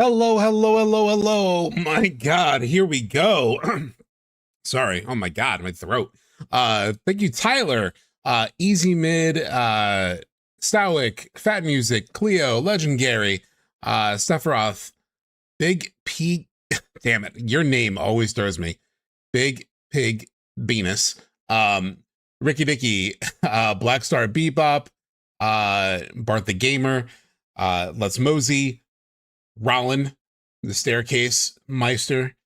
Hello, hello, hello, hello. My God, here we go. Sorry. Oh my God, my throat. Thank you, Tyler. Easy Mid, Stowick, Fat Music, Cleo, Legendary, Sephiroth, Big P. Damn it, your name always throws me. Big Pig Venus, Ricky Dicky, Black Star Bebop, Bart the Gamer, Let's Mosey, Rollin, the Staircase Meister,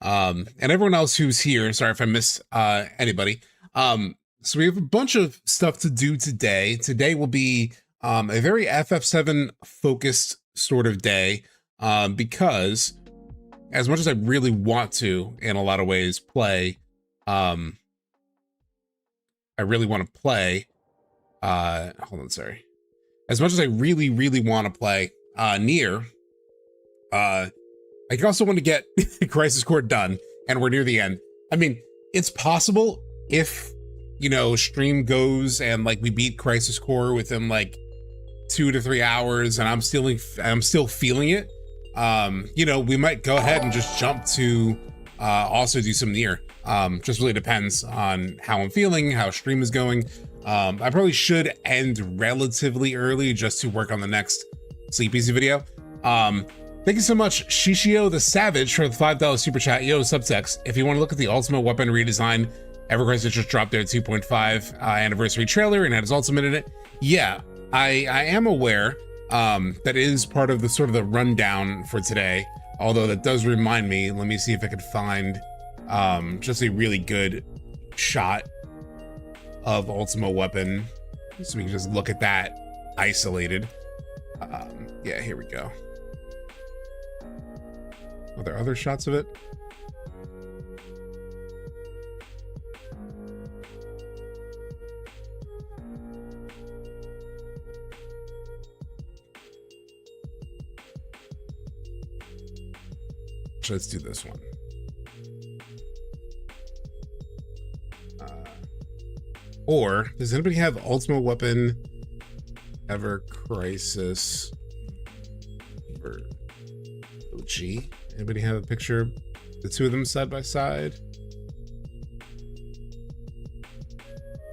and everyone else who's here. Sorry if I missed anybody. So we have a bunch of stuff to do today. Today will be a very FF7 focused sort of day, because as much as I really want to, in a lot of ways, play, I really want to play, hold on, sorry. As much as I really, really want to play Nier, I also want to get Crisis Core done, and we're near the end. I mean, it's possible if, you know, stream goes and like we beat Crisis Core within like 2 to 3 hours, and I'm still feeling it. You know, we might go ahead and just jump to also do some Nier. Just really depends on how I'm feeling, how stream is going. I probably should end relatively early just to work on the next Sleep Easy video. Thank you so much, Shishio the Savage, for the $5 super chat. Yo, SubTXT, if you want to look at the Ultimate Weapon redesign, EverQuest just dropped their 2.5 anniversary trailer and had his ultimate in it. Yeah, I am aware. That is part of the sort of the rundown for today. Although that does remind me, let me see if I could find just a really good shot of Ultimate Weapon, so we can just look at that isolated. Yeah, here we go. Are there other shots of it? Let's do this one. Or does anybody have Ultimate Weapon Ever Crisis or OG? Anybody have a picture of the two of them side by side?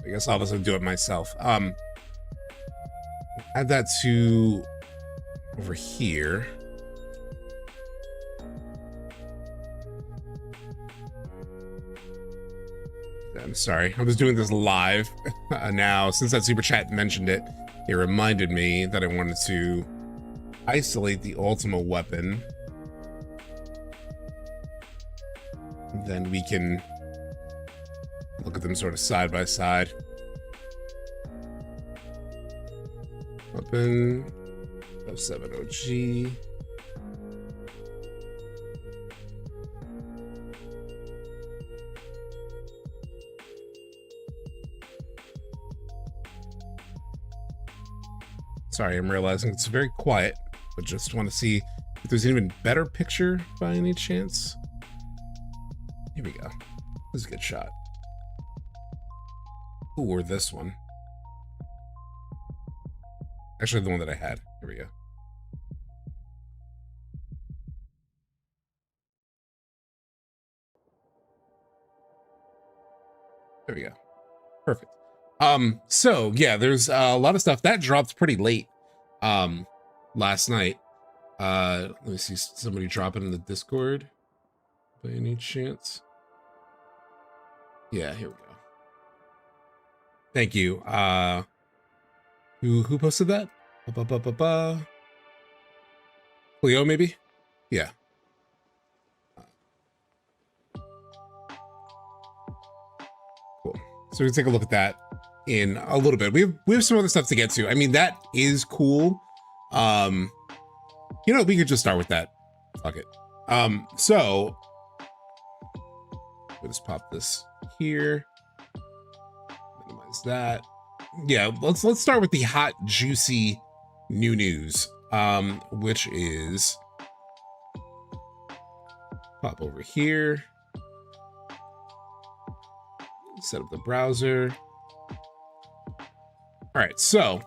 I guess I'll just do it myself. Add that to over here. I'm sorry, I'm just doing this live now. Since that super chat mentioned it, it reminded me that I wanted to isolate the Ultimate Weapon. Then we can look at them sort of side by side. Weapon F7 OG. Sorry, I'm realizing it's very quiet, but just want to see if there's an even better picture by any chance. Here we go. This is a good shot. Ooh, or this one. Actually, the one that I had. Here we go. There we go. Perfect. So yeah, there's a lot of stuff that dropped pretty late last night. Let me see, somebody drop it in the Discord by any chance. Yeah, here we go. Thank you. Who posted that? Cleo, maybe? Yeah. Cool. So we can take a look at that in a little bit. We have some other stuff to get to. I mean, that is cool. You know, we could just start with that. Fuck it. So we'll just pop this here. Minimize that. Yeah, let's start with the hot, juicy new news, which is pop over here. Set up the browser. All right, so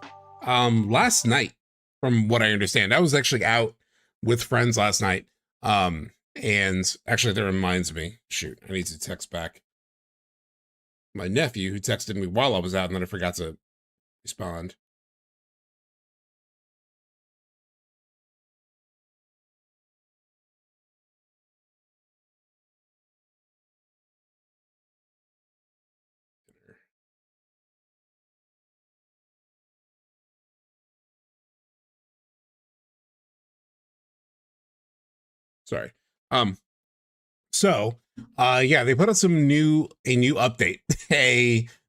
last night, from what I understand, I was actually out with friends last night. And actually that reminds me, shoot, I need to text back my nephew who texted me while I was out and then I forgot to respond. Sorry. So yeah, they put out a new update.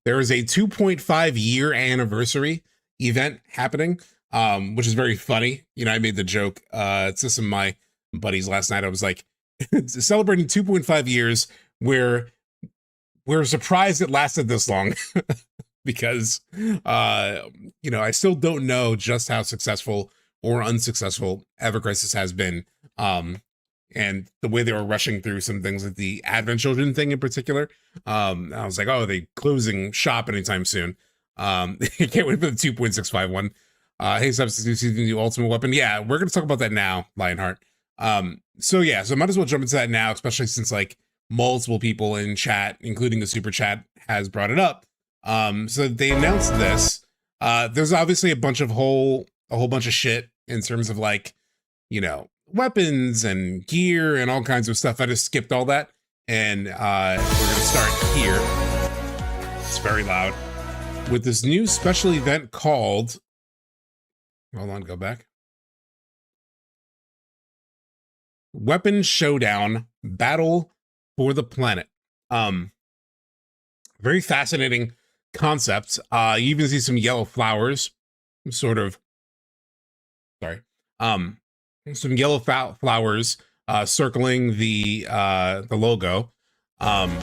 There is a 2.5 year anniversary event happening, which is very funny. You know, I made the joke to some of my buddies last night. I was like, celebrating 2.5 years, we're surprised it lasted this long. Because you know, I still don't know just how successful or unsuccessful Ever Crisis has been. And the way they were rushing through some things like the Advent Children thing in particular. I was like, oh, are they closing shop anytime soon? I can't wait for the 2.65 one. Hey, substitute the new ultimate weapon. Yeah, we're gonna talk about that now, Lionheart. So yeah, so I might as well jump into that now, especially since like multiple people in chat, including the super chat, has brought it up. So they announced this. There's obviously a whole bunch of shit in terms of like, you know, weapons and gear and all kinds of stuff. I just skipped all that. And we're gonna start here. It's very loud. With this new special event called, hold on, go back. Weapon Showdown Battle for the Planet. Very fascinating concept. You even see some yellow flowers, sort of, sorry. Some yellow flowers circling the logo. And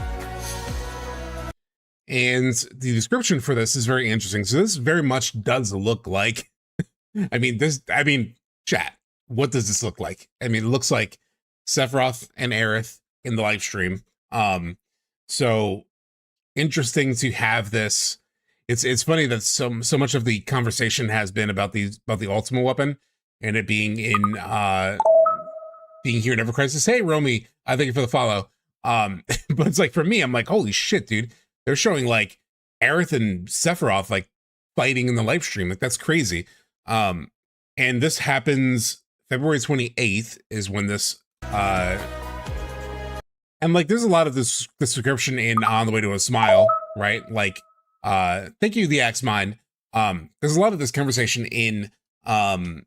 the description for this is very interesting. So this very much does look like, chat, what does this look like? I mean, it looks like Sephiroth and Aerith in the live stream. So interesting to have this. It's funny that so much of the conversation has been about the ultimate weapon and it being in being here in Ever Crisis. Hey Romy, I thank you for the follow. But it's like, for me, I'm like, holy shit, dude. They're showing like Aerith and Sephiroth like fighting in the live stream. Like, that's crazy. And this happens February 28th is when this and like there's a lot of this description in On the Way to a Smile, right? Like thank you, the Axe Mine. There's a lot of this conversation in On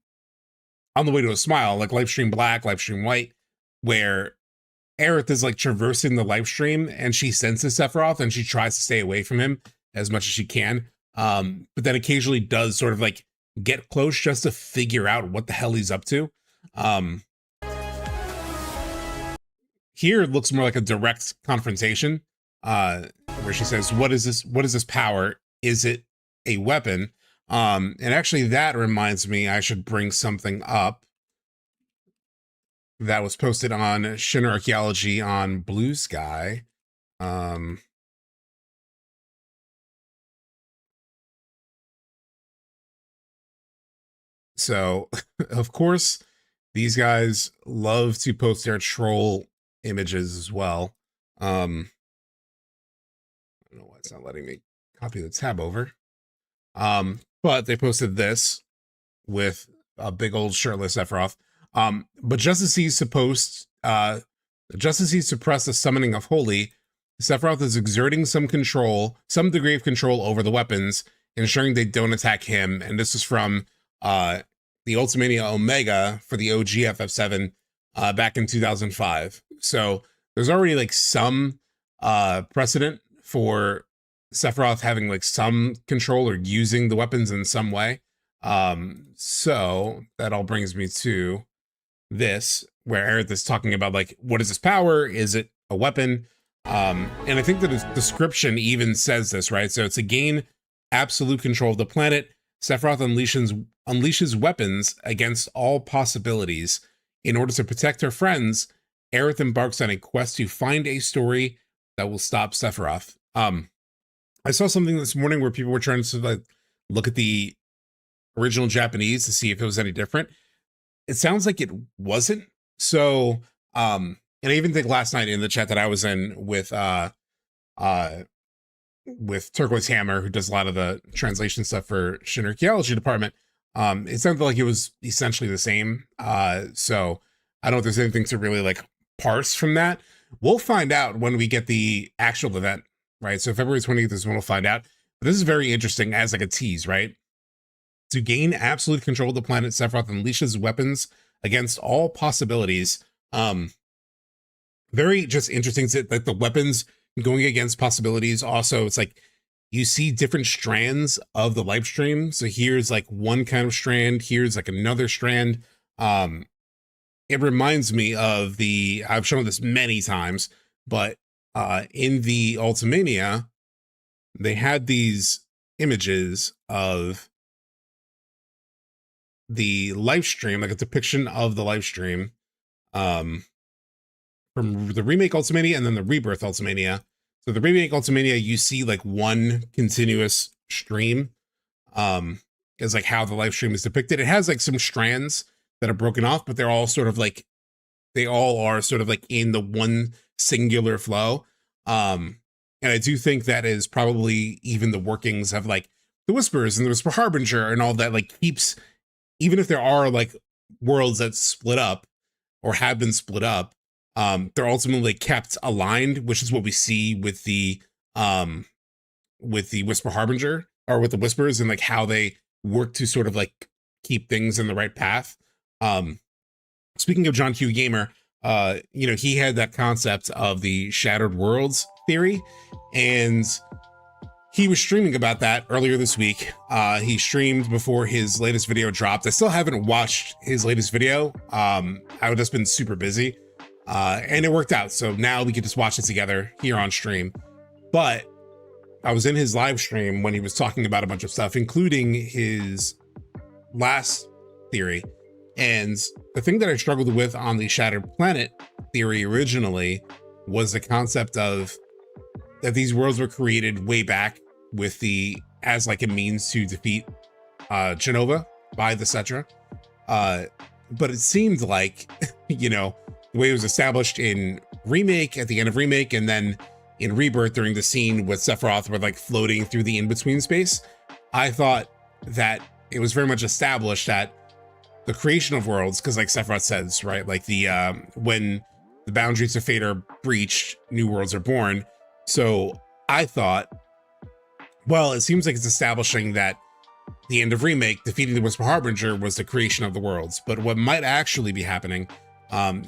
the Way to a Smile, like live stream black, live stream white, where Aerith is like traversing the live stream and she senses Sephiroth and she tries to stay away from him as much as she can. But then occasionally does sort of like get close just to figure out what the hell he's up to. Here it looks more like a direct confrontation, where she says, what is this power? Is it a weapon? And actually that reminds me, I should bring something up that was posted on Shinra Archaeology on Blue Sky. So of course, these guys love to post their troll images as well. I don't know why it's not letting me copy the tab over. But they posted this with a big old shirtless Sephiroth. But just as he's suppress the summoning of Holy, Sephiroth is exerting some degree of control over the weapons, ensuring they don't attack him. And this is from the Ultimania Omega for the OG FF7 back in 2005. So there's already like some precedent for Sephiroth having like some control or using the weapons in some way. So that all brings me to this, where Aerith is talking about like, what is this power? Is it a weapon? And I think that the description even says this, right? So it's to gain absolute control of the planet. Sephiroth unleashes weapons against all possibilities. In order to protect her friends, Aerith embarks on a quest to find a story that will stop Sephiroth. I saw something this morning where people were trying to like look at the original Japanese to see if it was any different. it sounds like it wasn't. So, and I even think last night in the chat that I was in uh, with Turquoise Hammer, who does a lot of the translation stuff for Shin Archaeology Department, it sounded like it was essentially the same. So I don't know if there's anything to really like parse from that. We'll find out when we get the actual event, right? So February 20th is when we'll find out. But this is very interesting as like a tease, right? To gain absolute control of the planet, Sephiroth unleashes weapons against all possibilities. Very just interesting to like the weapons going against possibilities. Also, it's like you see different strands of the live stream. So here's like one kind of strand, here's like another strand. It reminds me of I've shown this many times, but in the Ultimania, they had these images of the live stream, like a depiction of the live stream from the remake Ultimania and then the rebirth Ultimania. So the remake Ultimania, you see like one continuous stream is like how the live stream is depicted. It has like some strands that are broken off, but they're all sort of like, they all are sort of like in the one singular flow. And I do think that is probably even the workings of like the Whispers and the Whisper Harbinger and all that, like keeps, even if there are like worlds that split up or have been split up, they're ultimately kept aligned, which is what we see with the Whisper Harbinger or with the Whispers and like how they work to sort of like keep things in the right path. Speaking of John Q. Gamer, you know, he had that concept of the Shattered Worlds theory, and he was streaming about that earlier this week. He streamed before his latest video dropped. I still haven't watched his latest video. I've just been super busy, and it worked out. So now we can just watch it together here on stream. But I was in his live stream when he was talking about a bunch of stuff, including his last theory. And the thing that I struggled with on the Shattered Planet theory originally was the concept of that these worlds were created way back with as like a means to defeat Genova by the Cetra. But it seemed like, you know, the way it was established in Remake, at the end of Remake, and then in Rebirth during the scene with Sephiroth, were like floating through the in-between space. I thought that it was very much established that the creation of worlds, because like Sephiroth says, right, like when the boundaries of fate are breached, new worlds are born. So I thought, well, it seems like it's establishing that the end of Remake, defeating the Whisper Harbinger, was the creation of the worlds. But what might actually be happening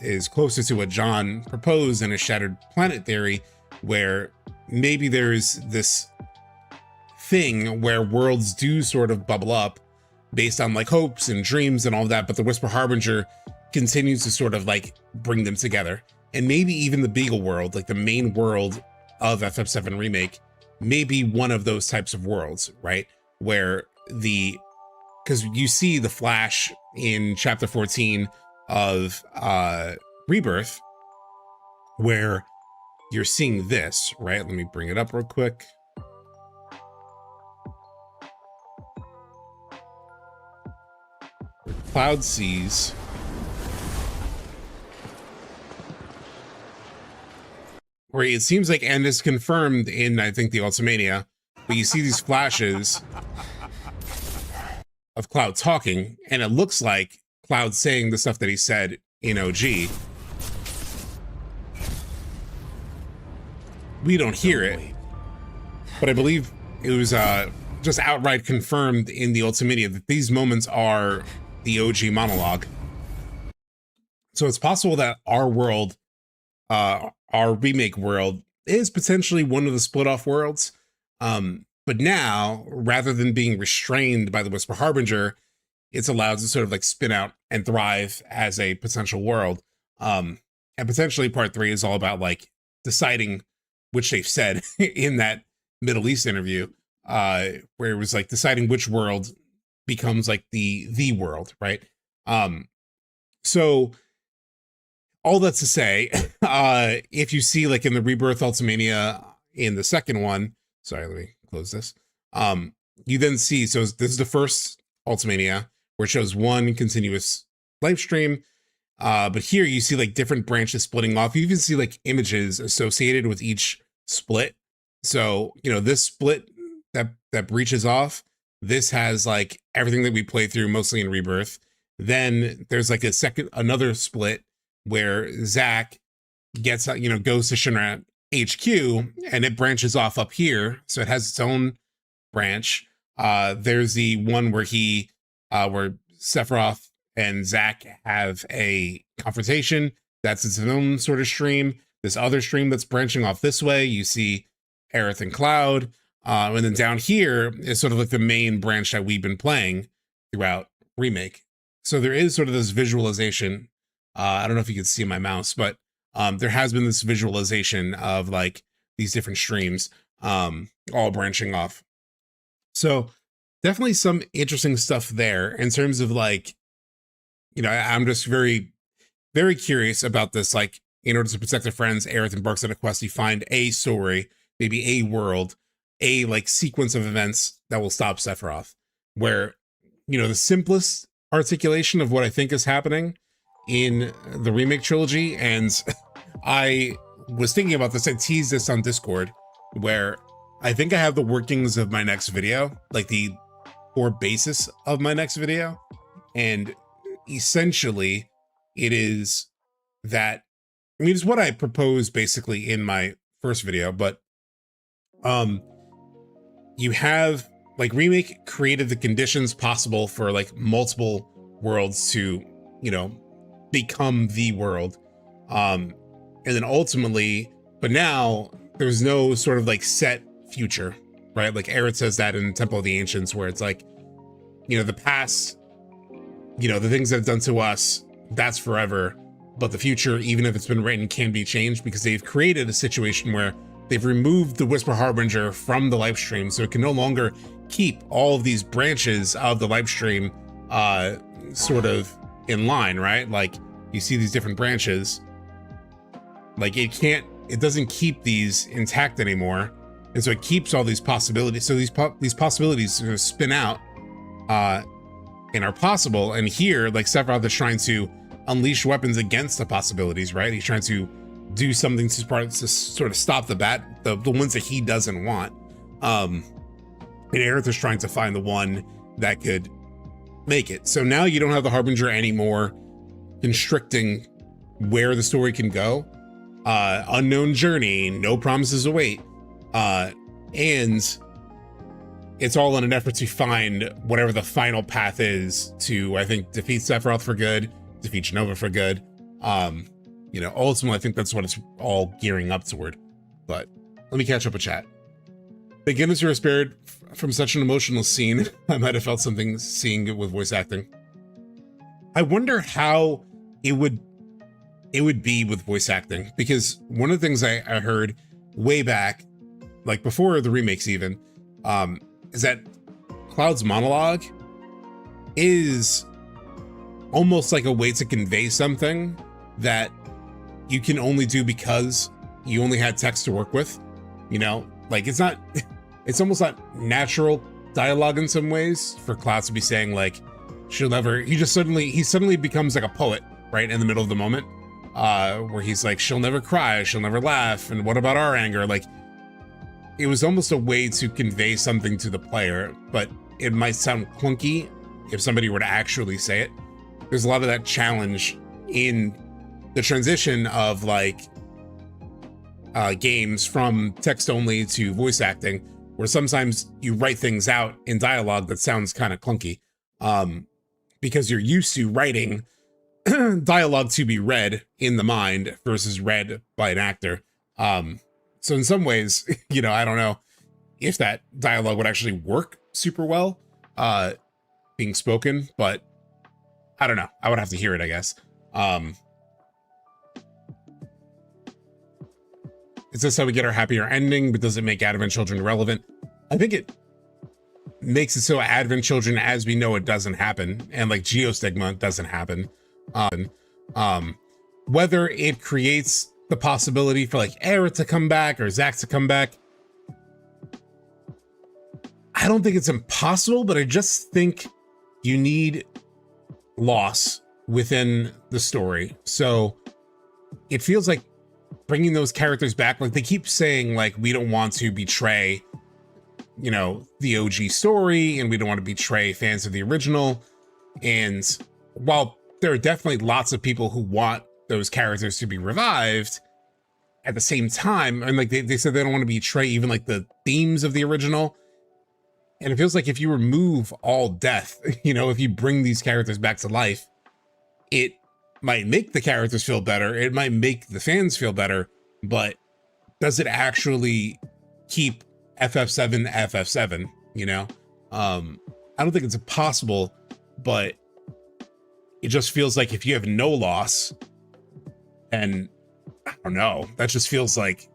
is closer to what John proposed in his Shattered Planet theory, where maybe there's this thing where worlds do sort of bubble up based on like hopes and dreams and all that, but the Whisper Harbinger continues to sort of like bring them together. And maybe even the Beagle world, like the main world of FF7 Remake, may be one of those types of worlds, right? Where because you see the flash in chapter 14 of Rebirth, where you're seeing this, right? Let me bring it up real quick. Cloud sees where it seems like, and is confirmed in, I think, the Ultimania, but you see these flashes of Cloud talking, and it looks like Cloud saying the stuff that he said in OG. We don't hear it, but I believe it was just outright confirmed in the Ultimania that these moments are the OG monologue. So it's possible that our world, our remake world, is potentially one of the split off worlds. But now, rather than being restrained by the Whisper Harbinger, it's allowed to sort of like spin out and thrive as a potential world. And potentially part 3 is all about like deciding, which they've said in that Middle East interview, where it was like deciding which world becomes like the world, right? So all that's to say, if you see like in the Rebirth Ultimania in the second one, sorry, let me close this. You then see, so this is the first Ultimania where it shows one continuous live stream. But here you see like different branches splitting off. You even see like images associated with each split. So, you know, this split that breaches off, this has like everything that we play through mostly in Rebirth. Then there's like another split where Zack gets, you know, goes to Shinra HQ and it branches off up here. So it has its own branch. There's the one where where Sephiroth and Zack have a confrontation. That's its own sort of stream. This other stream that's branching off this way, you see Aerith and Cloud. And then down here is sort of like the main branch that we've been playing throughout Remake. So there is sort of this visualization. I don't know if you can see my mouse, but there has been this visualization of like these different streams all branching off. So definitely some interesting stuff there in terms of like, you know, I'm just very, very curious about this. Like, in order to protect their friends, Aerith embarks on a quest to find a story, maybe a world, a like sequence of events that will stop Sephiroth. Where, you know, the simplest articulation of what I think is happening in the Remake trilogy, and I was thinking about this, I teased this on Discord, where I think I have the workings of my next video, like the core basis of my next video. And essentially it is that, I mean, it's what I proposed basically in my first video, but you have like Remake created the conditions possible for like multiple worlds to, you know, become the world. And then ultimately, but now there's no sort of like set future, right? Like Aerith says that in Temple of the Ancients, where it's like, you know, the past, you know, the things that have done to us, that's forever. But the future, even if it's been written, can be changed, because they've created a situation where they've removed the Whisper Harbinger from the live stream. So it can no longer keep all of these branches of the live stream sort of in line, right? Like you see these different branches, like it doesn't keep these intact anymore. And so it keeps all these possibilities. So these possibilities sort of spin out and are possible. And here, like Sephiroth is trying to unleash weapons against the possibilities, right? He's trying to do something to sort of stop the ones that he doesn't want. And Aerith is trying to find the one that could make it. So now you don't have the Harbinger anymore constricting where the story can go. Unknown journey, no promises await. And it's all in an effort to find whatever the final path is to, I think, defeat Sephiroth for good, defeat Genova for good. You know, ultimately, I think that's what it's all gearing up toward. But let me catch up with chat. Thank goodness you were spared from such an emotional scene. I might have felt something seeing it with voice acting. I wonder how it would be with voice acting, because one of the things I heard way back, like before the remakes even, is that Cloud's monologue is almost like a way to convey something that you can only do because you only had text to work with, you know? Like it's almost not natural dialogue in some ways for Cloud to be saying like, he suddenly becomes like a poet, right? In the middle of the moment, where he's like, she'll never cry, she'll never laugh. And what about our anger? Like, it was almost a way to convey something to the player, but it might sound clunky if somebody were to actually say it. There's a lot of that challenge in the transition of like games from text only to voice acting, where sometimes you write things out in dialogue that sounds kind of clunky, because you're used to writing dialogue to be read in the mind versus read by an actor. So in some ways, you know, I don't know if that dialogue would actually work super well being spoken, but I don't know. I would have to hear it, I guess. Is this how we get our happier ending, but does it make Advent Children relevant? I think it makes it so Advent Children as we know it doesn't happen, and like Geostigma doesn't happen. Whether it creates the possibility for like Aerith to come back or Zack to come back, I don't think it's impossible, but I just think you need loss within the story. So it feels like bringing those characters back, like they keep saying like, we don't want to betray, you know, the OG story, and we don't want to betray fans of the original. And while there are definitely lots of people who want those characters to be revived, at the same time, and like they said they don't want to betray even like the themes of the original. And it feels like if you remove all death, you know, if you bring these characters back to life, it might make the characters feel better, it might make the fans feel better, but does it actually keep FF7 FF7, you know? I don't think it's impossible, but it just feels like if you have no loss, and I don't know, that just feels like,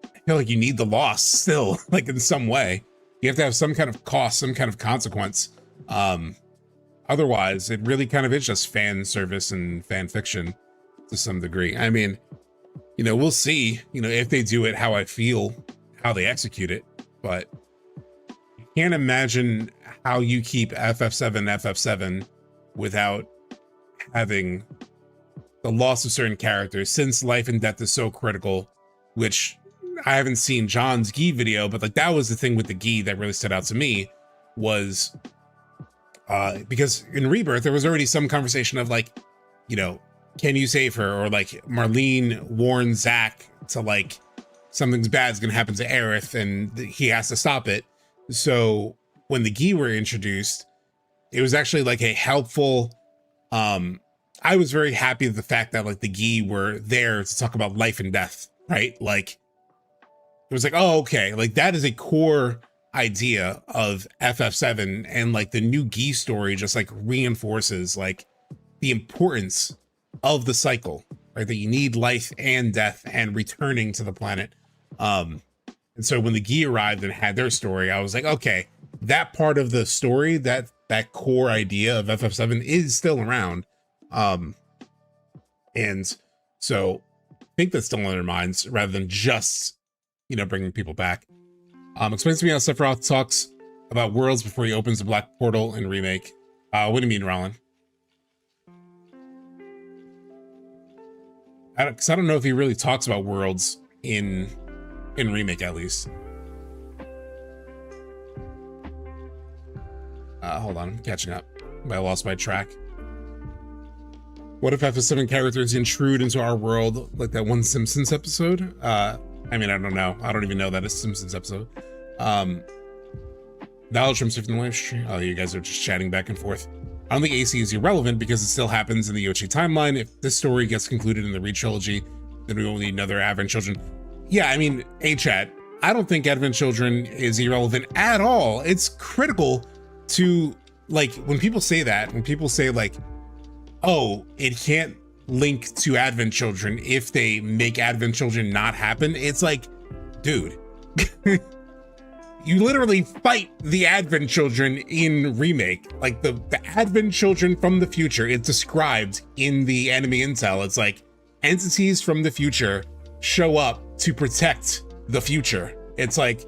I feel like you need the loss still, like in some way. You have to have some kind of cost, some kind of consequence. Otherwise, it really kind of is just fan service and fan fiction to some degree. I mean, you know, we'll see, you know, if they do it how I feel, how they execute it, but I can't imagine how you keep FF7 FF7 without having the loss of certain characters, since life and death is so critical, which I haven't seen John's Gi video, but like that was the thing with the Gi that really stood out to me, was because in Rebirth, there was already some conversation of like, you know, can you save her? Or like Marlene warned Zack to like, something's bad is going to happen to Aerith and he has to stop it. So when the Gi were introduced, it was actually like a helpful, I was very happy with the fact that like the Gi were there to talk about life and death, right? Like it was like, oh, okay, like that is a core idea of FF7, and like the new Gi story just like reinforces like the importance of the cycle, right? That you need life and death and returning to the planet. And so when the Gi arrived and had their story, I was like, okay, that part of the story, that core idea of FF7 is still around. And so I think that's still in their minds rather than just, you know, bringing people back. Explain to me how Sephiroth talks about worlds before he opens the black portal in Remake. What do you mean, Rollin? Because I don't know if he really talks about worlds in Remake, at least. Hold on, I'm catching up. I lost my track. What if FF7 characters intrude into our world like that one Simpsons episode? I mean, I don't know. I don't even know that it's a Simpsons episode. Knowledge from Seph in the live stream. Oh, you guys are just chatting back and forth. I don't think AC is irrelevant because it still happens in the Yoshi timeline. If this story gets concluded in the re-trilogy, then we won't need another Advent Children. Yeah, I mean, A-Chat, I don't think Advent Children is irrelevant at all. It's critical to, like, when people say that, when people say like, oh, it can't link to Advent Children if they make Advent Children not happen, it's like, dude, you literally fight the Advent Children in Remake. Like the Advent Children from the future, it's described in the enemy intel. It's like entities from the future show up to protect the future. It's like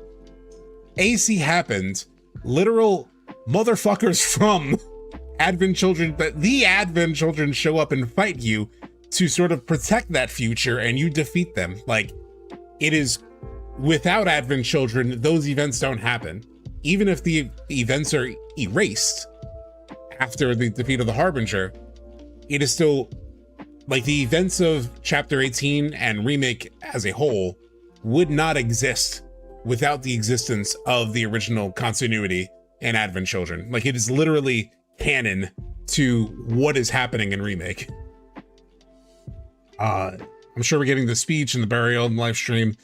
AC happened, literal motherfuckers from Advent Children, but the Advent Children show up and fight you to sort of protect that future, and you defeat them. Like, it is, without Advent Children, those events don't happen. Even if the events are erased after the defeat of the Harbinger, it is still, like, the events of Chapter 18 and Remake as a whole would not exist without the existence of the original continuity in Advent Children. Like, it is literally canon to what is happening in Remake. I'm sure we're getting the speech and the burial in the live stream.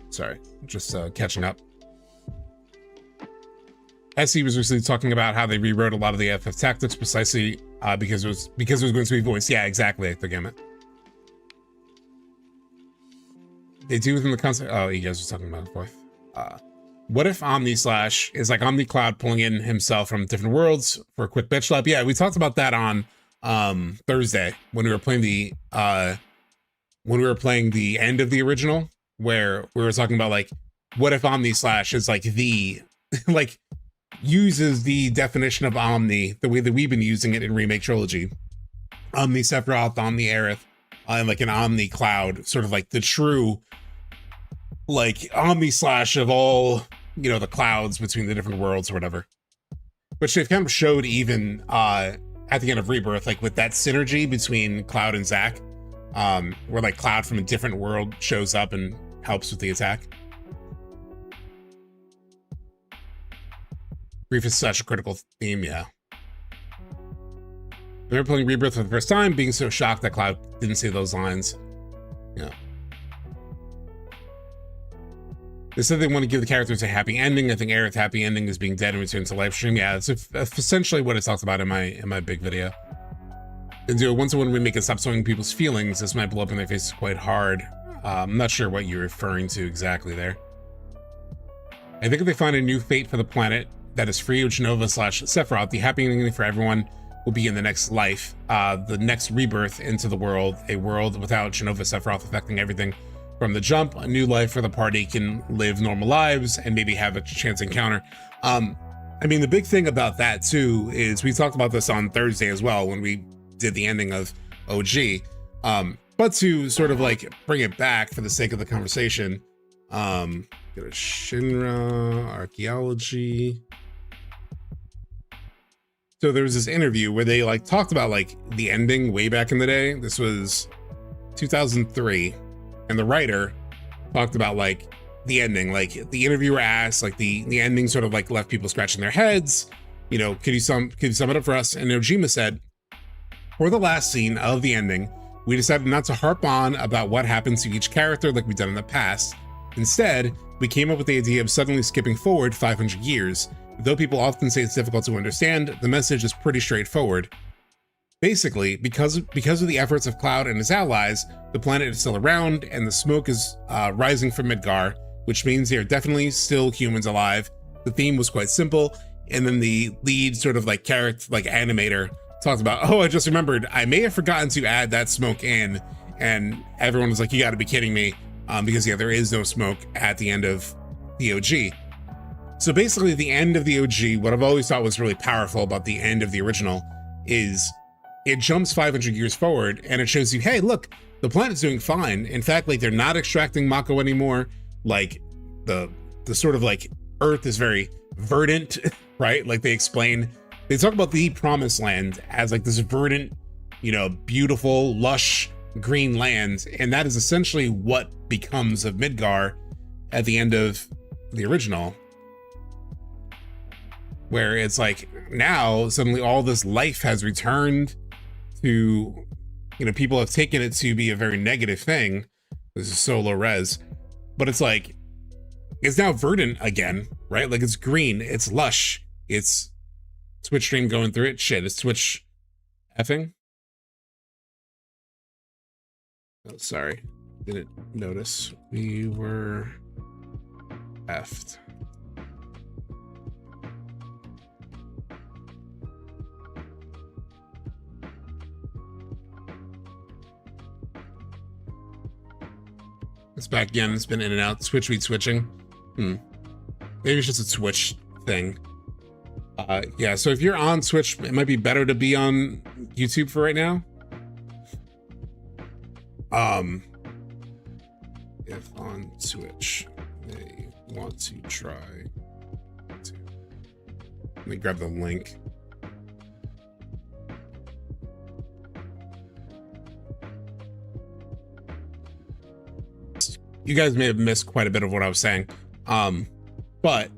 Sorry, just catching up. SE was recently talking about how they rewrote a lot of the FF tactics precisely because it was going to be voiced. Yeah, exactly. The gamut. They do within the concept. Oh, you guys were talking about it before. What if Omnislash is like OmniCloud pulling in himself from different worlds for a quick bitch slap? Yeah, we talked about that on Thursday when we were playing the end of the original, where we were talking about like, what if Omnislash is like the like uses the definition of Omni the way that we've been using it in Remake Trilogy. Omni Sephiroth, Omni Aerith, and like an Omni Cloud, sort of like the true, like Omni slash of all, you know, the clouds between the different worlds or whatever. Which they've kind of showed even at the end of Rebirth, like with that synergy between Cloud and Zack, where like Cloud from a different world shows up and helps with the attack. Grief is such a critical theme, yeah. I remember playing Rebirth for the first time, being so shocked that Cloud didn't say those lines. Yeah. They said they want to give the characters a happy ending. I think Aerith's happy ending is being dead and returned to life stream. Yeah, it's essentially what I talked about in my big video. And do a one-to-one remake and stop showing people's feelings. This might blow up in their faces quite hard. I'm not sure what you're referring to exactly there. I think if they find a new fate for the planet that is free of Genova / Sephiroth, the happy ending for everyone will be in the next life, the next rebirth into the world, a world without Genova Sephiroth affecting everything from the jump. A new life where the party can live normal lives and maybe have a chance encounter. I mean, the big thing about that too is we talked about this on Thursday as well when we did the ending of OG. But to sort of like bring it back for the sake of the conversation, go to Shinra archaeology. So there was this interview where they like talked about like the ending way back in the day. This was 2003, and the writer talked about like the ending. Like the interviewer asked, like the ending sort of like left people scratching their heads. You know, could you sum it up for us? And Ojima said, for the last scene of the ending, we decided not to harp on about what happened to each character like we've done in the past. Instead, we came up with the idea of suddenly skipping forward 500 years. Though people often say it's difficult to understand, the message is pretty straightforward. Basically, because of the efforts of Cloud and his allies, the planet is still around and the smoke is rising from Midgar, which means there are definitely still humans alive. The theme was quite simple, and then the lead sort of like character, like animator, talked about, oh, I just remembered, I may have forgotten to add that smoke in, and everyone was like, you gotta be kidding me, because yeah, there is no smoke at the end of the OG. So basically the end of the OG, what I've always thought was really powerful about the end of the original is it jumps 500 years forward and it shows you, hey, look, the planet's doing fine. In fact, like they're not extracting Mako anymore. Like the sort of like Earth is very verdant, right? Like they talk about the promised land as like this verdant, you know, beautiful, lush green land. And that is essentially what becomes of Midgar at the end of the original. Where it's like now suddenly all this life has returned to, you know, people have taken it to be a very negative thing. This is so low res, but it's like, it's now verdant again, right? Like it's green, it's lush, it's Twitch stream going through it. Shit, it's Twitch effing. Oh, sorry, didn't notice we were effed. It's back again. It's been in and out. Twitch be switching. Maybe it's just a Twitch thing. Yeah, so if you're on Twitch, it might be better to be on YouTube for right now. If on Twitch they want to try to... Let me grab the link. You guys may have missed quite a bit of what I was saying. But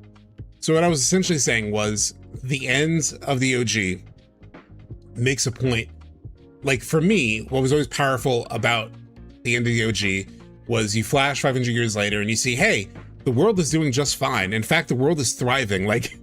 so what I was essentially saying was the end of the OG makes a point. Like for me, what was always powerful about the end of the OG was you flash 500 years later and you see, hey, the world is doing just fine. In fact, the world is thriving. Like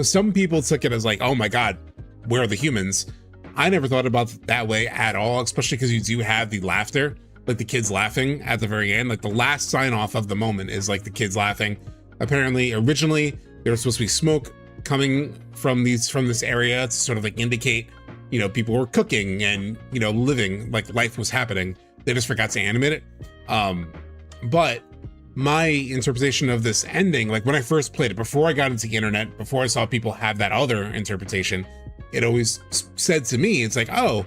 some people took it as like, oh my God, where are the humans? I never thought about it that way at all, especially because you do have the laughter. Like the kids laughing at the very end, like the last sign off of the moment is like the kids laughing. Apparently, originally there was supposed to be smoke coming from this area to sort of like indicate, you know, people were cooking and, you know, living, like life was happening. They just forgot to animate it. But my interpretation of this ending, like when I first played it, before I got into the internet, before I saw people have that other interpretation, it always said to me, it's like, oh,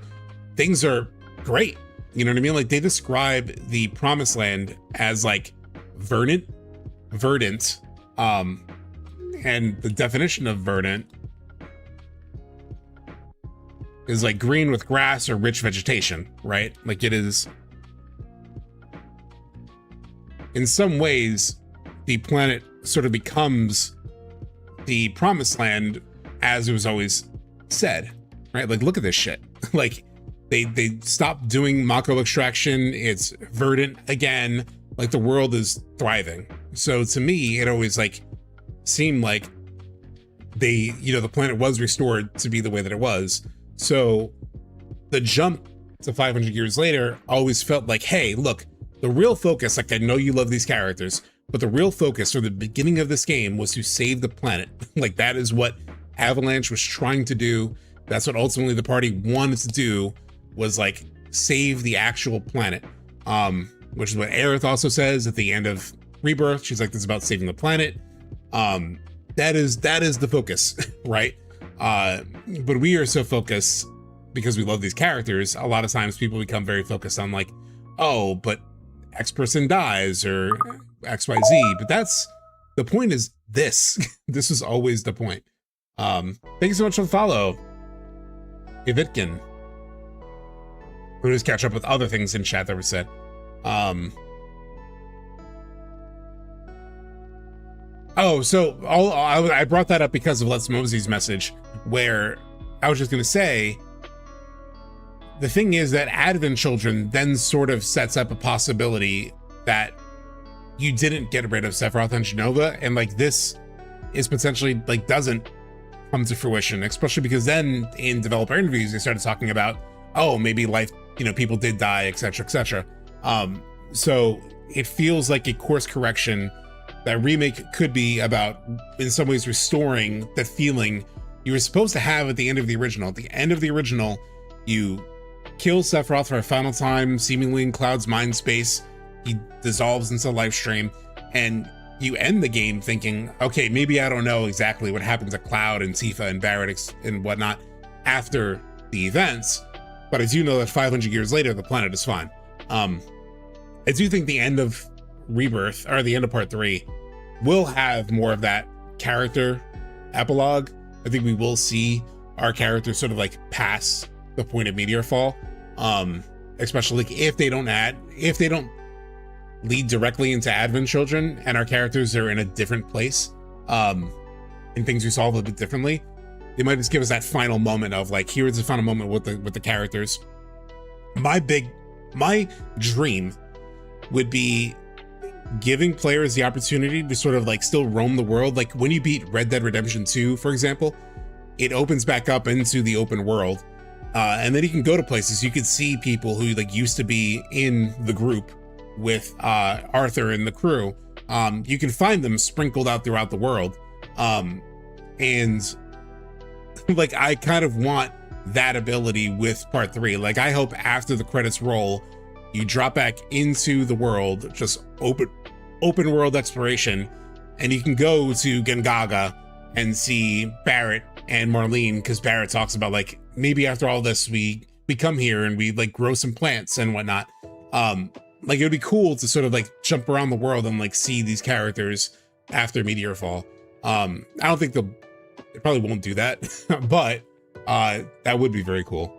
things are great. You know what I mean? Like they describe the Promised Land as like verdant, and the definition of verdant is like green with grass or rich vegetation, right? Like it is, in some ways, the planet sort of becomes the Promised Land as it was always said, right? Like, look at this shit. Like, they stopped doing Mako extraction. It's verdant again. Like, the world is thriving. So to me, it always like seemed like they, you know, the planet was restored to be the way that it was. So the jump to 500 years later always felt like, hey, look, the real focus, like I know you love these characters, but the real focus from the beginning of this game was to save the planet. Like that is what Avalanche was trying to do. That's what ultimately the party wanted to do, was like save the actual planet. Which is what Aerith also says at the end of Rebirth. She's like, this is about saving the planet. That is the focus, right? But we are so focused because we love these characters. A lot of times people become very focused on like, oh, but X person dies or XYZ. But that's the point, is this. This is always the point. Thank you so much for the follow, Evitkin. We'll just catch up with other things in chat that were said. Oh, so I brought that up because of Let's Mosey's message, where I was just going to say, the thing is that Advent Children then sort of sets up a possibility that you didn't get rid of Sephiroth and Genova, and like this is potentially like doesn't come to fruition, especially because then in developer interviews they started talking about, oh, maybe life, you know, people did die, etc., etc. So it feels like a course correction that Remake could be about, in some ways, restoring the feeling you were supposed to have at the end of the original. At the end of the original, you kill Sephiroth for a final time, seemingly in Cloud's mind space. He dissolves into the live stream, and you end the game thinking, okay, maybe I don't know exactly what happened to Cloud and Tifa and Barrett and whatnot after the events, but I do know that 500 years later, the planet is fine. I do think the end of Rebirth, or the end of part 3, will have more of that character epilogue. I think we will see our characters sort of like pass the point of meteor fall, especially like if they don't lead directly into Advent Children and our characters are in a different place, and things resolve a bit differently. They might just give us that final moment of like, here's the final moment with the characters. My dream would be giving players the opportunity to sort of like still roam the world. Like when you beat Red Dead Redemption 2, for example, it opens back up into the open world. And then you can go to places. You could see people who like used to be in the group with Arthur and the crew. You can find them sprinkled out throughout the world. And like, I kind of want that ability with part 3. Like I hope after the credits roll, you drop back into the world, just open world exploration, and you can go to Gengaga and see Barrett and Marlene, because Barrett talks about like, maybe after all this we come here and we like grow some plants and whatnot. Like it would be cool to sort of like jump around the world and like see these characters after Meteor Fall. I don't think they probably won't do that, but that would be very cool.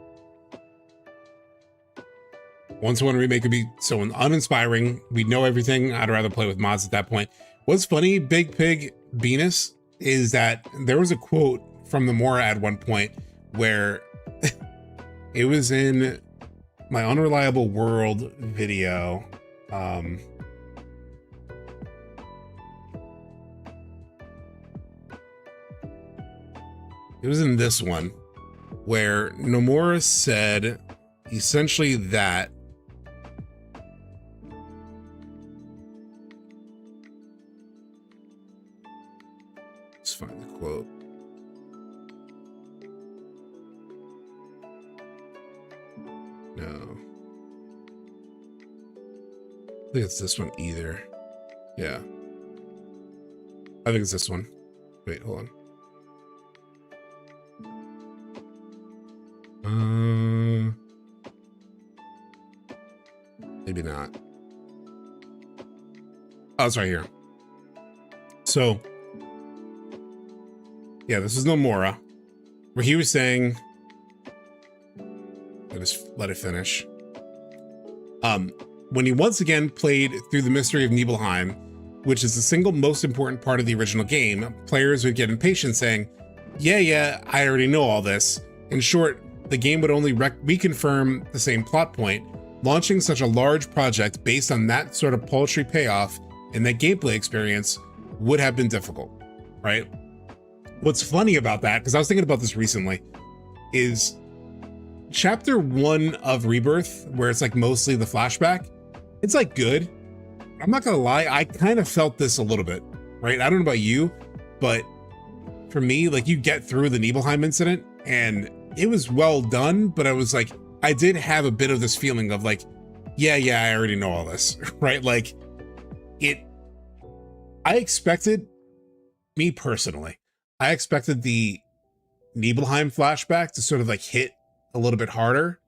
1-to-1 remake would be so uninspiring. We know everything. I'd rather play with mods at that point. What's funny, Big Pig Venus, is that there was a quote from the Mora at one point where it was in my Unreliable World video. It was in this one where Nomura said essentially that let's find the quote. No. I think it's this one either. Yeah. I think it's this one. Wait, hold on. Maybe not. Oh, it's right here. So, yeah, this is Nomura, where he was saying, let it finish. When he once again played through the mystery of Nibelheim, which is the single most important part of the original game, players would get impatient saying, yeah, I already know all this. In short, the game would only reconfirm the same plot point. Launching such a large project based on that sort of paltry payoff and that gameplay experience would have been difficult, right? What's funny about that, because I was thinking about this recently, is chapter 1 of Rebirth, where it's like mostly the flashback, it's like good. I'm not gonna lie, I kind of felt this a little bit, right? I don't know about you, but for me, like, you get through the Nibelheim incident and it was well done, but I was like, I did have a bit of this feeling of like, yeah, I already know all this, right? Like, I expected, me personally, I expected the Nibelheim flashback to sort of like hit a little bit harder.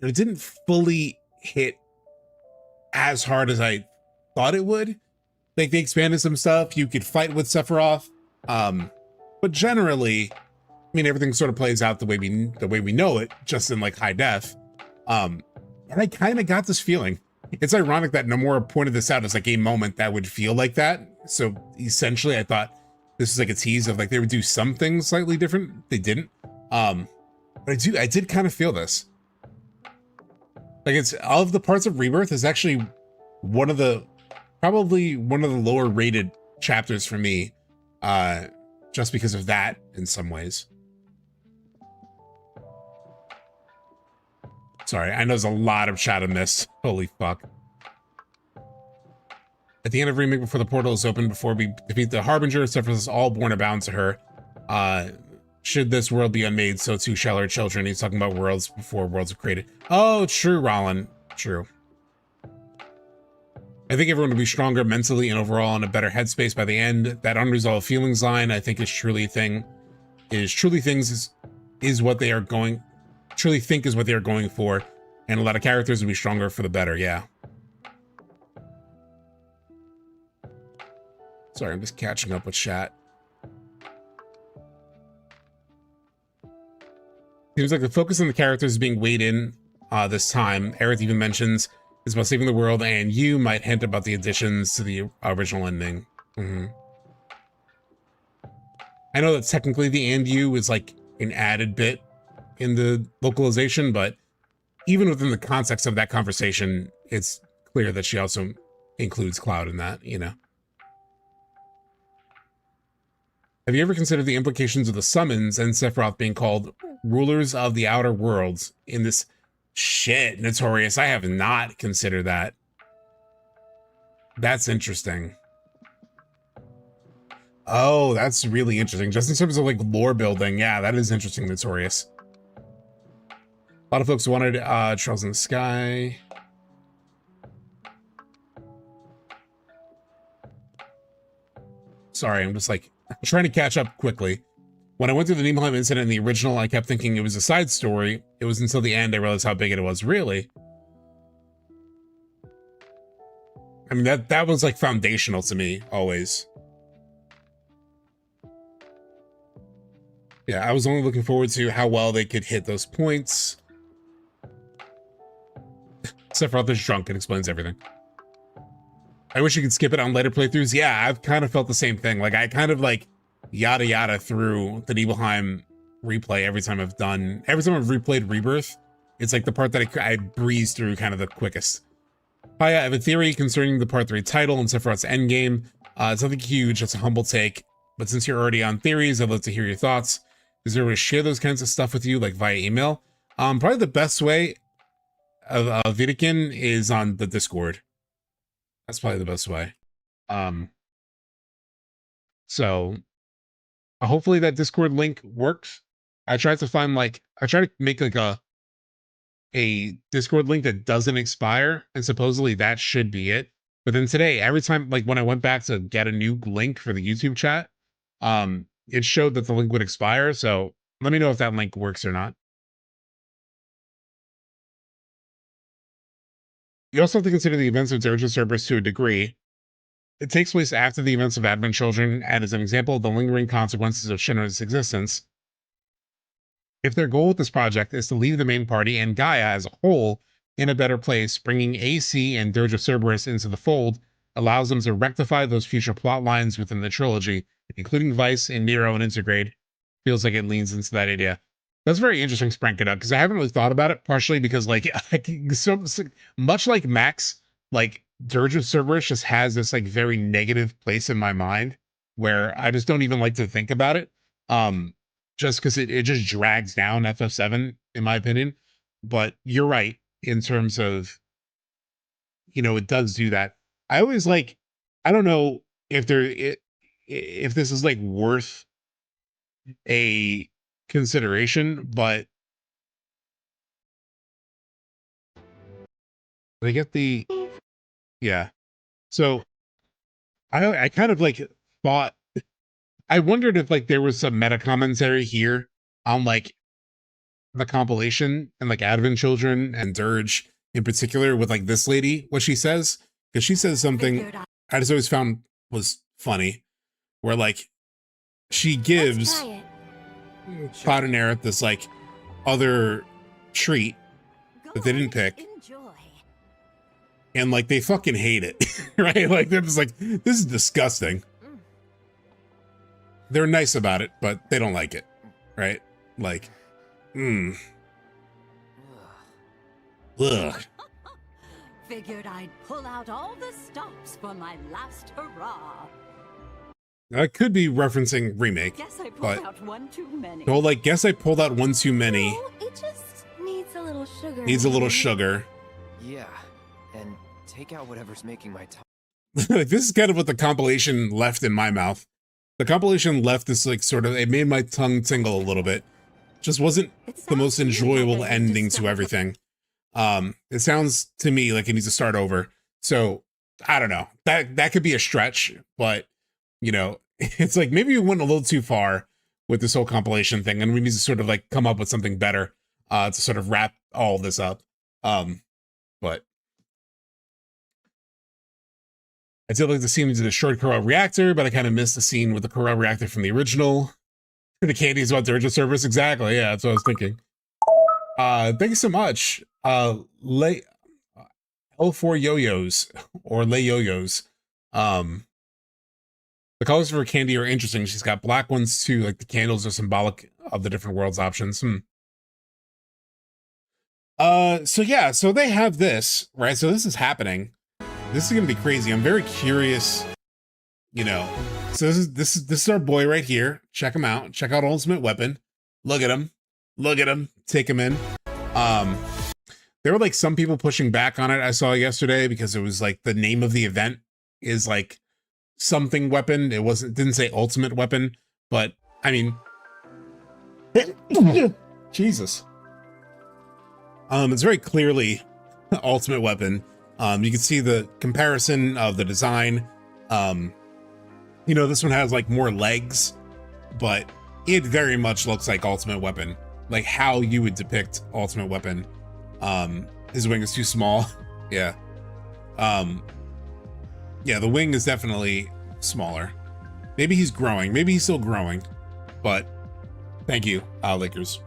And it didn't fully hit as hard as I thought it would. Like, they expanded some stuff. You could fight with Sephiroth. But generally, I mean, everything sort of plays out the way we know it, just in like high def. And I kind of got this feeling. It's ironic that Nomura pointed this out as like a moment that would feel like that. So essentially, I thought this was like a tease of like they would do some things slightly different. They didn't. But I did kind of feel this. Like, it's of the parts of Rebirth is actually probably one of the lower rated chapters for me, just because of that in some ways. Sorry, I know there's a lot of chat on this. Holy fuck. At the end of Remake, before the portal is open, before we defeat the Harbinger, Sephiroth is all born abound to her. Should this world be unmade, so too shall our children. He's talking about worlds before worlds are created. Oh, true, Rollin. True. I think everyone will be stronger mentally and overall in a better headspace by the end. That unresolved feelings line, I think, is truly things is what they are going, truly think is what they are going for. And a lot of characters will be stronger for the better, yeah. Sorry, I'm just catching up with chat. Seems like the focus on the characters is being weighed in this time. Aerith even mentions it's about saving the world, and you might hint about the additions to the original ending. I know that technically the "and you" is like an added bit in the localization, but even within the context of that conversation, it's clear that she also includes Cloud in that, you know. Have you ever considered the implications of the summons and Sephiroth being called rulers of the outer worlds in this shit, Notorious? I have not considered that. That's interesting. Oh, that's really interesting. Just in terms of like lore building, yeah, that is interesting, Notorious. A lot of folks wanted Trails in the Sky. Sorry, I'm just like trying to catch up quickly. When I went through the Nibelheim incident in the original, I kept thinking it was a side story. It was until the end I realized how big it was. Really? I mean, that was like foundational to me, always. Yeah, I was only looking forward to how well they could hit those points. Sephiroth is drunk and explains everything. I wish you could skip it on later playthroughs. Yeah, I've kind of felt the same thing. Like, I kind of like yada yada through the Nibelheim replay every time I've replayed Rebirth. It's like the part that I breeze through kind of the quickest. Hi, I have a theory concerning the Part 3 title and Sephiroth's endgame. It's nothing huge, it's a humble take. But since you're already on theories, I'd love to hear your thoughts. Is there a way to share those kinds of stuff with you, like via email? Probably the best way of Vidikin is on the Discord. That's probably the best way. So hopefully that Discord link works. I tried to make like a Discord link that doesn't expire, and supposedly that should be it. But then today, every time, like when I went back to get a new link for the YouTube chat, it showed that the link would expire. So let me know if that link works or not. You also have to consider the events of Dirge Cerberus to a degree. It takes place after the events of Advent Children, and is an example of the lingering consequences of Shinra's existence. If their goal with this project is to leave the main party and Gaia as a whole in a better place, bringing AC and Dirge of Cerberus into the fold allows them to rectify those future plot lines within the trilogy, including Vice and Nero and Intergrade. Feels like it leans into that idea. That's very interesting, Spranked Up, because I haven't really thought about it, partially because, like, so much like Max, like, Dirge of Cerberus just has this, like, very negative place in my mind where I just don't even like to think about it. Just because it just drags down FF7, in my opinion. But you're right, in terms of, it does do that. I always like, I don't know if this is like worth a consideration, but they get yeah. So I kind of like thought, I wondered if like there was some meta commentary here on like the compilation and like Advent Children and Dirge in particular with like this lady, what she says, because she says something I just always found was funny, where like she gives Cloud and Aerith this like other treat that they didn't pick, and like they fucking hate it, right? Like they're just like, this is disgusting. They're nice about it, but they don't like it, right? Like, Ugh. Figured I'd pull out all the stops for my last hurrah. I could be referencing Remake. Guess I pulled out one too many. No, like, guess I pulled out one too many. No, it just needs a little sugar. Needs a little sugar. Yeah, and take out whatever's making my tongue. Like, this is kind of what the compilation left in my mouth. The compilation left this, like, sort of, it made my tongue tingle a little bit. Just wasn't the most enjoyable ending to everything. It sounds to me like it needs to start over. So, I don't know. That could be a stretch, but, it's like maybe we went a little too far with this whole compilation thing, and we need to sort of, like, come up with something better to sort of wrap all this up. But I did like the scene with the destroyed Corel reactor, but I kind of missed the scene with the Corel reactor from the original. The candies about Dirge of Cerberus, exactly. Yeah, that's what I was thinking. Thank you so much. L4 yo-yos or lay yo-yos. The colors of her candy are interesting. She's got black ones too, like the candles are symbolic of the different worlds options. So yeah, so they have this, right? So this is happening. This is gonna be crazy. I'm very curious, So this is our boy right here. Check him out. Check out Ultimate Weapon. Look at him. Look at him. Take him in. There were like some people pushing back on it. I saw yesterday because it was like the name of the event is like something weapon. It didn't say Ultimate Weapon, but I mean, Jesus. It's very clearly Ultimate Weapon. You can see the comparison of the design. This one has like more legs, but it very much looks like Ultimate Weapon, like how you would depict Ultimate Weapon. His wing is too small. Yeah. Yeah, the wing is definitely smaller. Maybe he's growing. Maybe he's still growing, but thank you, Lakers.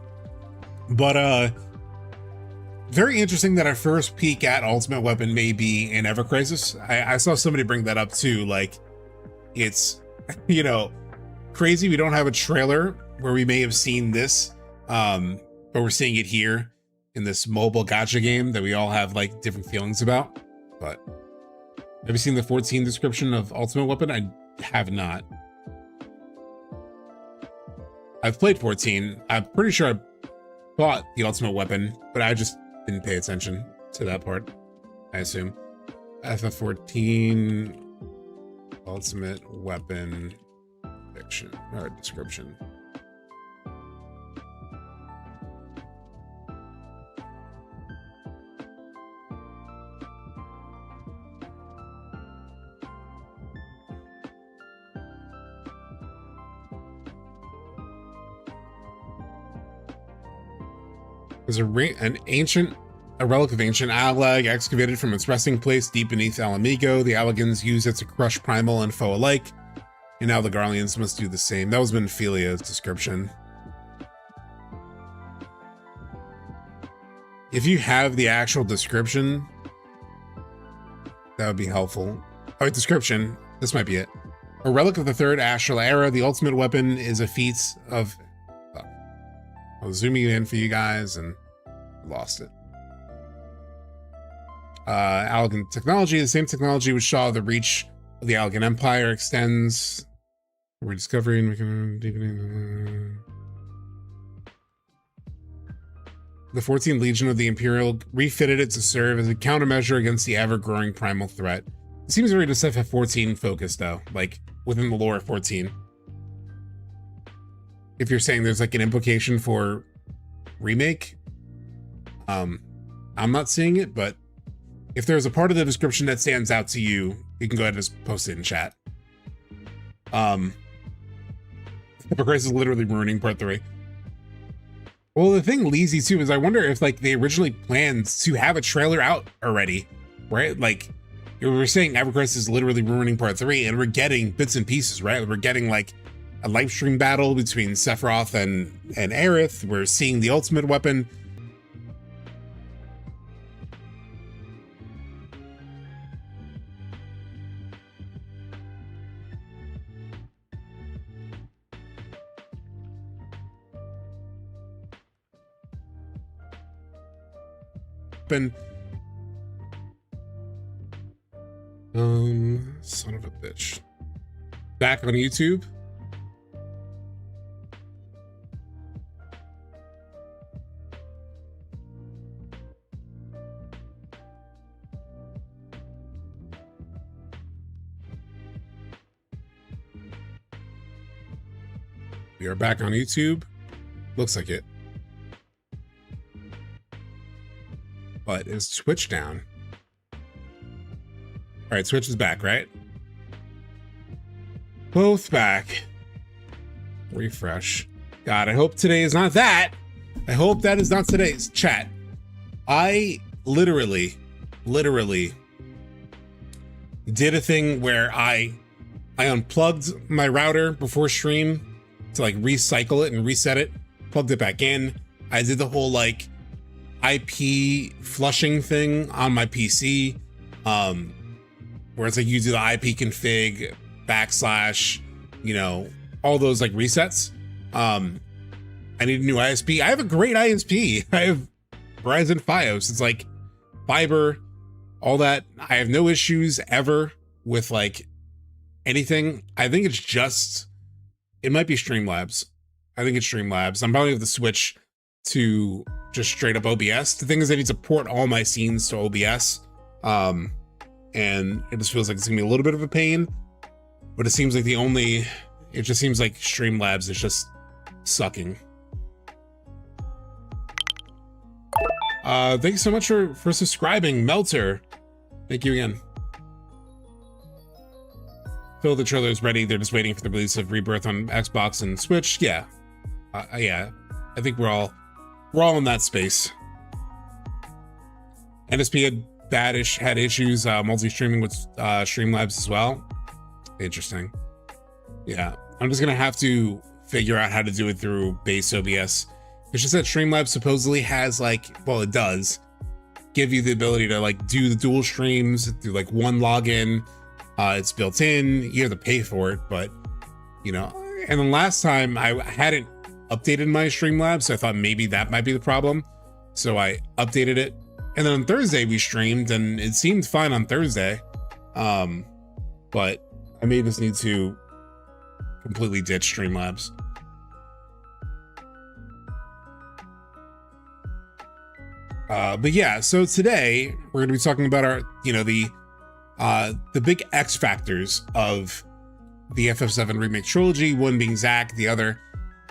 But, very interesting that our first peek at Ultimate Weapon may be in Ever Crisis. I saw somebody bring that up too. Like, it's, crazy we don't have a trailer where we may have seen this, but we're seeing it here in this mobile gacha game that we all have like different feelings about. But have you seen the 14 description of Ultimate Weapon? I have not. I've played 14. I'm pretty sure I bought the Ultimate Weapon, but I just didn't pay attention to that part, I assume. FF14 Ultimate Weapon fiction or description. There's a relic of ancient Allag excavated from its resting place deep beneath Alamigo. The Allegans use it to crush primal and foe alike, and now the Garleans must do the same. That was Benphilia's description. If you have the actual description, that would be helpful. Oh, description. This might be it. A relic of the third astral era. The ultimate weapon is a feat of... I was zooming it in for you guys and lost it. Allegan technology. The same technology which saw the reach of the Allegan Empire extends. Rediscovering, deepening. The 14th Legion of the Imperial refitted it to serve as a countermeasure against the ever-growing primal threat. It seems very just FF14 focused though, like within the lore of 14. If you're saying there's like an implication for remake, I'm not seeing it, but if there's a part of the description that stands out to you, you can go ahead and just post it in chat. Hypocrite is literally ruining part 3. Well, the thing, Leezy, too, is I wonder if like they originally planned to have a trailer out already, right? Like we were saying, Evercrest is literally ruining part 3, and we're getting bits and pieces, right? We're getting like a live stream battle between Sephiroth and Aerith. We're seeing the ultimate weapon. Son of a bitch. Back on YouTube. We are back on YouTube. Looks like it. But is Twitch down? All right, Twitch is back, right? Both back. Refresh. God, I hope today is not that. I hope that is not today's chat. I literally did a thing where I unplugged my router before stream to like recycle it and reset it, plugged it back in. I did the whole like IP flushing thing on my PC, where it's like you do the IP config / you know, all those like resets. I need a new ISP. I have a great ISP. I have Verizon Fios. It's like fiber, all that. I have no issues ever with like anything. I think it's just, it might be Streamlabs. I think it's Streamlabs. I'm probably going to switch to just straight up OBS. The thing is, I need to port all my scenes to OBS. And it just feels like it's gonna be a little bit of a pain, but it seems like it just seems like Streamlabs is just sucking. Thank you so much for subscribing, Melter. Thank you again. Phil, the trailer is ready. They're just waiting for the release of Rebirth on Xbox and Switch. Yeah. Yeah. I think we're all in that space. NSP had issues multi-streaming with Streamlabs as well. Interesting. Yeah, I'm just gonna have to figure out how to do it through base OBS. It's just that Streamlabs supposedly has like, well, it does give you the ability to like do the dual streams through like one login. It's built in. You have to pay for it, but you know. And then last time I hadn't updated my Streamlabs, so I thought maybe that might be the problem. So I updated it. And then on Thursday we streamed and it seemed fine on Thursday. But I may just need to completely ditch Streamlabs. But yeah, so today we're gonna be talking about our, you know, the big X factors of the FF7 Remake trilogy, one being Zack, the other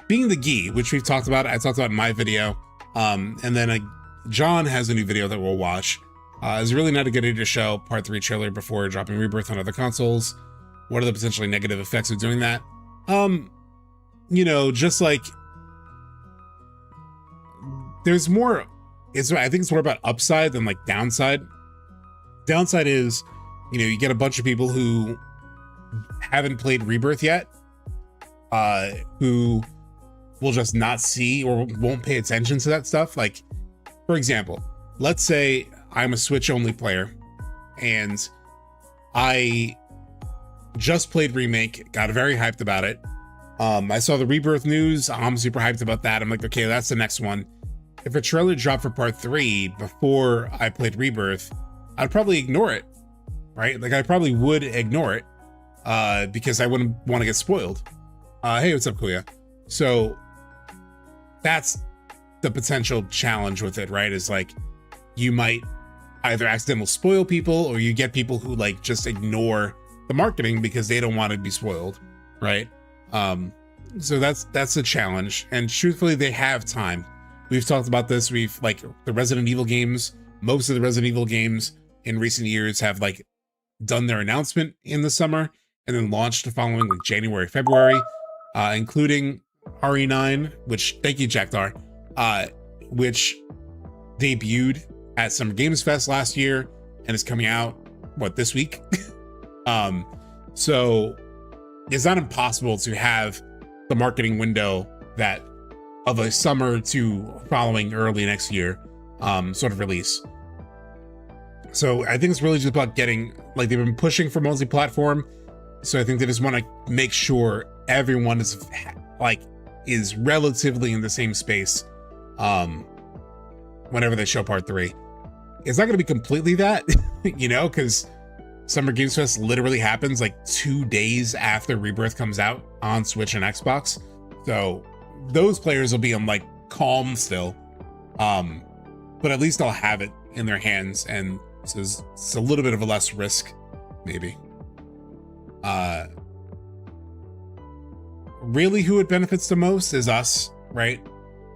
being the Gi, which we've talked about. I talked about in my video. And then John has a new video that we'll watch. It's really not a good idea to show part 3 trailer before dropping Rebirth on other consoles. What are the potentially negative effects of doing that? You know, just like there's more, I think it's more about upside than like downside. Downside is, you know, you get a bunch of people who haven't played Rebirth yet, who will just not see or won't pay attention to that stuff. Like, for example, let's say I'm a Switch only player and I just played Remake, got very hyped about it. I saw the Rebirth news. I'm super hyped about that. I'm like, okay, that's the next one. If a trailer dropped for part 3 before I played Rebirth, I'd probably ignore it, right? Like I probably would ignore it because I wouldn't want to get spoiled. Hey, what's up, Kuya? So that's the potential challenge with it, right? Is like you might either accidentally spoil people or you get people who like just ignore the marketing because they don't want to be spoiled, right? So that's a challenge. And truthfully, they have time. We've talked about this. We've like the Resident Evil games, most of the Resident Evil games in recent years have like done their announcement in the summer and then launched the following like January, February, including RE9, which, thank you, Jackdar, which debuted at Summer Games Fest last year and is coming out, what, this week? So it's not impossible to have the marketing window that of a summer to following early next year sort of release. So I think it's really just about getting, like, they've been pushing for multi-platform. So I think they just want to make sure everyone is like is relatively in the same space whenever they show part 3. It's not going to be completely that, you know, because Summer Games Fest literally happens like 2 days after Rebirth comes out on Switch and Xbox. So those players will be on like calm still. But at least I'll have it in their hands, and so it's a little bit of a less risk, maybe. Really who it benefits the most is us, right?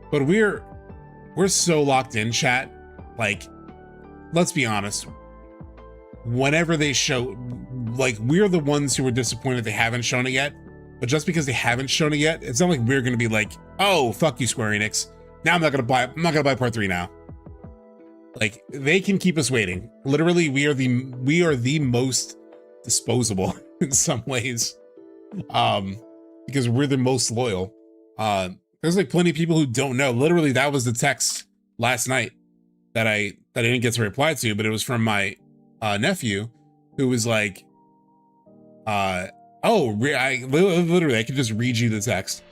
But we're so locked in, chat. Like, let's be honest. Whenever they show, like, we're the ones who are disappointed they haven't shown it yet. But just because they haven't shown it yet, it's not like we're gonna be like, oh, fuck you, Square Enix. Now I'm not gonna buy part 3 now. Like, they can keep us waiting. Literally, we are the most disposable in some ways. Because we're the most loyal. There's like plenty of people who don't know. Literally, that was the text last night that I didn't get to reply to, but it was from my nephew, who was like, literally, I could just read you the text.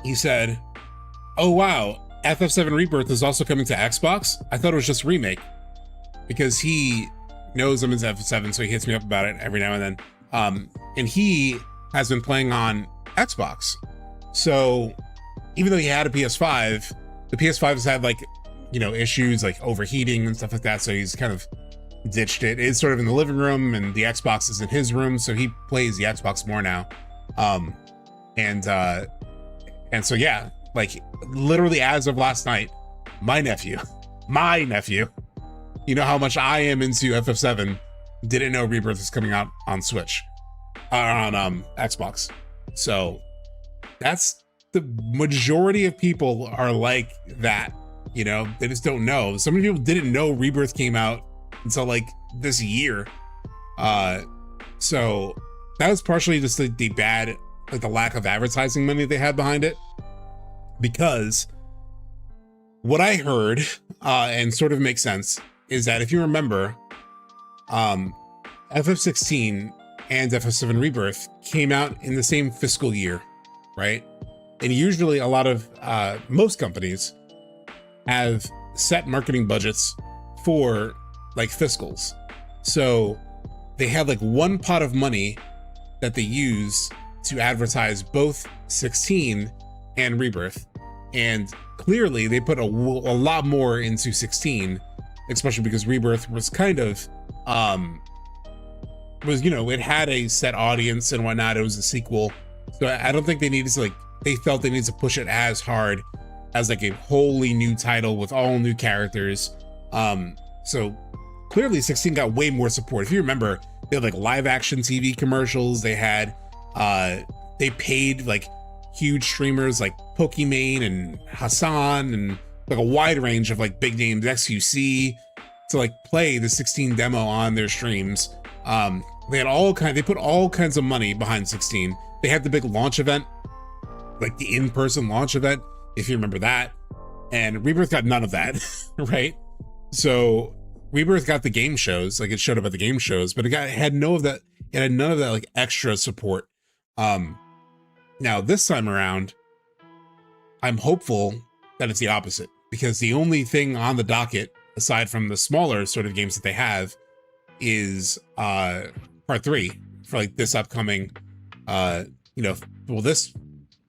He said, oh wow, FF7 Rebirth is also coming to Xbox? I thought it was just Remake. Because he knows I'm into FF7, so he hits me up about it every now and then. And he has been playing on Xbox. So even though he had a PS5, the PS5 has had like, you know, issues like overheating and stuff like that. So he's kind of ditched it. It's sort of in the living room and the Xbox is in his room. So he plays the Xbox more now. And so, yeah, like literally as of last night, my nephew, you know how much I am into FF7, didn't know Rebirth is coming out on Switch, on Xbox. So that's the majority of people are like that, you know, they just don't know. So many people didn't know Rebirth came out until like this year. So that was partially just the bad, like the lack of advertising money they had behind it. Because what I heard, and sort of makes sense, is that if you remember, FF16 and FF7 Rebirth came out in the same fiscal year, right? And usually a lot of, most companies have set marketing budgets for like fiscals. So they have like one pot of money that they use to advertise both 16 and Rebirth. And clearly they put a lot more into 16, especially because Rebirth was kind of, you know, it had a set audience and whatnot. It was a sequel. So I don't think they needed to, like, they felt they needed to push it as hard as like a wholly new title with all new characters. So clearly 16 got way more support. If you remember, they had like live action TV commercials. They had, they paid like huge streamers like Pokimane and Hassan and like a wide range of like big names, XQC, to like play the 16 demo on their streams. They put all kinds of money behind 16. They had the big launch event, like the in-person launch event, if you remember that. And Rebirth got none of that, right? So Rebirth got the game shows, like it showed up at the game shows, but it had none of that like extra support. Now this time around, I'm hopeful that it's the opposite, because the only thing on the docket, aside from the smaller sort of games that they have, is part 3 for like this upcoming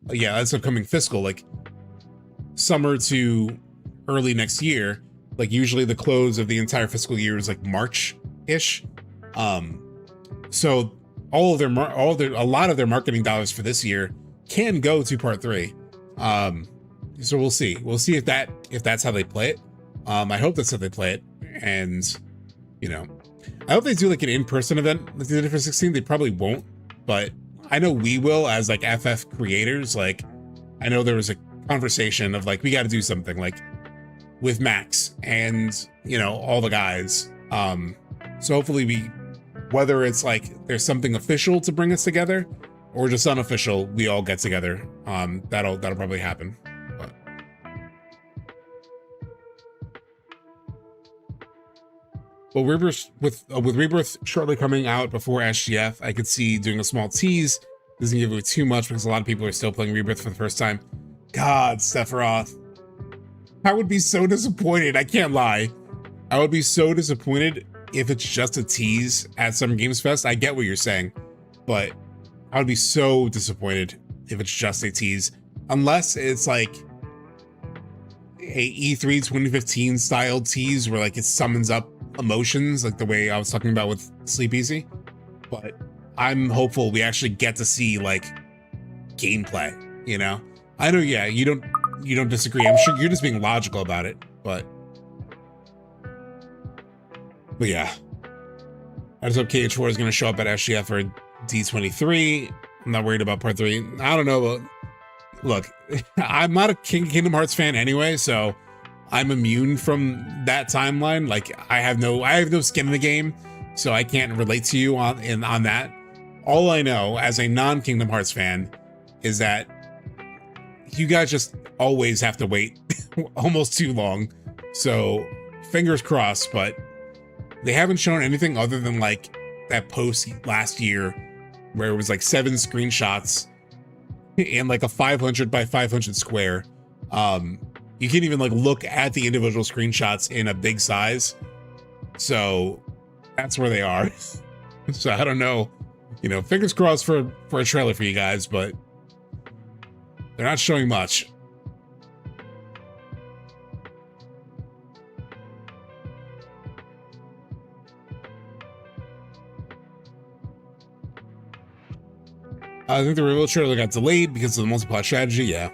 this upcoming fiscal, like summer to early next year. Like usually the close of the entire fiscal year is like March-ish. So a lot of their marketing dollars for this year can go to part 3. So we'll see. We'll see if that's how they play it. I hope that's how they play it. And I hope they do like an in-person event like they did for 16. They probably won't, but I know we will as like FF creators. Like I know there was a conversation of like, we got to do something like with Max and all the guys. So hopefully whether it's like there's something official to bring us together or just unofficial, we all get together. That'll probably happen. But Rebirth, with Rebirth shortly coming out before SGF, I could see doing a small tease. Doesn't give away too much because a lot of people are still playing Rebirth for the first time. God, Sephiroth. I would be so disappointed. I can't lie. I would be so disappointed if it's just a tease at Summer Games Fest. I get what you're saying, but I would be so disappointed if it's just a tease. Unless it's like a E3 2015 style tease where like it summons up emotions like the way I was talking about with Sleep Easy. But I'm hopeful we actually get to see like gameplay, I know, yeah, you don't disagree. I'm sure you're just being logical about it, but yeah. I just hope KH4 is going to show up at SGF or D23. I'm not worried about part 3. I don't know. Look, I'm not a Kingdom Hearts fan anyway, so I'm immune from that timeline. Like I have no skin in the game, so I can't relate to you on that. All I know as a non-Kingdom Hearts fan is that you guys just always have to wait almost too long. So fingers crossed, but they haven't shown anything other than like that post last year where it was like 7 screenshots and like a 500 by 500 square. You can't even like look at the individual screenshots in a big size. So that's where they are. So I don't know, fingers crossed for a trailer for you guys, but they're not showing much. I think the reveal trailer got delayed because of the multiplayer strategy. Yeah.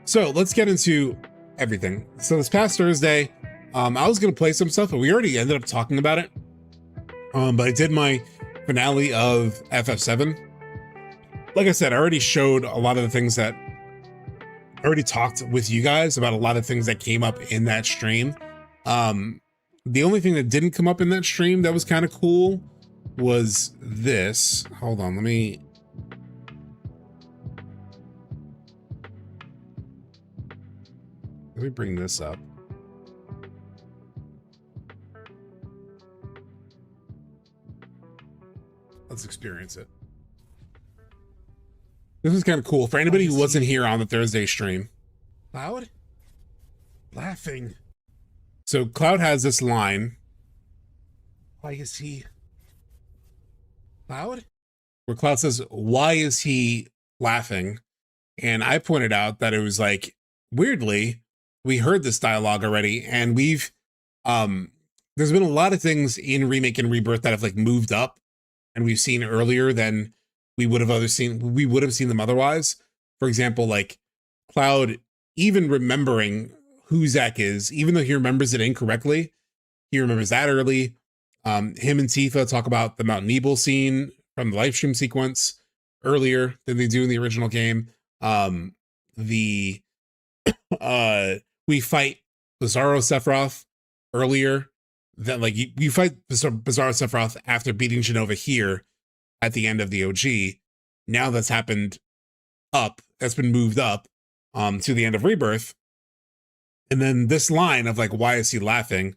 So let's get into everything. So this past Thursday, I was going to play some stuff, but we already ended up talking about it. But I did my finale of FF7. Like I said, I already showed a lot of the things that I already talked with you guys about, a lot of things that came up in that stream. The only thing that didn't come up in that stream that was kind of cool was this. Hold on, let me bring this up. Let's experience it. This is kind of cool for anybody who wasn't here on the Thursday stream. Cloud laughing. So Cloud has this line. Why is he Cloud? Where Cloud says, why is he laughing? And I pointed out that it was like, weirdly, we heard this dialogue already, and we've there's been a lot of things in Remake and Rebirth that have like moved up and we've seen earlier than we would have seen them otherwise. For example, like Cloud even remembering who Zack is, even though he remembers it incorrectly, he remembers that early. Him and Tifa talk about the Mount Nebel scene from the live stream sequence. earlier than they do in the original game. The we fight Bizarro Sephiroth earlier than like you fight Bizarro Sephiroth after beating Genova here at the end of the OG. Now that's happened that's been moved up to the end of Rebirth. And then this line of like, why is he laughing?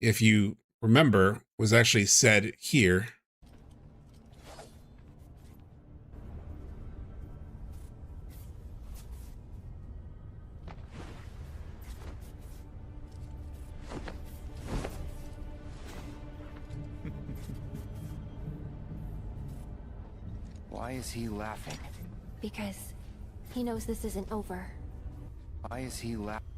If you remember, was actually said here. Why is he laughing? Because he knows this isn't over. Why is he laughing?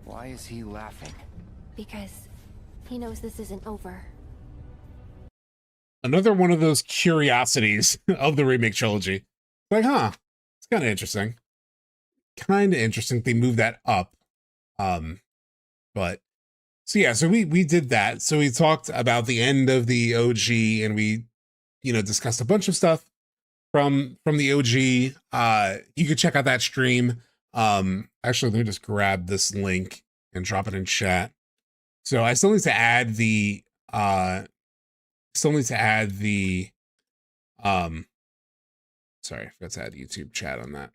Why is he laughing? Because he knows this isn't over. Another one of those curiosities of the remake trilogy. Like, it's kind of interesting. Kind of interesting they moved that up. But so yeah, so we did that. So we talked about the end of the OG, and we, discussed a bunch of stuff from the OG. You could check out that stream. Actually, let me just grab this link and drop it in chat. So I still need to add the sorry, I forgot to add YouTube chat on that.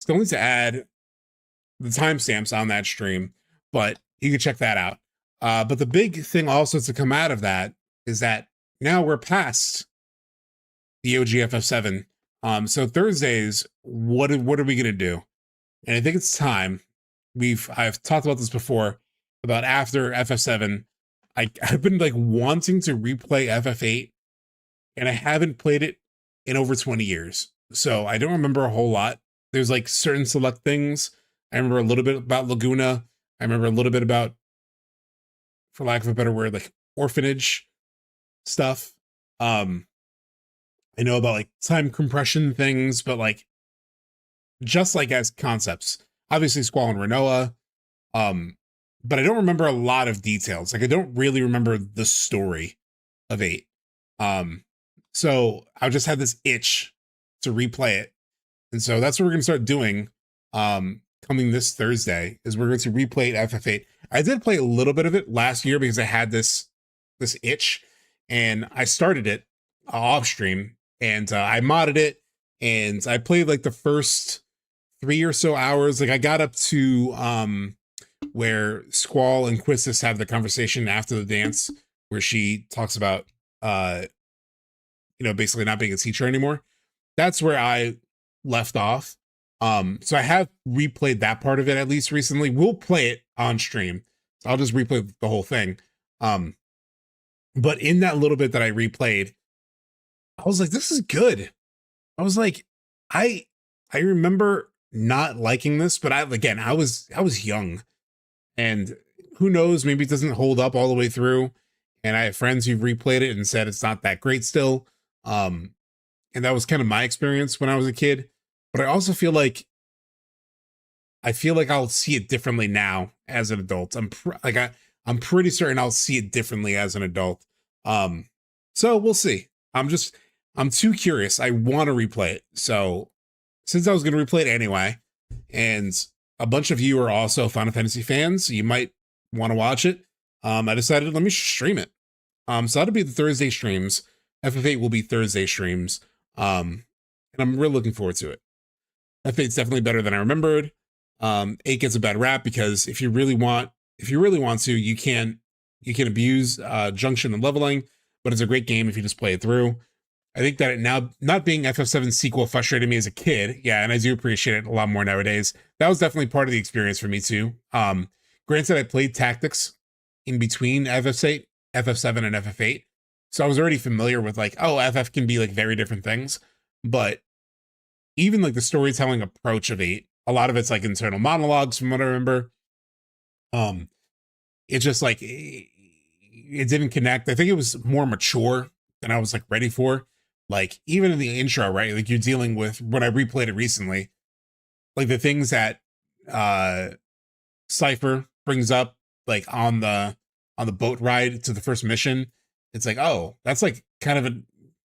Still need to add the timestamps on that stream, but you can check that out. But the big thing also to come out of that is that now we're past the OG FF7. So Thursdays, what are we gonna do? And I think it's time. I've talked about this before about after FF7. I've been like wanting to replay FF8, and I haven't played it in over 20 years. So I don't remember a whole lot. There's like certain select things. I remember a little bit about Laguna. I remember a little bit about, for lack of a better word, like orphanage stuff. I know about like time compression things, but like just like as concepts, obviously Squall and Renoa. But I don't remember a lot of details. Like I don't really remember the story of 8. So I just had this itch to replay it. And so that's what we're going to start doing coming this Thursday, is we're going to replay FF8. I did play a little bit of it last year because I had this itch, and I started it off stream, and I modded it, and I played like the first 3 or so hours. Like I got up to where Squall and Quistis have the conversation after the dance, where she talks about basically not being a teacher anymore. That's where I left off. So I have replayed that part of it at least recently. We'll play it on stream. So I'll just replay the whole thing. But in that little bit that I replayed, I was like, this is good. I was like, I remember not liking this, but I was young, and who knows, maybe it doesn't hold up all the way through. And I have friends who've replayed it and said it's not that great still. And that was kind of my experience when I was a kid. But I also feel like I'll see it differently now as an adult. I'm pretty certain I'll see it differently as an adult. So we'll see. I'm too curious. I want to replay it. So since I was going to replay it anyway, and a bunch of you are also Final Fantasy fans, you might want to watch it. I decided, let me stream it. So that'll be the Thursday streams. FF8 will be Thursday streams. And I'm really looking forward to it. FF8's definitely better than I remembered. 8 gets a bad rap because if you really want to, you can abuse junction and leveling, but it's a great game if you just play it through. I think that it now not being FF7 sequel frustrated me as a kid. Yeah, and I do appreciate it a lot more nowadays. That was definitely part of the experience for me too. Granted, I played tactics in between FF7 and FF8, so I was already familiar with like, oh, FF can be like very different things. But even like the storytelling approach of 8, a lot of it's like internal monologues from what I remember. It's just like it didn't connect. I think it was more mature than I was like ready for. Like even in the intro, right? Like you're dealing with, when I replayed it recently, like the things that Cypher brings up, like on the boat ride to the first mission, It's like, oh, that's like kind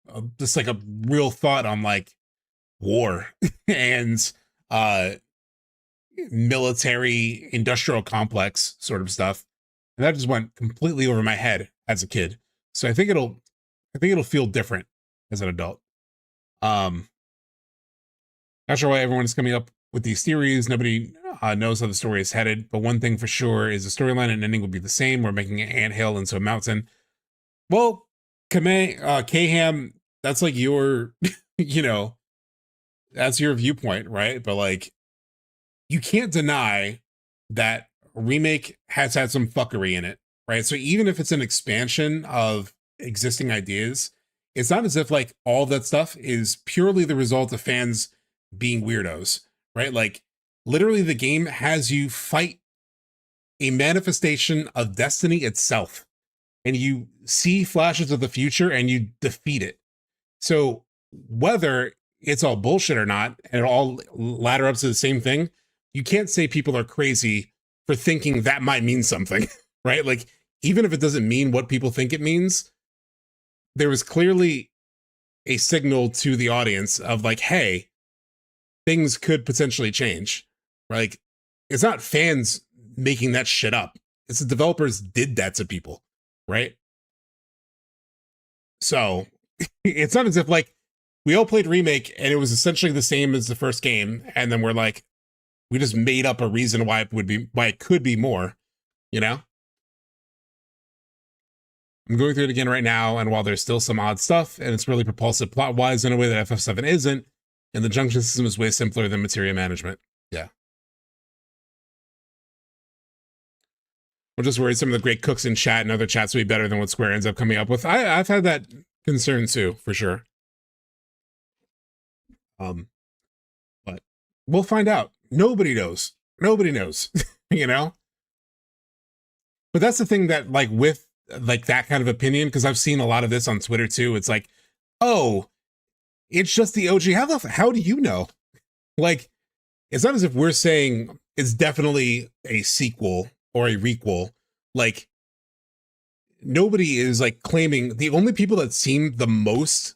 of just like a real thought on like war and military industrial complex sort of stuff. And that just went completely over my head as a kid. So I think it'll feel different as an adult. Not sure why everyone is coming up with these theories. Nobody knows how the story is headed, but one thing for sure is the storyline and ending will be the same. We're making an anthill into a mountain. Well, K-Ham, that's like your, you know, that's your viewpoint, right? But like, you can't deny that Remake has had some fuckery in it, right? So even if it's an expansion of existing ideas, it's not as if like all that stuff is purely the result of fans being weirdos, right? Like literally the game has you fight a manifestation of destiny itself, and you see flashes of the future and you defeat it. So whether it's all bullshit or not, and it all ladder up to the same thing, you can't say people are crazy for thinking that might mean something, right? Like, even if it doesn't mean what people think it means, there was clearly a signal to the audience of like, hey, things could potentially change. Like, it's not fans making that shit up. It's the developers did that to people, right? So it's not as if like we all played Remake and it was essentially the same as the first game, and then we're like, we just made up a reason why it could be more, you know? I'm going through it again right now, and while there's still some odd stuff, and it's really propulsive plot-wise in a way that FF7 isn't, and the junction system is way simpler than materia management. Yeah. We're just worried some of the great cooks in chat and other chats will be better than what Square ends up coming up with. I've had that concern too, for sure. But we'll find out. Nobody knows. Nobody knows, you know? But that's the thing that, like, with like that kind of opinion, because I've seen a lot of this on Twitter too. It's like, oh, it's just the OG. How do you know? Like, it's not as if we're saying it's definitely a sequel or a requel. Like, nobody is like claiming. The only people that seem the most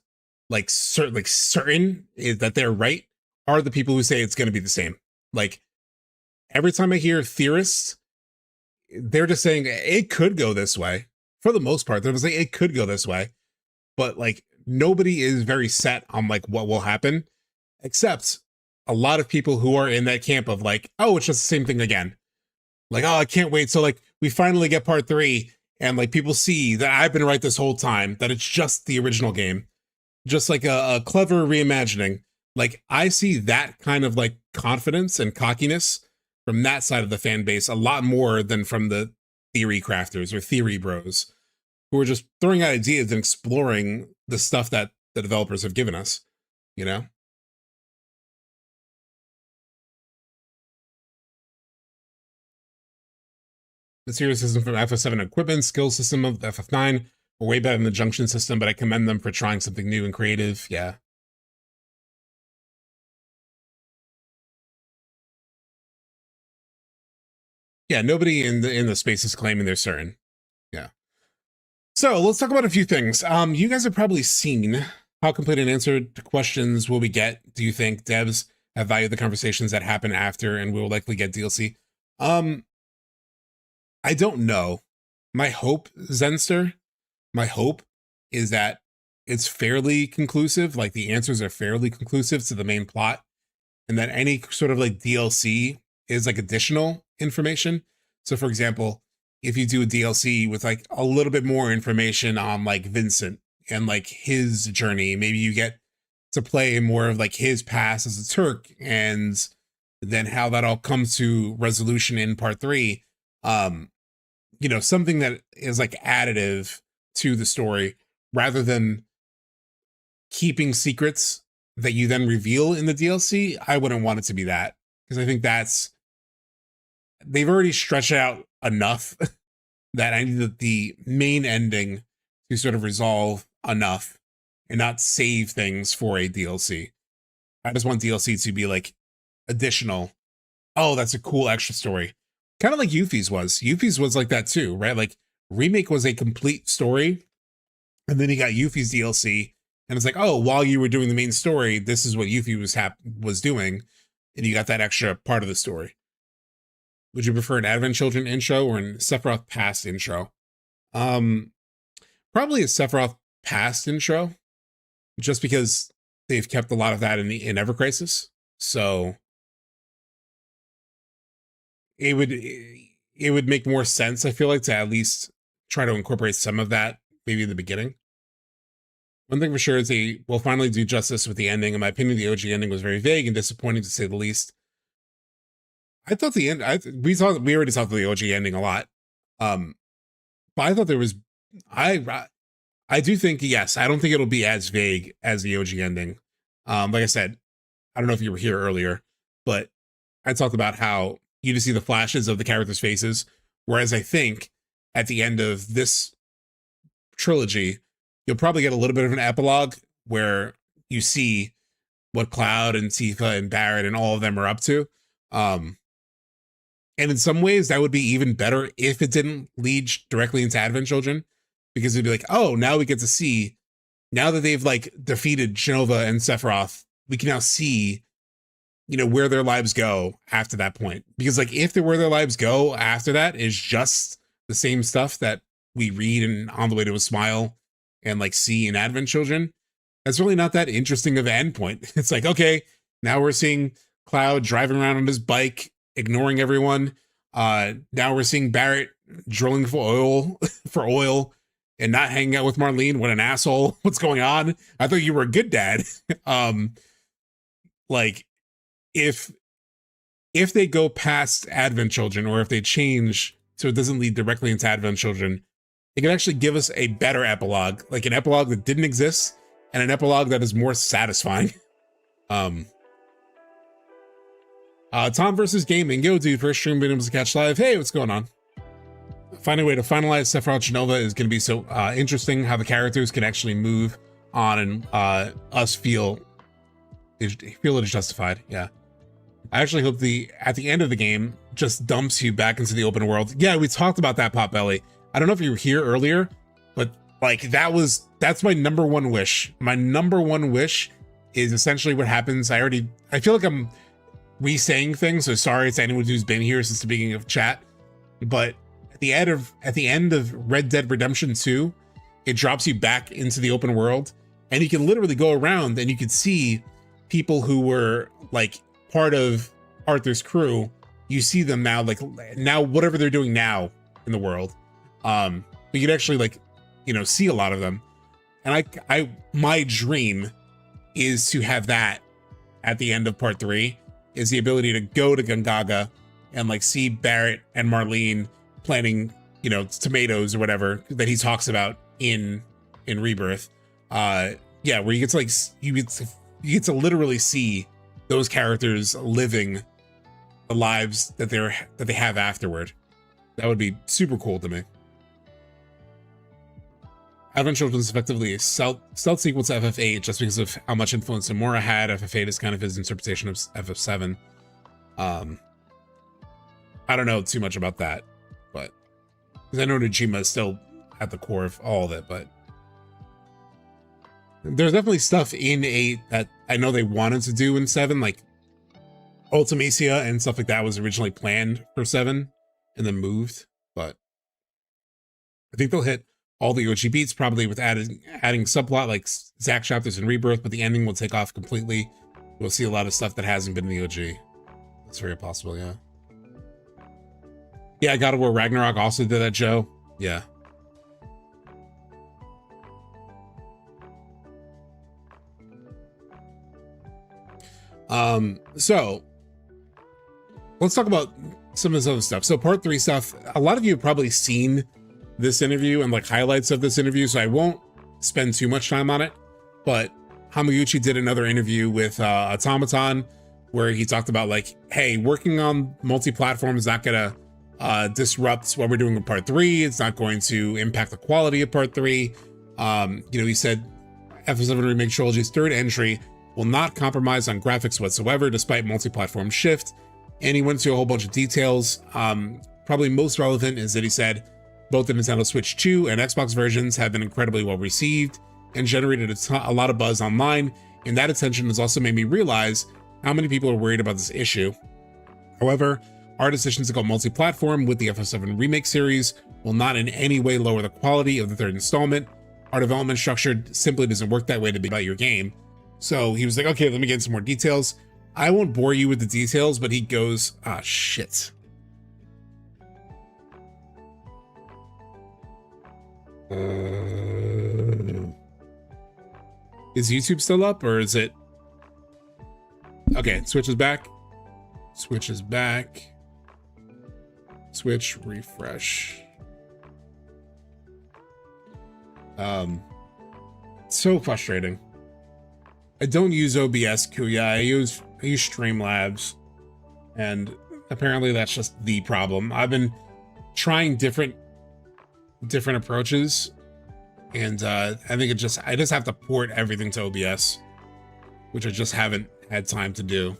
like certain is that they're right are the people who say it's going to be the same. Like, every time I hear theorists, they're just saying it could go this way. For the most part, they're just saying it could go this way. But like, nobody is very set on like what will happen, except a lot of people who are in that camp of like, oh, it's just the same thing again. Like, oh, I can't wait. So like, we finally get part 3, and like people see that I've been right this whole time, that it's just the original game, just like a clever reimagining. Like, I see that kind of like confidence and cockiness from that side of the fan base a lot more than from the theory crafters or theory bros who are just throwing out ideas and exploring the stuff that the developers have given us, you know? The serious system from FF7 equipment, skill system of FF9 were way better than the junction system, but I commend them for trying something new and creative. Yeah. Yeah, nobody in the space is claiming they're certain. Yeah. So let's talk about a few things. You guys have probably seen how complete an answer to questions will we get. Do you think devs have valued the conversations that happen after, and we will likely get DLC? I don't know. My hope, Zenster, my hope is that it's fairly conclusive. Like, the answers are fairly conclusive to the main plot, and that any sort of like DLC is like additional information. So for example, if you do a DLC with like a little bit more information on like Vincent and like his journey, maybe you get to play more of like his past as a Turk, and then how that all comes to resolution in part 3. You know, something that is like additive to the story rather than keeping secrets that you then reveal in the DLC. I wouldn't want it to be that, because I think they've already stretched out enough that I need the main ending to sort of resolve enough and not save things for a DLC. I just want DLC to be like additional. Oh, that's a cool extra story. Kind of like Yuffie's was. Yuffie's was like that too, right? Like, Remake was a complete story And then you got Yuffie's DLC, and it's like, oh, while you were doing the main story, this is what Yuffie was doing, and you got that extra part of the story. Would you prefer an Advent Children intro or an Sephiroth Past intro? Probably a Sephiroth Past intro, just because they've kept a lot of that in Ever Crisis. So it would make more sense, I feel like, to at least try to incorporate some of that maybe in the beginning. One thing for sure is they will finally do justice with the ending. In my opinion, the OG ending was very vague and disappointing, to say the least. I thought the end, we already talked about the OG ending a lot. But I thought there was, I do think, yes, I don't think it'll be as vague as the OG ending. Like I said, I don't know if you were here earlier, but I talked about how you just see the flashes of the characters' faces. Whereas I think at the end of this trilogy, you'll probably get a little bit of an epilogue where you see what Cloud and Tifa and Barrett and all of them are up to. And in some ways, that would be even better if it didn't lead directly into Advent Children, because it'd be like, oh, now we get to see, now that they've like defeated Jenova and Sephiroth, we can now see, you know, where their lives go after that point. Because like, if where their lives go after that is just the same stuff that we read in On the Way to a Smile and like see in Advent Children, that's really not that interesting of an endpoint. It's like, okay, now we're seeing Cloud driving around on his bike, ignoring everyone. Now we're seeing Barrett drilling for oil and not hanging out with Marlene. What an asshole. What's going on? I thought you were a good dad. Like if they go past Advent Children, or if they change so it doesn't lead directly into Advent Children, it can actually give us a better epilogue, like an epilogue that didn't exist and an epilogue that is more satisfying. Tom versus Gaming. Yo, dude, first stream being able to catch live. Hey, what's going on? Finding a way to finalize Sephiroth Jenova is going to be so interesting, how the characters can actually move on and us feel it is justified. Yeah. I actually hope at the end of the game just dumps you back into the open world. Yeah, we talked about that, Potbelly. I don't know if you were here earlier, but like that's my number one wish. My number one wish is essentially what happens. I feel like I'm re-saying things, so sorry to anyone who's been here since the beginning of chat. But at the end of Red Dead Redemption 2, it drops you back into the open world, and you can literally go around and you can see people who were like part of Arthur's crew. You see them now, like now whatever they're doing now in the world. But you can actually like, you know, see a lot of them. And my dream is to have that at the end of part 3, is the ability to go to Gongaga and like see Barrett and Marlene planting, you know, tomatoes or whatever that he talks about in Rebirth. Yeah, where you get to like, you get to literally see those characters living the lives that they have afterward. That would be super cool to me. Advent Children is effectively a stealth sequel to FF8 just because of how much influence Nomura had. FF8 is kind of his interpretation of FF7. I don't know too much about that, but because I know Najima is still at the core of all of it, but there's definitely stuff in 8 that I know they wanted to do in 7, like Ultimacia and stuff like that was originally planned for 7 and then moved, but I think they'll hit all the OG beats, probably with adding subplot like Zack chapters and Rebirth, but the ending will take off completely. We'll see a lot of stuff that hasn't been in the OG. That's very possible, yeah. Yeah, God of War Ragnarok also did that, Joe. Yeah. So let's talk about some of this other stuff. So part 3 stuff, a lot of you have probably seen this interview and like highlights of this interview, so I won't spend too much time on it, but Hamaguchi did another interview with Automaton where he talked about like, hey, working on multi-platform is not gonna disrupt what we're doing with part 3. It's not going to impact the quality of part 3. You know, he said FF7 Remake Trilogy's 3rd entry will not compromise on graphics whatsoever despite multi-platform shift. And he went into a whole bunch of details. Probably most relevant is that he said Both the Nintendo Switch 2 and Xbox versions have been incredibly well received and generated a lot of buzz online, and that attention has also made me realize how many people are worried about this issue. However, our decision to go multi-platform with the FF7 Remake series will not in any way lower the quality of the third installment. Our development structure simply doesn't work that way to be about your game. So he was like, okay, let me get into some more details. I won't bore you with the details, but he goes, shit. Is YouTube still up, or is it? Okay, Switch is back. Switch is back. Switch, refresh. So frustrating. I don't use OBS, Kuya. I use Streamlabs, and apparently that's just the problem. I've been trying different approaches, and I think I just have to port everything to OBS, which I just haven't had time to do,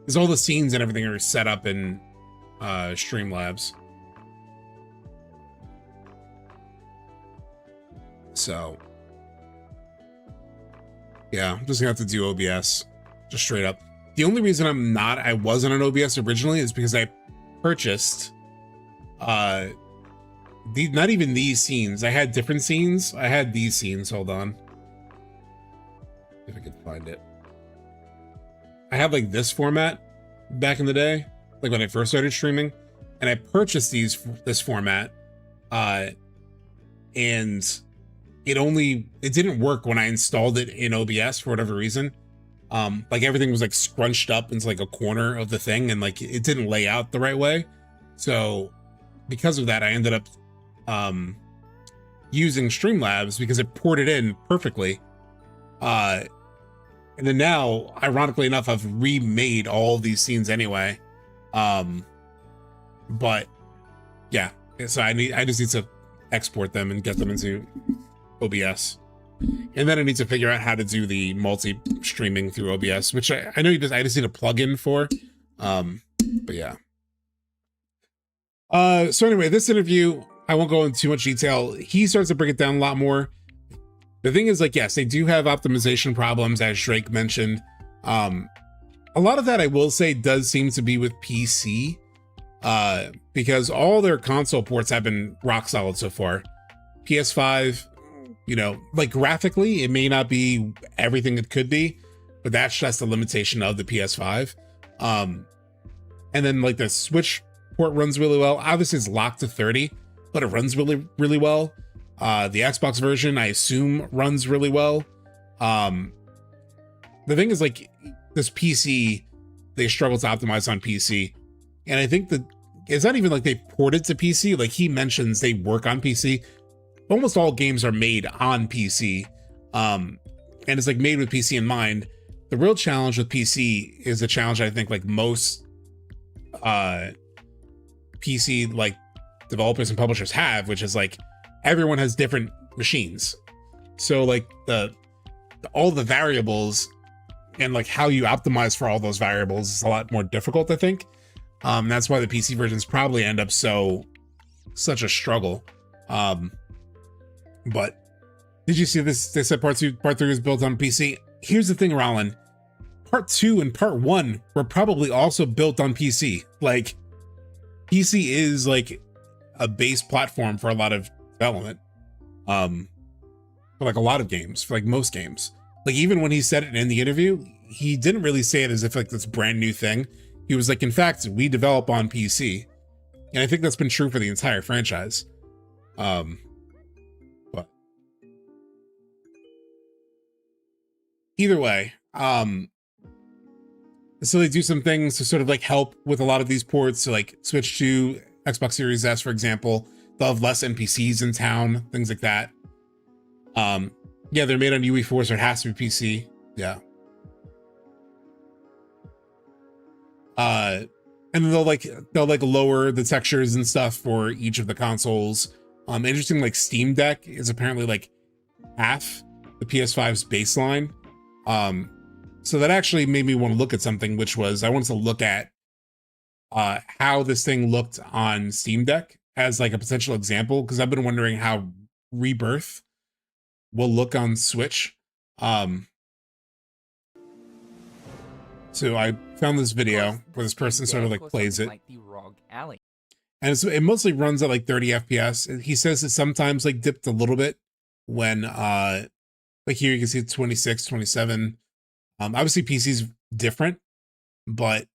because all the scenes and everything are set up in Streamlabs. So yeah, I'm just gonna have to do OBS, just straight up. The only reason I wasn't on OBS originally is because I purchased not even these scenes. I had different scenes. I had these scenes. Hold on, if I could find it. I had like this format back in the day, like when I first started streaming, and I purchased this format, and it didn't work when I installed it in OBS for whatever reason. Like everything was like scrunched up into like a corner of the thing, and like it didn't lay out the right way. So because of that, I ended up using Streamlabs because it ported in perfectly. And then now, ironically enough, I've remade all of these scenes anyway. But yeah, so I just need to export them and get them into OBS. And then I need to figure out how to do the multi-streaming through OBS, which I know I just need a plugin for. But yeah. So anyway, this interview, I won't go into too much detail. He starts to break it down a lot more. The thing is, like, yes, they do have optimization problems, as Drake mentioned. A lot of that, I will say, does seem to be with PC, because all their console ports have been rock solid so far. PS5, you know, like graphically, it may not be everything it could be, but that's just the limitation of the PS5. And then like the Switch port runs really well. Obviously, it's locked to 30, but it runs really, really well. The Xbox version, I assume, runs really well. The thing is, like, this PC, they struggle to optimize on PC. And I think that it's not even like they ported to PC. Like, he mentions they work on PC. Almost all games are made on PC. And it's like made with PC in mind. The real challenge with PC is a challenge I think like most PC like developers and publishers have, which is like everyone has different machines. So like all the variables and like how you optimize for all those variables is a lot more difficult, I think. That's why the PC versions probably end up such a struggle. But did you see this? They said part 3 was built on PC. Here's the thing, Rollin. Part 2 and part 1 were probably also built on PC. Like, PC is like a base platform for a lot of development. For like a lot of games, for like most games. Like, even when he said it in the interview, he didn't really say it as if like this brand new thing. He was like, in fact, we develop on PC. And I think that's been true for the entire franchise. But either way, so they do some things to sort of like help with a lot of these ports. So like Switch to Xbox Series S, for example, they'll have less NPCs in town, things like that. Yeah, they're made on UE4, so it has to be PC. Yeah. And then they'll like lower the textures and stuff for each of the consoles. Interesting, like Steam Deck is apparently like half the PS5's baseline. So that actually made me want to look at something, which was I wanted to look at how this thing looked on Steam Deck as like a potential example, because I've been wondering how Rebirth will look on Switch. So I found this video where this person sort of like plays it, and it mostly runs at like 30 FPS. He says it sometimes like dipped a little bit when like here you can see 26, 27. Obviously PC's different, but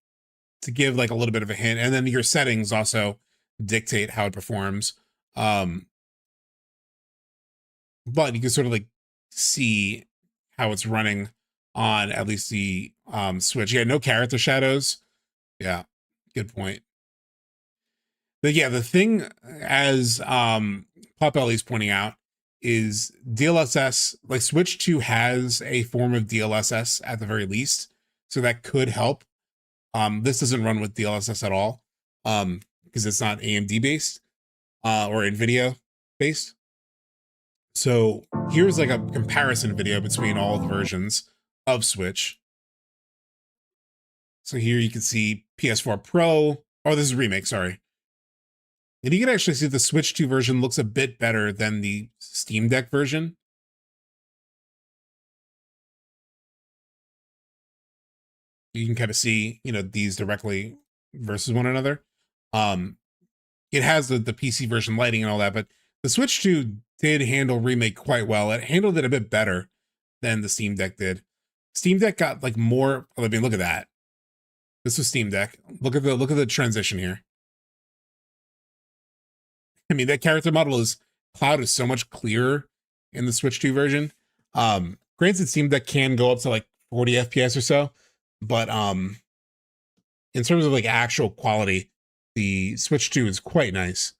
to give like a little bit of a hint, and then your settings also dictate how it performs. But you can sort of like see how it's running on at least the Switch. Yeah, no character shadows. Yeah, good point. But yeah, the thing, as Pop Ellie's pointing out, is DLSS, like Switch 2 has a form of DLSS at the very least, so that could help. This doesn't run with DLSS at all, because it's not AMD based or NVIDIA based. So here's like a comparison video between all the versions of Switch. So here you can see PS4 Pro. Oh, this is Remake, sorry. And you can actually see the Switch 2 version looks a bit better than the Steam Deck version. You can kind of see, you know, these directly versus one another. It has the PC version lighting and all that, but the Switch 2 did handle Remake quite well. It handled it a bit better than the Steam Deck did. Steam Deck got like more, I mean, look at that. This was Steam Deck. Look at the transition here. I mean, that character model Cloud is so much clearer in the Switch 2 version. Granted, Steam Deck can go up to like 40 FPS or so, but in terms of like actual quality, the Switch 2 is quite nice.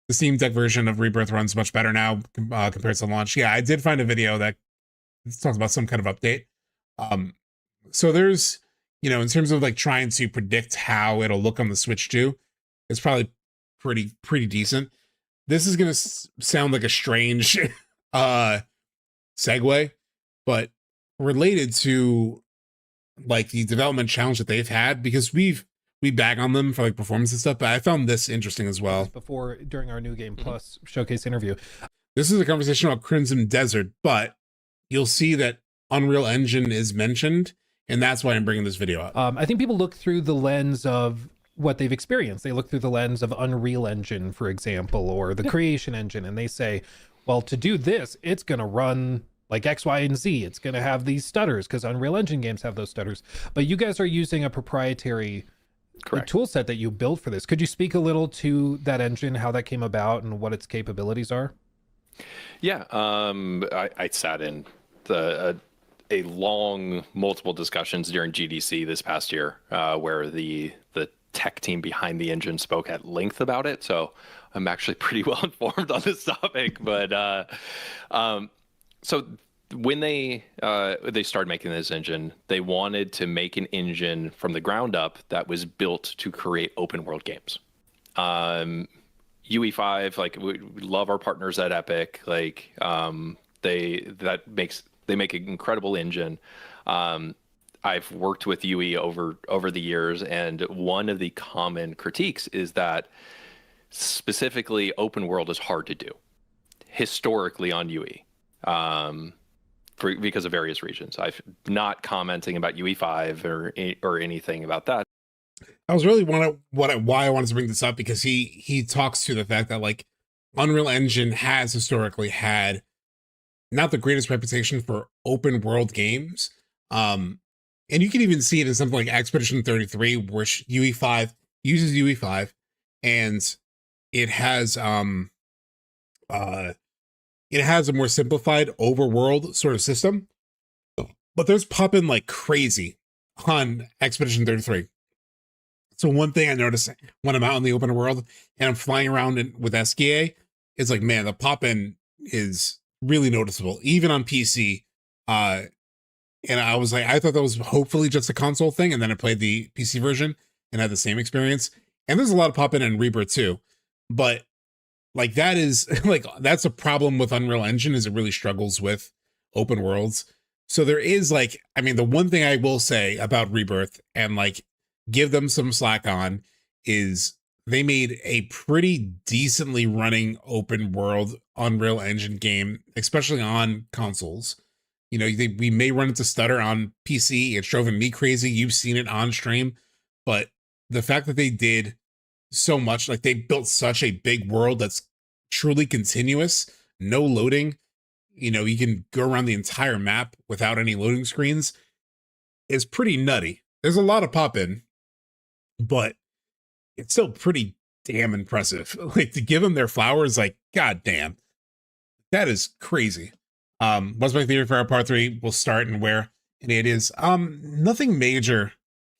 The Steam Deck version of Rebirth runs much better now compared to launch. Yeah, I did find a video that talks about some kind of update. So there's, you know, in terms of like trying to predict how it'll look on the Switch 2, it's probably pretty decent. This is gonna sound like a strange segue, but related to like the development challenge that they've had, because we bag on them for like performance and stuff, but I found this interesting as well. Before, during our New Game Plus showcase interview. This is a conversation about Crimson Desert, but you'll see that Unreal Engine is mentioned, and that's why I'm bringing this video up. I think people look through the lens of what they've experienced. They look through the lens of Unreal Engine, for example, or the Creation Engine, and they say, well, to do this, it's going to run like X, Y, and Z. It's going to have these stutters because Unreal Engine games have those stutters. But you guys are using a proprietary tool set that you built for this. Could you speak a little to that engine, how that came about, and what its capabilities are? Yeah, I sat in a long, multiple discussions during GDC this past year, where the tech team behind the engine spoke at length about it. So I'm actually pretty well informed on this topic. But so when they started making this engine, they wanted to make an engine from the ground up that was built to create open world games. UE5, like we love our partners at Epic. Like they make an incredible engine. I've worked with UE over the years, and one of the common critiques is that specifically open world is hard to do historically on UE. Because of various reasons. I'm not commenting about UE5 or anything about that. I was really why I wanted to bring this up, because he talks to the fact that like Unreal Engine has historically had not the greatest reputation for open world games. And you can even see it in something like Expedition 33, where UE5 uses UE5, and it has a more simplified overworld sort of system. But there's popping like crazy on Expedition 33. So one thing I noticed when I'm out in the open world and I'm flying around with SKA is like, man, the pop-in is really noticeable, even on PC. And I was like, I thought that was hopefully just a console thing. And then I played the PC version and had the same experience. And there's a lot of pop-in and Rebirth too. But like that is like, that's a problem with Unreal Engine, is it really struggles with open worlds. So there is like, I mean, the one thing I will say about Rebirth, and like give them some slack on, is they made a pretty decently running open world Unreal Engine game, especially on consoles. You know, we may run into stutter on PC. It's driving me crazy. You've seen it on stream, but the fact that they did so much, like they built such a big world that's truly continuous, no loading. You know, you can go around the entire map without any loading screens. Is pretty nutty. There's a lot of pop in, but it's still pretty damn impressive. Like, to give them their flowers, like, god damn, that is crazy. What's my theory for our part 3? We'll start and where, and it is nothing major,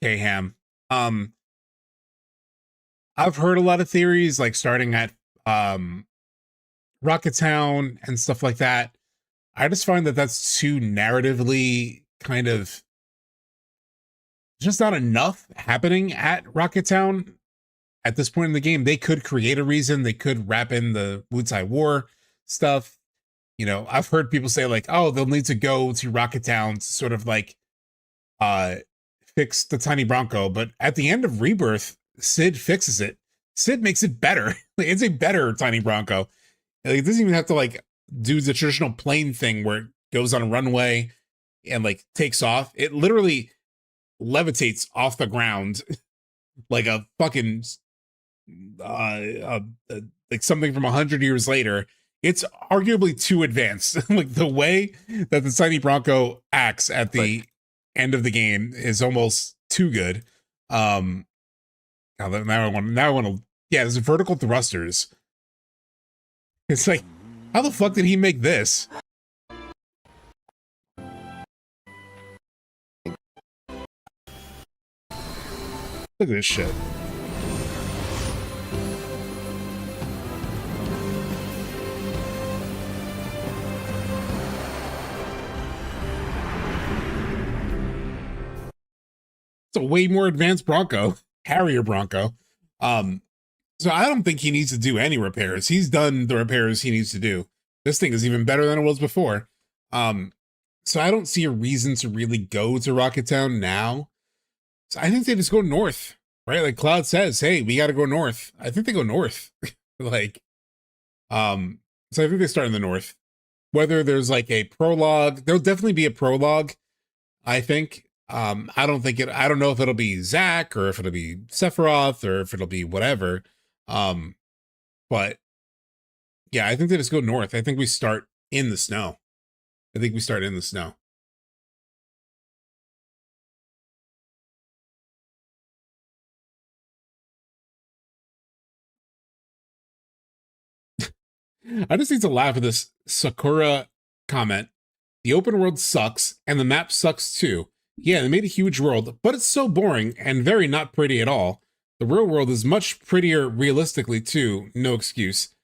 K-Ham. I've heard a lot of theories, like starting at Rocket Town and stuff like that. I just find that that's too narratively kind of just not enough happening at Rocket Town at this point in the game. They could create a reason. They could wrap in the Wutai War stuff. You know, I've heard people say like, oh, they'll need to go to Rocket Town to sort of like fix the tiny Bronco. But at the end of Rebirth, Sid fixes it. Sid makes it better. It's a better tiny Bronco. Like, it doesn't even have to like do the traditional plane thing where it goes on a runway and like takes off. It literally levitates off the ground like a fucking like something from 100 years later. It's arguably too advanced. Like, the way that the tiny Bronco acts at the end of the game is almost too good. Now I want to, yeah, there's vertical thrusters. It's like, how the fuck did he make this? Look at this shit. It's a way more advanced Bronco, Harrier Bronco. So I don't think he needs to do any repairs. He's done the repairs he needs to do. This thing is even better than it was before. So I don't see a reason to really go to Rocket Town now. So I think they just go north, right? Like Cloud says, hey, we got to go north. I think they go north. Like, so I think they start in the north. Whether there's like a prologue, there'll definitely be a prologue, I think. I don't know if it'll be Zack or if it'll be Sephiroth or if it'll be whatever. But yeah, I think they just go north. I think we start in the snow. I think we start in the snow. I just need to laugh at this Sakura comment. The open world sucks and the map sucks too. Yeah, they made a huge world, but it's so boring and very not pretty at all. The real world is much prettier realistically too. No excuse.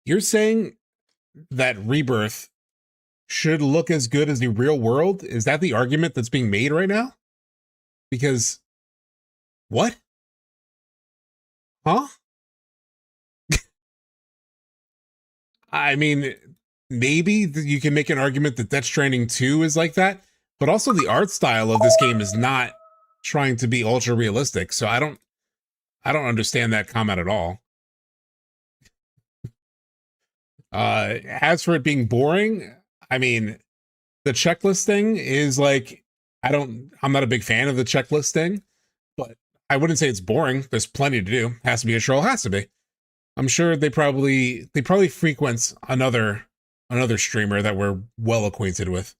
You're saying that Rebirth should look as good as the real world? Is that the argument that's being made right now? Because what? Huh? I mean, maybe you can make an argument that Death Stranding 2 is like that, but also the art style of this game is not trying to be ultra realistic. So I don't understand that comment at all. As for it being boring, I mean, the checklist thing is like, I'm not a big fan of the checklist thing, but I wouldn't say it's boring. There's plenty to do. Has to be a troll, has to be. I'm sure they probably frequent another streamer that we're well acquainted with.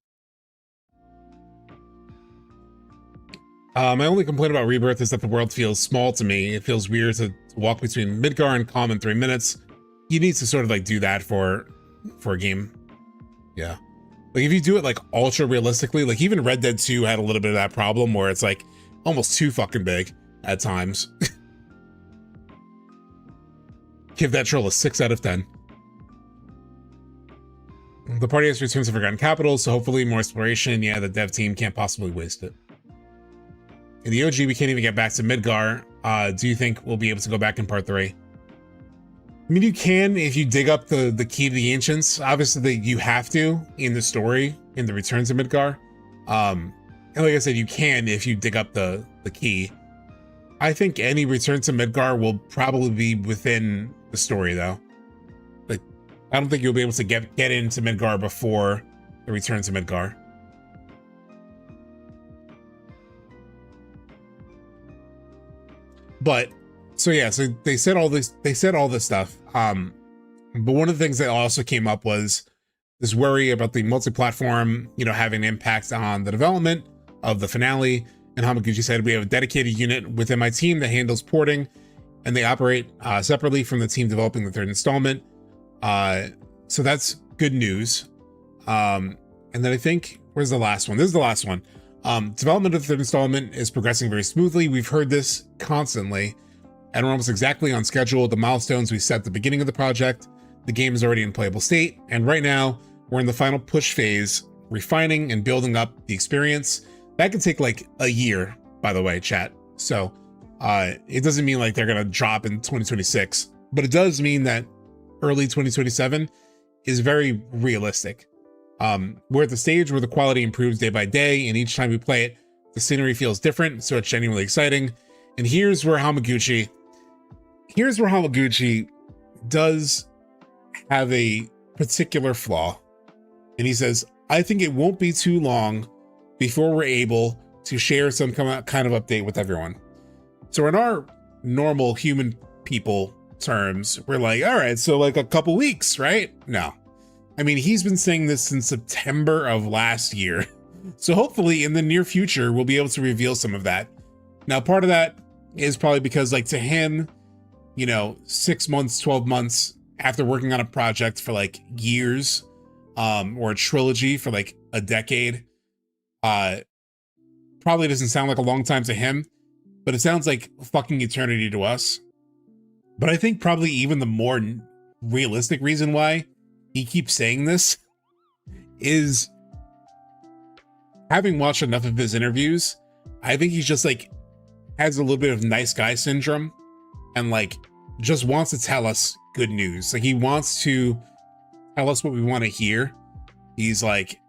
My only complaint about Rebirth is that the world feels small to me. It feels weird to walk between Midgar and Calm in 3 minutes. You need to sort of like do that for a game. Yeah. Like if you do it like ultra realistically, like even Red Dead 2 had a little bit of that problem where it's like almost too fucking big at times. Give that troll a 6 out of 10. The party has returned to Forgotten Capitals, so hopefully more exploration. Yeah, the dev team can't possibly waste it. In the OG, we can't even get back to Midgar. Do you think we'll be able to go back in part 3? I mean, you can if you dig up the key to the ancients. Obviously, you have to in the story, in the Return to Midgar. And like I said, you can if you dig up the key. I think any return to Midgar will probably be within the story, though. Like, I don't think you'll be able to get into Midgar before the return to Midgar. But so yeah, so they said all this stuff. But one of the things that also came up was this worry about the multi-platform, you know, having an impact on the development of the finale. And Hamaguchi said, we have a dedicated unit within my team that handles porting, and they operate separately from the team developing the third installment. So that's good news. And then I think, where's the last one? This is the last one. Development of the third installment is progressing very smoothly. We've heard this constantly, and we're almost exactly on schedule. The milestones we set at the beginning of the project, the game is already in playable state, and right now we're in the final push phase, refining and building up the experience. That could take like a year, by the way, chat. So it doesn't mean like they're gonna drop in 2026, but it does mean that early 2027 is very realistic. We're at the stage where the quality improves day by day, and each time we play it, the scenery feels different, so it's genuinely exciting. And here's where Hamaguchi does have a particular flaw. And he says, I think it won't be too long before we're able to share some kind of update with everyone. So in our normal human people terms, we're like, all right, so like a couple weeks, right? No. I mean, he's been saying this since September of last year. So hopefully in the near future, we'll be able to reveal some of that. Now, part of that is probably because like to him, you know, 6 months, 12 months after working on a project for like years, or a trilogy for like a decade, probably doesn't sound like a long time to him, but it sounds like fucking eternity to us. But I think probably even the more realistic reason why he keeps saying this is, having watched enough of his interviews, I think he's just like has a little bit of nice guy syndrome and like just wants to tell us good news. Like he wants to tell us what we want to hear. He's like,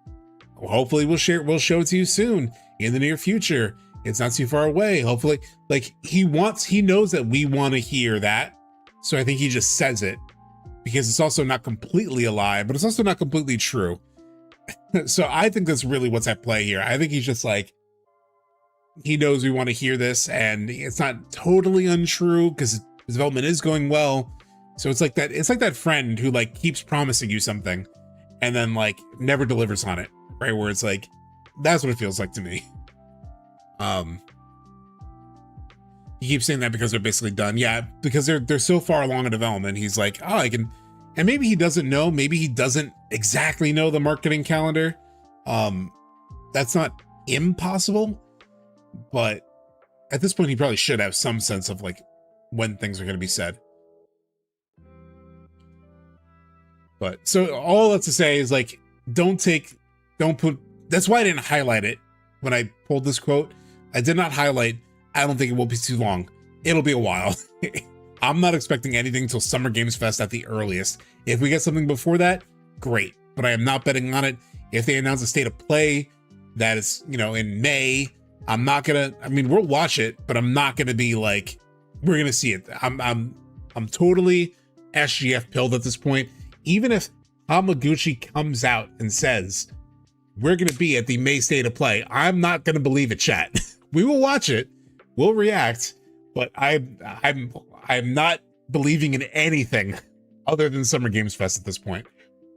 well, hopefully we'll show it to you soon in the near future. It's not too far away. Hopefully, like he knows that we want to hear that. So I think he just says it because it's also not completely a lie, but it's also not completely true. So I think that's really what's at play here. I think he's just like, he knows we want to hear this, and it's not totally untrue because his development is going well. So it's like that friend who like keeps promising you something and then like never delivers on it, right? Where it's like, that's what it feels like to me. He keeps saying that because they're basically done. Yeah, because they're so far along in development. He's like, oh, I can, and maybe he doesn't know, maybe he doesn't exactly know the marketing calendar. That's not impossible, but at this point he probably should have some sense of like when things are going to be said. But so all that's to say is like, don't put, that's why I didn't highlight it when I pulled this quote. I did not highlight, I don't think it will be too long. It'll be a while. I'm not expecting anything till Summer Games Fest at the earliest. If we get something before that, great. But I am not betting on it. If they announce a state of play that is, you know, in May, I'm not gonna, I mean, we'll watch it, but I'm not gonna be like, we're gonna see it. I'm totally SGF pilled at this point. Even if Hamaguchi comes out and says, we're gonna be at the May state of play, I'm not gonna believe it, chat. We will watch it, we'll react, but I'm not believing in anything other than Summer Games Fest at this point.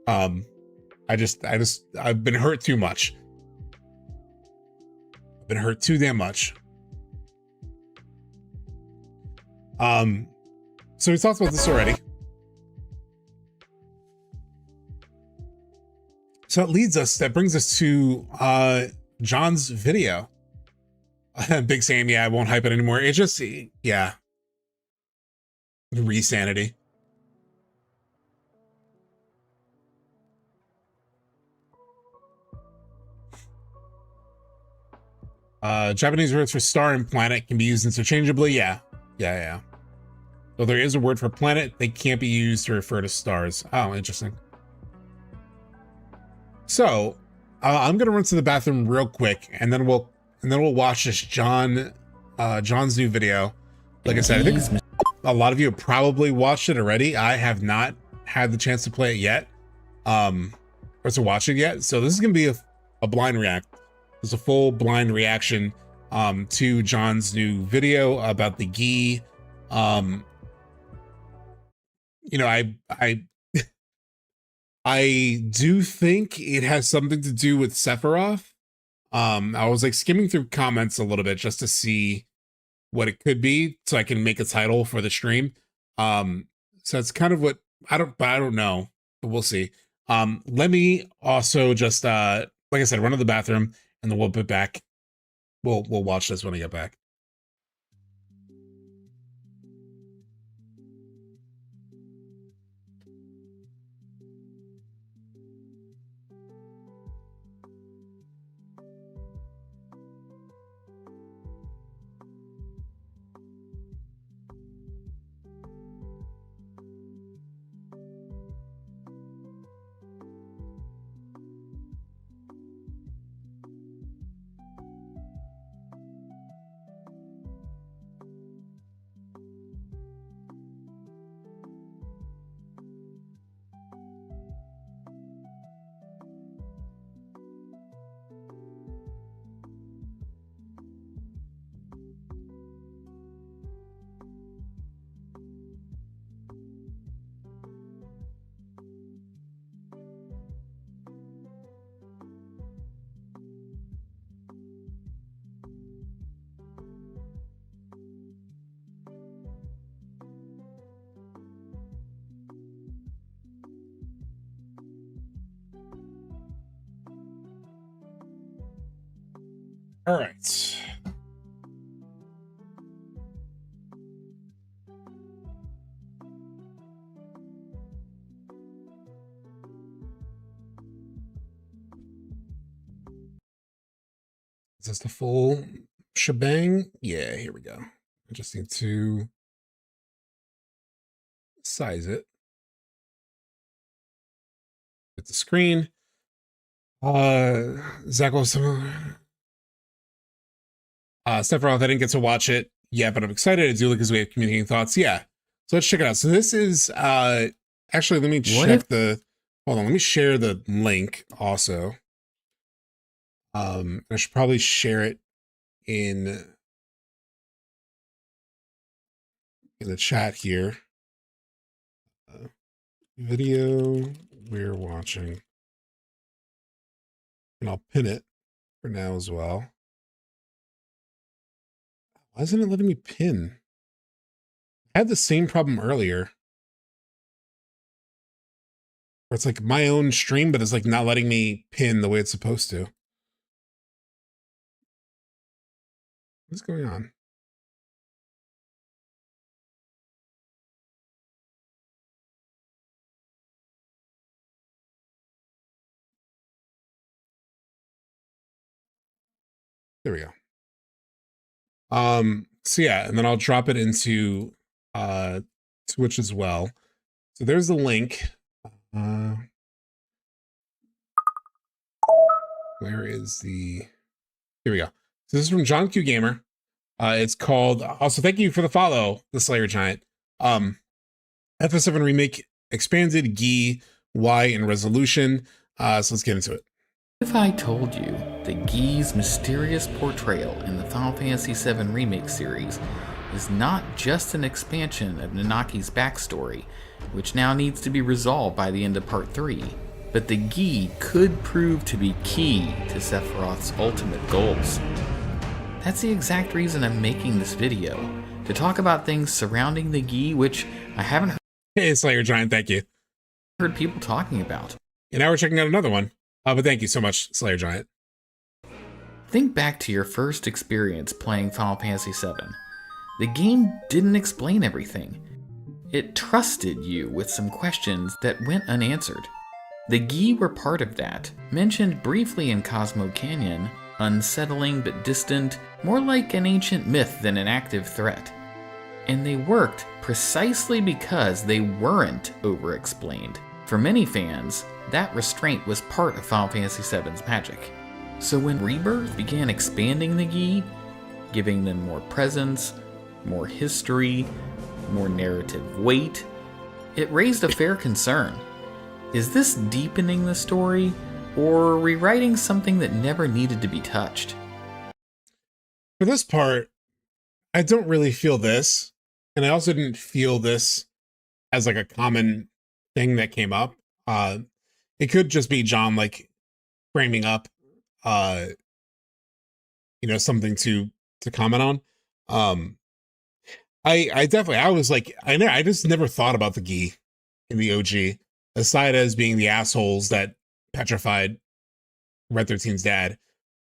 I've been hurt too much. I've been hurt too damn much. So we talked about this already. So that brings us to John's video. Big Sam, yeah, I won't hype it anymore. It's just, yeah. Resanity. Japanese words for star and planet can be used interchangeably. Yeah. Though there is a word for planet, they can't be used to refer to stars. Oh, interesting. So I'm gonna run to the bathroom real quick, and then we'll watch this John's new video. Like I said, I think a lot of you have probably watched it already. I have not had the chance to play it yet, or to watch it yet. So this is gonna be a blind react. It's a full blind reaction to John's new video about the gi. You know, I do think it has something to do with Sephiroth. I was like skimming through comments a little bit just to see what it could be, so I can make a title for the stream. So it's kind of what I don't know, but we'll see. Let me also just like I said, run to the bathroom and then we'll be back. We'll watch this when I get back. All right. Is this the full shebang? Yeah, here we go. I just need to size it. Hit the screen. Zack also Sephiroth, I didn't get to watch it yet, but I'm excited. I do like his way of communicating thoughts. Yeah. So let's check it out. So this is actually, let me check hold on, let me share the link also. I should probably share it in the chat here. Video we're watching. And I'll pin it for now as well. Why isn't it letting me pin? I had the same problem earlier. Where it's like my own stream, but it's like not letting me pin the way it's supposed to. What's going on? There we go. So yeah, and then I'll drop it into Twitch as well. So there's the link. Where is the, here we go. So this is from John Q Gamer. It's called, also thank you for the follow, the Slayer Giant. FF7 Remake expanded gi, Y, and resolution. So let's get into it. If I told you that Gi's mysterious portrayal in the Final Fantasy VII Remake series is not just an expansion of Nanaki's backstory, which now needs to be resolved by the end of Part 3, but the Gi could prove to be key to Sephiroth's ultimate goals. That's the exact reason I'm making this video, to talk about things surrounding the Gi which I haven't Hey, Slayer Giant, thank you. heard people talking about. And now we're checking out another one. But thank you so much, Slayer Giant. Think back to your first experience playing Final Fantasy VII. The game didn't explain everything. It trusted you with some questions that went unanswered. The Gi were part of that, mentioned briefly in Cosmo Canyon, unsettling but distant, more like an ancient myth than an active threat. And they worked precisely because they weren't over-explained. For many fans, that restraint was part of Final Fantasy VII's magic. So when Rebirth began expanding the Gi, giving them more presence, more history, more narrative weight. It raised a fair concern. Is this deepening the story, or rewriting something that never needed to be touched? For this part, I don't really feel this. And I also didn't feel this as like a common thing that came up. It could just be John like framing up something to comment on. I definitely, I was like, I just never thought about the Gi in the OG, aside as being the assholes that petrified Red 13's dad.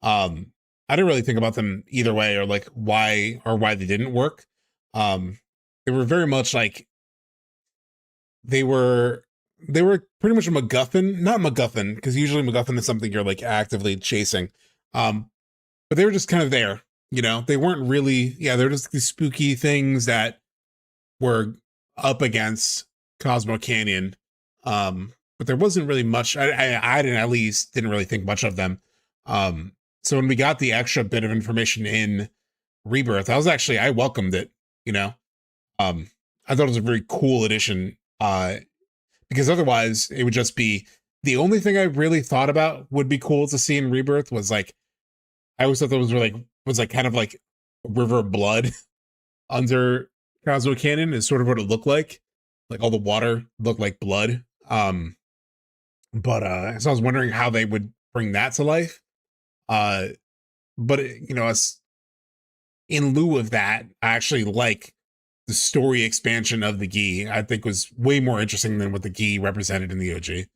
I didn't really think about them either way, or like why they didn't work. They were very much like, they were pretty much a MacGuffin, not MacGuffin, because usually MacGuffin is something you're like actively chasing. But they were just kind of there, they weren't really, they're just these spooky things that were up against Cosmo Canyon. But there wasn't really much, I didn't, at least didn't really think much of them. So when we got the extra bit of information in Rebirth, I welcomed it, I thought it was a very cool addition, because otherwise it would just be, the only thing I really thought about would be cool to see in Rebirth was like, I always thought that was kind of like a river of blood under Cosmo Canyon is sort of what it looked like all the water looked like blood. So I was wondering how they would bring that to life. But us in lieu of that, I actually like the story expansion of the Gi. I think was way more interesting than what the Gi represented in the OG.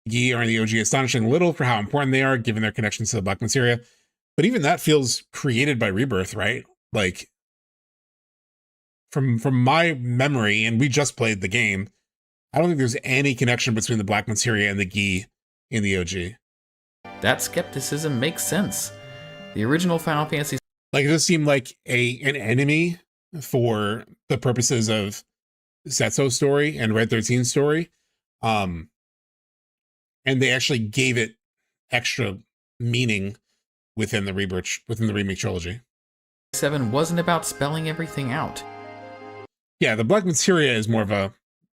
Gi are in the OG astonishingly little for how important they are, given their connections to the Black Materia. But even that feels created by Rebirth, right? Like from my memory, and we just played the game, I don't think there's any connection between the Black Materia and the Gi in the OG. That skepticism makes sense. The original Final Fantasy, like, it just seemed like an enemy for the purposes of Setsu's story and Red 13's story. And they actually gave it extra meaning within the remake trilogy. 7 wasn't about spelling everything out. Yeah, the Black Materia is more of a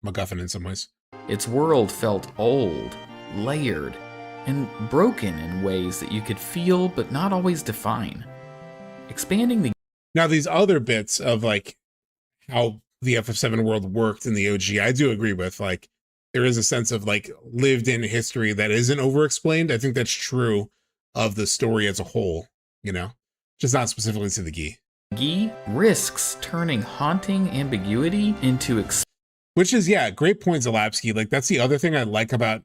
MacGuffin in some ways. Its world felt old, layered, and broken in ways that you could feel but not always define. Expanding the... Now, these other bits of like how the FF7 world worked in the OG, I do agree with. Like, there is a sense of like lived in history that isn't over-explained. I think that's true of the story as a whole, just not specifically to the Gi. Gi risks turning haunting ambiguity into... Which is, great point, Zalapsky. Like, that's the other thing I like about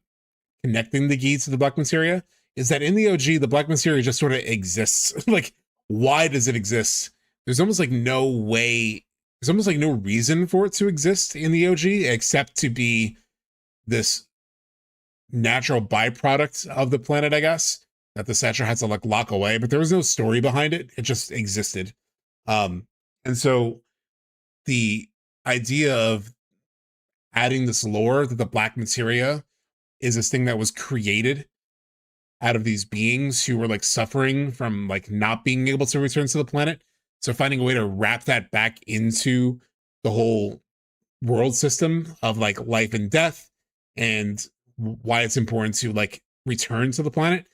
connecting the Gi to the Black Materia, is that in the OG, the Black Materia just sort of exists. Like, why does it exist? There's almost like no way, there's almost like no reason for it to exist in the OG, except to be this natural byproduct of the planet, I guess, that the Sacher had to like lock away, but there was no story behind it. It just existed. And so the idea of adding this lore that the Black Materia is this thing that was created out of these beings who were like suffering from like not being able to return to the planet. So finding a way to wrap that back into the whole world system of like life and death and why it's important to like return to the planet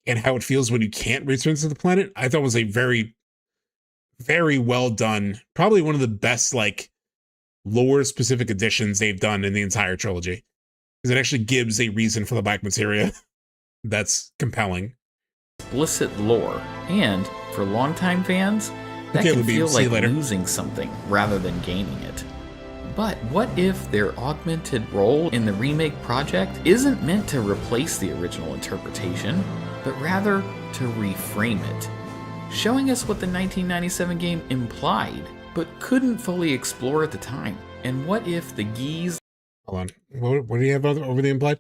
and how it feels when you can't return to the planet, I thought was a very, very well done, probably one of the best like lore specific additions they've done in the entire trilogy. Because it actually gives a reason for the Black Materia that's compelling. Explicit lore, and for longtime fans, that can feel like losing something rather than gaining it. But what if their augmented role in the remake project isn't meant to replace the original interpretation, but rather to reframe it, showing us what the 1997 game implied, but couldn't fully explore at the time? And what if the Gis... Hold on. What do you have over the implied?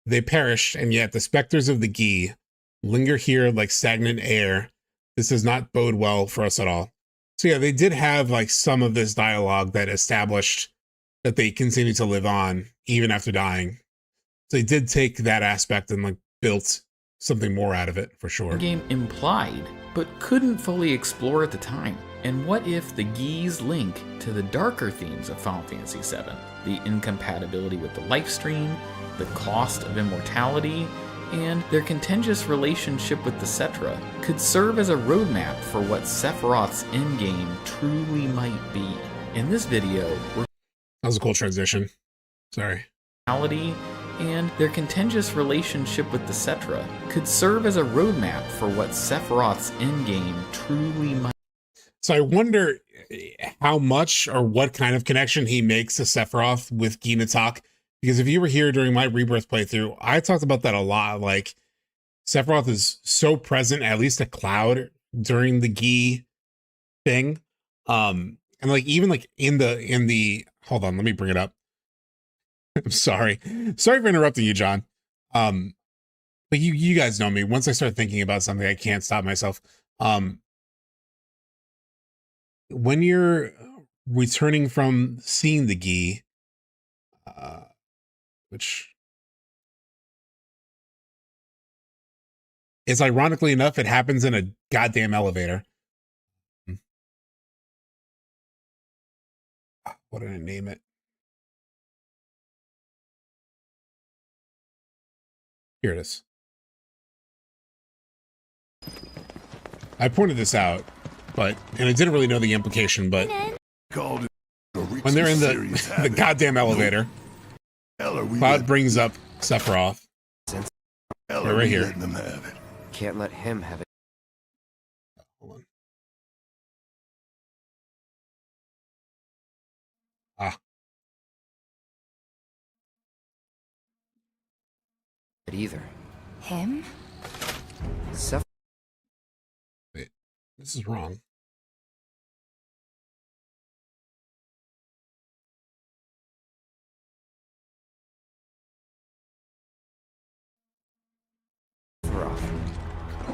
They perished, and yet the specters of the Gi linger here like stagnant air. This does not bode well for us at all. So yeah, they did have like some of this dialogue that established that they continue to live on even after dying. So they did take that aspect and like built something more out of it for sure. The game implied, but couldn't fully explore at the time. And what if the Gi's link to the darker themes of Final Fantasy VII, the incompatibility with the life stream, the cost of immortality, and their contentious relationship with the Cetra, could serve as a roadmap for what Sephiroth's endgame truly might be? In this video, we're That was a cool transition. Sorry. and their contentious relationship with the Cetra could serve as a roadmap for what Sephiroth's endgame truly might. So I wonder how much or what kind of connection he makes to Sephiroth with Ginatak. Because if you were here during my Rebirth playthrough, I talked about that a lot. Like, Sephiroth is so present, at least a Cloud, during the Gi thing. And like, even like in the hold on, let me bring it up. I'm sorry for interrupting you, John. But you guys know me. Once I start thinking about something, I can't stop myself. When you're returning from seeing the Gi, which is ironically enough, it happens in a goddamn elevator. What did I name it? Here it is. I pointed this out, and I didn't really know the implication, but when they're in the goddamn elevator, Cloud brings up Sephiroth. Right here. Can't let him have it. Hold on. Ah. Either. Him? Seph. Wait, this is wrong.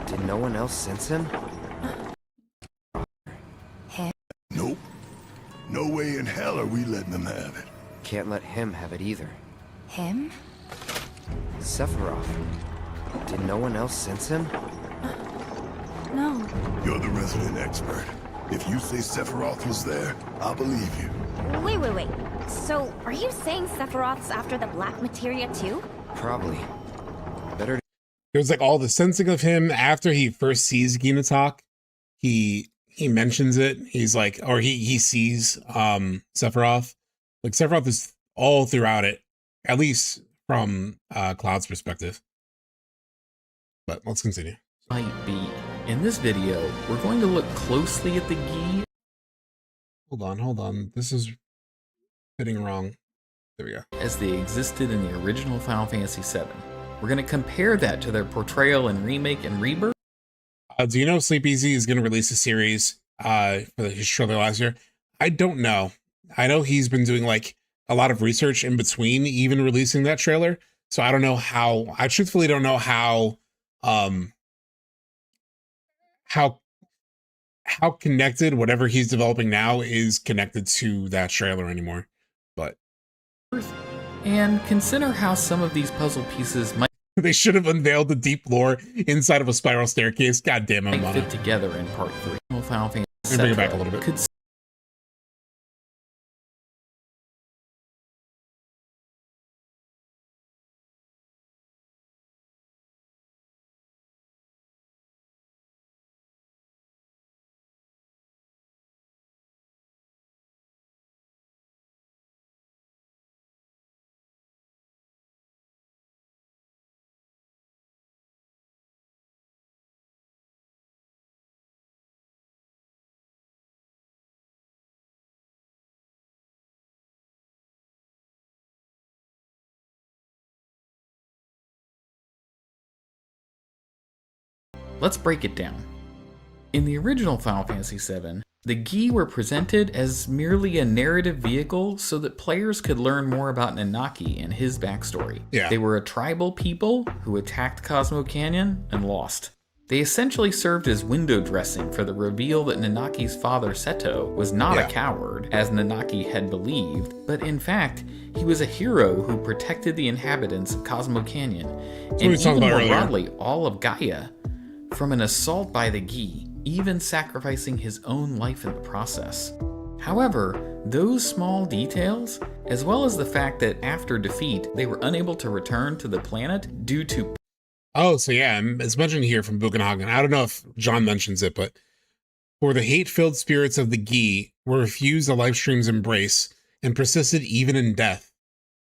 Did no one else sense him? Nope. No way in hell are we letting them have it. Can't let him have it either. Him? Sephiroth. Did no one else sense him? No. You're the resident expert. If you say Sephiroth was there, I'll believe you. Wait. So, are you saying Sephiroth's after the black materia too? Probably. Better. There's like all the sensing of him after he first sees Ginatak. He mentions it. He's like, or he sees Sephiroth. Like, Sephiroth is all throughout it, at least from Cloud's perspective. But let's continue. Might be. In this video, we're going to look closely at the Gi. Hold on. This is fitting wrong. There we go. As they existed in the original Final Fantasy VII. We're going to compare that to their portrayal in Remake and Rebirth. Do you know Sleep Easy is going to release a series for his trailer last year? I don't know. I know he's been doing like a lot of research in between even releasing that trailer. So I don't know how, I truthfully don't know how connected whatever he's developing now is connected to that trailer anymore. But And consider how some of these puzzle pieces might they should have unveiled the deep lore inside of a spiral staircase. God damn it, fit together in Part 3. Final Fantasy Let me bring it back a little bit. Could Let's break it down. In the original Final Fantasy VII, the Gi were presented as merely a narrative vehicle so that players could learn more about Nanaki and his backstory. Yeah. They were a tribal people who attacked Cosmo Canyon and lost. They essentially served as window dressing for the reveal that Nanaki's father Seto was not a coward, as Nanaki had believed, but in fact, he was a hero who protected the inhabitants of Cosmo Canyon, and even more broadly, all of Gaia, from an assault by the Gi. even sacrificing his own life in the process. However, those small details, as well as the fact that after defeat, they were unable to return to the planet due to... Oh, so yeah, it's mentioned here from Bugenhagen. I don't know if John mentions it, but for the hate-filled spirits of the Gi were refused the Lifestream's embrace and persisted even in death.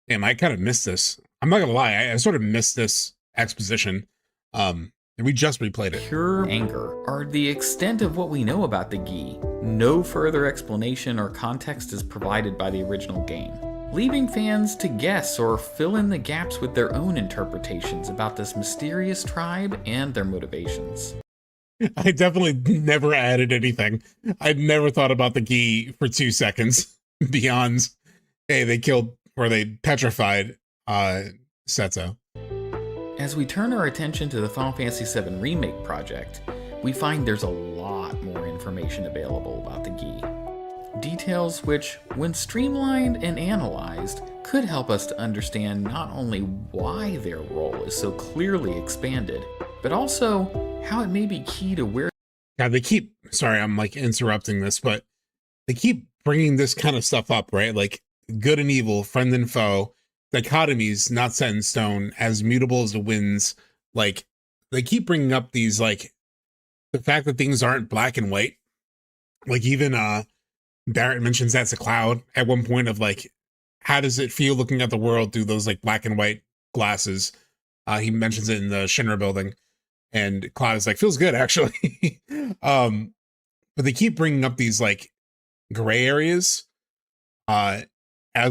Damn, I kind of missed this. I'm not gonna lie, I sort of missed this exposition. And we just replayed it. Pure anger are the extent of what we know about the Gi. No further explanation or context is provided by the original game, leaving fans to guess or fill in the gaps with their own interpretations about this mysterious tribe and their motivations. I definitely never added anything. I'd never thought about the Gi for 2 seconds beyond, hey, they killed or they petrified Seto. As we turn our attention to the Final Fantasy VII Remake project, we find there's a lot more information available about the Gi. Details which, when streamlined and analyzed, could help us to understand not only why their role is so clearly expanded, but also how it may be key to where... Yeah, they keep, sorry, I'm like interrupting this, but they keep bringing this kind of stuff up, right? Like good and evil, friend and foe, dichotomies not set in stone, as mutable as the winds. Like they keep bringing up these, like the fact that things aren't black and white. Like even Barrett mentions that's a cloud at one point of like, how does it feel looking at the world through those like black and white glasses? He mentions it in the Shinra building, and Cloud is like, feels good actually. But they keep bringing up these like gray areas as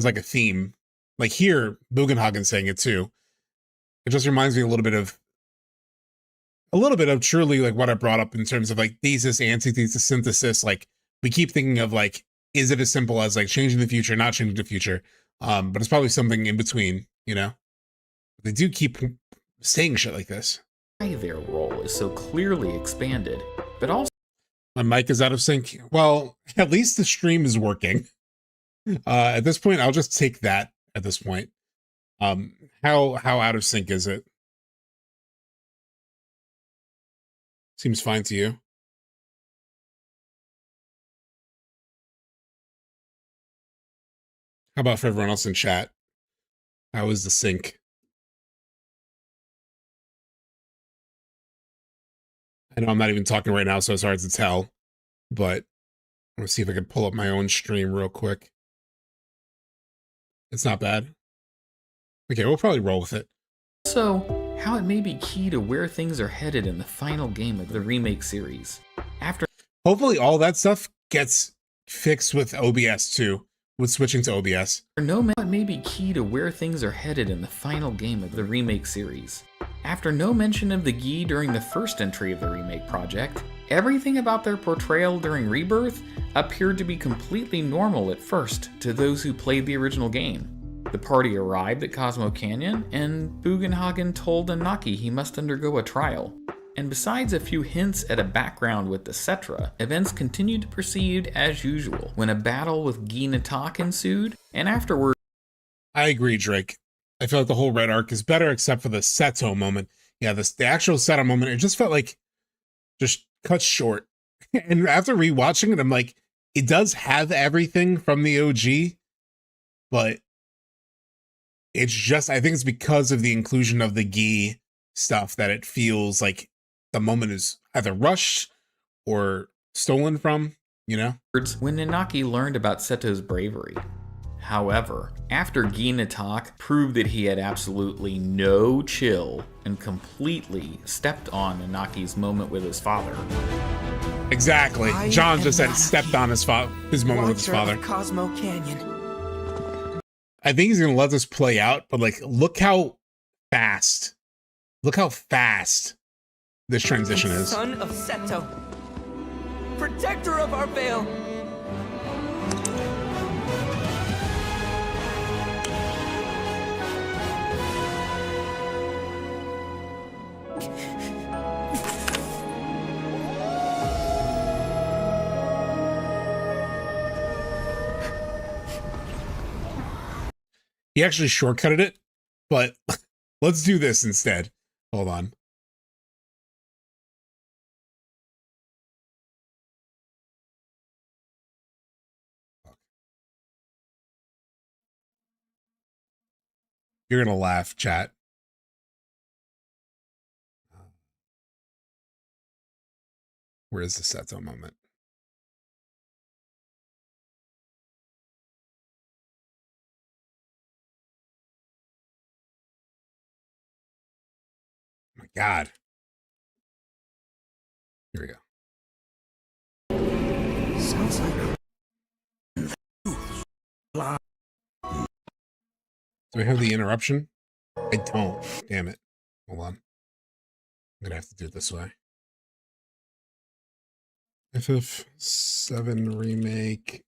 like a theme. Like here, Bugenhagen saying it too. It just reminds me a little bit of truly like what I brought up in terms of like thesis, antithesis, synthesis. Like we keep thinking of like, is it as simple as like changing the future, not changing the future? But it's probably something in between, you know? They do keep saying shit like this. Why their role is so clearly expanded, but also... My mic is out of sync. Well, at least the stream is working. At this point, I'll just take that at this point. How out of sync is it? Seems fine to you. How about for everyone else in chat? How is the sync? I know I'm not even talking right now, so it's hard to tell, but I'm gonna see if I can pull up my own stream real quick. It's not bad. Okay, we'll probably roll with it. So, how it may be key to where things are headed in the final game of the Remake series. Hopefully all that stuff gets fixed with OBS too, with switching to OBS. It may be key to where things are headed in the final game of the Remake series. After no mention of the Gi during the first entry of the Remake project, everything about their portrayal during Rebirth appeared to be completely normal at first to those who played the original game. The party arrived at Cosmo Canyon, and Bugenhagen told Anaki he must undergo a trial. And besides a few hints at a background with the Cetra, events continued to proceed as usual when a battle with Gi Natak ensued, and afterward... I agree, Drake. I feel like the whole Red arc is better except for the Seto moment. Yeah, the actual Seto moment, it just felt like just cut short. And after rewatching it, I'm like, it does have everything from the OG, but it's just, I think it's because of the inclusion of the Gi stuff that it feels like the moment is either rushed or stolen from, you know? When Nanaki learned about Seto's bravery. However, after Gi Natak proved that he had absolutely no chill and completely stepped on Nanaki's moment with his father. Exactly. John just said stepped on his moment with his father. Cosmo Canyon. I think he's gonna let this play out, but like, look how fast this transition is. Son of Seto, protector of our veil. He actually shortcutted it, but let's do this instead. Hold on. You're gonna laugh, chat. Where is the Seto moment? Oh my God. Here we go. Sounds like... Do I have the interruption? I don't. Damn it. Hold on. I'm gonna have to do it this way. FF7 Remake,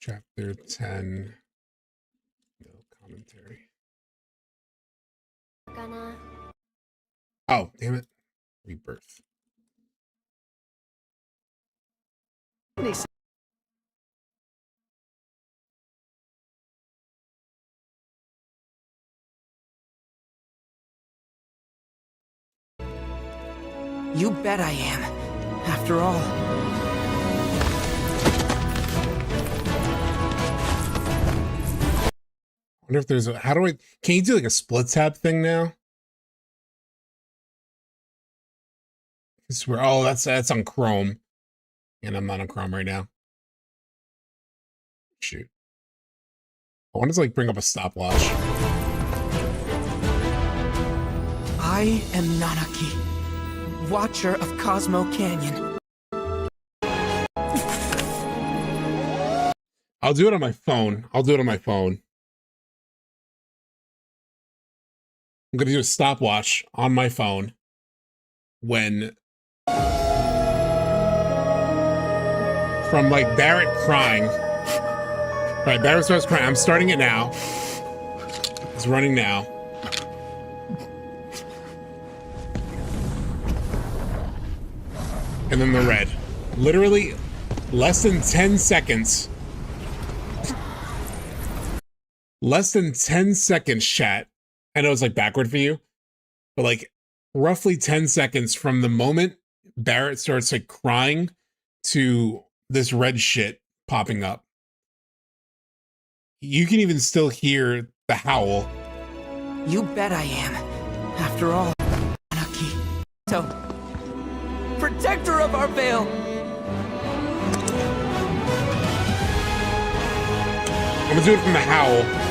Chapter 10. No commentary. Oh, damn it. Rebirth. You bet I am. After all. I wonder if there's a, how do I, can you do like a split tab thing now? I swear, oh, that's on Chrome. And I'm not on Chrome right now. Shoot. I want to like bring up a stopwatch. I am Nanaki, Watcher of Cosmo Canyon. I'll do it on my phone. I'll do it on my phone. I'm going to do a stopwatch on my phone when from like Barrett crying. Right, Barrett starts crying. I'm starting it now. It's running now. And then the red. Literally less than 10 seconds. Less than 10 seconds, chat. I know it's like backward for you, but like roughly 10 seconds from the moment Barrett starts like crying to this red shit popping up. You can even still hear the howl. You bet I am. After all, Nanaki. So, protector of our veil. I'm gonna do it from the howl.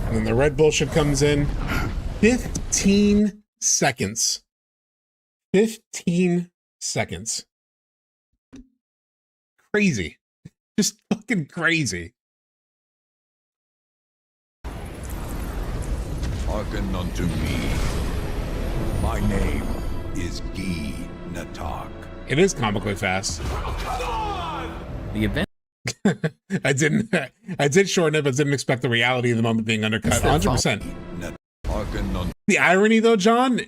And then the red bullshit comes in. 15 seconds. 15 seconds. Crazy. Just fucking crazy. Hearken unto me. My name is Gi Natak. It is comically fast. The event I did shorten it, but didn't expect the reality of the moment being undercut. 100%. The irony, though, John,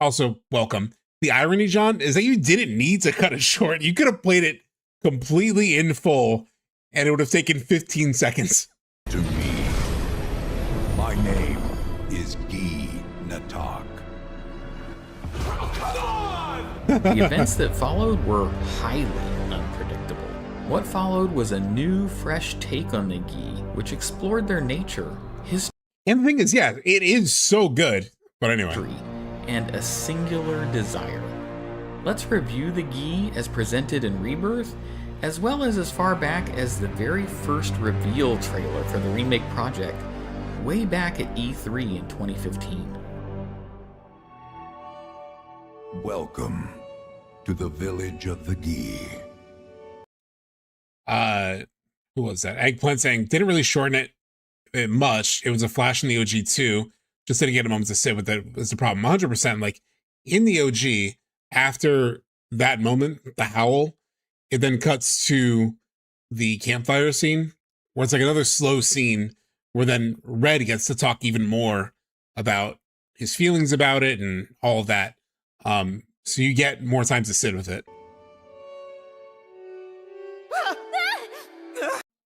also welcome. The irony, John, is that you didn't need to cut it short. You could have played it completely in full, and it would have taken 15 seconds. To me, my name is Gi Natak. The events that followed were highly unpredictable. What followed was a new, fresh take on the Gi, which explored their nature, history, and the thing is, yeah, it is so good. But anyway. And a singular desire. Let's review the Gi as presented in Rebirth, as well as far back as the very first reveal trailer for the Remake project, way back at E3 in 2015. Welcome to the village of the Gi. Who was that? Eggplant saying, didn't really shorten it much. It was a flash in the OG too. Just didn't get a moment to sit with it. Was the problem. 100%. Like in the OG, after that moment, the howl, it then cuts to the campfire scene where it's like another slow scene where then Red gets to talk even more about his feelings about it and all of that. So you get more time to sit with it.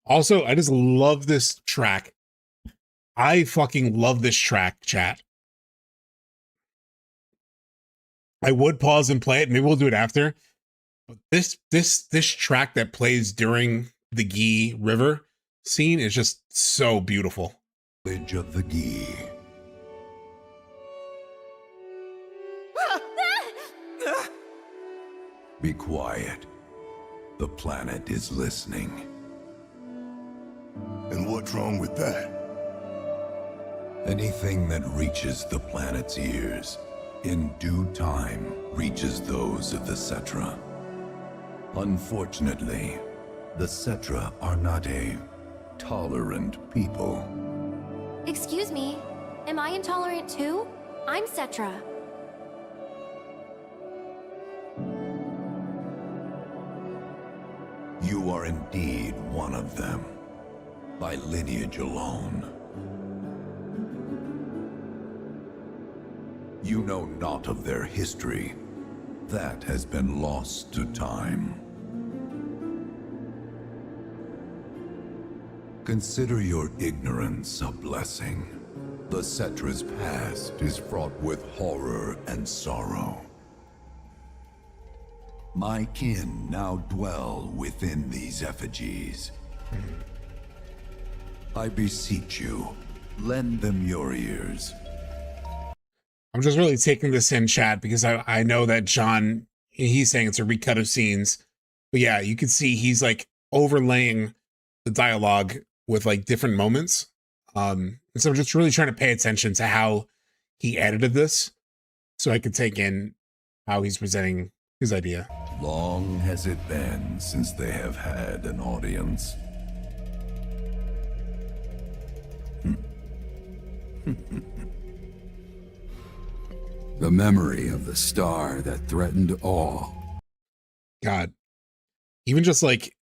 Also, I just love this track. I fucking love this track, chat. I would pause and play it. Maybe we'll do it after. But this track that plays during the Gi River scene is just so beautiful. Village of the Gi. Be quiet. The planet is listening. And what's wrong with that? Anything that reaches the planet's ears, in due time, reaches those of the Cetra. Unfortunately, the Cetra are not a tolerant people. Excuse me, am I intolerant too? I'm Cetra. You are indeed one of them, by lineage alone. You know not of their history. That has been lost to time. Consider your ignorance a blessing. The Cetra's past is fraught with horror and sorrow. My kin now dwell within these effigies. I beseech you, lend them your ears. I'm just really taking this in, chat, because I know that John, he's saying it's a recut of scenes. But yeah, you can see he's like overlaying the dialogue with like different moments. And so I'm just really trying to pay attention to how he edited this so I could take in how he's presenting his idea. Long has it been since they have had an audience. The memory of the star that threatened all. God. Even just like,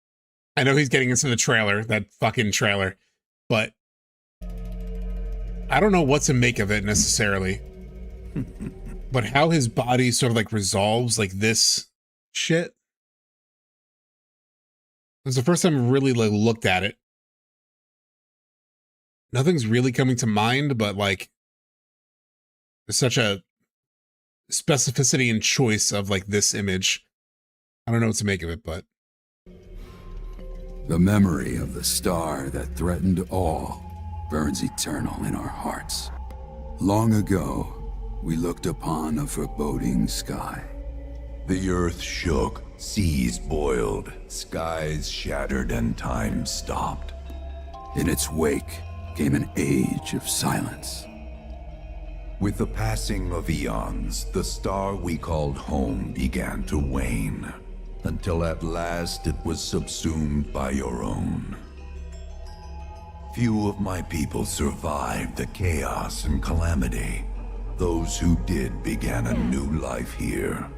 I know he's getting into the trailer, that fucking trailer, but I don't know what to make of it necessarily. But how his body sort of like resolves like this shit. It was the first time I really like looked at it. Nothing's really coming to mind, but like there's such a specificity and choice of like this image. I don't know what to make of it, but the memory of the star that threatened all burns eternal in our hearts. Long ago, we looked upon a foreboding sky. The earth shook, seas boiled, skies shattered, and time stopped. In its wake came an age of silence. With the passing of eons, the star we called home began to wane, until at last it was subsumed by your own. Few of my people survived the chaos and calamity. Those who did began a new life here.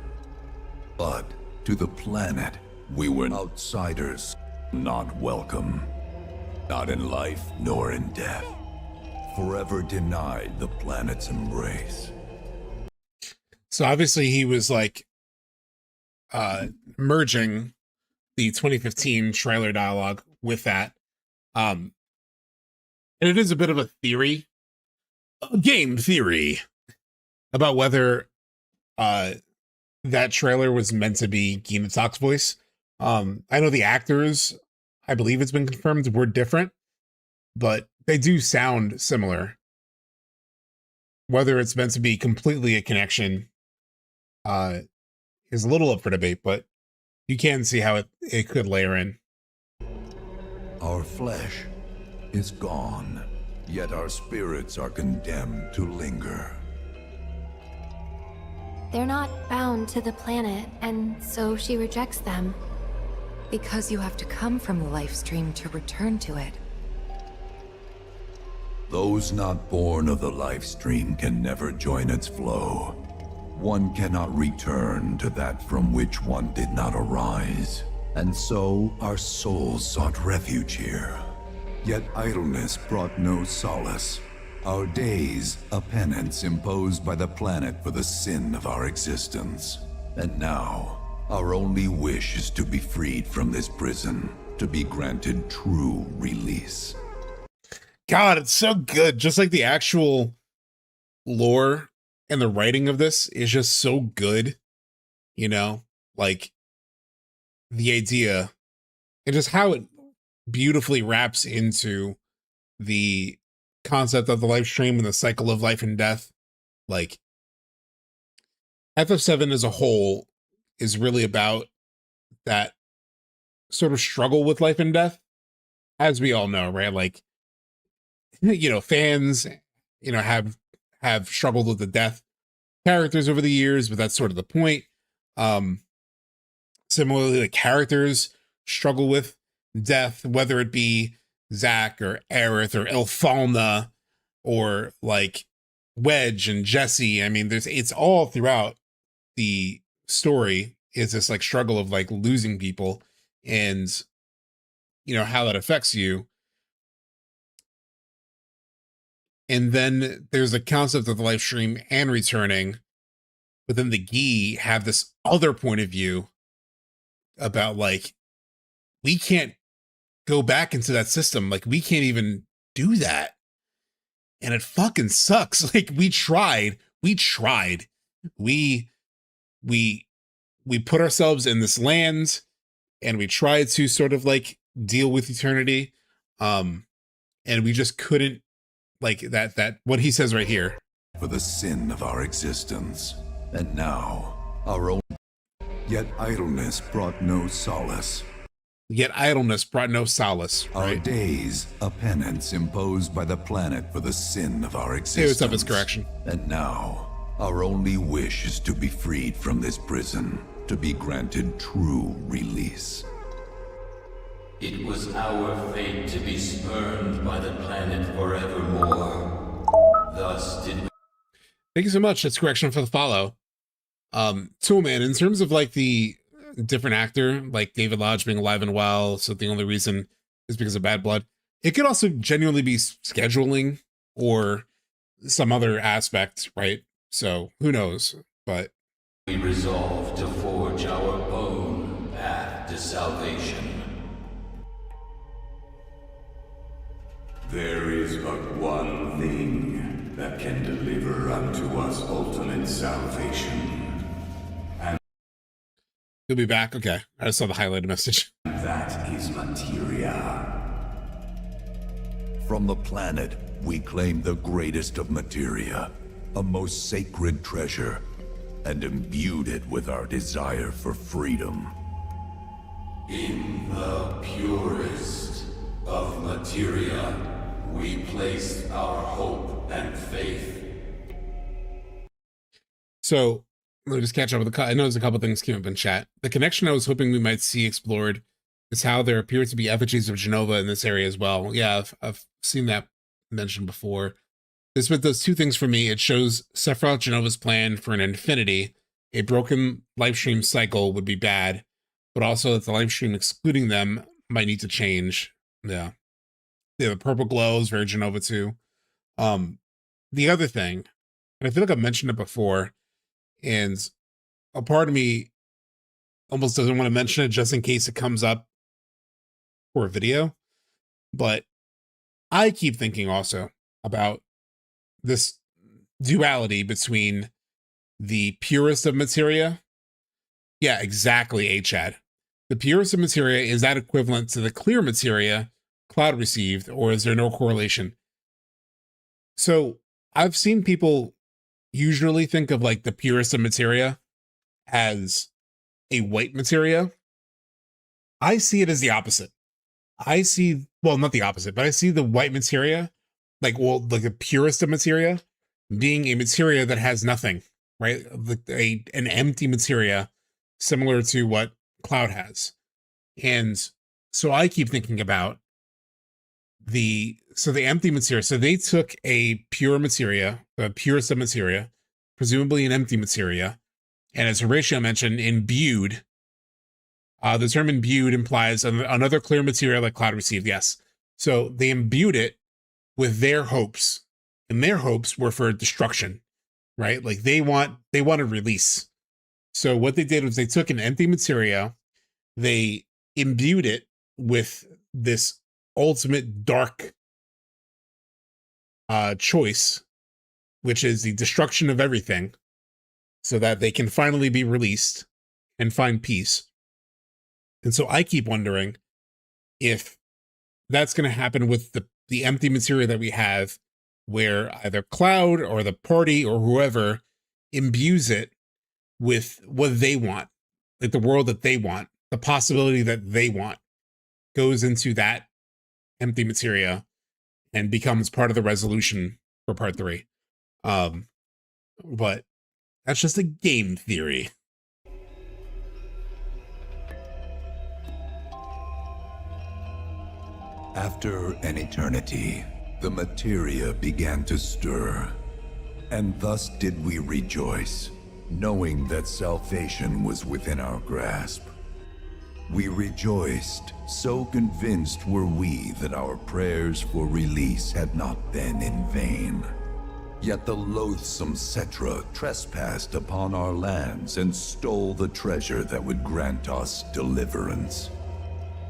But to the planet, we were outsiders, not welcome. Not in life nor in death. Forever denied the planet's embrace. so obviously he was like merging the 2015 trailer dialogue with that. And it is a bit of a theory, a game theory, about whether that trailer was meant to be Gina Talk's voice. I know the actors, I believe it's been confirmed, were different, but they do sound similar. Whether it's meant to be completely a connection is a little up for debate, but you can see how it could layer in. Our flesh is gone, yet our spirits are condemned to linger. They're not bound to the planet, and so she rejects them. Because you have to come from the life stream to return to it. Those not born of the life stream can never join its flow. One cannot return to that from which one did not arise. And so our souls sought refuge here. Yet idleness brought no solace. Our days, a penance imposed by the planet for the sin of our existence. And now, our only wish is to be freed from this prison, to be granted true release. God, it's so good. Just like the actual lore and the writing of this is just so good. You know, like the idea and just how it beautifully wraps into the concept of the live stream and the cycle of life and death. Like FF7 as a whole is really about that sort of struggle with life and death, as we all know, right? Like, you know, fans, you know, have struggled with the death characters over the years, but that's sort of the point. Similarly, the characters struggle with death, whether it be Zack or Aerith or Elfalna or like Wedge and Jesse. I mean, it's all throughout the story is this like struggle of like losing people and, you know, how that affects you. And then there's the concept of the live stream and returning, but then the Gi have this other point of view about like, we can't go back into that system. Like we can't even do that. And it fucking sucks. Like we tried, we put ourselves in this land and we tried to sort of like deal with eternity. And we just couldn't, like that what he says right here. For the sin of our existence. And now, our own. Yet idleness brought no solace. Right? Our days, a penance imposed by the planet for the sin of our existence. Hey, what's up, it's correction. And now, our only wish is to be freed from this prison, to be granted true release. It was our fate to be spurned by the planet forevermore. Thus did we. Thank you so much. That's correction for the follow. Toolman, in terms of like the different actor, like David Lodge being alive and well, so the only reason is because of bad blood. It could also genuinely be scheduling or some other aspect, right? So who knows? But we resolve to forge our own path to salvation. There is but one thing that can deliver unto us ultimate salvation. And you'll be back? Okay. I just saw the highlighted message. That is materia. From the planet, we claim the greatest of materia, a most sacred treasure, and imbued it with our desire for freedom. In the purest of materia, we place our hope and faith. So let me just catch up with I know there's a couple things came up in chat. The connection I was hoping we might see explored is how there appear to be effigies of Genova in this area as well. Yeah, I've seen that mentioned before. This but those two things for me. It shows Sephiroth Genova's plan for an infinity. A broken live stream cycle would be bad, but also that the live stream excluding them might need to change. Yeah. Yeah, the purple glow is very Genova too. The other thing, and I feel like I've mentioned it before, and a part of me almost doesn't want to mention it just in case it comes up for a video, but I keep thinking also about this duality between the purest of materia. Yeah, exactly, Chad. The purest of materia, is that equivalent to the clear materia Cloud received, or is there no correlation? So I've seen people usually think of like the purest of materia as a white materia. I see it as the opposite. I see, well, not the opposite, but I see the white materia, like the purest of materia being a materia that has nothing, right? An empty materia similar to what Cloud has. And so I keep thinking about the empty materia. So they took a pure materia, a purest of materia, presumably an empty materia, and as Horatio mentioned, imbued. The term imbued implies another clear material that Cloud received. Yes. So they imbued it with their hopes, and their hopes were for destruction, right? Like they want a release. So what they did was they took an empty materia, they imbued it with this ultimate dark choice, which is the destruction of everything, so that they can finally be released and find peace. And so I keep wondering if that's going to happen with the empty material that we have, where either Cloud or the party or whoever imbues it with what they want, like the world that they want, the possibility that they want, goes into that empty materia and becomes part of the resolution for part 3. But that's just a game theory. After an eternity, the materia began to stir, and thus did we rejoice, knowing that salvation was within our grasp. We rejoiced, so convinced were we that our prayers for release had not been in vain. Yet the loathsome Cetra trespassed upon our lands and stole the treasure that would grant us deliverance.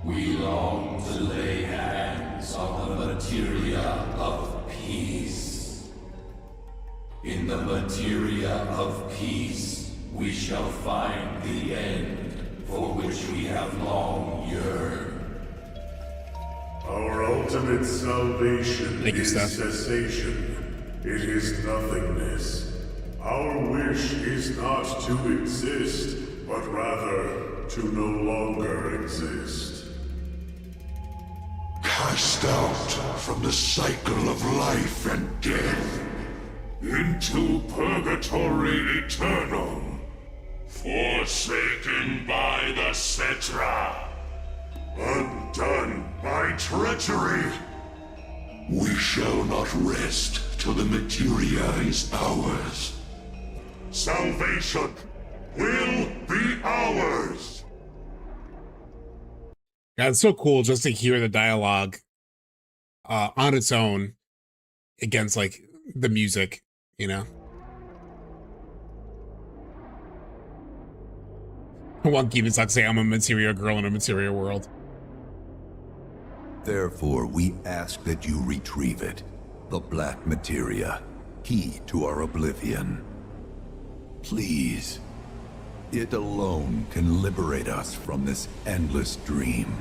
We long to lay hands on the materia of peace. In the materia of peace, we shall find the end for which we have long yearned. Our ultimate salvation is Steph. cessation. It is nothingness. Our wish is not to exist, but rather to no longer exist. Cast out from the cycle of life and death into purgatory eternal, forsaken by the Cetra, undone by treachery. We shall not rest till the materia is ours. Salvation will be ours. Yeah, it's so cool just to hear the dialogue on its own against like the music, you know. I want Given's like say I'm a materia girl in a materia world. Therefore, we ask that you retrieve it, the black materia, key to our oblivion. Please. It alone can liberate us from this endless dream.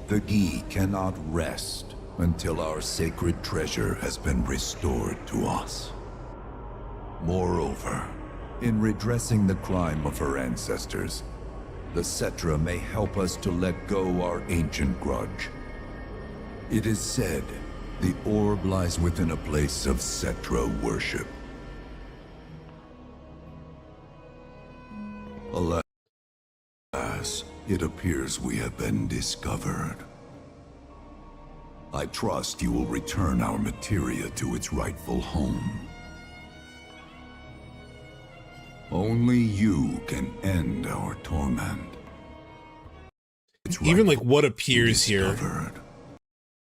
The Gi cannot rest until our sacred treasure has been restored to us. Moreover, in redressing the crime of her ancestors, the Cetra may help us to let go our ancient grudge. It is said the orb lies within a place of Cetra worship. Alas, it appears we have been discovered. I trust you will return our materia to its rightful home. Only you can end our torment. Even like what appears here,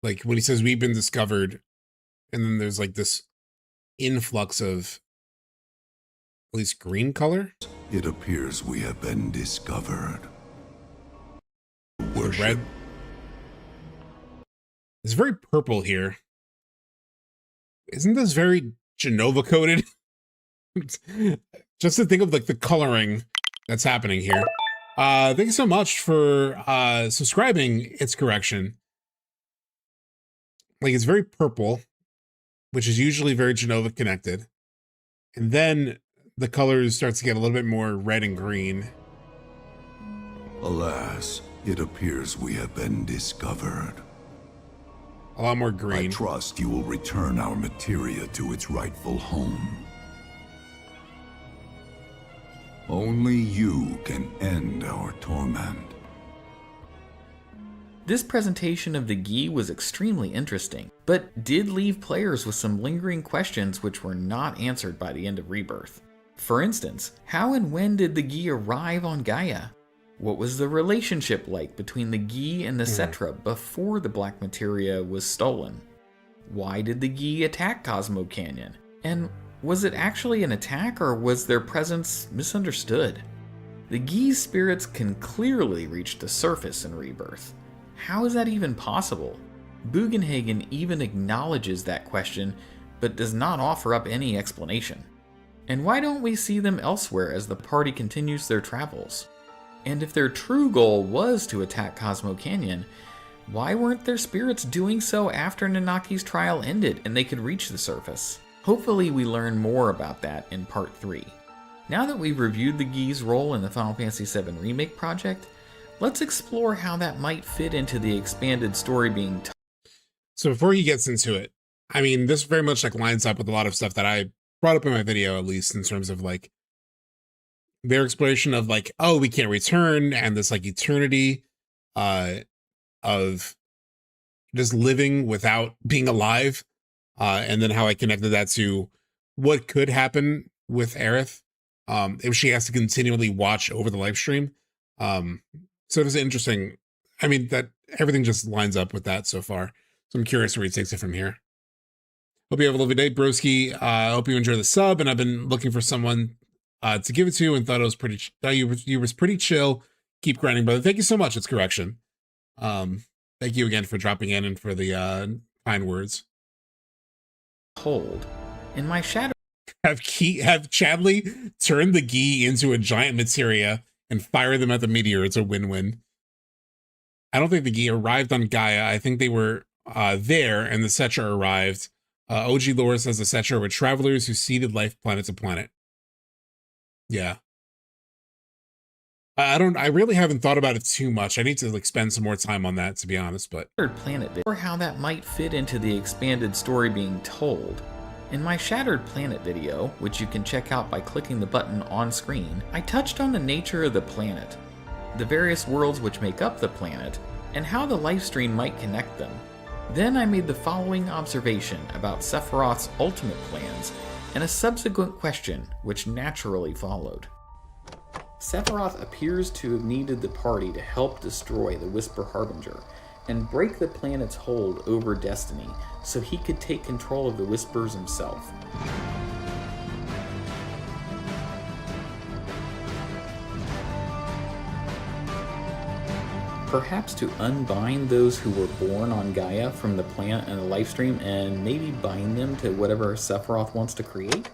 like when he says we've been discovered, and then there's like this influx of at least green color. It appears we have been discovered. Worship. Red. It's very purple here. Isn't this very Genova coded? Just to think of like the coloring that's happening here. Thank you so much for subscribing. It's correction. Like it's very purple, which is usually very Genova connected. And then the colors starts to get a little bit more red and green. Alas, it appears we have been discovered. A lot more green. I trust you will return our materia to its rightful home. Only you can end our torment. This presentation of the Gi was extremely interesting, but did leave players with some lingering questions which were not answered by the end of Rebirth. For instance, how and when did the Gi arrive on Gaia? What was the relationship like between the Gi and the Cetra before the Black Materia was stolen? Why did the Gi attack Cosmo Canyon? And was it actually an attack or was their presence misunderstood? The Gi's spirits can clearly reach the surface in Rebirth. How is that even possible? Bugenhagen even acknowledges that question, but does not offer up any explanation. And why don't we see them elsewhere as the party continues their travels? And if their true goal was to attack Cosmo Canyon, why weren't their spirits doing so after Nanaki's trial ended and they could reach the surface? Hopefully we learn more about that in Part 3. Now that we've reviewed the Gi's role in the Final Fantasy VII Remake project, let's explore how that might fit into the expanded story being told. So before he gets into it, I mean, this very much like lines up with a lot of stuff that I brought up in my video, at least in terms of like their exploration of like, oh, we can't return, and this like eternity of just living without being alive, and then how I connected that to what could happen with Aerith if she has to continually watch over the live stream. So it was interesting. I mean, that everything just lines up with that so far. So I'm curious where he takes it from here. Hope you have a lovely day, broski. Hope you enjoy the sub, and I've been looking for someone to give it to, and thought it was pretty. You was pretty chill. Keep grinding, brother. Thank you so much. It's correction. Thank you again for dropping in and for the kind words. Hold in my shadow. Have Chadley turn the Gi into a giant materia and fire them at the meteor. It's a win-win. I don't think the Gi arrived on Gaia. I think they were there, and the Setra arrived. OG lore says the Setra were travelers who seeded life planet to planet. Yeah. I really haven't thought about it too much. I need to like spend some more time on that, to be honest, but Planet, or how that might fit into the expanded story being told. In my Shattered Planet video, which you can check out by clicking the button on screen, I touched on the nature of the planet, the various worlds which make up the planet, and how the lifestream might connect them. Then I made the following observation about Sephiroth's ultimate plans, and a subsequent question which naturally followed. Sephiroth appears to have needed the party to help destroy the Whisper Harbinger, and break the planet's hold over Destiny, so he could take control of the Whispers himself. Perhaps to unbind those who were born on Gaia from the planet and the lifestream, and maybe bind them to whatever Sephiroth wants to create?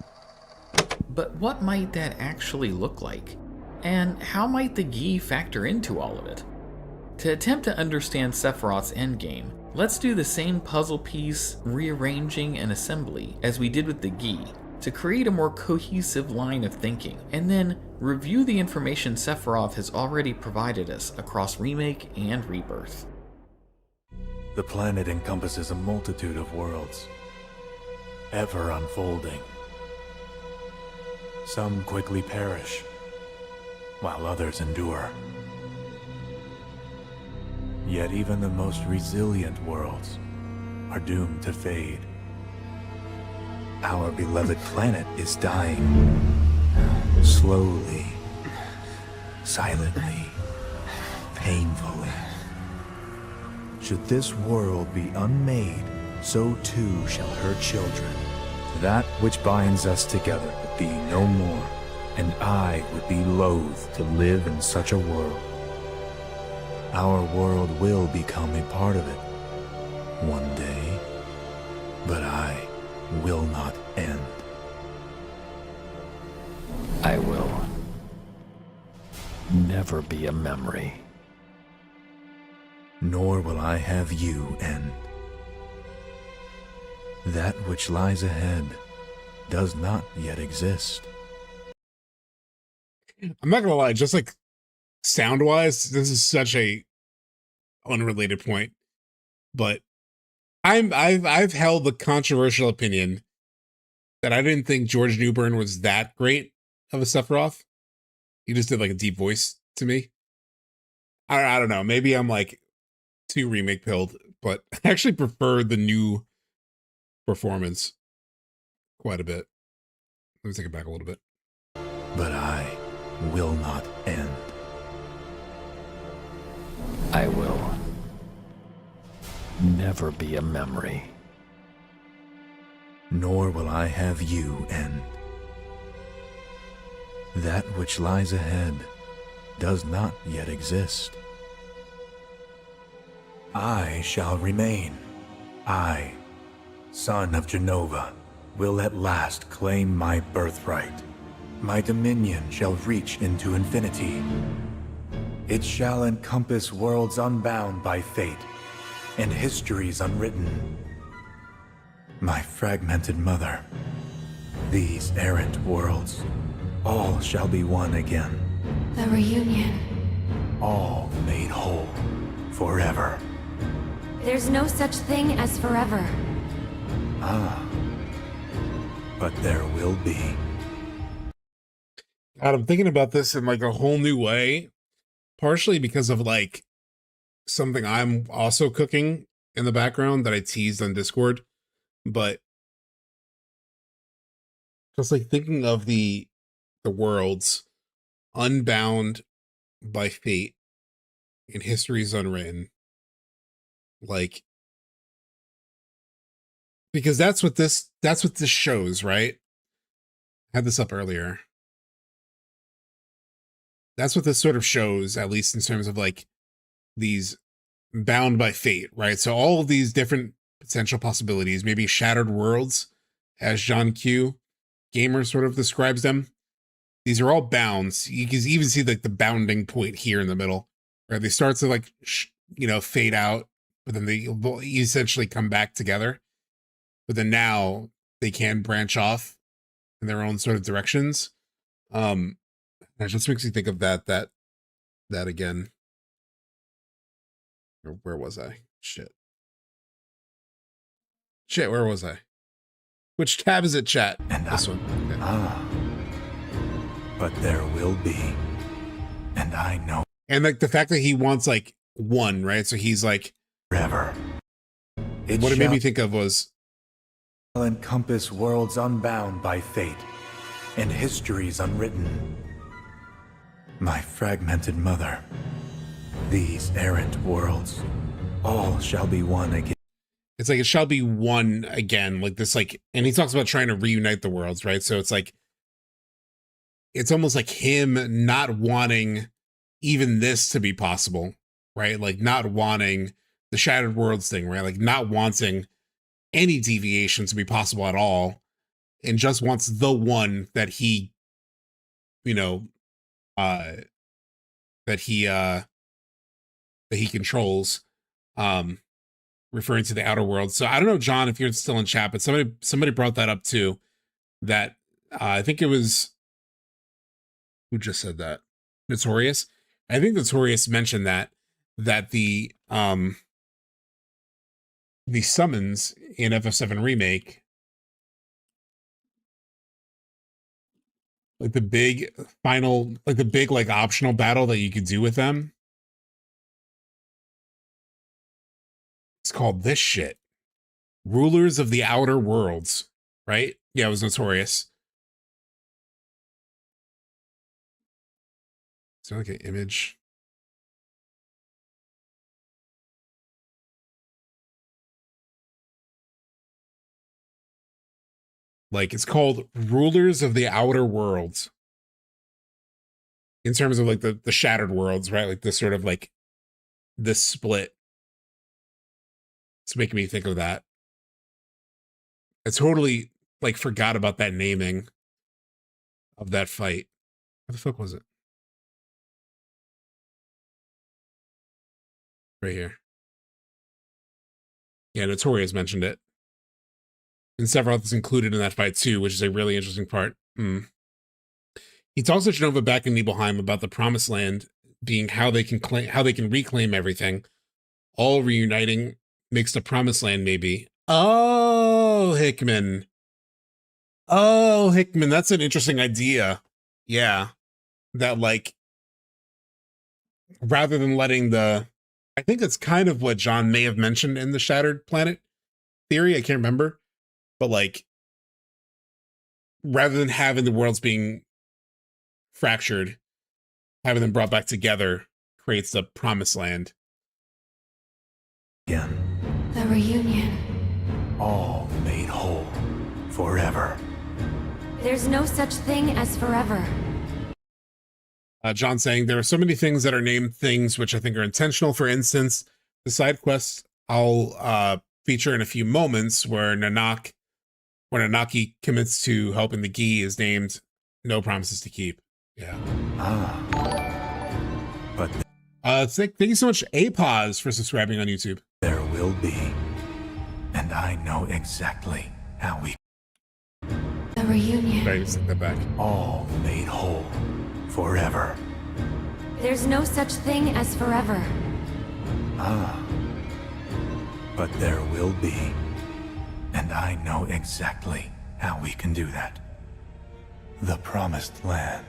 But what might that actually look like? And how might the Gi factor into all of it? To attempt to understand Sephiroth's endgame, let's do the same puzzle piece, rearranging and assembly as we did with the Gi, to create a more cohesive line of thinking, and then review the information Sephiroth has already provided us across Remake and Rebirth. The planet encompasses a multitude of worlds, ever unfolding. Some quickly perish, while others endure. Yet even the most resilient worlds are doomed to fade. Our beloved planet is dying. Slowly, silently, painfully. Should this world be unmade, so too shall her children. That which binds us together would be no more, and I would be loath to live in such a world. Our world will become a part of it one day, but I will not end. I will never be a memory. Nor will I have you end. That which lies ahead does not yet exist. I'm not gonna lie, just like sound-wise, this is such a unrelated point, but I've held the controversial opinion that I didn't think George Newbern was that great of a Sephiroth. He just did like a deep voice to me. I don't know, maybe I'm like too remake pilled, but I actually prefer the new performance quite a bit. Let me take it back a little bit. But I will not end. I will never be a memory. Nor will I have you end. That which lies ahead does not yet exist. I shall remain. I, son of Genova, will at last claim my birthright. My dominion shall reach into infinity. It shall encompass worlds unbound by fate, and histories unwritten. My fragmented mother, these errant worlds, all shall be one again. The reunion. All made whole, forever. There's no such thing as forever. Ah, but there will be. God, I'm thinking about this in like a whole new way, partially because of like something I'm also cooking in the background that I teased on Discord, but just like thinking of the worlds unbound by fate and histories unwritten, like, because that's what this shows, right? I had this up earlier. That's what this sort of shows, at least in terms of like these bound by fate, right? So all of these different potential possibilities, maybe shattered worlds, as John Q Gamer sort of describes them. These are all bounds. You can even see like the bounding point here in the middle, right? They start to like, fade out, but then they essentially come back together. But then now they can branch off in their own sort of directions. It just makes me think of that again. Where was I? Shit, where was I? Which tab is it, chat? And this one. Okay. Ah, but there will be. And I know. And like the fact that he wants like one, right? So he's like forever. What it made me think of was encompass worlds unbound by fate and histories unwritten. My fragmented mother, these errant worlds, all shall be one again. It's like it shall be one again, like this, like, and he talks about trying to reunite the worlds, right? So it's like, it's almost like him not wanting even this to be possible, right? Like not wanting the shattered worlds thing, right? Like not wanting any deviation to be possible at all, and just wants the one that he, that he controls, referring to the outer world. So I don't know, John, if you're still in chat, but somebody brought that up too, that I think it was, who just said that? Notorious. I think Notorious mentioned that the summons in FF7 Remake, like the big final, like the big like optional battle that you could do with them, it's called this shit, Rulers of the Outer Worlds, right? Yeah, it was Notorious. Is there like an image? Like it's called Rulers of the Outer Worlds. In terms of like the shattered worlds, right? Like this sort of like this split. It's making me think of that. I totally like forgot about that naming of that fight. What the fuck was it? Right here. Yeah, Notorious mentioned it. And Sephiroth is included in that fight too, which is a really interesting part. He talks to Genova back in Nibelheim about the Promised Land being how they can reclaim everything. All reuniting makes the Promised Land maybe. Oh, Hickman. Oh, Hickman, that's an interesting idea. Yeah. That like, rather than letting I think that's kind of what John may have mentioned in the Shattered Planet theory. I can't remember. But like, rather than having the worlds being fractured, having them brought back together creates the Promised Land. Again. The reunion. All made whole, forever. There's no such thing as forever. John saying there are so many things that are named things which I think are intentional. For instance, the side quests I'll feature in a few moments where Nanaki commits to helping the Gi is named No Promises to Keep. Yeah. But thank you so much, Apause, for subscribing on YouTube. there will be, and I know exactly how we The reunion. Right, just take that back. all made whole forever. There's no such thing as forever. But there will be, and I know exactly how we can do that. The Promised Land.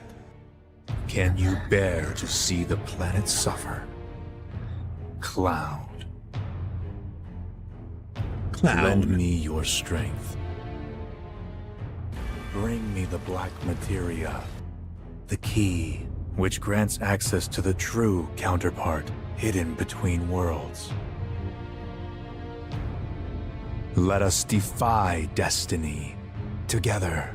Can you bear to see the planet suffer? Cloud. Lend me your strength. Bring me the black materia, the key which grants access to the true counterpart hidden between worlds. Let us defy destiny together.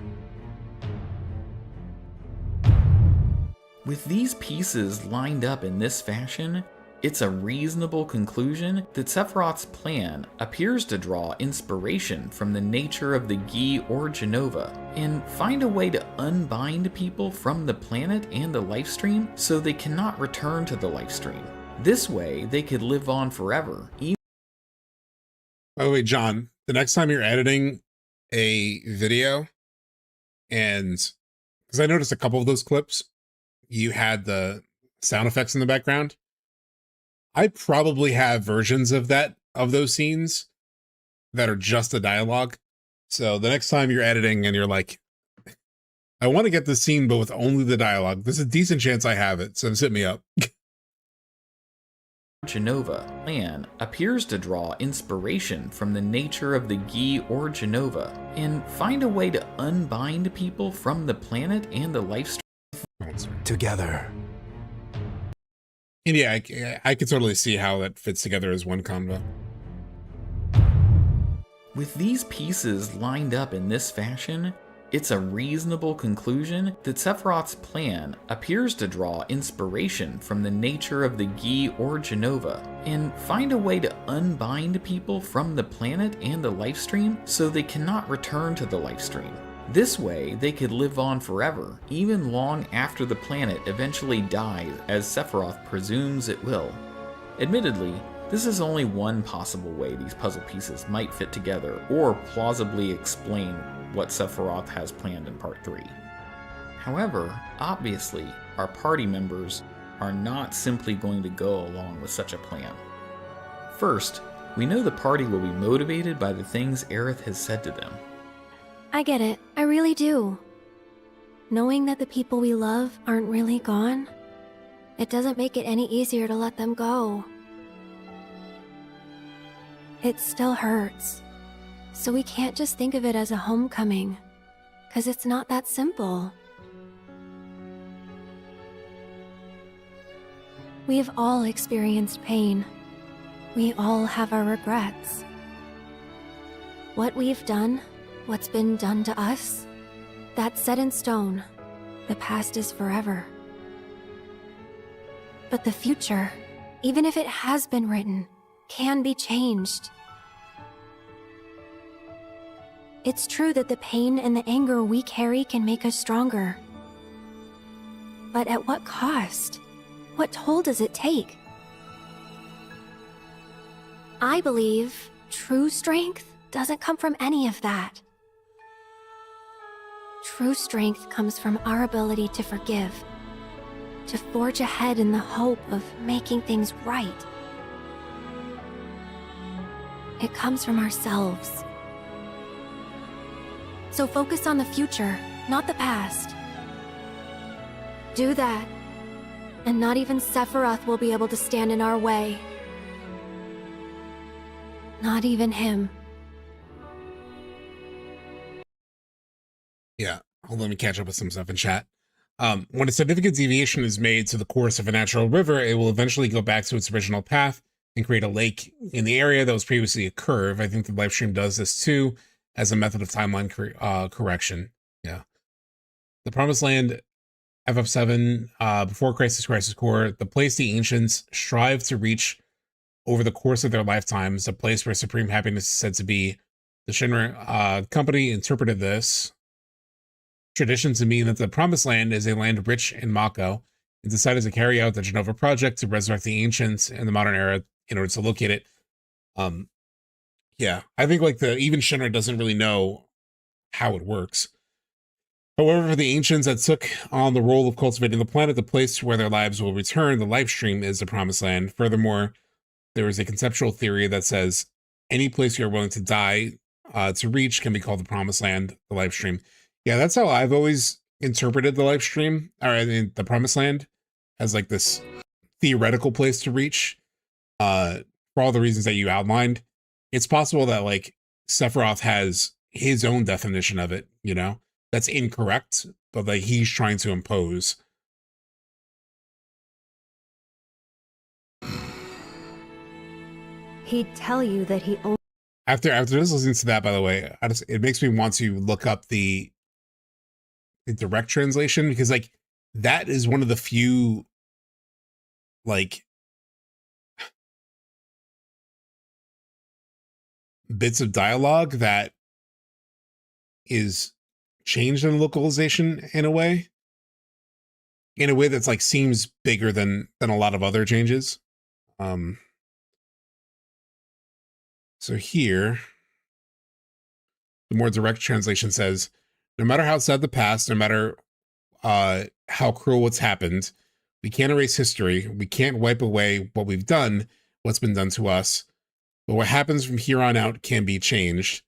With these pieces lined up in this fashion, it's a reasonable conclusion that Sephiroth's plan appears to draw inspiration from the nature of the Gi or Genova, and find a way to unbind people from the planet and the lifestream so they cannot return to the lifestream. This way, they could live on forever. Oh wait, John, the next time you're editing a video, and because I noticed a couple of those clips, you had the sound effects in the background. I probably have versions of those scenes that are just the dialogue. So the next time you're editing and you're like, I want to get this scene, but with only the dialogue, there's a decent chance I have it. So hit me up. Genova plan appears to draw inspiration from the nature of the Gi or Genova, and find a way to unbind people from the planet and the lifestream together. And yeah, I could totally see how that fits together as one combo. With these pieces lined up in this fashion, it's a reasonable conclusion that Sephiroth's plan appears to draw inspiration from the nature of the Gi or Genova, and find a way to unbind people from the planet and the lifestream so they cannot return to the lifestream. This way, they could live on forever, even long after the planet eventually dies, as Sephiroth presumes it will. Admittedly, this is only one possible way these puzzle pieces might fit together or plausibly explain what Sephiroth has planned in Part 3. However, obviously, our party members are not simply going to go along with such a plan. First, we know the party will be motivated by the things Aerith has said to them. I get it, I really do. Knowing that the people we love aren't really gone, it doesn't make it any easier to let them go. It still hurts. So we can't just think of it as a homecoming, 'cause it's not that simple. We've all experienced pain. We all have our regrets. What we've done, what's been done to us, that's set in stone. The past is forever. But the future, even if it has been written, can be changed. It's true that the pain and the anger we carry can make us stronger. But at what cost? What toll does it take? I believe true strength doesn't come from any of that. True strength comes from our ability to forgive, to forge ahead in the hope of making things right. It comes from ourselves. So focus on the future, not the past. Do that, and not even Sephiroth will be able to stand in our way. Not even him. Yeah, hold on, let me catch up with some stuff in chat. When a significant deviation is made to the course of a natural river, it will eventually go back to its original path and create a lake in the area that was previously a curve. I think the live stream does this too, as a method of timeline correction. Yeah. The Promised Land FF7, before Crisis Core, the place the ancients strive to reach over the course of their lifetimes, a place where supreme happiness is said to be. The Shinra company interpreted this tradition to mean that the Promised Land is a land rich in Mako, and decided to carry out the Genova project to resurrect the ancients in the modern era in order to locate it. Yeah, I think like even Shinra doesn't really know how it works. However, for the ancients that took on the role of cultivating the planet, the place where their lives will return, the life stream, is the Promised Land. Furthermore, there is a conceptual theory that says any place you are willing to die to reach can be called the Promised Land, the life stream. Yeah, that's how I've always interpreted the life stream, or I mean, the Promised Land, as like this theoretical place to reach. For all the reasons that you outlined, it's possible that like Sephiroth has his own definition of it, you know, that's incorrect, but like he's trying to impose. He'd tell you that he only... After just listening to that, by the way, it makes me want to look up the direct translation, because like that is one of the few like bits of dialogue that is changed in localization in a way that's like seems bigger than a lot of other changes. So here, the more direct translation says, no matter how sad the past, no matter how cruel what's happened, we can't erase history. We can't wipe away what we've done, what's been done to us. But what happens from here on out can be changed.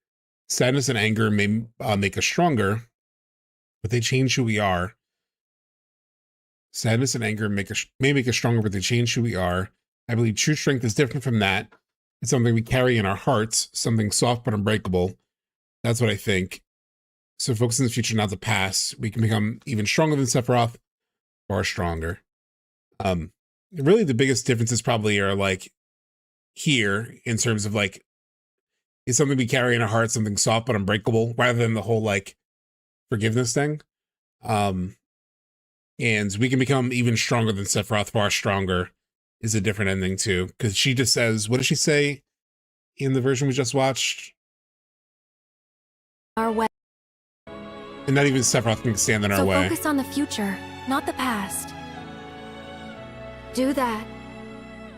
Sadness and anger may make us stronger, but they change who we are. Sadness and anger may make us stronger, but they change who we are. I believe true strength is different from that. It's something we carry in our hearts, something soft but unbreakable. That's what I think. So focus on the future, not the past. We can become even stronger than Sephiroth, far stronger. Really the biggest differences probably are like here in terms of like, it's something we carry in our hearts, something soft but unbreakable, rather than the whole like forgiveness thing. And we can become even stronger than Sephiroth, far stronger, is a different ending too. Because she just says, what does she say in the version we just watched? Our way. And not even Sephiroth can stand in our way. So focus on the future, not the past. Do that,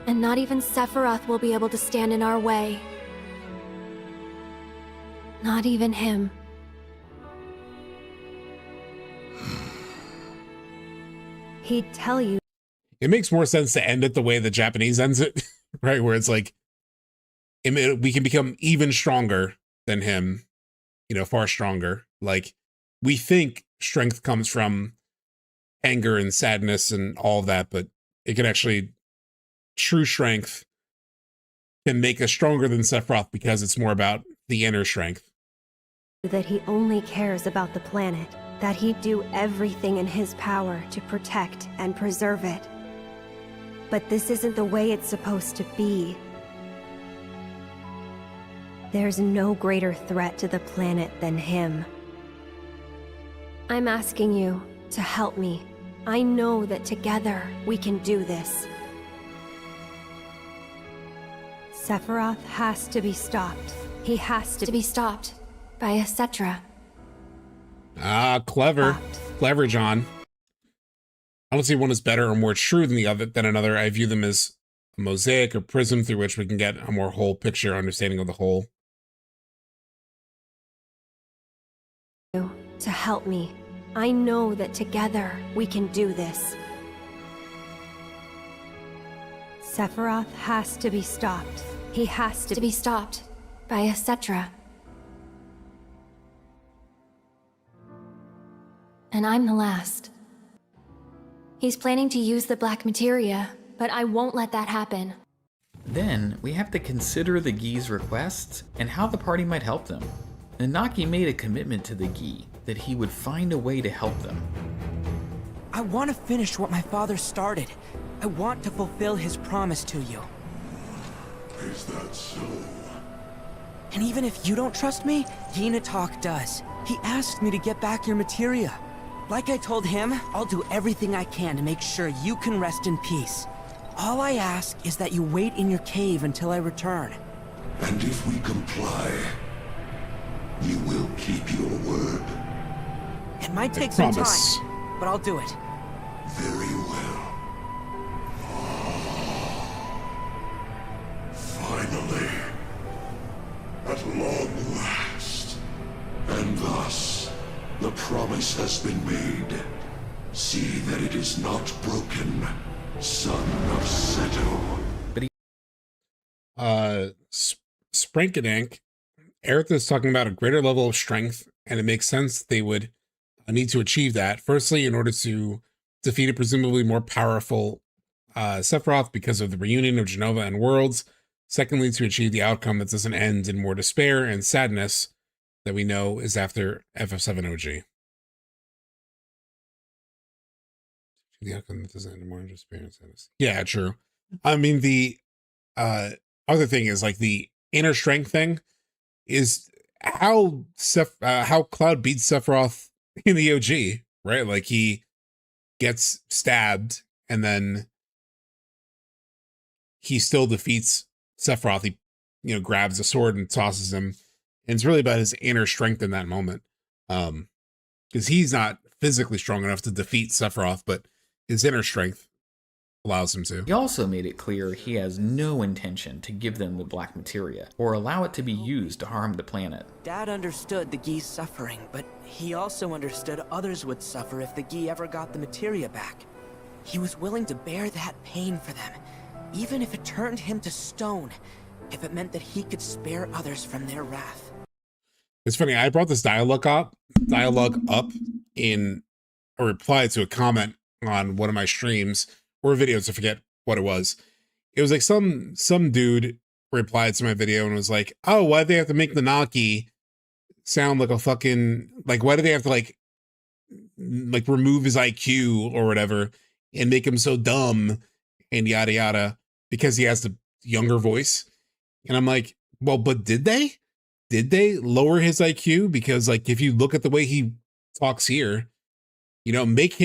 and not even Sephiroth will be able to stand in our way. Not even him. He'd tell you. It makes more sense to end it the way the Japanese ends it, right? Where it's like, we can become even stronger than him, you know, far stronger. Like, we think strength comes from anger and sadness and all of that, but it can actually, true strength can make us stronger than Sephiroth because it's more about the inner strength. That he only cares about the planet, that he'd do everything in his power to protect and preserve it. But this isn't the way it's supposed to be. There's no greater threat to the planet than him. I'm asking you to help me. I know that together we can do this. Sephiroth has to be stopped. He has to be stopped by etc. Ah, clever. Clever, John. I don't see one as better or more true than another. I view them as a mosaic or prism through which we can get a more whole picture understanding of the whole. To help me. I know that together we can do this. Sephiroth has to be stopped. He has to be stopped by etc. And I'm the last. He's planning to use the black materia, but I won't let that happen. Then, we have to consider the Gi's requests and how the party might help them. Nanaki made a commitment to the Gi that he would find a way to help them. I want to finish what my father started. I want to fulfill his promise to you. Is that so? And even if you don't trust me, Yinatok does. He asked me to get back your materia. Like I told him, I'll do everything I can to make sure you can rest in peace. All I ask is that you wait in your cave until I return. And if we comply, you will keep your word. It might take some time, but I'll do it. Very well. Finally. At long last. And thus, the promise has been made. See that it is not broken, son of Seto. Sprinkadank, Aerith is talking about a greater level of strength, and it makes sense they would need to achieve that. Firstly, in order to defeat a presumably more powerful Sephiroth because of the reunion of Genova and Worlds. Secondly, to achieve the outcome that doesn't end in more despair and sadness that we know is after FF7 OG. The outcome that doesn't end in more despair and sadness. Yeah, true. I mean, the other thing is like the inner strength thing is how Cloud beats Sephiroth in the OG, right? Like he gets stabbed and then he still defeats Sephiroth. He, grabs a sword and tosses him. And it's really about his inner strength in that moment. Because he's not physically strong enough to defeat Sephiroth, but his inner strength allows him to. He also made it clear he has no intention to give them the black materia, or allow it to be used to harm the planet. Dad understood the Gi's suffering, but he also understood others would suffer if the Gi ever got the materia back. He was willing to bear that pain for them, even if it turned him to stone, if it meant that he could spare others from their wrath. It's funny, I brought this dialogue up in a reply to a comment on one of my streams or videos, I forget what it was. It was like some dude replied to my video and was like, oh, why'd they have to make the Naki sound like a fucking, like, why do they have to like remove his IQ or whatever and make him so dumb and yada yada because he has the younger voice? And I'm like, well, but did they lower his IQ? Because like, if you look at the way he talks here, give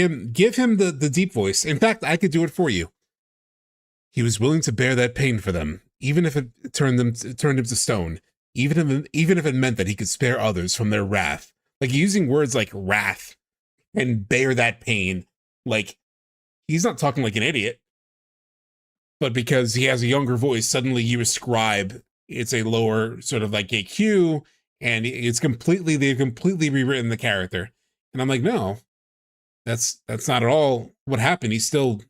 him the deep voice. In fact, I could do it for you. He was willing to bear that pain for them, even if it turned him to stone, even if it meant that he could spare others from their wrath. Like using words like wrath and bear that pain, like he's not talking like an idiot. But because he has a younger voice, suddenly you ascribe it's a lower sort of like AQ, and they've completely rewritten the character. And I'm like, no. That's not at all what happened. He's still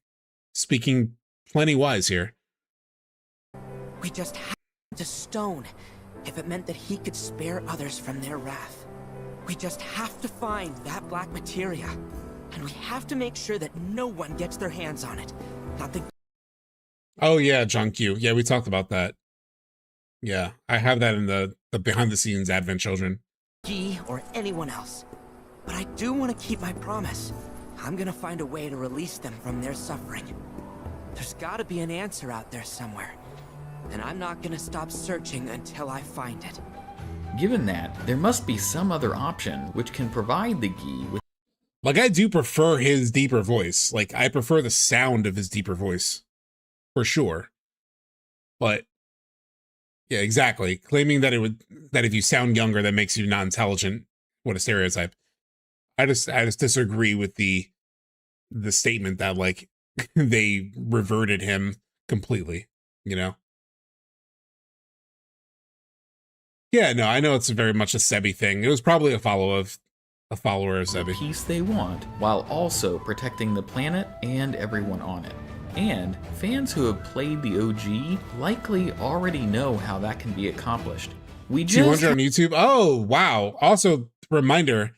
speaking plenty wise here. We just had to stone if it meant that he could spare others from their wrath. We just have to find that black materia, and we have to make sure that no one gets their hands on it. Not the... Oh yeah, John Q. Yeah, we talked about that. Yeah, I have that in the behind the scenes Advent Children. Gi or anyone else. But I do want to keep my promise. I'm gonna find a way to release them from their suffering. There's gotta be an answer out there somewhere. And I'm not gonna stop searching until I find it. Given that, there must be some other option which can provide the Gi with... Like, I do prefer his deeper voice. Like, I prefer the sound of his deeper voice. For sure. But, yeah, exactly. Claiming that that if you sound younger, that makes you not intelligent. What a stereotype. I just disagree with the statement that like they reverted him completely, Yeah, no, I know it's very much a Sebi thing. It was probably a follower of Sebi. Peace they want, while also protecting the planet and everyone on it. And fans who have played the OG likely already know how that can be accomplished. We just 200 on YouTube. Oh, wow. Also, reminder,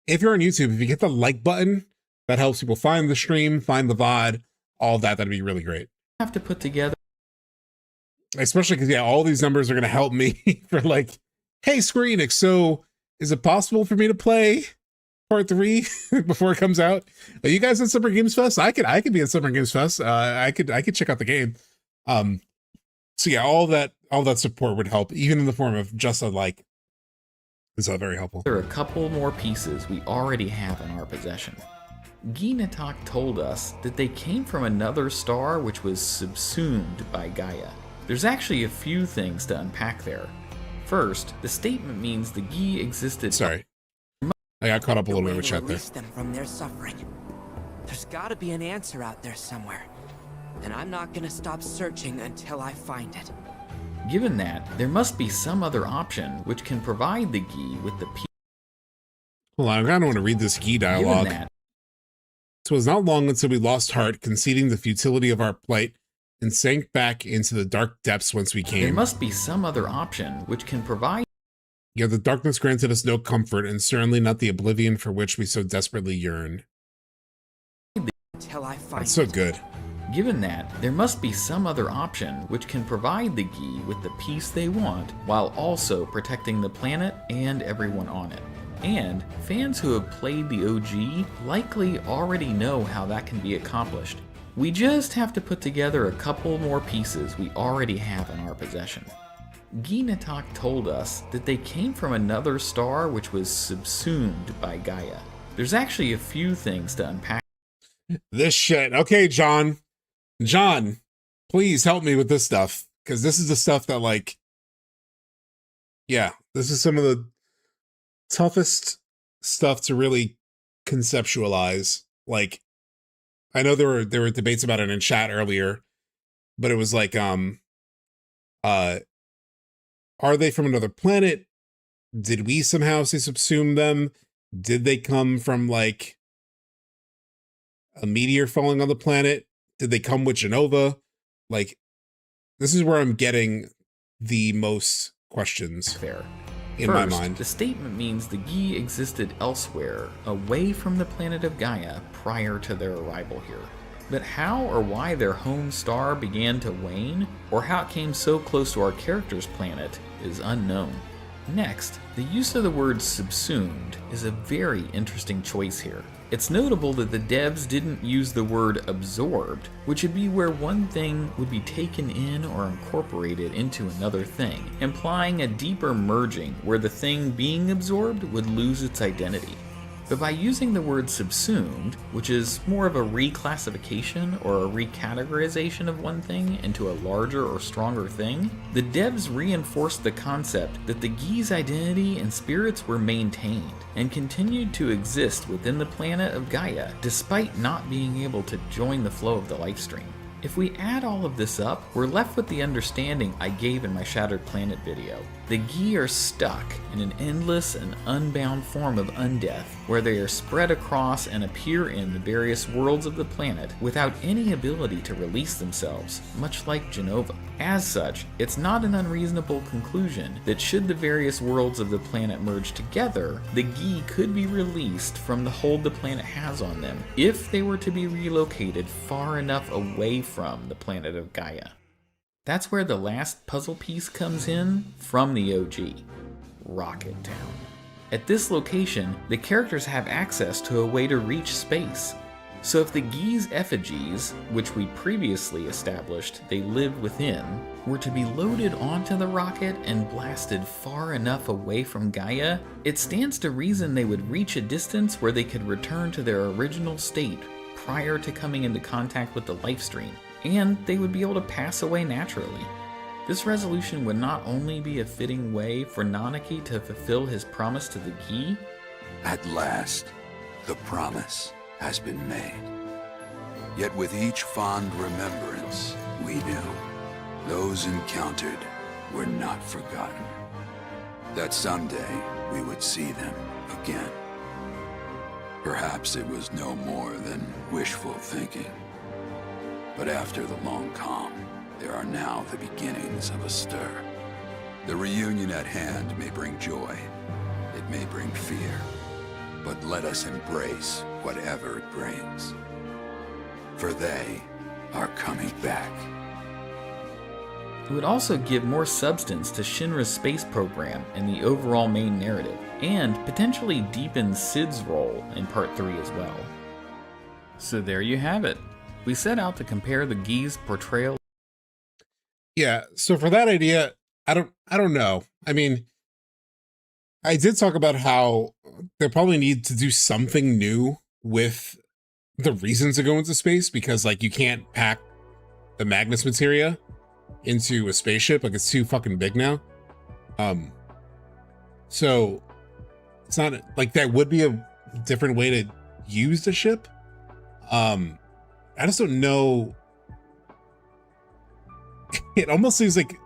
if you're on YouTube, if you hit the like button, that helps people find the stream, find the VOD, all of that. That'd be really great. Have to put together. Especially because, yeah, all these numbers are going to help me for like, hey, Square Enix, so is it possible for me to play Part 3 before it comes out? Are you guys at Summer Games Fest? I could be at Summer Games Fest. I could check out the game. So yeah, all that support would help, even in the form of just a like. It's not very helpful. There are a couple more pieces we already have in our possession. Ginatok told us that they came from another star which was subsumed by Gaia. There's actually a few things to unpack there. First, the statement means the Gi existed... Sorry. I got caught up a little bit with chat there. Release them from their suffering. There's gotta be an answer out there somewhere. And I'm not gonna stop searching until I find it. Given that, there must be some other option which can provide the Gi with the peace. Hold on, I kind of want to read this Gi dialogue. So it was not long until we lost heart, conceding the futility of our plight, and sank back into the dark depths whence we came. There must be some other option which can provide... Yet the darkness granted us no comfort, and certainly not the oblivion for which we so desperately yearn. Until I find That's so good. Given that, there must be some other option which can provide the Gi with the peace they want, while also protecting the planet and everyone on it. And fans who have played the OG likely already know how that can be accomplished. We just have to put together a couple more pieces we already have in our possession. Ginatok told us that they came from another star which was subsumed by Gaia. There's actually a few things to unpack. This shit. Okay, John. John, please help me with this stuff. Because this is the stuff that, like... Yeah, this is some of the toughest stuff to really conceptualize. Like, I know there were debates about it in chat earlier, but it was like, are they from another planet? Did we somehow say subsume them? Did they come from, like, a meteor falling on the planet? Did they come with Genova? Like, this is where I'm getting the most questions in my mind. The statement means the Gi existed elsewhere, away from the planet of Gaia, prior to their arrival here. But how or why their home star began to wane, or how it came so close to our character's planet, is unknown. Next, the use of the word subsumed is a very interesting choice here. It's notable that the devs didn't use the word absorbed, which would be where one thing would be taken in or incorporated into another thing, implying a deeper merging where the thing being absorbed would lose its identity. But by using the word subsumed, which is more of a reclassification or a recategorization of one thing into a larger or stronger thing, the devs reinforced the concept that the Gi's identity and spirits were maintained and continued to exist within the planet of Gaia despite not being able to join the flow of the life stream. If we add all of this up, we're left with the understanding I gave in my Shattered Planet video. The Gi are stuck in an endless and unbound form of undeath, where they are spread across and appear in the various worlds of the planet without any ability to release themselves, much like Genova. As such, it's not an unreasonable conclusion that should the various worlds of the planet merge together, the Gi could be released from the hold the planet has on them, if they were to be relocated far enough away from the planet of Gaia. That's where the last puzzle piece comes in from the OG, Rocket Town. At this location, the characters have access to a way to reach space. So if the Gi's effigies, which we previously established they lived within, were to be loaded onto the rocket and blasted far enough away from Gaia, it stands to reason they would reach a distance where they could return to their original state prior to coming into contact with the life stream, and they would be able to pass away naturally. This resolution would not only be a fitting way for Nanaki to fulfill his promise to the Gi. At last, the promise has been made. Yet with each fond remembrance, we knew those encountered were not forgotten. That someday we would see them again. Perhaps it was no more than wishful thinking. But after the long calm, there are now the beginnings of a stir. The reunion at hand may bring joy, it may bring fear, but let us embrace whatever it brings. For they are coming back. It would also give more substance to Shinra's space program and the overall main narrative, and potentially deepen Cid's role in Part 3 as well. So there you have it. We set out to compare the Gi's portrayal. Yeah, so for that idea, I don't know. I mean, I did talk about how they probably need to do something new with the reason to go into space, because like you can't pack the Magnus materia into a spaceship, like it's too fucking big now. So it's not like that would be a different way to use the ship. I just don't know. It almost seems like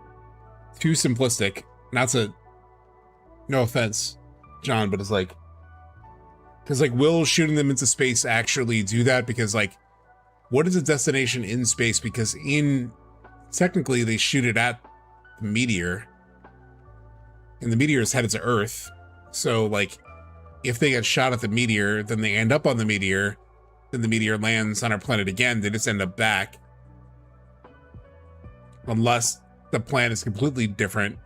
too simplistic. Not to, no offense, John, but it's like, because like, will shooting them into space actually do that? Because like, what is a destination in space? Because technically they shoot it at the meteor, and the meteor is headed to Earth. So like, if they get shot at the meteor, then they end up on the meteor, then the meteor lands on our planet again, they just end up back. Unless the plan is completely different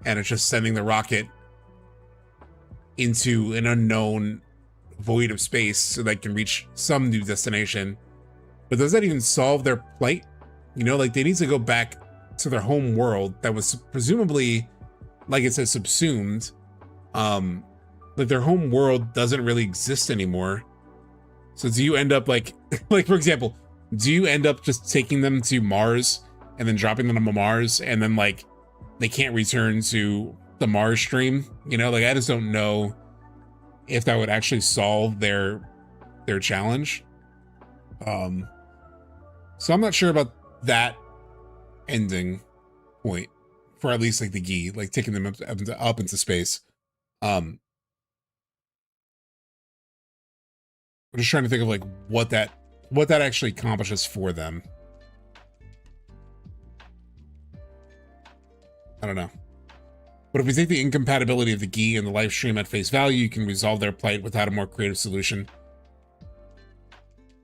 and it's just sending the rocket into an unknown void of space so they can reach some new destination. But does that even solve their plight? You know, like they need to go back to their home world that was presumably, like it says, subsumed. Like their home world doesn't really exist anymore. So do you end up like for example, do you end up just taking them to Mars and then dropping them on Mars, and then like they can't return to the Mars stream? You know, like I just don't know if that would actually solve their challenge. So I'm not sure about that ending point for at least like the Gi, like taking them up into space. I'm just trying to think of like what that actually accomplishes for them. I don't know. But if we take the incompatibility of the Gi and the live stream at face value, you can resolve their plight without a more creative solution.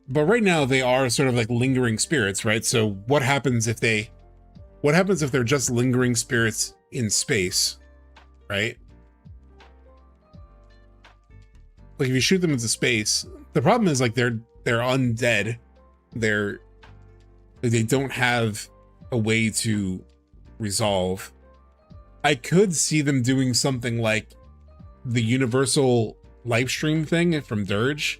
But right now they are sort of like lingering spirits, right? So what happens if they're just lingering spirits in space, right? Like if you shoot them into space, the problem is like they're undead. They don't have a way to resolve. I could see them doing something like the universal live stream thing from Dirge,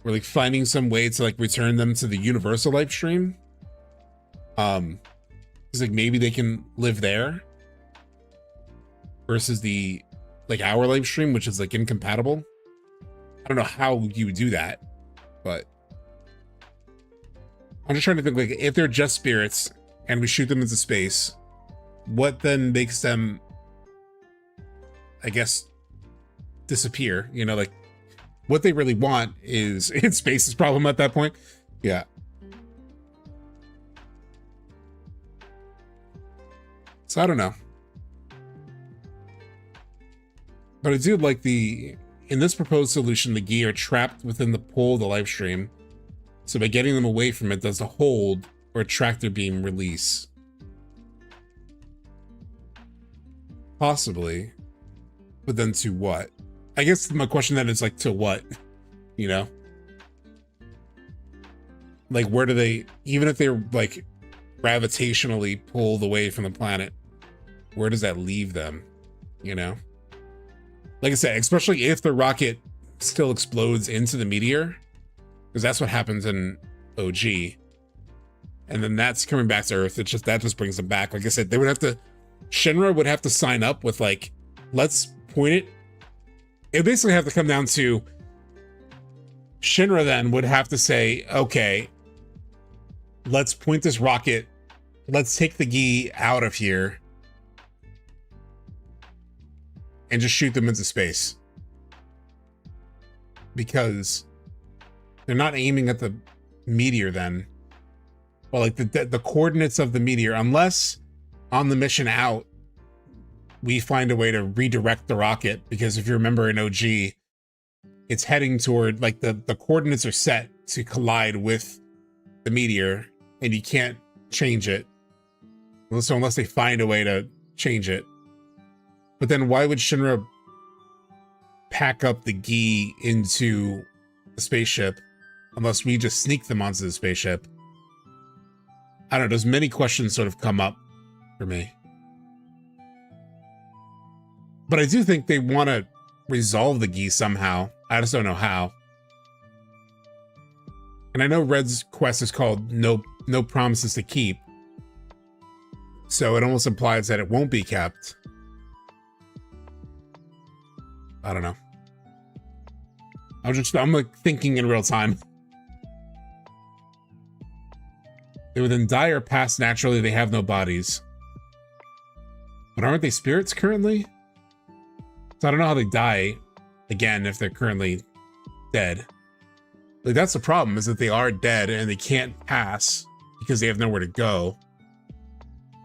or like finding some way to like return them to the universal live stream. It's like maybe they can live there versus the like our live stream, which is like incompatible. I don't know how you would do that, but I'm just trying to think like if they're just spirits and we shoot them into space, what then makes them, I guess, disappear? You know, like what they really want is in space's problem at that point. Yeah. So I don't know. But I do like in this proposed solution, the Gi are trapped within the pole of the live stream. So by getting them away from it, does the hold or tractor beam release? Possibly. But then to what? I guess my question then is like, to what? You know? Like where do they, even if they're like gravitationally pulled away from the planet, where does that leave them? You know? Like I said, especially if the rocket still explodes into the meteor, because that's what happens in OG. And then that's coming back to Earth. That just brings them back. Like I said, Shinra would have to sign up with like, let's point it. It basically have to come down to Shinra then would have to say, okay, let's point this rocket. Let's take the Gi out of here and just shoot them into space. Because they're not aiming at the meteor then. Well, like the coordinates of the meteor, unless on the mission out, we find a way to redirect the rocket. Because if you remember in OG, it's heading toward, like the coordinates are set to collide with the meteor and you can't change it. So unless they find a way to change it. But then why would Shinra pack up the Gi into the spaceship unless we just sneak them onto the spaceship? I don't know, there's many questions sort of come up for me. But I do think they want to resolve the Gi somehow. I just don't know how. And I know Red's quest is called No Promises to Keep. So it almost implies that it won't be kept. I don't know. I'm like thinking in real time. They would then die or pass naturally. They have no bodies. But aren't they spirits currently? So I don't know how they die again if they're currently dead. Like that's the problem, is that they are dead and they can't pass because they have nowhere to go.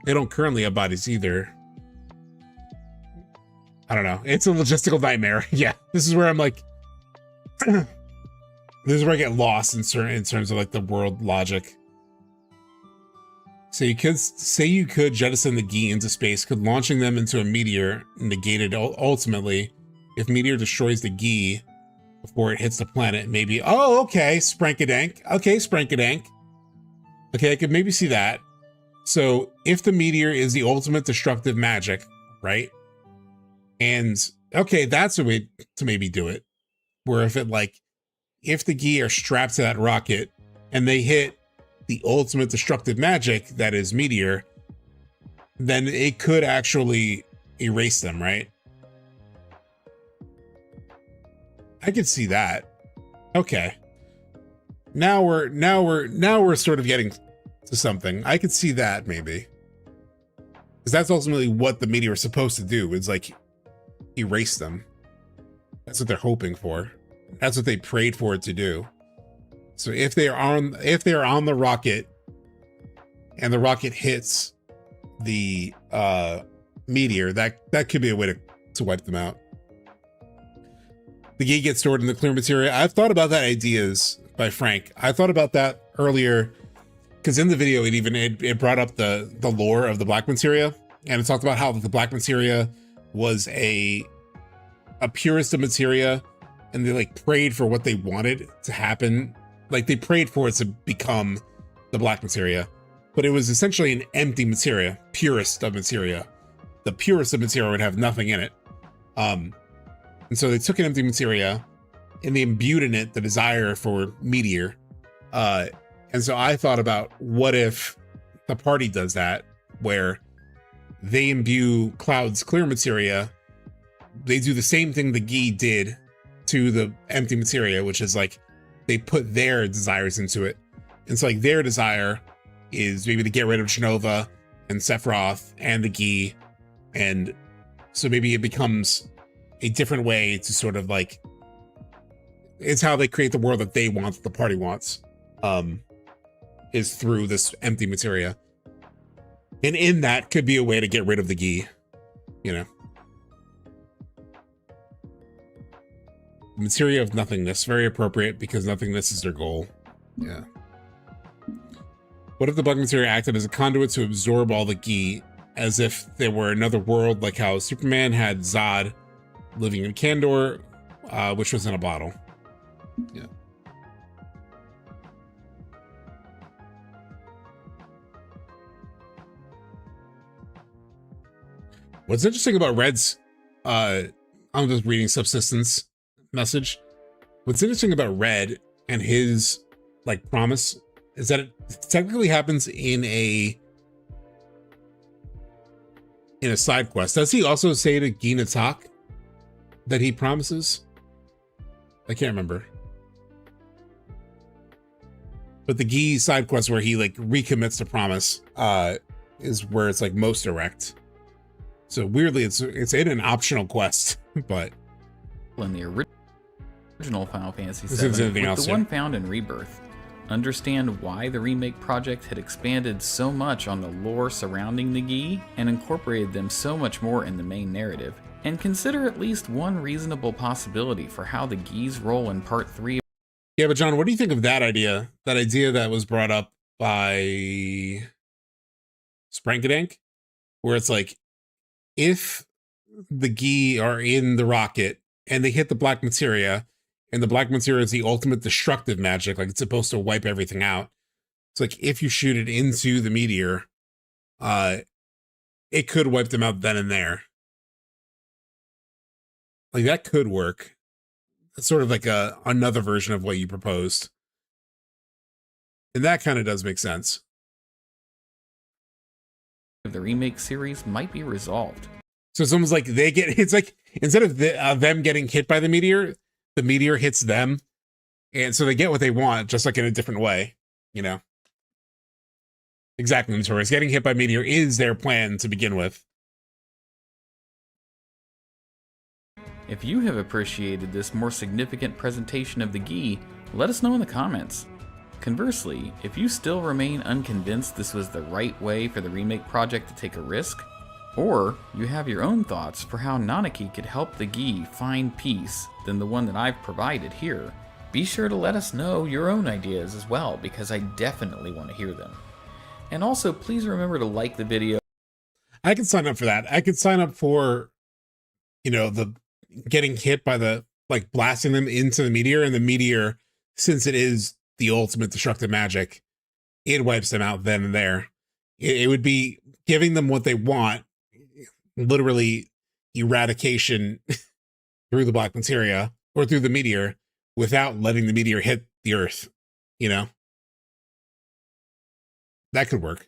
They don't currently have bodies either. I don't know. It's a logistical nightmare. Yeah, this is where I'm like, this is where I get lost in terms of like the world logic. So you could jettison the Gi into space. Could launching them into a meteor negate it ultimately? If meteor destroys the Gi before it hits the planet, maybe. Oh, okay, Sprankadank. Okay, Sprankadank. Okay, I could maybe see that. So if the meteor is the ultimate destructive magic, right? And okay, that's a way to maybe do it. Where if the Gi are strapped to that rocket and they hit the ultimate destructive magic that is meteor, then it could actually erase them, right? I could see that. Okay. Now we're sort of getting to something. I could see that maybe. Because that's ultimately what the meteor is supposed to do, is like erase them. That's what they're hoping for. That's what they prayed for it to do. So if they are on the rocket and the rocket hits the meteor, that could be a way to wipe them out. The Gi gets stored in the clear materia. I've thought about that ideas by Frank. I thought about that earlier because in the video it brought up the lore of the black materia, and it talked about how the black materia was a purest of materia, and they like prayed for what they wanted to happen. Like they prayed for it to become the black materia, but it was essentially an empty materia, purest of materia. The purest of materia would have nothing in it. And so they took an empty materia and they imbued in it the desire for meteor. And so I thought about, what if the party does that, where they imbue Cloud's clear materia, they do the same thing the Gi did to the empty materia, which is like they put their desires into it. And so like their desire is maybe to get rid of Genova and Sephiroth and the Gi. And so maybe it becomes a different way to sort of like, it's how they create the world that they want, that the party wants, is through this empty materia. And in that could be a way to get rid of the Gi, you know. Materia of nothingness, very appropriate because nothingness is their goal. Yeah. What if the black materia acted as a conduit to absorb all the Gi, as if there were another world, like how Superman had Zod living in Kandor, which was in a bottle. Yeah. What's interesting about Red's, I'm just reading Subsistence message. What's interesting about Red and his like promise is that it technically happens in a side quest. Does he also say to Gina Tak that he promises? I can't remember. But the Gi side quest where he like recommits to promise is where it's like most direct. So weirdly, it's in an optional quest, but in the original Final Fantasy VII, with the one found in Rebirth, understand why the remake project had expanded so much on the lore surrounding the Gi and incorporated them so much more in the main narrative, and consider at least one reasonable possibility for how the Gi's role in Part 3. Yeah, but John, what do you think of that idea? That idea that was brought up by Sprankadank, where it's like, if the Gi are in the rocket and they hit the black materia, and the black materia is the ultimate destructive magic, like it's supposed to wipe everything out. It's like if you shoot it into the meteor, it could wipe them out then and there. Like that could work. It's sort of like another version of what you proposed. And that kind of does make sense. The remake series might be resolved. So it's almost like it's like instead of them getting hit by the meteor hits them. And so they get what they want, just like in a different way, you know? Exactly, Notorious. Getting hit by meteor is their plan to begin with. If you have appreciated this more significant presentation of the Gi, let us know in the comments. Conversely, if you still remain unconvinced this was the right way for the remake project to take a risk, or you have your own thoughts for how Nanaki could help the Gi find peace than the one that I've provided here, be sure to let us know your own ideas as well, because I definitely want to hear them. And also, please remember to like the video. I could sign up for that. I could sign up for, you know, the getting hit by the, like, blasting them into the meteor, and the meteor, since it is the ultimate destructive magic, it wipes them out then and there. It would be giving them what they want, literally eradication through the black materia or through the meteor, without letting the meteor hit the earth, you know? That could work.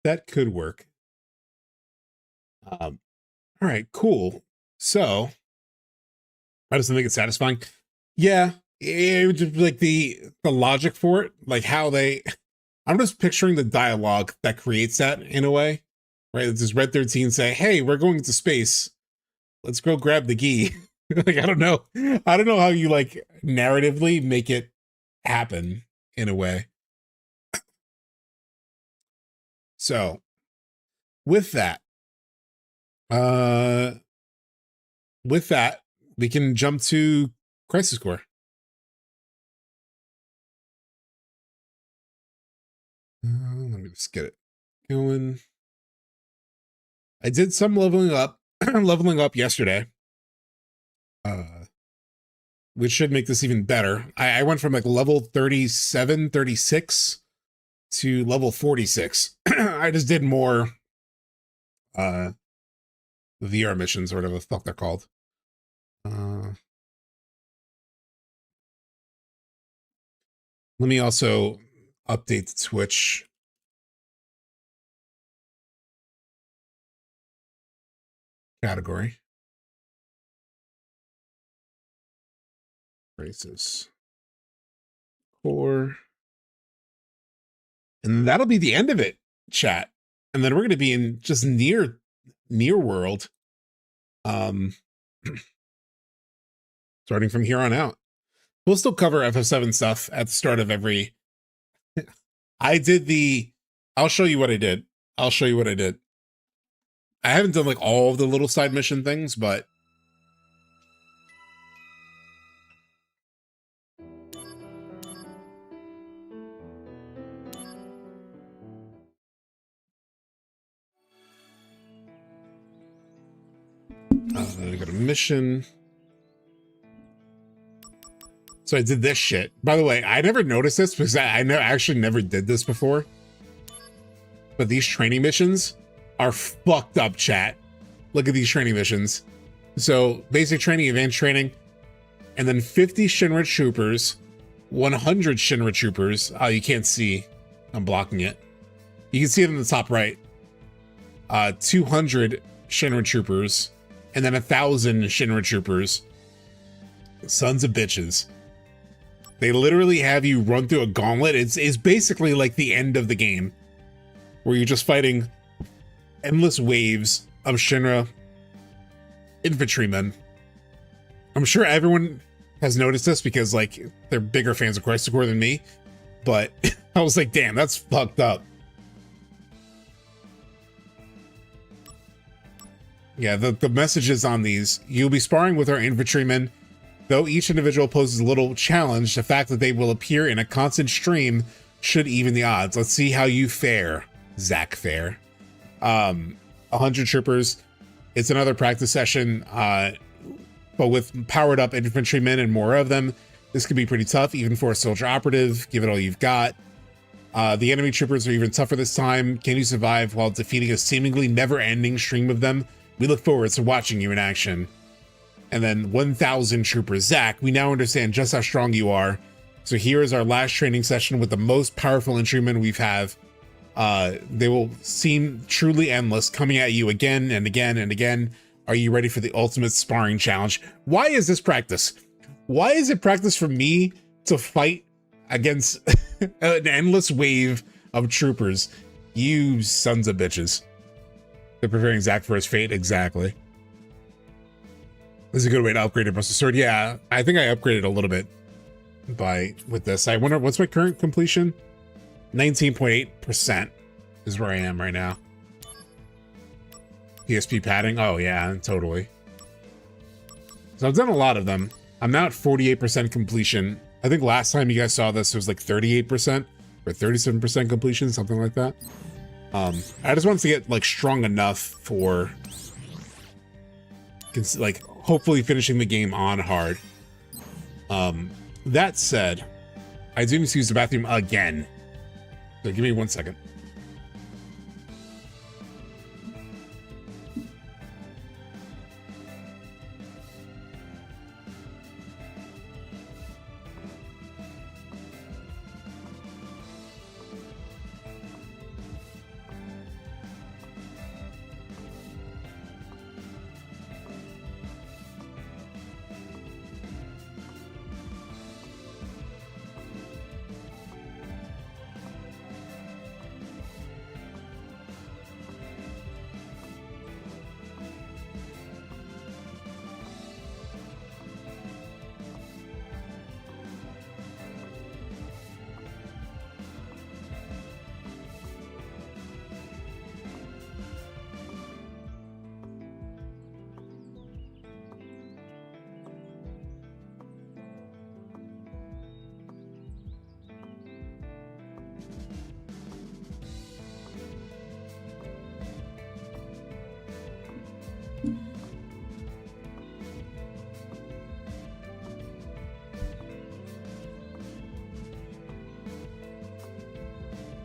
That could work. All right, cool. So, I just think it's satisfying. Yeah, it would just be like the logic for it, like how they. I'm just picturing the dialogue that creates that in a way, right? Does Red 13 say, "Hey, we're going to space. Let's go grab the Gi." Like I don't know how you like narratively make it happen in a way. So, with that, we can jump to Crisis Core. Let me just get it going. I did some leveling up, yesterday, which should make this even better. I went from like level 37, 36 to level 46. I just did more VR missions or whatever the fuck they're called. Let me also update the Twitch category. Crisis Core. And that'll be the end of it, chat. And then we're going to be in just near world. Starting from here on out. We'll still cover FF7 stuff at the start of every. I'll show you what I did. I haven't done like all of the little side mission things, but I got a mission. So I did this shit. By the way, I never noticed this because I actually never did this before. But these training missions are fucked up, chat. Look at these training missions. So basic training, advanced training, and then 50 Shinra troopers, 100 Shinra troopers. Oh, you can't see. I'm blocking it. You can see it in the top right. 200 Shinra troopers, and then 1,000 Shinra troopers. Sons of bitches. They literally have you run through a gauntlet. It's basically like the end of the game, where you're just fighting endless waves of Shinra infantrymen. I'm sure everyone has noticed this because like they're bigger fans of Crisis Core than me, but I was like, damn, that's fucked up. Yeah, the messages on these: you'll be sparring with our infantrymen. Though each individual poses a little challenge, the fact that they will appear in a constant stream should even the odds. Let's see how you fare, Zack fare. 100 troopers. It's another practice session, but with powered up infantrymen and more of them, this could be pretty tough, even for a soldier operative. Give it all you've got. The enemy troopers are even tougher this time. Can you survive while defeating a seemingly never-ending stream of them? We look forward to watching you in action. and then 1,000 troopers. Zack, we now understand just how strong you are. So here is our last training session with the most powerful infantrymen we've have. They will seem truly endless, coming at you again and again and again. Are you ready for the ultimate sparring challenge? Why is this practice? Why is it practice for me to fight against an endless wave of troopers? You sons of bitches. They're preparing Zack for his fate. Exactly. This is a good way to upgrade a Buster Sword. Yeah, I think I upgraded a little bit with this. I wonder, what's my current completion? 19.8% is where I am right now. PSP padding. Oh yeah, totally. So I've done a lot of them. I'm now at 48% completion. I think last time you guys saw this, it was like 38% or 37% completion, something like that. I just wanted to get like strong enough for like hopefully finishing the game on hard. That said, I do need to use the bathroom again. So give me 1 second.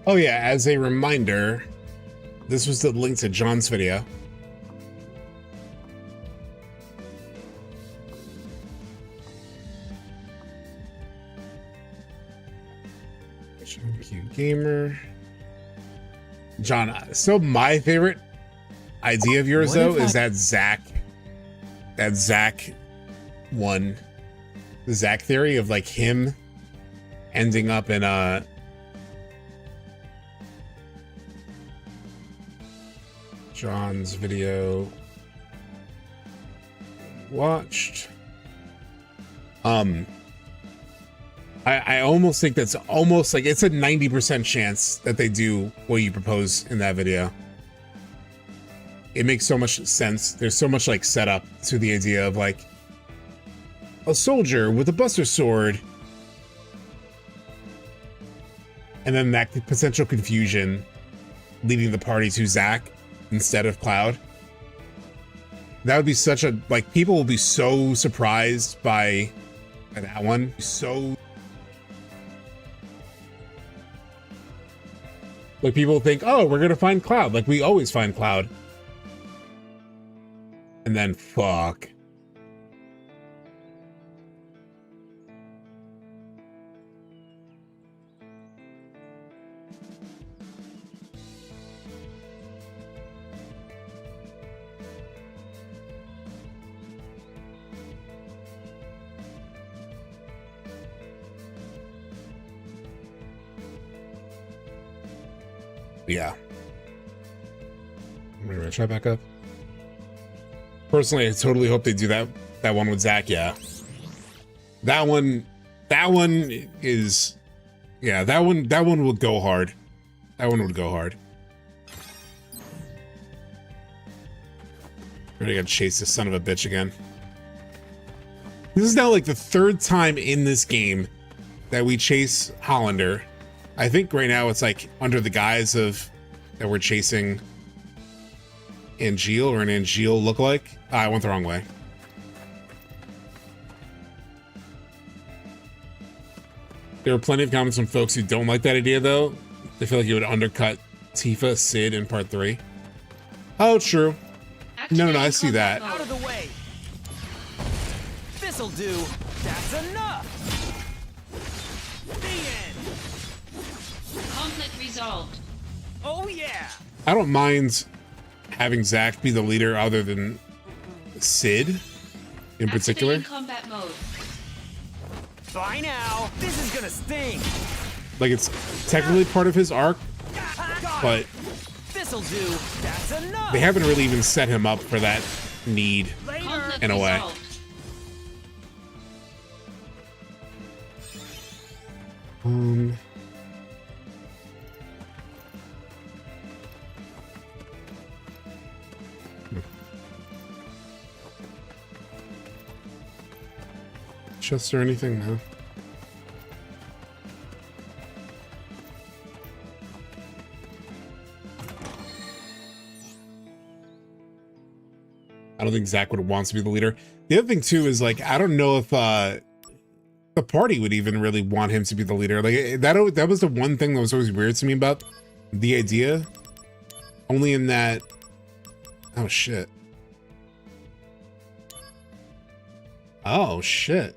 Oh yeah, as a reminder, this was the link to John's video. Cute gamer. John, still my favorite idea of yours though is that Zack one, the Zack theory of like him ending up in a John's video watched. I almost think that's almost like it's a 90% chance that they do what you propose in that video. It makes so much sense. There's so much like setup to the idea of like a soldier with a Buster Sword, and then that potential confusion leading the party to Zack instead of Cloud. That would be such a, like, people will be so surprised by that one. So, like, people think, oh, we're gonna find Cloud, like we always find Cloud, and then fuck. Yeah. I'm gonna try back up. Personally, I totally hope they do that one with Zack. Yeah. That one is, yeah, that one will go hard. That one would go hard. We're gonna chase this son of a bitch again. This is now like the third time in this game that we chase Hollander. I think right now it's like under the guise of that we're chasing Angeal or an Angeal lookalike. I went the wrong way. There are plenty of comments from folks who don't like that idea though. They feel like it would undercut Tifa, Sid in part 3. Oh, true. No, I see that. Out of the way. This'll do. That's enough. The end. Conflict resolved. Oh yeah. I don't mind having Zack be the leader other than Sid in particular. Activating combat mode. Bye now. This is gonna sting. Like, it's technically part of his arc, but This'll do. That's enough. they haven't really even set him up for that need in a way. Chest or anything? No. I don't think Zack would want to be the leader. The other thing too is, like, I don't know if the party would even really want him to be the leader. Like, that was the one thing that was always weird to me about the idea. Only in that, oh shit. Oh shit.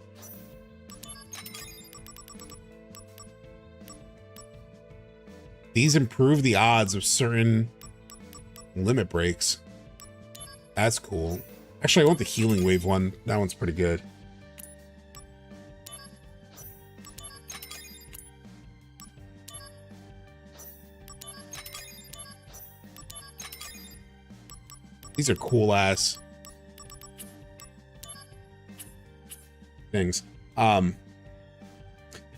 These improve the odds of certain limit breaks. That's cool. Actually, I want the healing wave one. That one's pretty good. These are cool ass things.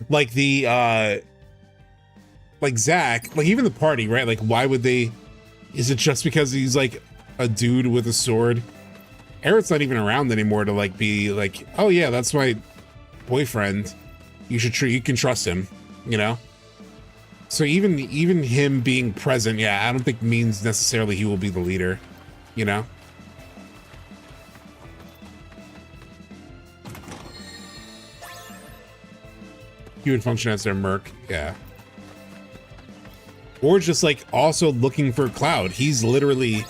Like the like Zack, like even the party, right? Like, why would they? Is it just because he's like a dude with a sword? Aerith's not even around anymore to like be like, oh yeah, that's my boyfriend. You can trust him, you know? So even him being present, yeah, I don't think means necessarily he will be the leader, you know? He would function as their merc, yeah. Or just like also looking for Cloud. He's literally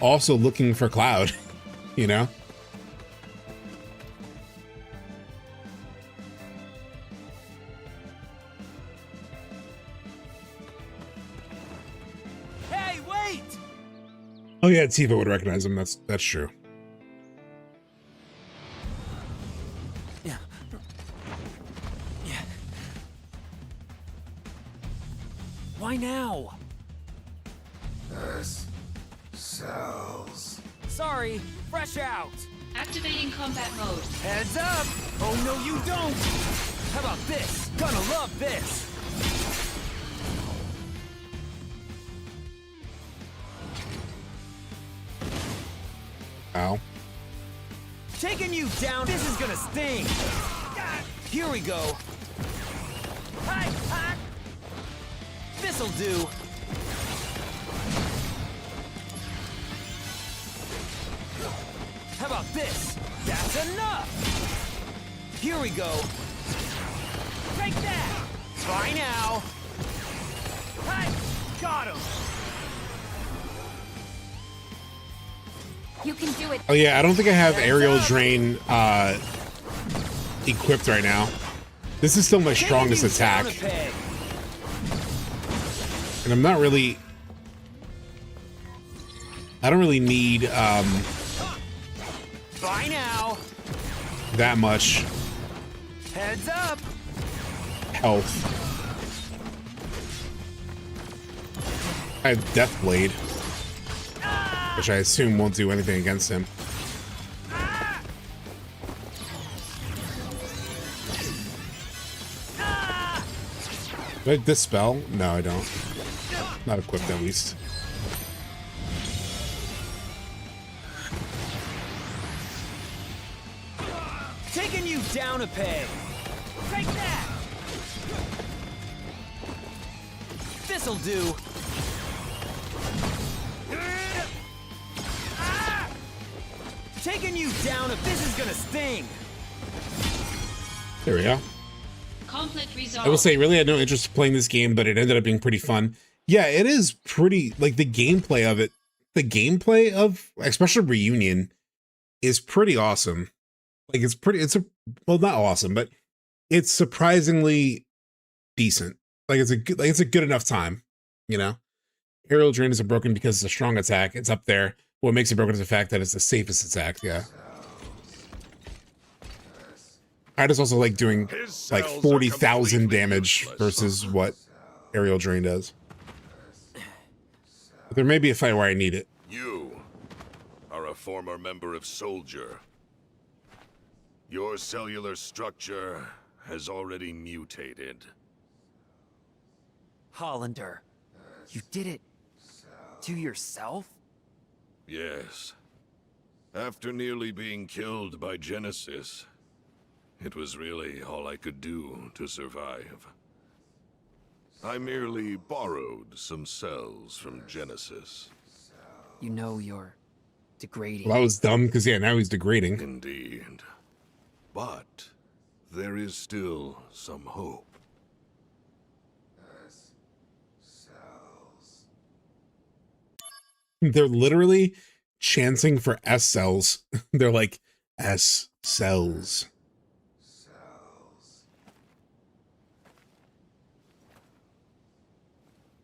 also looking for Cloud, you know? Hey, wait! Oh yeah, Tifa would recognize him. That's true. Yeah. Why now? This sells. Sorry, fresh out. Activating combat mode. Heads up! Oh no, you don't! How about this? Gonna love this! Ow. Taking you down, this is gonna sting! Here we go! Hi, hi. This'll do! How about this? That's enough! Here we go! Take that! Bye now! Hi! Got him! You can do it. Oh yeah, I don't think I have aerial drain equipped right now. This is still my strongest attack. And I'm not really... I don't really need Bye now. that much Heads up. health. I have Death Blade, which I assume won't do anything against him. Do I dispel? No, I don't. Not equipped, at least. Taking you down a peg. Take that. This'll do. Taking you down if this is gonna sting. There we go. Conflict resolved. I will say, really had no interest in playing this game, but it ended up being pretty fun. Yeah, it is pretty, like, the gameplay of it, especially Reunion, is pretty awesome. Like well, not awesome, but it's surprisingly decent. Like it's a good enough time, you know? Aerial Drain isn't broken because it's a strong attack. It's up there. What makes it broken is the fact that it's the safest attack, yeah. I just also like doing like 40,000 damage versus what Aerial Drain does. But there may be a fight where I need it. You are a former member of Soldier. Your cellular structure has already mutated. Hollander, you did it to yourself? Yes. After nearly being killed by Genesis, it was really all I could do to survive. I merely borrowed some cells from Genesis. You know you're degrading. Well, that was dumb because, yeah, now he's degrading. Indeed. But there is still some hope. They're literally chanting for S cells. They're like, S cells.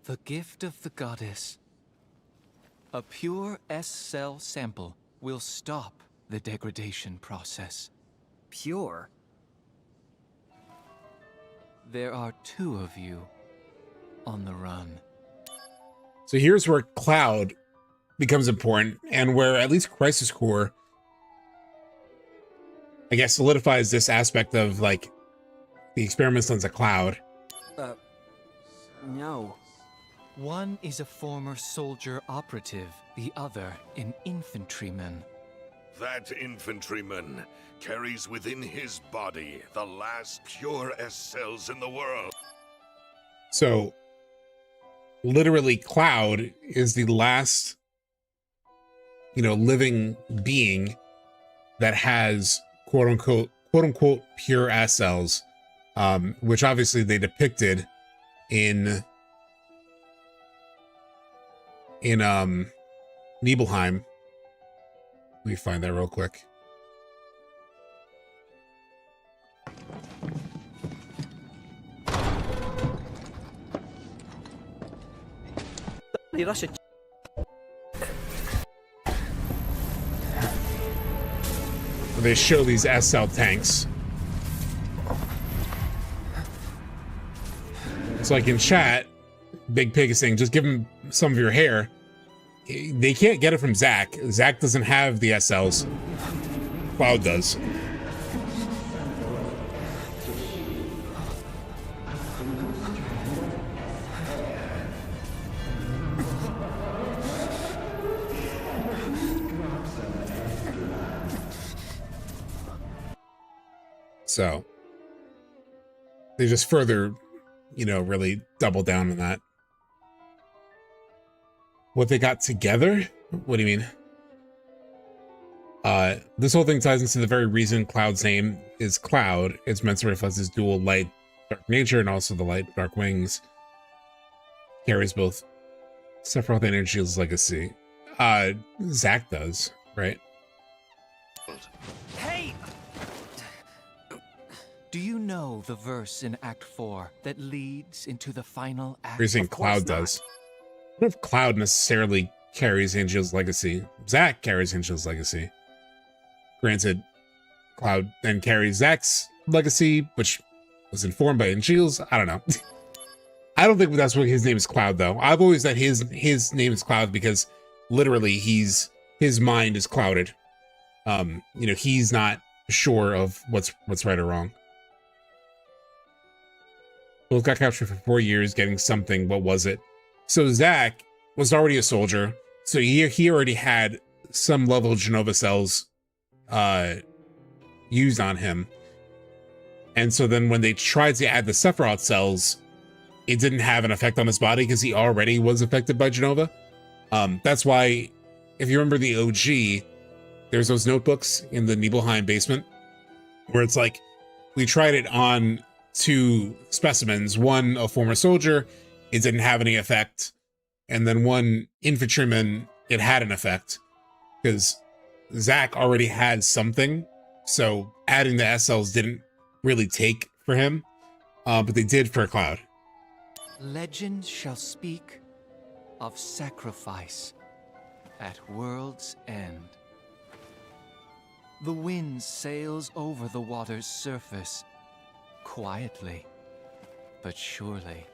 The gift of the goddess. A pure S-cell sample will stop the degradation process. Pure? There are 2 of you on the run. So here's where Cloud becomes important, and where at least Crisis Core, I guess, solidifies this aspect of like the experiments on the Cloud. No. One is a former soldier operative, the other an infantryman. That infantryman carries within his body the last pure S-cells in the world. So literally Cloud is the last, you know, living being that has quote unquote pure S cells, which obviously they depicted in Nibelheim. Let me find that real quick. They show these S-cell tanks. So like in chat, Big Pig is saying, just give him some of your hair. They can't get it from Zack. Zack doesn't have the SLs. Cloud does. So they just further, you know, really double down on that. What they got together? What do you mean? This whole thing ties into the very reason Cloud's name is Cloud. It's meant to reflect his dual light dark nature and also the light dark wings. Carries both Sephiroth and Angel's legacy. Zack does, right? Hey! Do you know the verse in Act 4 that leads into the final act? You're saying Cloud does. I don't know if Cloud necessarily carries Angel's legacy. Zack carries Angel's legacy. Granted, Cloud then carries Zack's legacy, which was informed by Angel's. I don't know. I don't think that's what his name is, Cloud, though. I've always said his name is Cloud because literally his mind is clouded. You know, he's not sure of what's right or wrong. Both got captured for 4 years, getting something. What was it? So Zack was already a soldier, so he already had some level of Genova cells used on him. And so then when they tried to add the Sephiroth cells, it didn't have an effect on his body because he already was affected by Genova. That's why, if you remember the OG, there's those notebooks in the Nibelheim basement where it's like, we tried it on 2 specimens, one a former soldier, it didn't have any effect, and then one infantryman, it had an effect, because Zack already had something, So adding the SLs didn't really take for him, but they did for Cloud. Legend shall speak of sacrifice at world's end. The wind sails over the water's surface, quietly, but surely.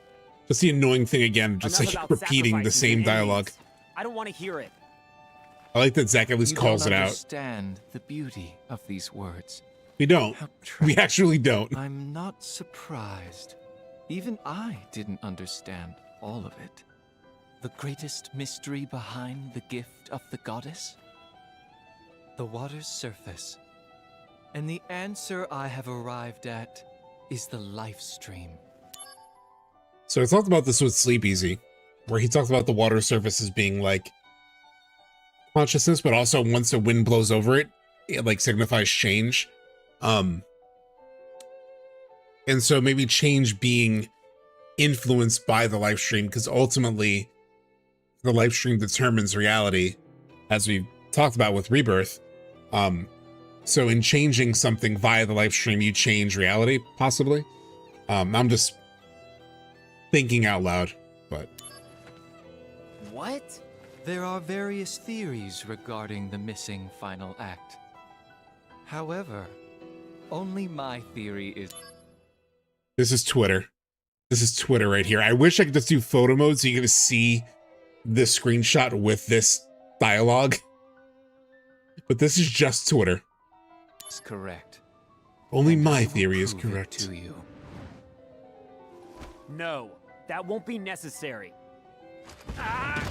Just the annoying thing again, just Enough like about repeating the same sacrificing dialogue. enemies. I don't want to hear it. I like that Zack at least calls it out. Understand the beauty of these words. We don't. We actually don't. I'm not surprised. Even I didn't understand all of it. The greatest mystery behind the gift of the goddess? The water's surface. And the answer I have arrived at is the life stream. So I talked about this with Sleep Easy, where he talked about the water surface as being like consciousness, but also once the wind blows over it, it like signifies change. And so maybe change being influenced by the life stream, because ultimately the life stream determines reality, as we've talked about with Rebirth. So in changing something via the life stream, you change reality, possibly. I'm just thinking out loud, but... What? There are various theories regarding the missing final act. However, only my theory is... This is Twitter. This is Twitter right here. I wish I could just do photo mode so you can see this screenshot with this dialogue. But this is just Twitter. It's correct. Only my theory is correct. To you. No, that won't be necessary. Ah!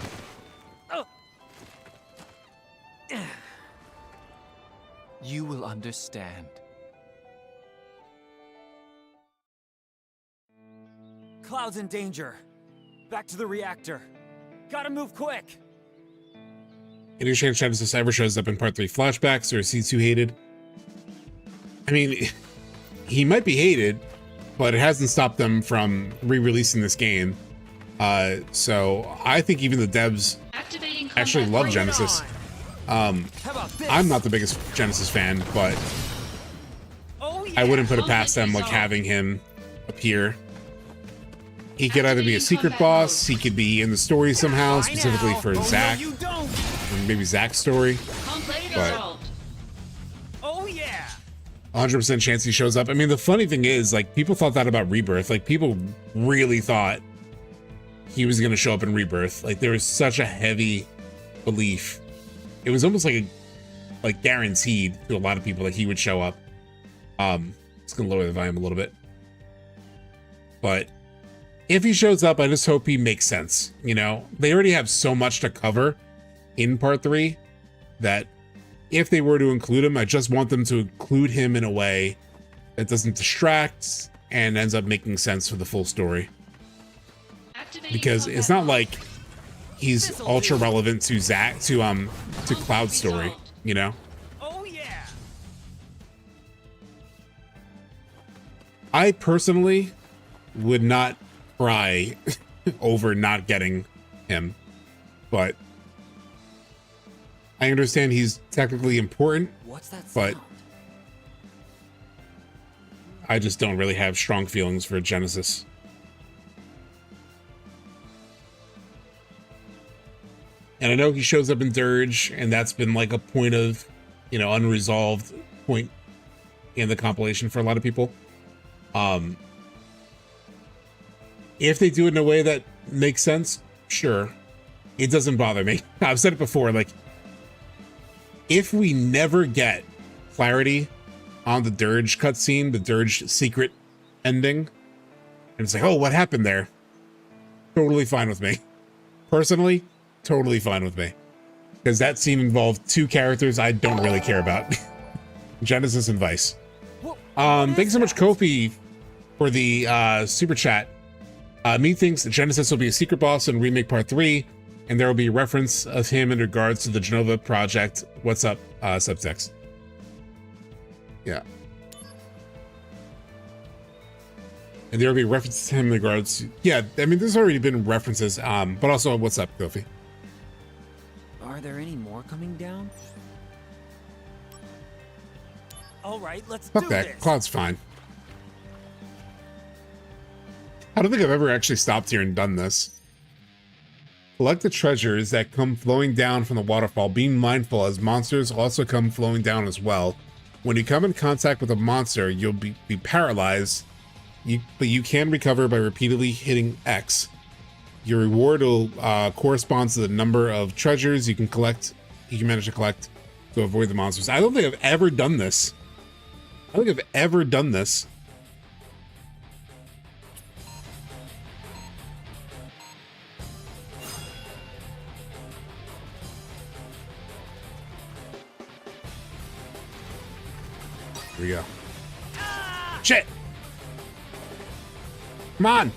Oh. You will understand. Cloud's in danger. Back to the reactor. Gotta move quick. Any chance Genesis ever shows up in Part 3 flashbacks, or is he too hated? I mean, he might be hated, but it hasn't stopped them from re-releasing this game. So I think even the devs actually love Genesis. I'm not the biggest Genesis fan, but I wouldn't put it past them like having him appear. He could either be a secret boss, he could be in the story somehow, specifically for Zack, or maybe Zack's story, but 100% chance he shows up. I mean, the funny thing is, like, people thought that about Rebirth. Like, people really thought he was going to show up in Rebirth. Like, there was such a heavy belief. It was almost like guaranteed to a lot of people that he would show up. Just gonna lower the volume a little bit. But if he shows up, I just hope he makes sense. You know, they already have so much to cover in Part 3 that if they were to include him, I just want them to include him in a way that doesn't distract and ends up making sense for the full story. Because it's not like he's ultra relevant to Zack, to Cloud's story, you know? I personally would not cry over not getting him, but I understand he's technically important. What's that but sound? I just don't really have strong feelings for Genesis. And I know he shows up in Dirge, and that's been like a point of, you know, unresolved point in the compilation for a lot of people. If they do it in a way that makes sense, sure. It doesn't bother me. I've said it before, like, if we never get clarity on the Dirge cutscene, the Dirge secret ending, and it's like, oh, what happened there? Totally fine with me. Personally, totally fine with me. Because that scene involved two characters I don't really care about. Genesis and Vice. Thanks so much, Kofi, for the super chat. Me thinks that Genesis will be a secret boss in Remake Part 3, and there will be a reference of him in regards to the Genova project. What's up, SubTXT? Yeah. And there will be references to him in regards to... Yeah, I mean, there's already been references, but also, what's up, Kofi? Are there any more coming down? All right, let's Fuck do that. this. Cloud's fine. I don't think I've ever actually stopped here and done this. Collect the treasures that come flowing down from the waterfall, being mindful as monsters also come flowing down as well. When you come in contact with a monster, you'll be paralyzed, but you can recover by repeatedly hitting X. Your reward will correspond to the number of treasures you can manage to collect to avoid the monsters. I don't think I've ever done this. I don't think I've ever done this. Here we go. Shit! Come on!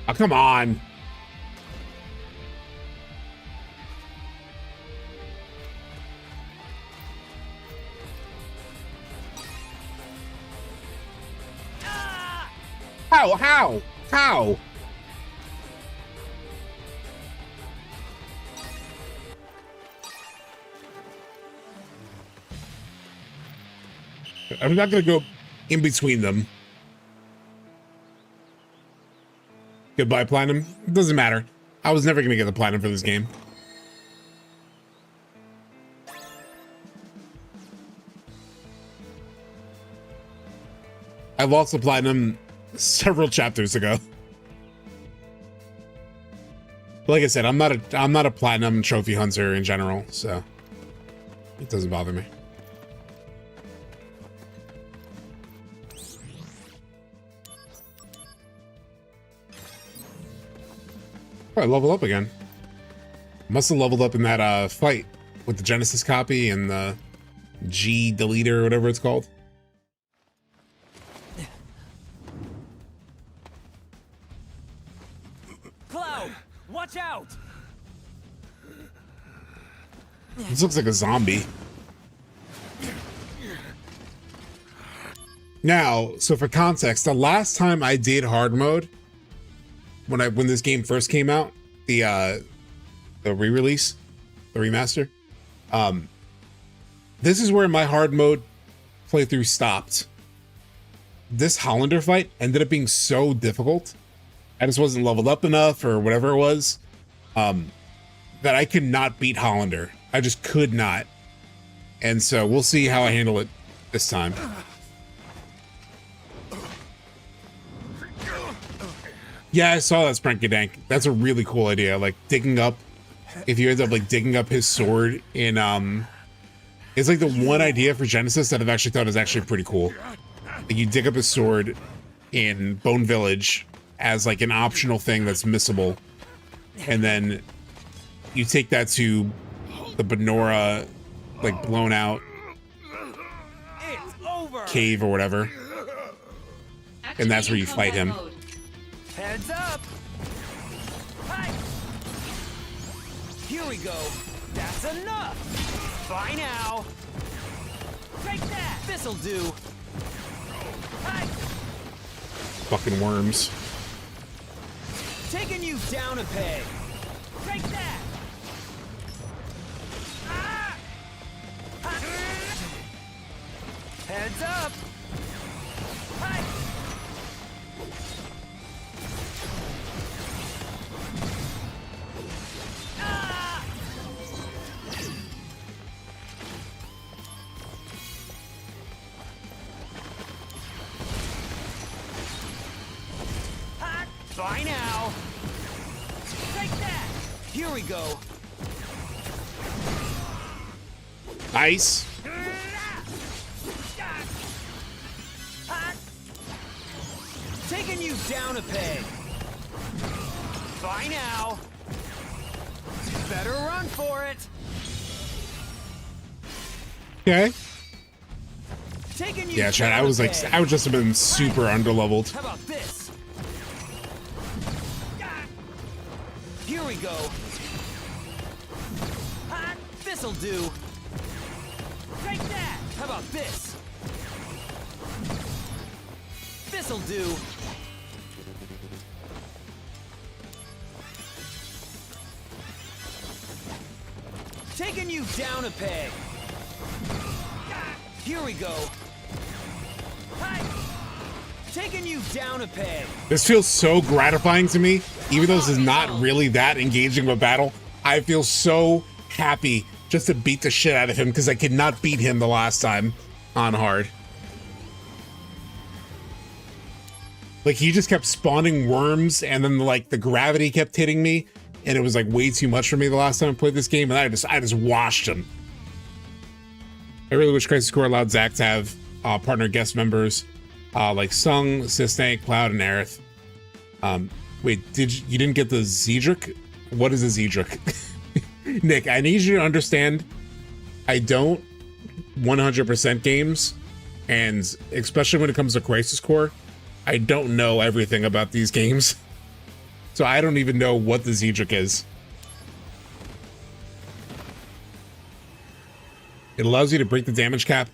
Oh, come on! How? I'm not gonna go in between them. Goodbye, Platinum. It doesn't matter. I was never gonna get the Platinum for this game. I lost the Platinum several chapters ago. Like I said, I'm not a Platinum trophy hunter in general, so it doesn't bother me. Oh, I level up again. Must have leveled up in that fight with the Genesis copy and the G deleter or whatever it's called. Cloud, watch out! This looks like a zombie. Now, so for context, the last time I did hard mode, when this game first came out, the re-release, the remaster, this is where my hard mode playthrough stopped. This Hollander fight ended up being so difficult. I just wasn't leveled up enough or whatever it was, that I could not beat Hollander. I just could not. And so we'll see how I handle it this time. Yeah, I saw that Sprankadank. That's a really cool idea. Like digging up, if you end up like digging up his sword in, it's like the one idea for Genesis that I've actually thought is actually pretty cool. Like you dig up his sword in Bone Village as like an optional thing that's missable. And then you take that to the Banora, like blown out cave or whatever. And that's where you fight him. Heads up! Hi. Here we go. That's enough. Bye now. Take that. This'll do. Hi. Fucking worms. Taking you down a peg. Take that. Ah. Heads up. Hi. Bye now. Take that. Here we go. Nice. Taking you down a peg. Bye now. Better run for it. Okay. Taking you Yeah, Chad, I was just have been super underleveled. How about this? Here we go. This'll do. Take that. How about this? This'll do. Taking you down a peg. Here we go. Hi. Taking you down a peg. This feels so gratifying to me, even though this is not really that engaging of a battle. I feel so happy just to beat the shit out of him because I could not beat him the last time on hard. Like, he just kept spawning worms, and then like the gravity kept hitting me, and it was like way too much for me the last time I played this game, and I just washed him. I really wish Crisis Core allowed Zack to have partner guest members like Sung, Sistank, Cloud, and Aerith. Wait, you didn't get the Zedric? What is a Zedric? Nick, I need you to understand, I don't 100% games, and especially when it comes to Crisis Core, I don't know everything about these games. So I don't even know what the Zedric is. It allows you to break the damage cap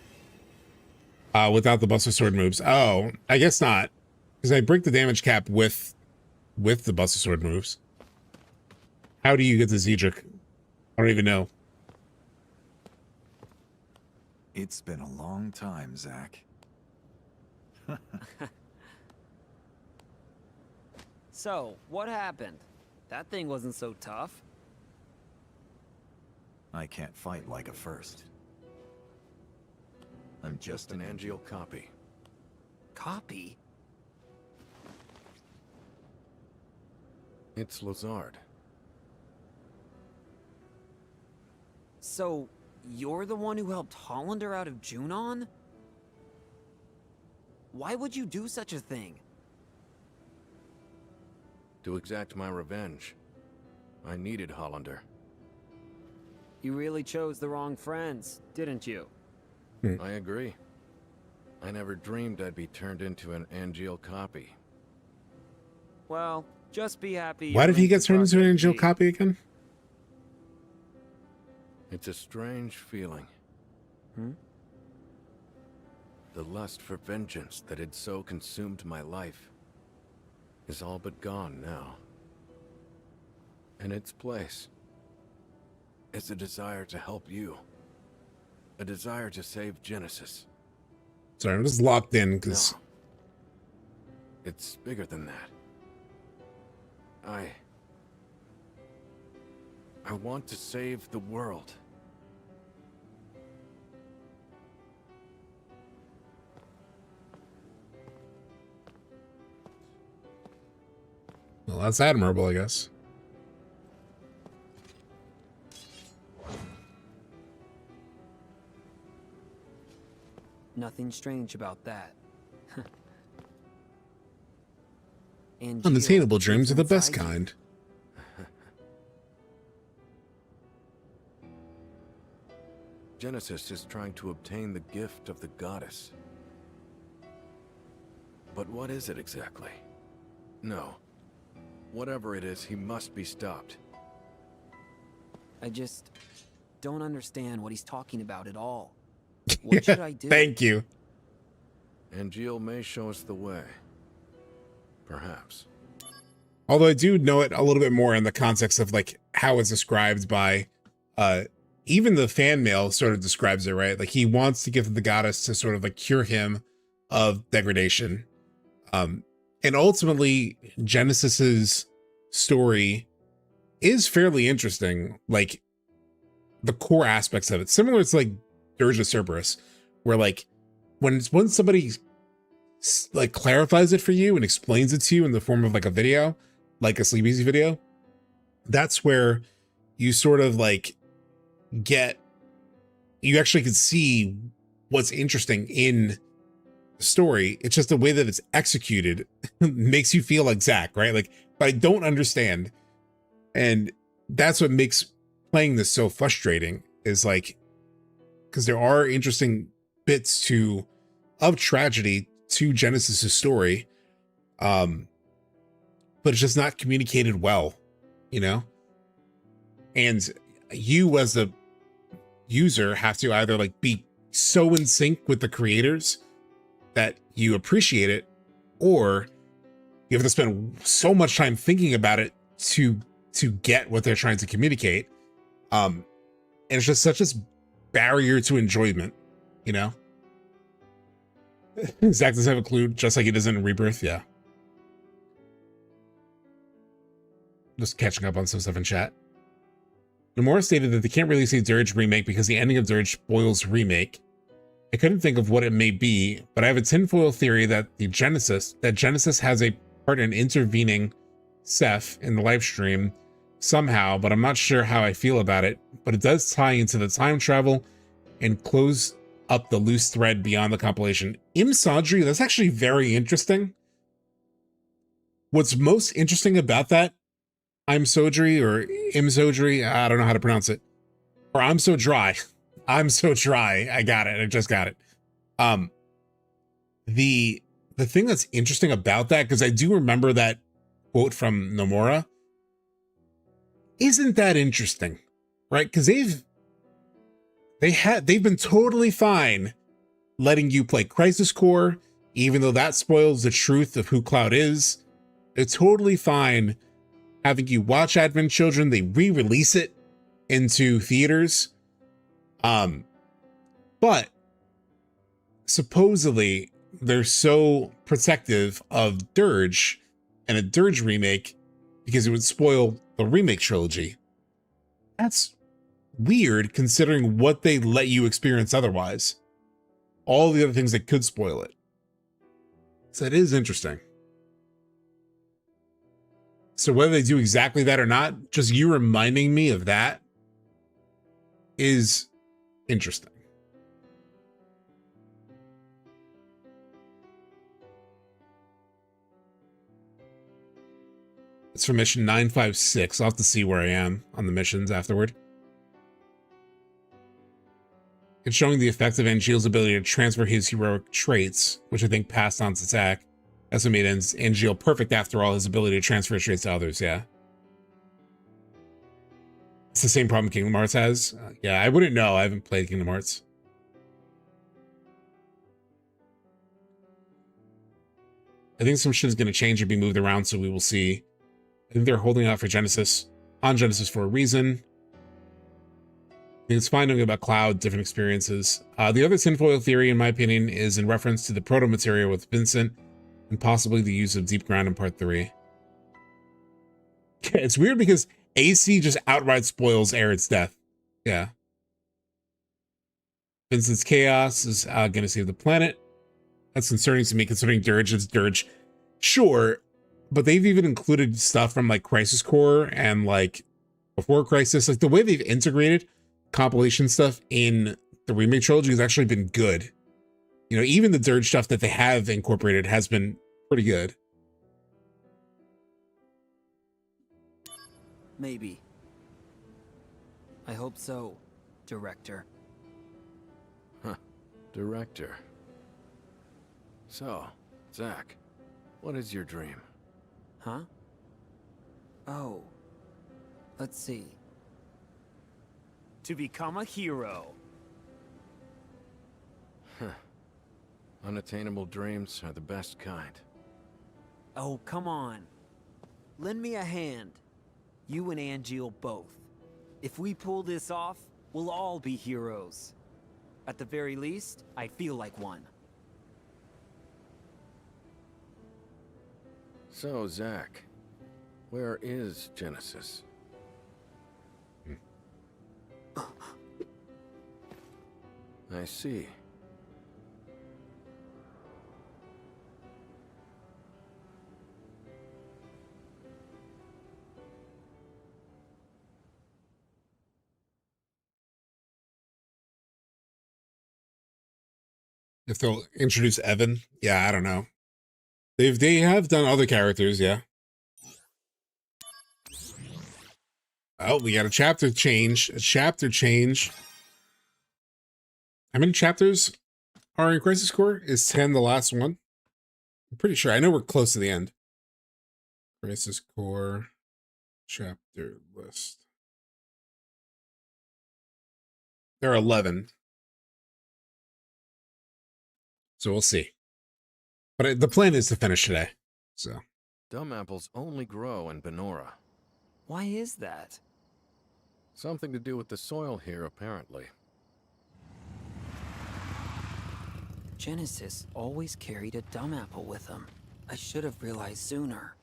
without the Buster Sword moves. Oh, I guess not, because I break the damage cap with the Buster Sword moves. How do you get the Zedric? I don't even know. It's been a long time, Zack. So, what happened? That thing wasn't so tough. I can't fight like a first. I'm just an Angeal copy. Copy? It's Lazard. So, you're the one who helped Hollander out of Junon? Why would you do such a thing? To exact my revenge. I needed Hollander. You really chose the wrong friends, didn't you? I agree. I never dreamed I'd be turned into an Angeal copy. Well, just be happy. Why did he get turned into an Angel copy again? It's a strange feeling. The lust for vengeance that had so consumed my life is all but gone now. In its place is a desire to help you. A desire to save Genesis. Sorry, I'm just locked in because... No. It's bigger than that. I want to save the world. Well, that's admirable, I guess. Nothing strange about that. Unattainable dreams are the best kind. Genesis is trying to obtain the gift of the goddess. But what is it exactly? No. Whatever it is, he must be stopped. I just don't understand what he's talking about at all. What should I do? Thank you. Angeal may show us the way. Perhaps. Although I do know it a little bit more in the context of like how it's described by even the fan mail sort of describes it, right? Like he wants to give the goddess to sort of like cure him of degradation. And ultimately Genesis's story is fairly interesting. Like the core aspects of it, similar to like Dirge of Cerberus, where like when somebody like clarifies it for you and explains it to you in the form of like a video, like a Sleep Easy video, that's where you sort of like you actually can see what's interesting in the story. It's just the way that it's executed makes you feel like Zack, right? Like, but I don't understand. And that's what makes playing this so frustrating, is like, because there are interesting bits of tragedy to Genesis's story, but it's just not communicated well, you know? And you as a user have to either like be so in sync with the creators that you appreciate it, or you have to spend so much time thinking about it to get what they're trying to communicate. And it's just such a barrier to enjoyment, you know? Zack doesn't have a clue, just like he doesn't in Rebirth, yeah. Just catching up on some stuff in chat. Nomura stated that they can't really say Dirge Remake because the ending of Dirge spoils Remake. I couldn't think of what it may be, but I have a tinfoil theory that Genesis has a part in intervening Seph in the live stream somehow, but I'm not sure how I feel about it. But it does tie into the time travel and close up the loose thread beyond the compilation. Sodri, that's actually very interesting. What's most interesting about that, I'm Sodri or Sodri, I don't know how to pronounce it. Or I'm so dry. I'm so dry. I got it. I just got it. The thing that's interesting about that, because I do remember that quote from Nomura, isn't that interesting, right? Because they've been totally fine letting you play Crisis Core, even though that spoils the truth of who Cloud is. They're totally fine having you watch Advent Children. They re-release it into theaters. But supposedly they're so protective of Dirge and a Dirge remake because it would spoil the Remake trilogy. That's weird considering what they let you experience otherwise. All the other things that could spoil it. So it is interesting. So whether they do exactly that or not, just you reminding me of that is interesting. It's for mission 956. I'll have to see where I am on the missions afterward. It's showing the effect of Angeal's ability to transfer his heroic traits, which I think passed on to Zack. That's what made Angeel perfect after all, his ability to transfer his traits to others, yeah. It's the same problem Kingdom Hearts has. Yeah, I wouldn't know. I haven't played Kingdom Hearts. I think some shit is going to change or be moved around, so we will see. I think they're holding out for Genesis, on Genesis for a reason. I think it's fine knowing about Cloud, different experiences. The other tinfoil theory, in my opinion, is in reference to the proto-material with Vincent and possibly the use of Deep Ground in Part 3. It's weird because AC just outright spoils Aerith's death. Yeah. Vincent's chaos is going to save the planet. That's concerning to me, considering Dirge is Dirge. Sure, but they've even included stuff from like Crisis Core and like before Crisis. Like the way they've integrated compilation stuff in the Remake trilogy has actually been good. You know, even the Dirge stuff that they have incorporated has been pretty good. Maybe. I hope so, Director. Huh. Director. So, Zack, what is your dream? Huh? Oh. Let's see. To become a hero. Huh. Unattainable dreams are the best kind. Oh, come on. Lend me a hand. You and Angeel both. If we pull this off, we'll all be heroes. At the very least, I feel like one. So, Zack, where is Genesis? I see. If they'll introduce Evan, yeah, I don't know. They have done other characters, yeah. Oh, we got a chapter change. A chapter change. How many chapters are in Crisis Core? Is 10 the last one? I'm pretty sure. I know we're close to the end. Crisis Core chapter list. There are 11. So we'll see. But the plan is to finish today. So. Dumb apples only grow in Banora. Why is that? Something to do with the soil here, apparently. Genesis always carried a dumb apple with him. I should have realized sooner.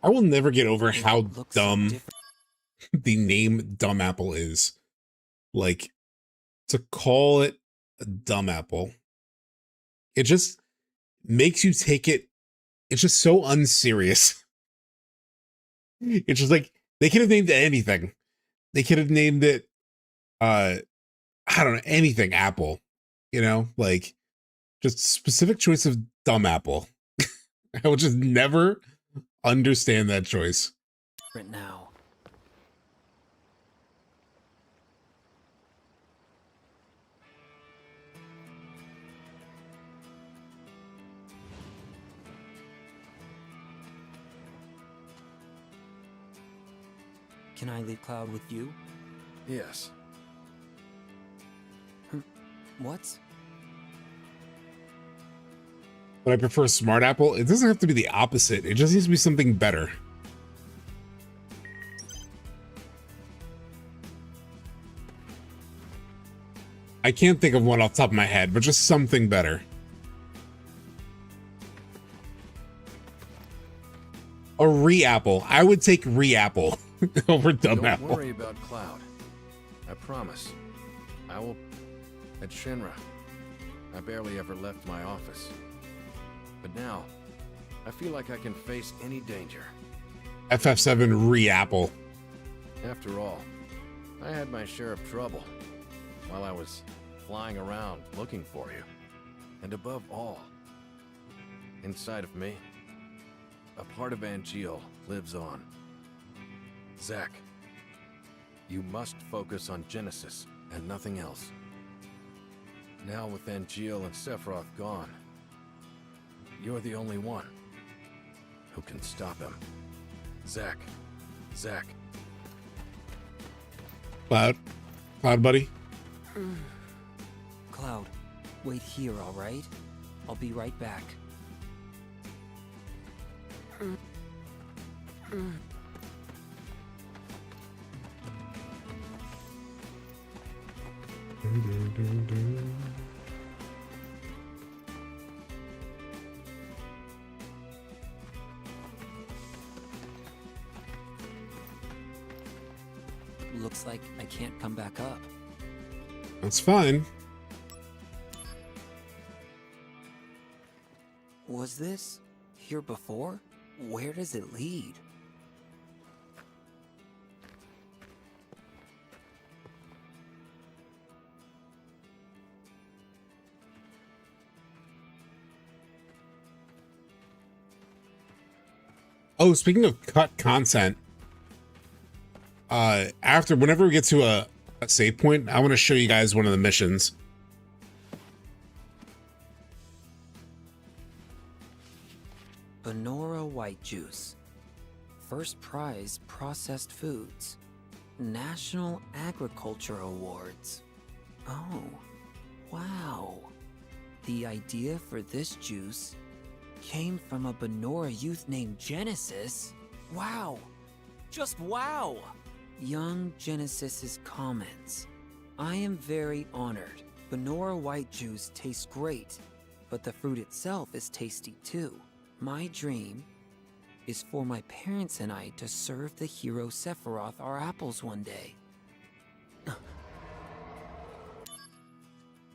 I will never get over how dumb the name Dumb Apple is. Like, to call it a dumb apple, it just makes you take it. It's just so unserious. It's just like, they could have named it anything. They could have named it, I don't know, anything Apple. You know, like, just specific choice of dumb apple. I will just never understand that choice. Right now. Can I leave Cloud with you? Yes. What? But I prefer Smart Apple. It doesn't have to be the opposite. It just needs to be something better. I can't think of one off the top of my head, but just something better. A Re-Apple. I would take Re-Apple over Dumb Apple. Don't worry about Cloud. I promise. I will... At Shinra, I barely ever left my office. But now, I feel like I can face any danger. FF7 Re-Apple. After all, I had my share of trouble while I was flying around looking for you. And above all, inside of me, a part of Angeal lives on. Zack, you must focus on Genesis and nothing else. Now with Angeal and Sephiroth gone, you're the only one who can stop him. Zack. Cloud, buddy. Cloud, wait here, all right? I'll be right back. Looks like I can't come back up. That's fine. Was this here before? Where does it lead? Oh, speaking of cut content, whenever we get to a save point, I want to show you guys one of the missions. Banora white juice. First prize processed foods. National Agriculture Awards. Oh, wow. The idea for this juice came from a Banora youth named Genesis. Wow. Just wow. Young Genesis's comments. I am very honored. Banora white juice tastes great, but the fruit itself is tasty too. My dream is for my parents and I to serve the hero Sephiroth our apples one day. I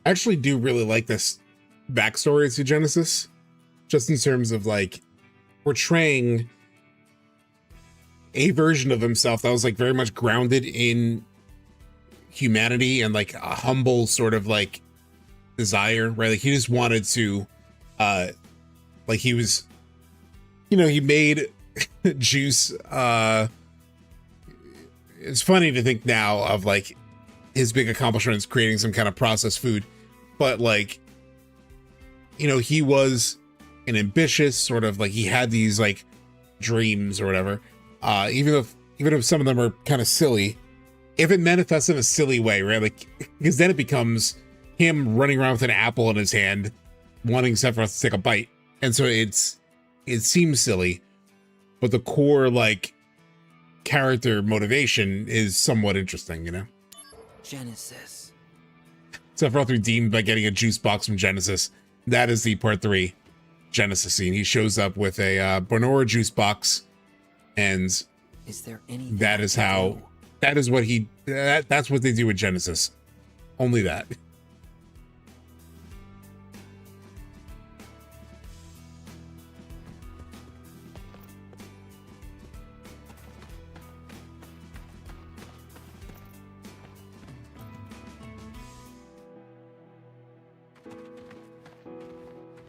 actually do really like this backstory to Genesis, just in terms of like portraying a version of himself that was like very much grounded in humanity and like a humble sort of like desire, right? Like he just wanted to, like he was, you know, he made juice. It's funny to think now of like his big accomplishment is creating some kind of processed food, but like, you know, he was an ambitious sort of like, he had these like dreams or whatever. Even if some of them are kind of silly, if it manifests in a silly way, right? Like, because then it becomes him running around with an apple in his hand, wanting Sephiroth to take a bite. And so it seems silly, but the core like character motivation is somewhat interesting, you know? Genesis. Sephiroth redeemed by getting a juice box from Genesis. That is the part 3 Genesis scene. He shows up with a Banora juice box, and Is there anything that is how, that is what he, that's what they do with Genesis. Only that.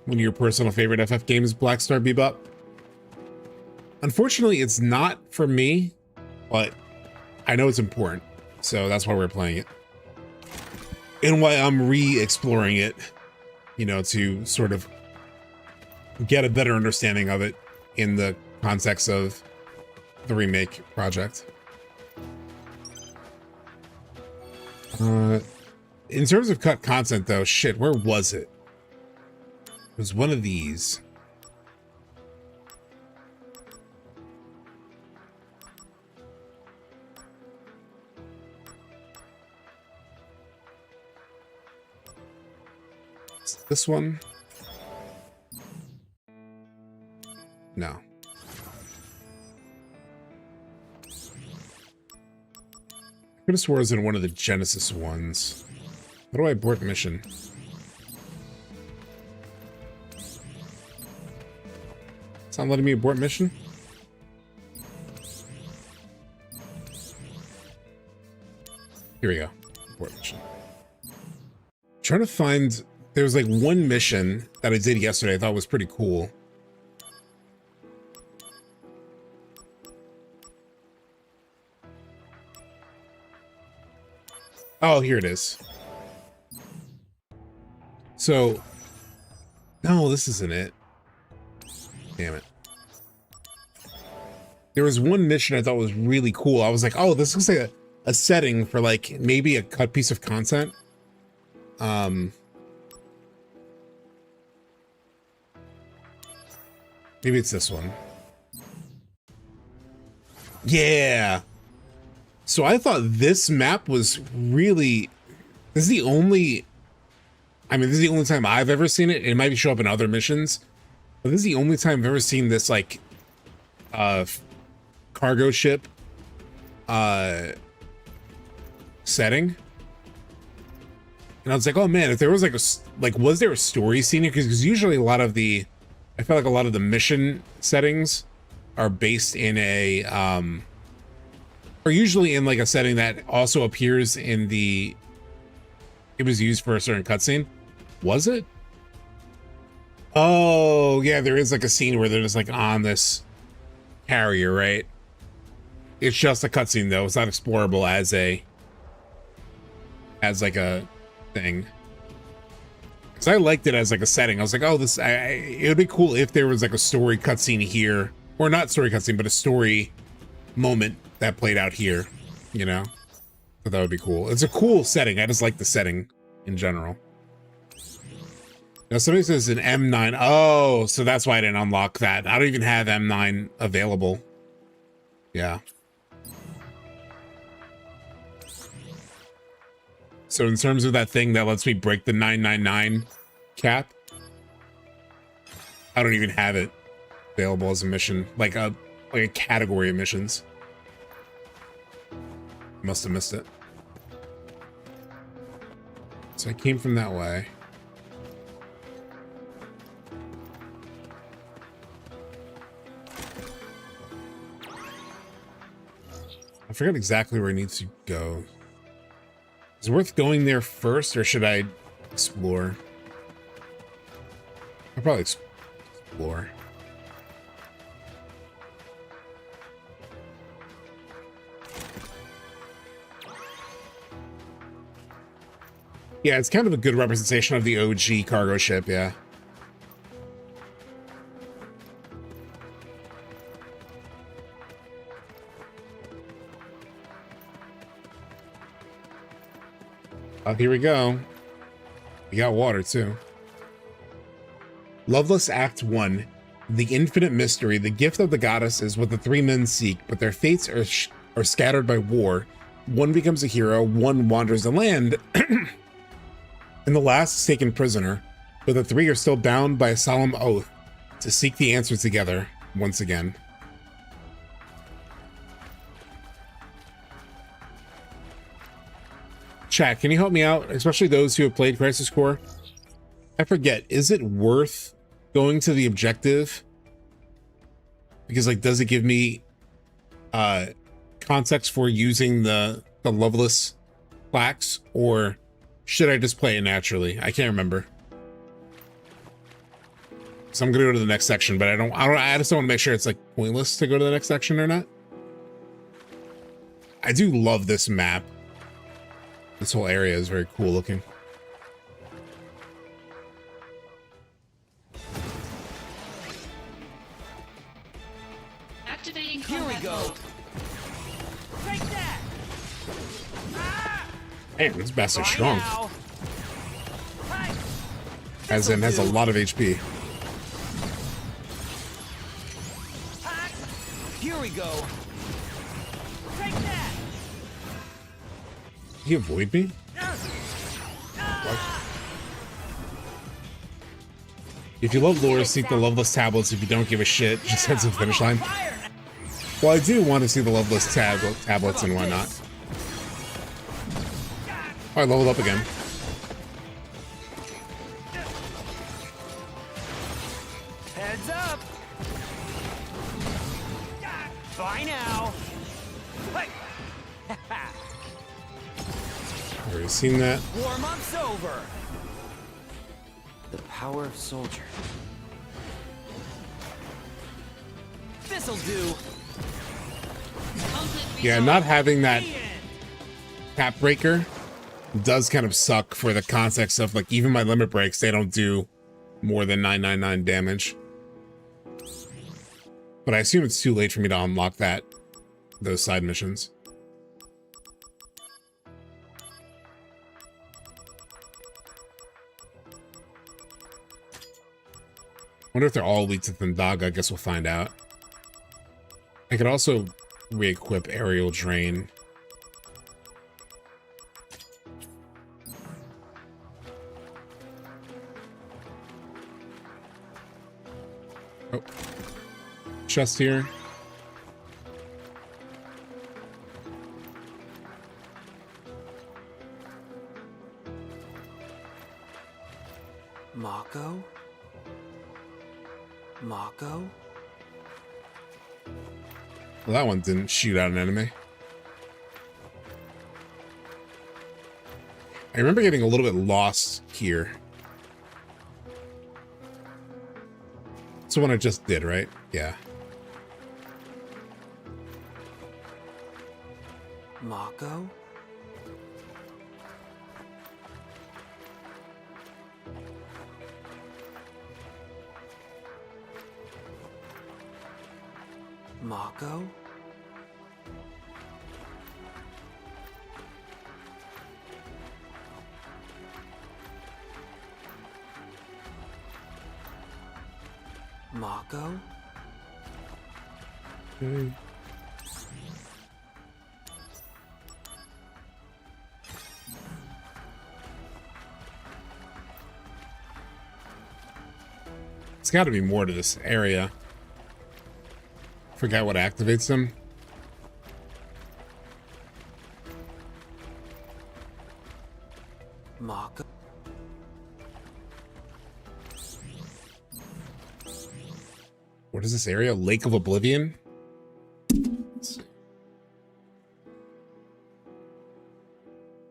One of your personal favorite FF games, Black Star Bebop? Unfortunately, it's not for me, but I know it's important, so that's why we're playing it. And why I'm re-exploring it, you know, to sort of get a better understanding of it in the context of the remake project. In terms of cut content, though, shit, where was it? It was one of these. Is it this one? No. I could have swore it was in one of the Genesis ones. How do I abort mission? It's not letting me abort mission? Here we go. Abort mission. I'm trying to find... There was like one mission that I did yesterday I thought was pretty cool. Oh, here it is. So... No, this isn't it. Damn it. There was one mission I thought was really cool. I was like, oh, this looks like a setting for like maybe a cut piece of content. Maybe it's this one. Yeah. So I thought this map was really, this is the only, I mean, this is the only time I've ever seen it. It might show up in other missions. But this is the only time I've ever seen this, like, cargo ship, setting. And I was like, oh man, if there was like was there a story scene here? Because usually a lot of the, I feel like a lot of the mission settings are based in a, or usually in like a setting that also appears in the, it was used for a certain cutscene. Was it? Oh, yeah, there is like a scene where they're just like on this carrier, right? It's just a cutscene though. It's not explorable as like a thing. Because I liked it as like a setting. I was like, oh, this, it would be cool if there was like a story cutscene here. Or not story cutscene, but a story moment that played out here, you know? So that would be cool. It's a cool setting. I just like the setting in general. Now somebody says an M9. Oh, so that's why I didn't unlock that. I don't even have M9 available. Yeah. So in terms of that thing that lets me break the 999 cap, I don't even have it available as a mission, like a category of missions. Must have missed it. So I came from that way. I forgot exactly where I need to go. Is it worth going there first, or should I explore? I'll probably explore. Yeah, it's kind of a good representation of the OG cargo ship, yeah. Oh, here we go. We got water, too. Loveless Act 1. the infinite mystery, the gift of the goddess is what the three men seek, but their fates are scattered by war. One becomes a hero, one wanders the land, and the last is taken prisoner, but the three are still bound by a solemn oath to seek the answer together once again. Chat, can you help me out, especially those who have played Crisis Core? I forget, is it worth going to the objective? Because, like, does it give me context for using the Loveless plaques, or should I just play it naturally? I can't remember. So I'm gonna go to the next section, but I just don't want to make sure it's like pointless to go to the next section or not. I do love this map. This whole area is very cool looking. Activating Here we combat go. mode. Take that. Man, this bastard's Fine strong. now. As in, has a lot of HP. Here we go. Take that. Did he avoid me? What? If you love lore, seek the Loveless tablets. If you don't give a shit, just head to the finish line. Well, I do want to see the Loveless tablets and whatnot. Oh, I leveled up again. Heads up. Bye now. Already seen that. Warm-up's over. The power of soldier. This'll do. Yeah, not having that cap breaker does kind of suck for the context of, like, even my limit breaks, they don't do more than 999 damage. But I assume it's too late for me to unlock those side missions. Wonder if they're all weak to Thundaga. I guess we'll find out. I could also re-equip Aerial Drain. Oh. Chest here. Mako? Mako? Well, that one didn't shoot out an enemy. I remember getting a little bit lost here. That's the one I just did, right? Yeah. Mako? Mako? Mako? Okay. It's got to be more to this area. Forget what activates them. Mako? What is this area? Lake of Oblivion? Let's see.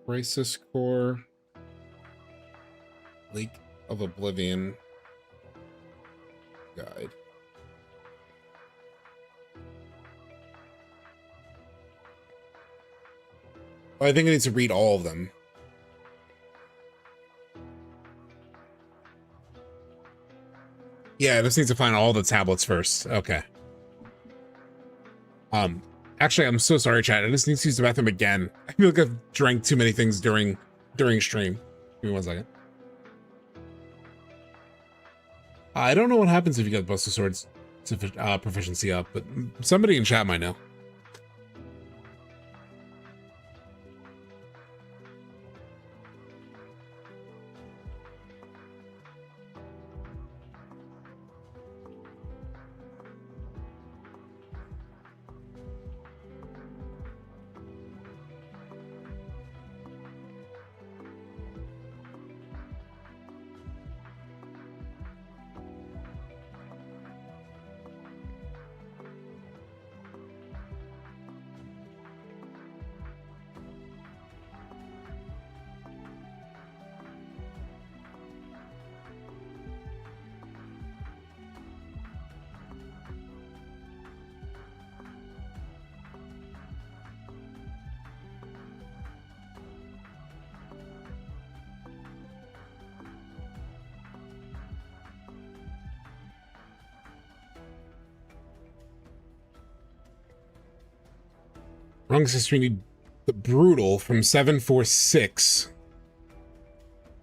Crisis Core. Lake of Oblivion. Guide. Oh, I think I need to read all of them. Yeah, I just need to find all the tablets first. Okay. Actually, I'm so sorry, chat. I just need to use the bathroom again. I feel like I've drank too many things during stream. Give me 1 second. I don't know what happens if you get Buster Sword's proficiency up, but somebody in chat might know. Wrong sister, we need the Brutal from 746.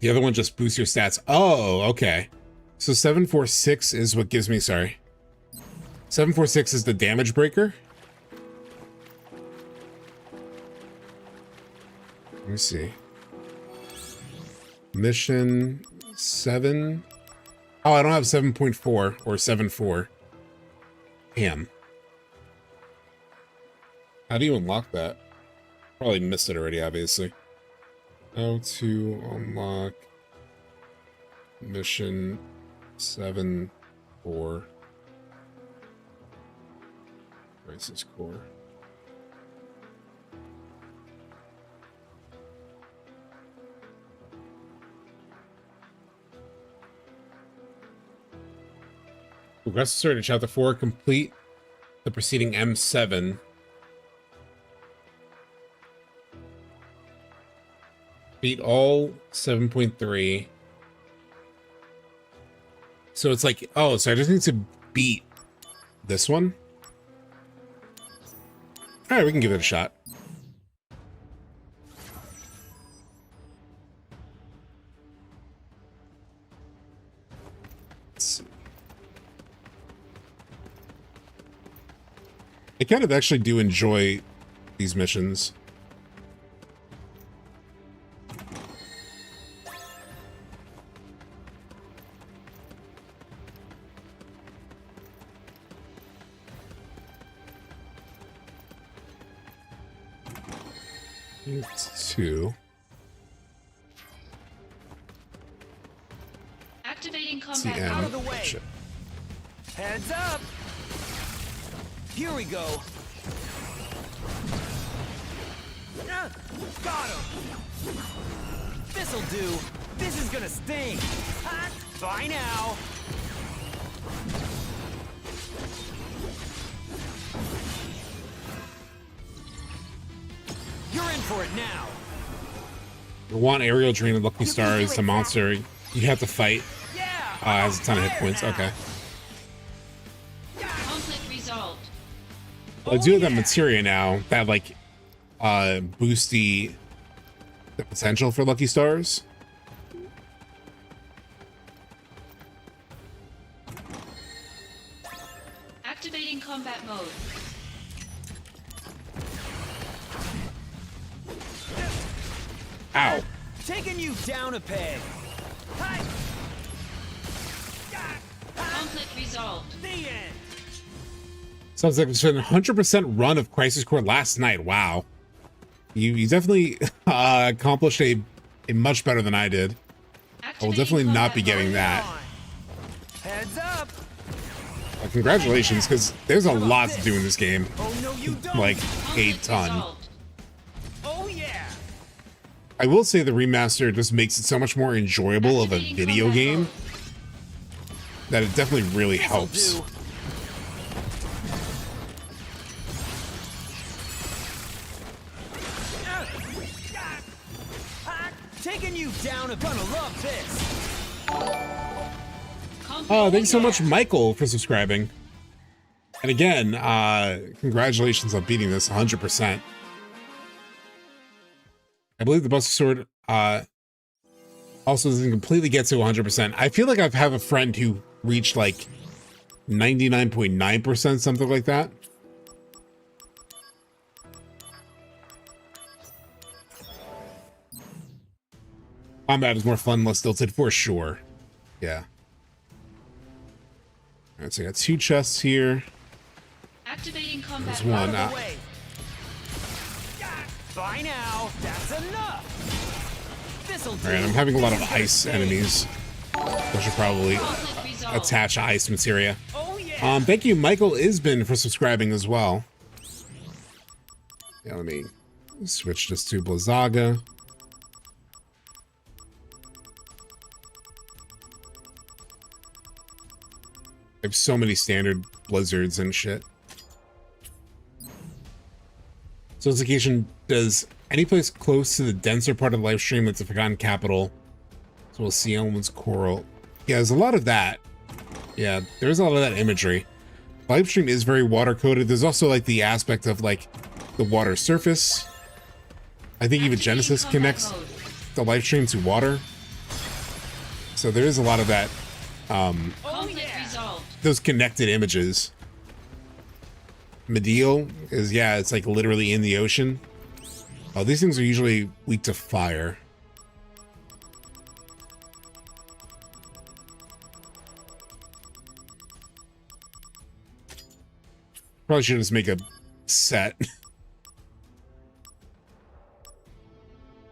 The other one just boosts your stats. Oh, okay. So 746 is what gives me, sorry. 746 is the damage breaker. Let me see. Mission 7. Oh, I don't have 7.4 or 7.4. Damn. How do you unlock that? Probably missed it already, obviously. How to unlock mission 7.4 Crisis Core. Progress started chapter 4. Complete the preceding M7. Beat all 7.3. So it's like, oh, so I just need to beat this one. All right, we can give it a shot. Let's see. I kind of actually do enjoy these missions. It's 2. Activating combat Out of the way. Shit. Heads up. Here we go. Got him. This'll do. This is gonna sting. Bye now. You're in for it now. You want aerial drain and Lucky Star is a monster you have to fight. Has a ton of hit points. Okay. Conflict resolved. Well, I do have that materia now that like boosts the potential for Lucky Stars. Activating combat mode. Ow. Taking you down a peg. Hi. Conflict resolved. The end. Sounds like it's been a 100% run of Crisis Core last night. Wow. You definitely accomplished a much better than I did. I will definitely not be getting that. Heads up. Congratulations, because there's a lot to do in this game. Oh, no, you don't. Like a ton. Oh yeah. I will say the remaster just makes it so much more enjoyable of a video game that it definitely really helps. Taking you down, I'm gonna love this. Oh, thanks so much, Michael, for subscribing. And again, congratulations on beating this 100%. I believe the Buster Sword Also doesn't completely get to 100%. I feel like I have a friend who reached like 99.9%, something like that. Combat is more fun, less tilted for sure. Yeah. All right, so I got 2 chests here. Activating combat. There's one. By now, that's enough. This'll do. All right, I'm having a lot of ice enemies. I should probably attach ice materia. Thank you, Michael Isbin, for subscribing as well. Yeah, let me switch this to Blizzaga. I have so many standard blizzards and shit. Solicitation does any place close to the denser part of the live stream that's the Forgotten Capital. So we'll see Elements Coral. Yeah, there's a lot of that. Yeah, there's a lot of that imagery. Live stream is very water coded. There's also like the aspect of like the water surface. I think even Genesis connects the live stream to water. So there is a lot of that. Those connected images. Medial is, yeah, it's like literally in the ocean. Oh, these things are usually weak to fire. Probably should just make a set.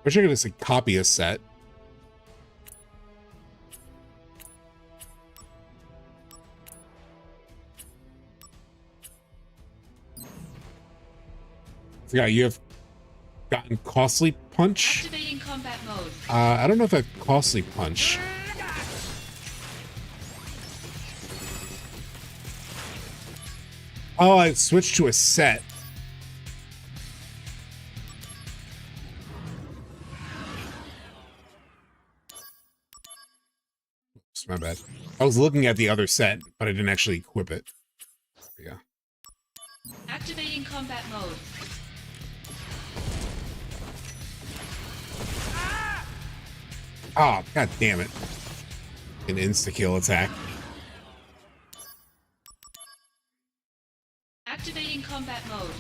Wish I could just like copy a set. Yeah, you have gotten Costly Punch. Activating combat mode. I don't know if I have Costly Punch. Oh, I switched to a set. Oops, my bad. I was looking at the other set, but I didn't actually equip it. Yeah. Activating combat mode. Oh, god damn it. An insta-kill attack. Activating combat mode.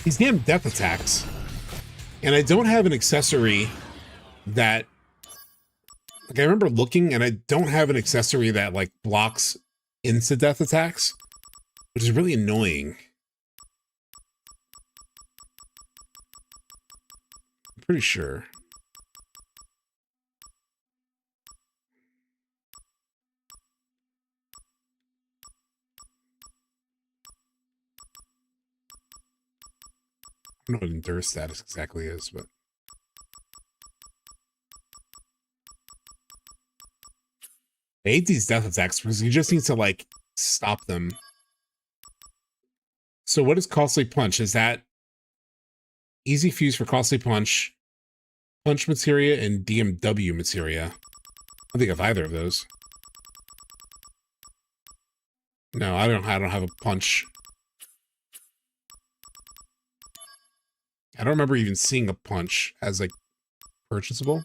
These damn death attacks. And I don't have an accessory that... Like, I remember looking, and I don't have an accessory that, like, blocks insta-death attacks, which is really annoying. I'm pretty sure. I don't know what endure status exactly is, but... I hate these death attacks because you just need to, like, stop them. So what is Costly Punch? Is that easy fuse for Costly Punch, Punch Materia, and DMW Materia? I don't think I have either of those. No, I don't have a punch. I don't remember even seeing a punch as, like, purchasable.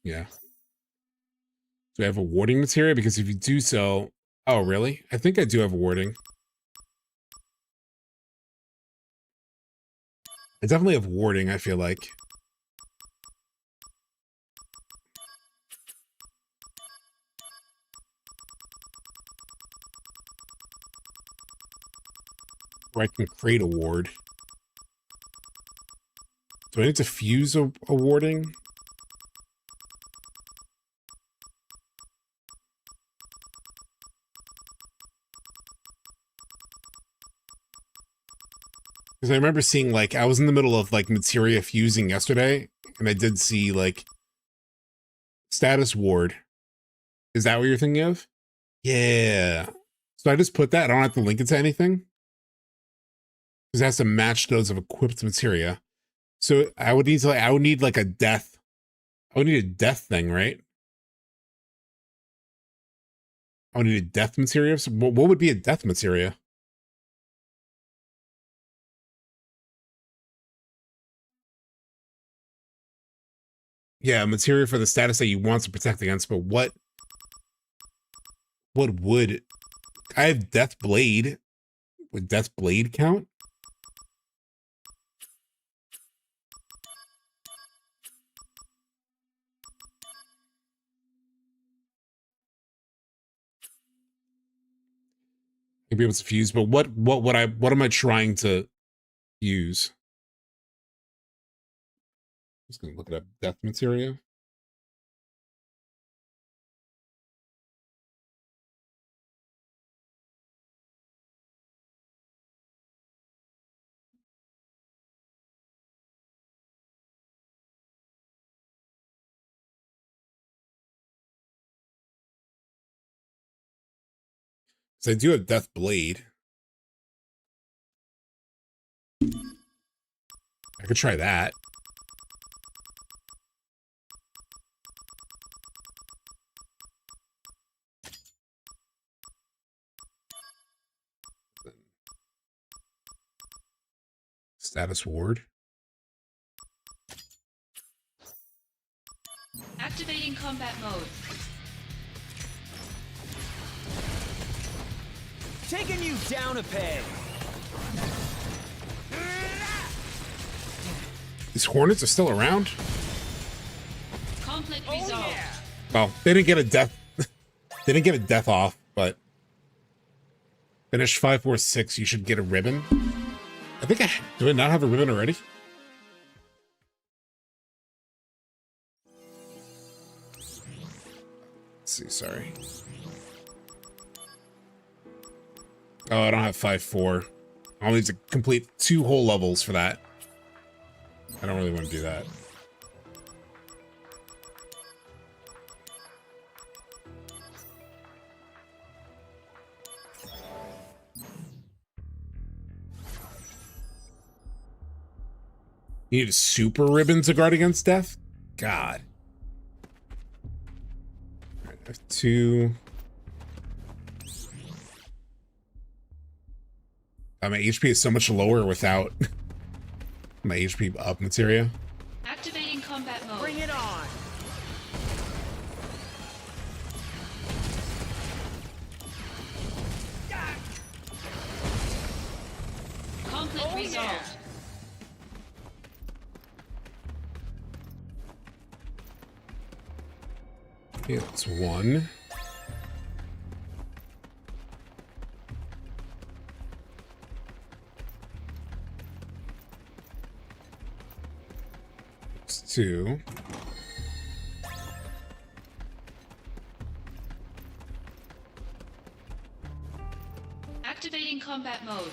Yeah. Do I have a warding materia? Because if you do so... Oh, really? I think I do have a warding. I definitely have warding, I feel like. Or I can create a ward. Do I need to fuse a warding? Because I remember seeing, like, I was in the middle of, like, materia fusing yesterday, and I did see, like, status ward. Is that what you're thinking of? Yeah. So I just put that. I don't have to link it to anything. Because it has to match those of equipped materia. So I would need like a death. I would need a death thing, right? I would need a death materia. So what would be a death materia? Yeah, materia for the status that you want to protect against, but what would I have Death Blade? Would Death Blade count? Maybe it was fused, but what am I trying to use? Just gonna look it up. Death materia. So I do have Death Blade. I could try that. Status ward. Activating combat mode. Taking you down a peg. These Hornets are still around? Conflict resolved. Well, they didn't get a death. They didn't get a death off, but finish 5, 4, 6. You should get a ribbon. I think do I not have a ribbon already? Let's see, sorry. Oh, I don't have 5, 4. I'll need to complete 2 whole levels for that. I don't really want to do that. You need a super ribbon to guard against death? God. All right, I have 2. My HP is so much lower without my HP up materia. Activating combat mode. Bring it on. Conflict resolved. Yeah, it's 1. It's 2. Activating combat mode.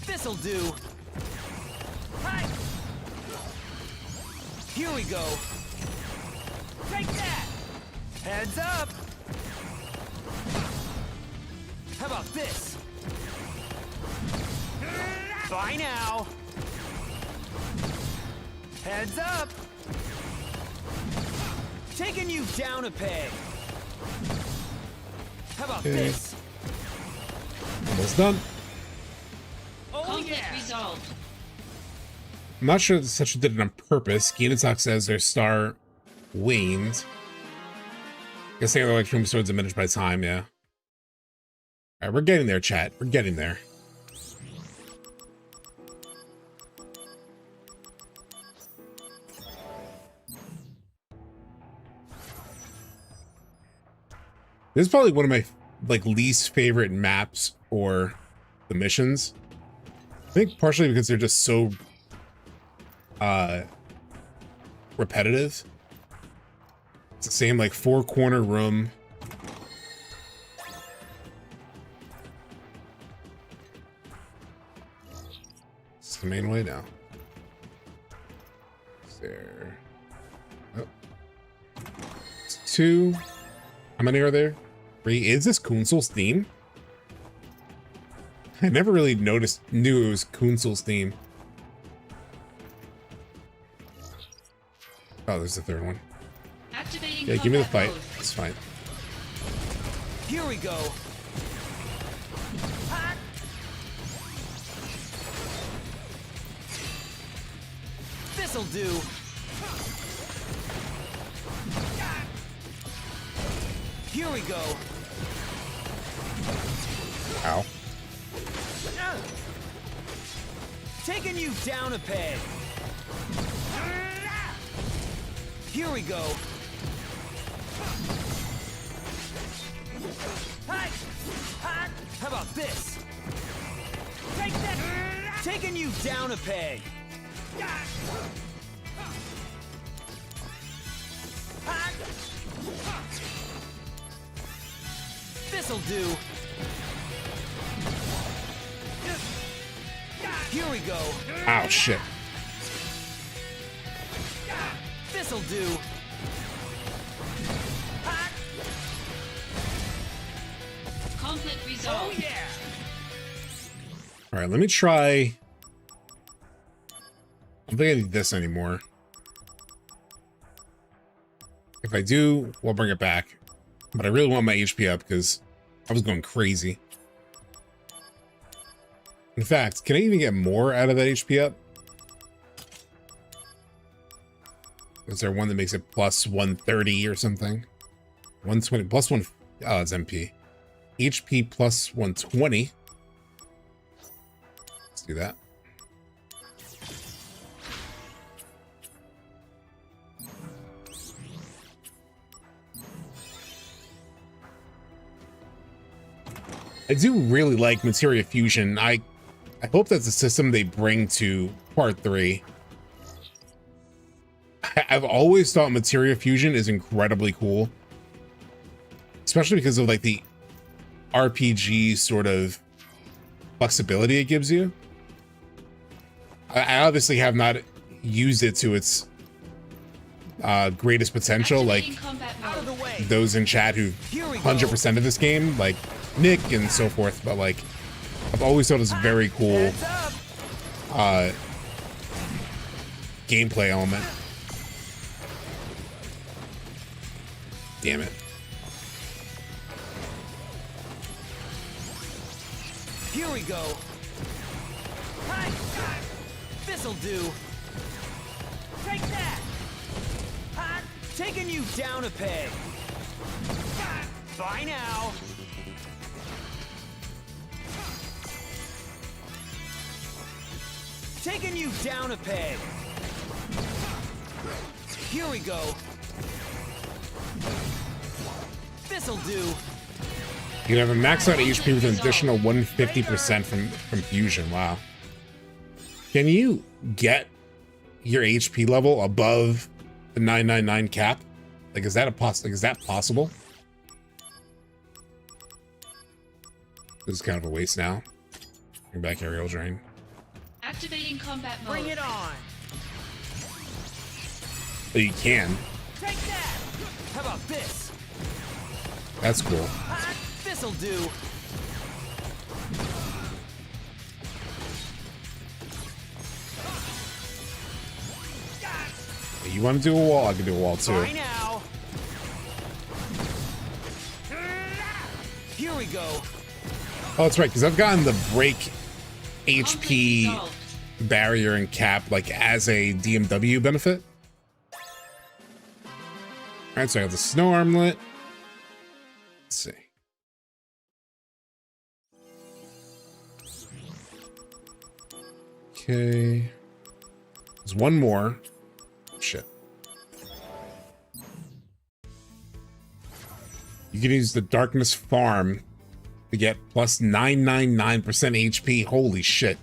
This'll do. Right. Here we go. Take that. Heads up. How about this? Bye now. Heads up. Taking you down a peg. How about this? Almost done. Conflict resolved. I'm not sure if this did it on purpose. Ginatok says their star waned. Guessing their electrum swords diminished by time, yeah. Alright, we're getting there, chat. We're getting there. This is probably one of my least favorite maps or the missions. I think partially because they're just so repetitive. It's the same 4-corner room. This is the main way now. There. Oh. It's 2. How many are there? 3. Is this Kunzel's theme? I never really knew it was Kunzel's theme. Oh, there's the third one. Activating Yeah, give me the combat fight. mode. It's fine. Here we go. This'll do. Here we go. Ow. Taking you down a peg. Here we go. How about this? Take that. Taking you down a peg. This'll do. Here we go. Ow, shit. This'll do. Conflict resolved. Oh yeah. All right, let me try. I don't think I need this anymore. If I do, we'll bring it back. But I really want my HP up because I was going crazy. In fact, can I even get more out of that HP up? Is there one that makes it plus 130 or something? 120 plus 1. Oh, it's MP. HP plus 120. Let's do that. I do really like Materia Fusion. I hope that's a system they bring to Part 3. I've always thought Materia Fusion is incredibly cool. Especially because of like the RPG sort of flexibility it gives you. I obviously have not used it to its greatest potential, like those in chat who 100% of this game, like Nick and so forth, but like I've always thought it's a very cool gameplay element. Damn it. Here we go. This'll do. Take that. Taking you down a peg. Bye now. Taking you down a peg. Here we go. This'll do. You can have a max out HP with an additional 150% from fusion. Wow. Can you get your HP level above the 999 cap? Like, is that possible? This is kind of a waste now. Bring back aerial drain. Activating combat mode. Bring it on. But you can. Take that. How about this? That's cool. This'll do. You want to do a wall? I can do a wall too. Bye now. Here we go. Oh, that's right, because I've gotten the break HP barrier and cap like as a DMW benefit. Alright, so I got the snow armlet. Let's see. Okay. There's one more. Shit. You can use the Darkness Farm to get plus 999% HP. Holy shit.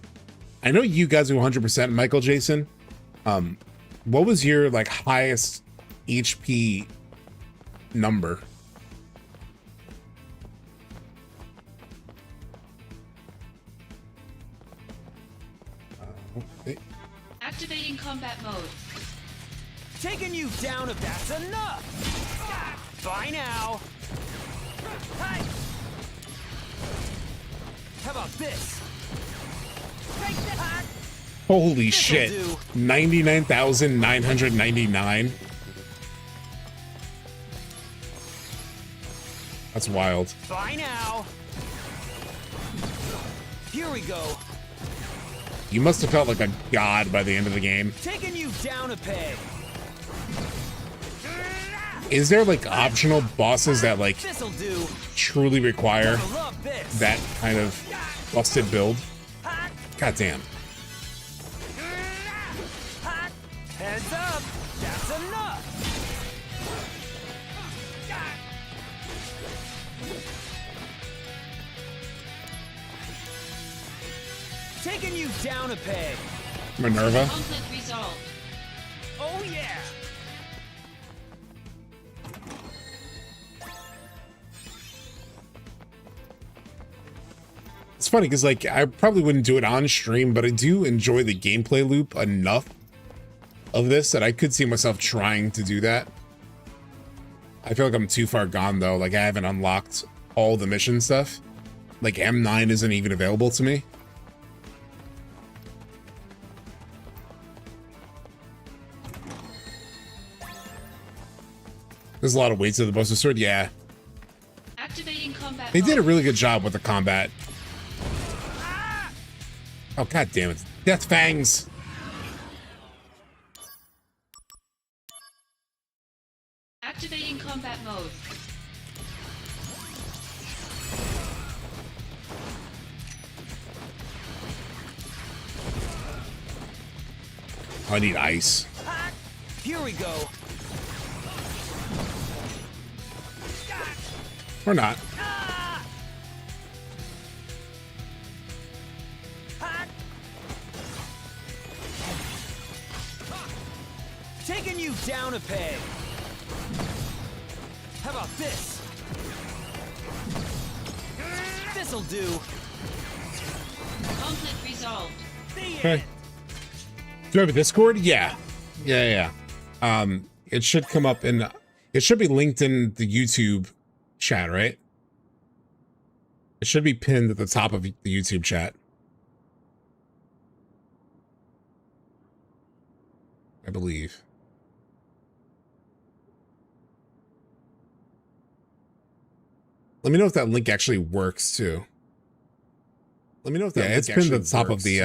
I know you guys are 100%, Michael Jason. What was your like highest HP number? Okay. Activating combat mode. Taking you down if that's enough. Bye now. How about this? Holy shit. 99,999. That's wild. Bye now. Here we go. You must have felt like a god by the end of the game. Taking you down a peg. Is there like optional bosses that like This'll do. truly require Gonna love this. that kind of busted build? God damn. Heads up. That's enough. Taking you down a peg. Minerva. Conflict resolved. Oh yeah. It's funny because like I probably wouldn't do it on stream, but I do enjoy the gameplay loop enough of this that I could see myself trying to do that. I feel like I'm too far gone though. Like I haven't unlocked all the mission stuff. Like M9 isn't even available to me. There's a lot of weights to the Buster Sword, yeah. Activating combat They did a mode. really good job with the combat. Oh god damn it. Death Fangs. Activating combat mode. I need ice. Here we go. Or not. Taking you down a peg. How about this? This'll do. Conflict resolved. Okay. Do I have a Discord? Yeah. Yeah. It should come up in, it should be linked in the YouTube chat, right? It should be pinned at the top of the YouTube chat. I believe. Let me know if that link actually works too. Let me know if that link it's pinned at the top of the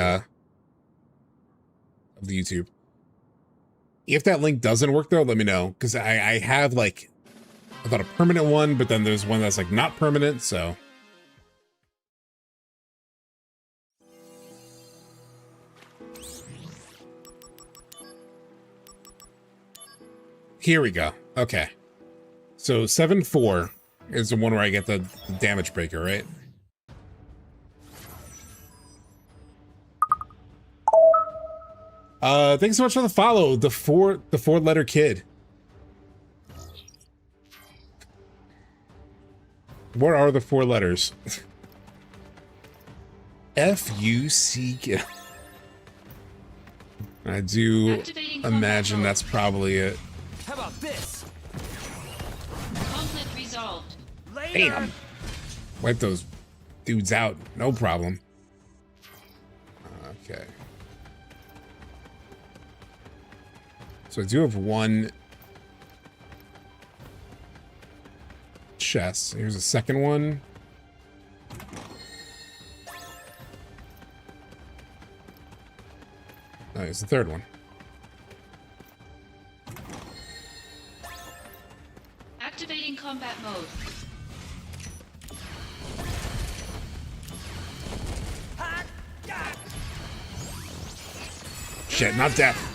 YouTube. If that link doesn't work though, let me know. Because I have like I thought a permanent one, but then there's one that's like not permanent, so. Here we go. Okay. So 7-4 is the one where I get the damage breaker, right? Thanks so much for the follow, the four letter kid. What are the 4 letters? F-U-C-K. I do imagine that's probably it. How about this? Conflict resolved. Damn. Wipe those dudes out. No problem. Okay. So I do have one chest. Here's a second one. Oh, here's the third one. Activating combat mode. Shit, not death.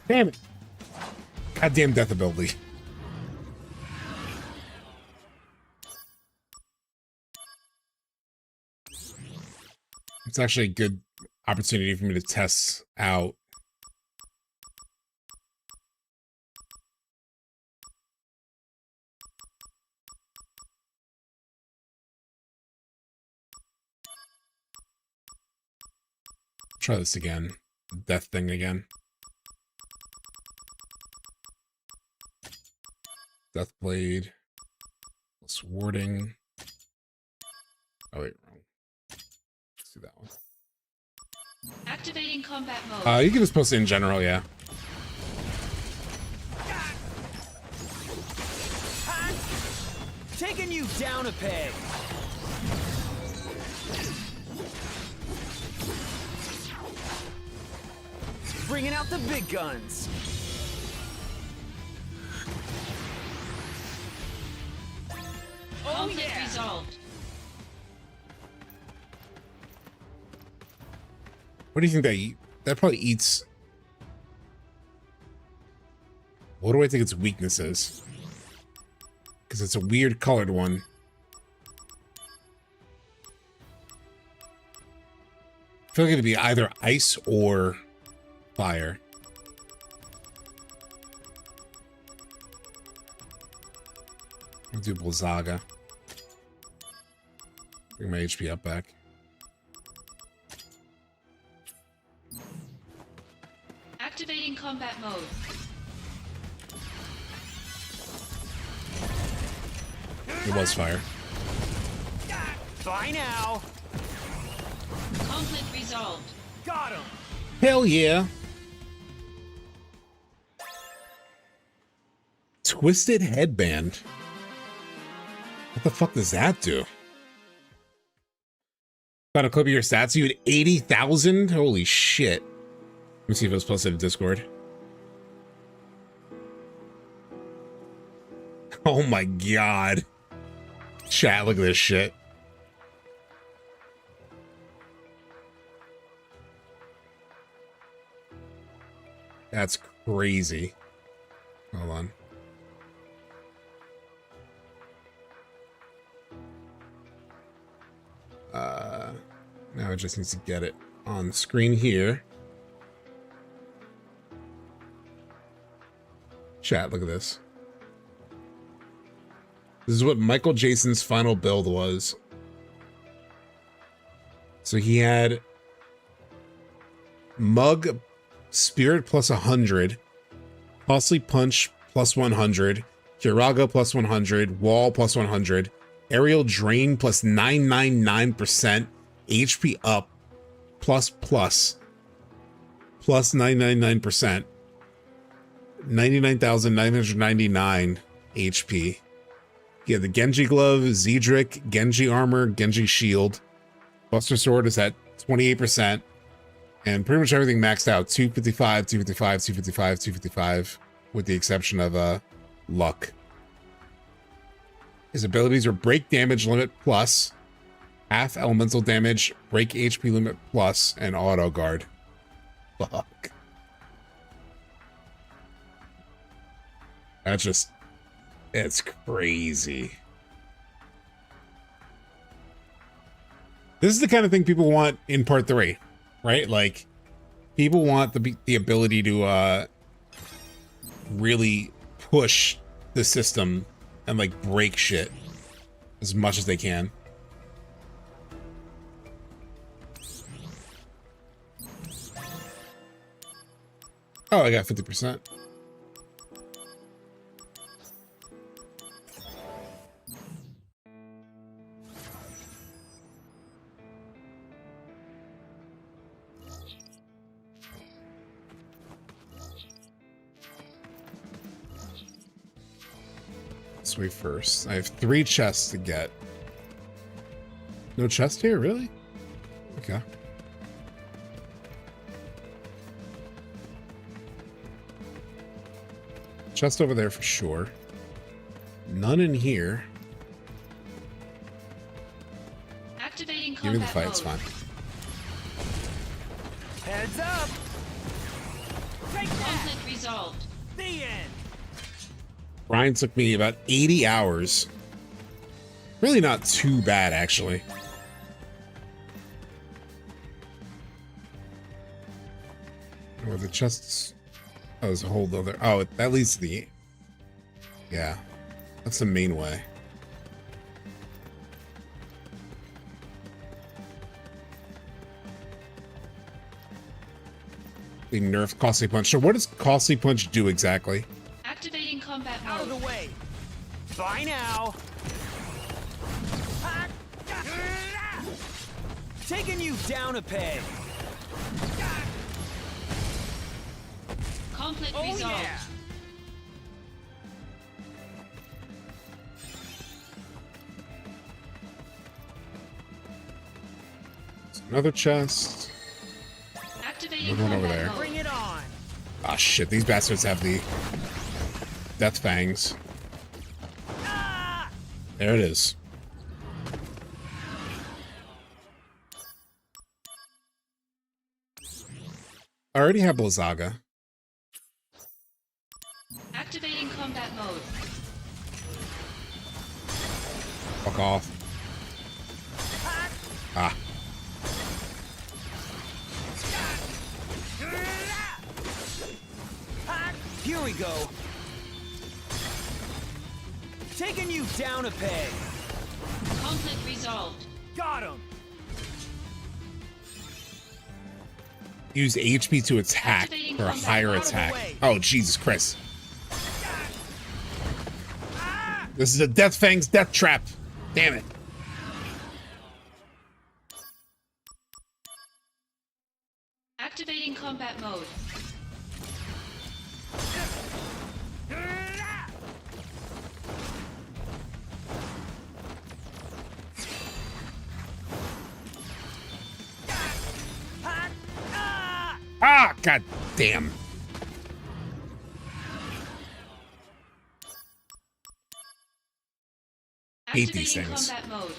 Damn it. Goddamn death ability. It's actually a good opportunity for me to test out. Try this again. The death thing again. Death blade. Plus warding. Oh wait, wrong. Let's do that one. Activating combat mode. You can just post it in general, yeah. Taking you down a peg. Bringing out the big guns. Conflict resolved. What do you think that eat? That probably eats. What do I think its weakness is? Because it's a weird colored one. I feel like it'd be either ice or fire. I'll do Blizzaga. Bring my HP up back. Activating combat mode. It was fire. Bye now. Conflict resolved. Got him. Hell yeah. Twisted headband. What the fuck does that do? Got a clip of your stats. You had 80,000? Holy shit. Let me see if it was posted in Discord. Oh my god. Chat, look at this shit. That's crazy. Hold on. Now it just needs to get it on screen here. Chat, look at this. This is what Michael Jason's final build was. So he had Mug Spirit plus 100, Costly Punch plus 100, Kiraga plus 100, Wall plus 100, Aerial Drain plus 999%, HP up plus 999%, 99,999 HP. He had the Genji Glove, Zedric, Genji Armor, Genji Shield. Buster Sword is at 28%. And pretty much everything maxed out. 255, 255, 255, 255. With the exception of Luck. His abilities are Break Damage Limit plus, Half Elemental Damage, Break HP Limit plus, and Auto Guard. Fuck. That's just... It's crazy. This is the kind of thing people want in part 3, right? Like, people want the ability to really push the system and like break shit as much as they can. Oh, I got 50%. Wait first. I have 3 chests to get. No chest here, really? Okay. Chest over there for sure. None in here. Activating Give me the combat fight, it's mode. fine. Heads up. Take that. Conflict resolved. The end. Ryan took me about 80 hours. Really not too bad, actually. Or the chests. Oh, there's a whole other. Oh, that leads to the. Yeah, that's the main way. The nerf Costly Punch. So, what does Costly Punch do exactly? Activating combat mode. Out of the way. Bye now. Taking you down a peg. Conflict Oh, resolved. yeah. Another chest. Activating Another one over combat there. mode. Bring it on. Ah, shit. These bastards have the death fangs. There it is. I already have Blizzaga. Activating combat mode. Fuck off. Ah. Here we go. Taking you down a peg. Conflict resolved. Got him. Use HP to attack Activating for a combat. higher Out of the attack. way. Oh, Jesus Christ. This is a Death Fang's death trap. Damn it. Activating combat mode. Ah, god damn. Hate these Activating things. combat mode.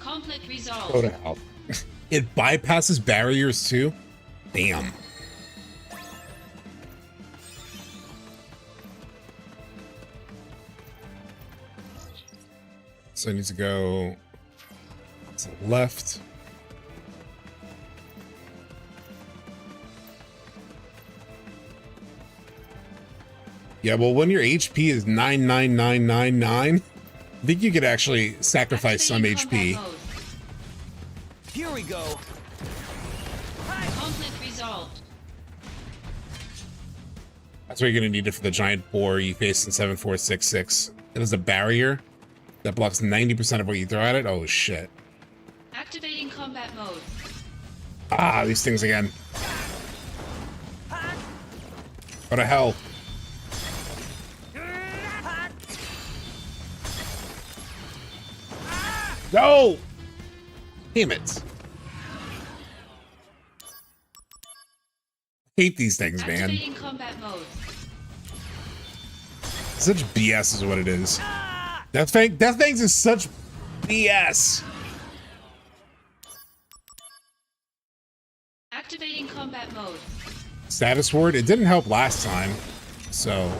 Conflict resolved. Go to hell. It bypasses barriers too? Damn. So I need to go to the left. Yeah, well, when your HP is 99999, I think you could actually sacrifice some HP. Here we go. Conflict resolved. That's what you're going to need it for the giant boar you face in 7466. It is a barrier that blocks 90% of what you throw at it. Oh, shit. Activating combat mode. Ah, these things again. Go to hell. No! Damn it. Hate these things, man. Activating combat mode. Such BS is what it is. Death Fangs is such BS. Activating combat mode. Status ward, it didn't help last time. So,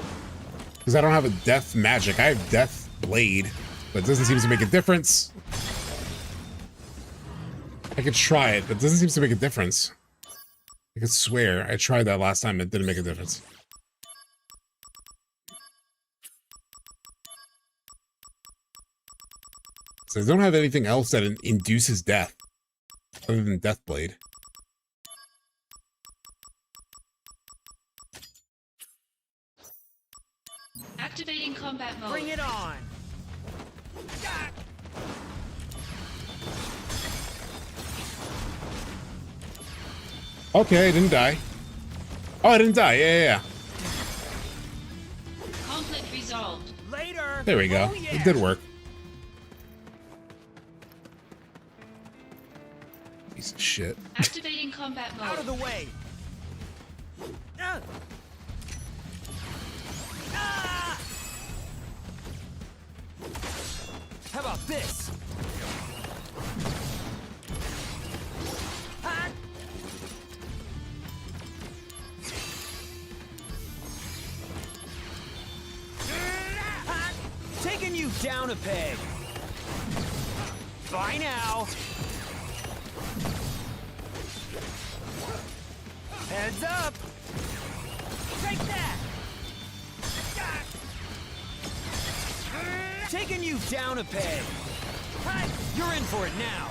because I don't have a death magic. I have death blade, but it doesn't seem to make a difference. I could try it, but it doesn't seem to make a difference. I could swear I tried that last time. It didn't make a difference. So I don't have anything else that induces death other than Death Blade. Activating combat mode. Bring it on. Okay, I didn't die. Oh, I didn't die. Yeah. Conflict resolved. Later. There we go. Oh, yeah. It did work. Piece of shit. Activating combat mode. Out of the way. How about this? Taking you down a peg. Bye now. Heads up. Take that. Taking you down a peg. You're in for it now.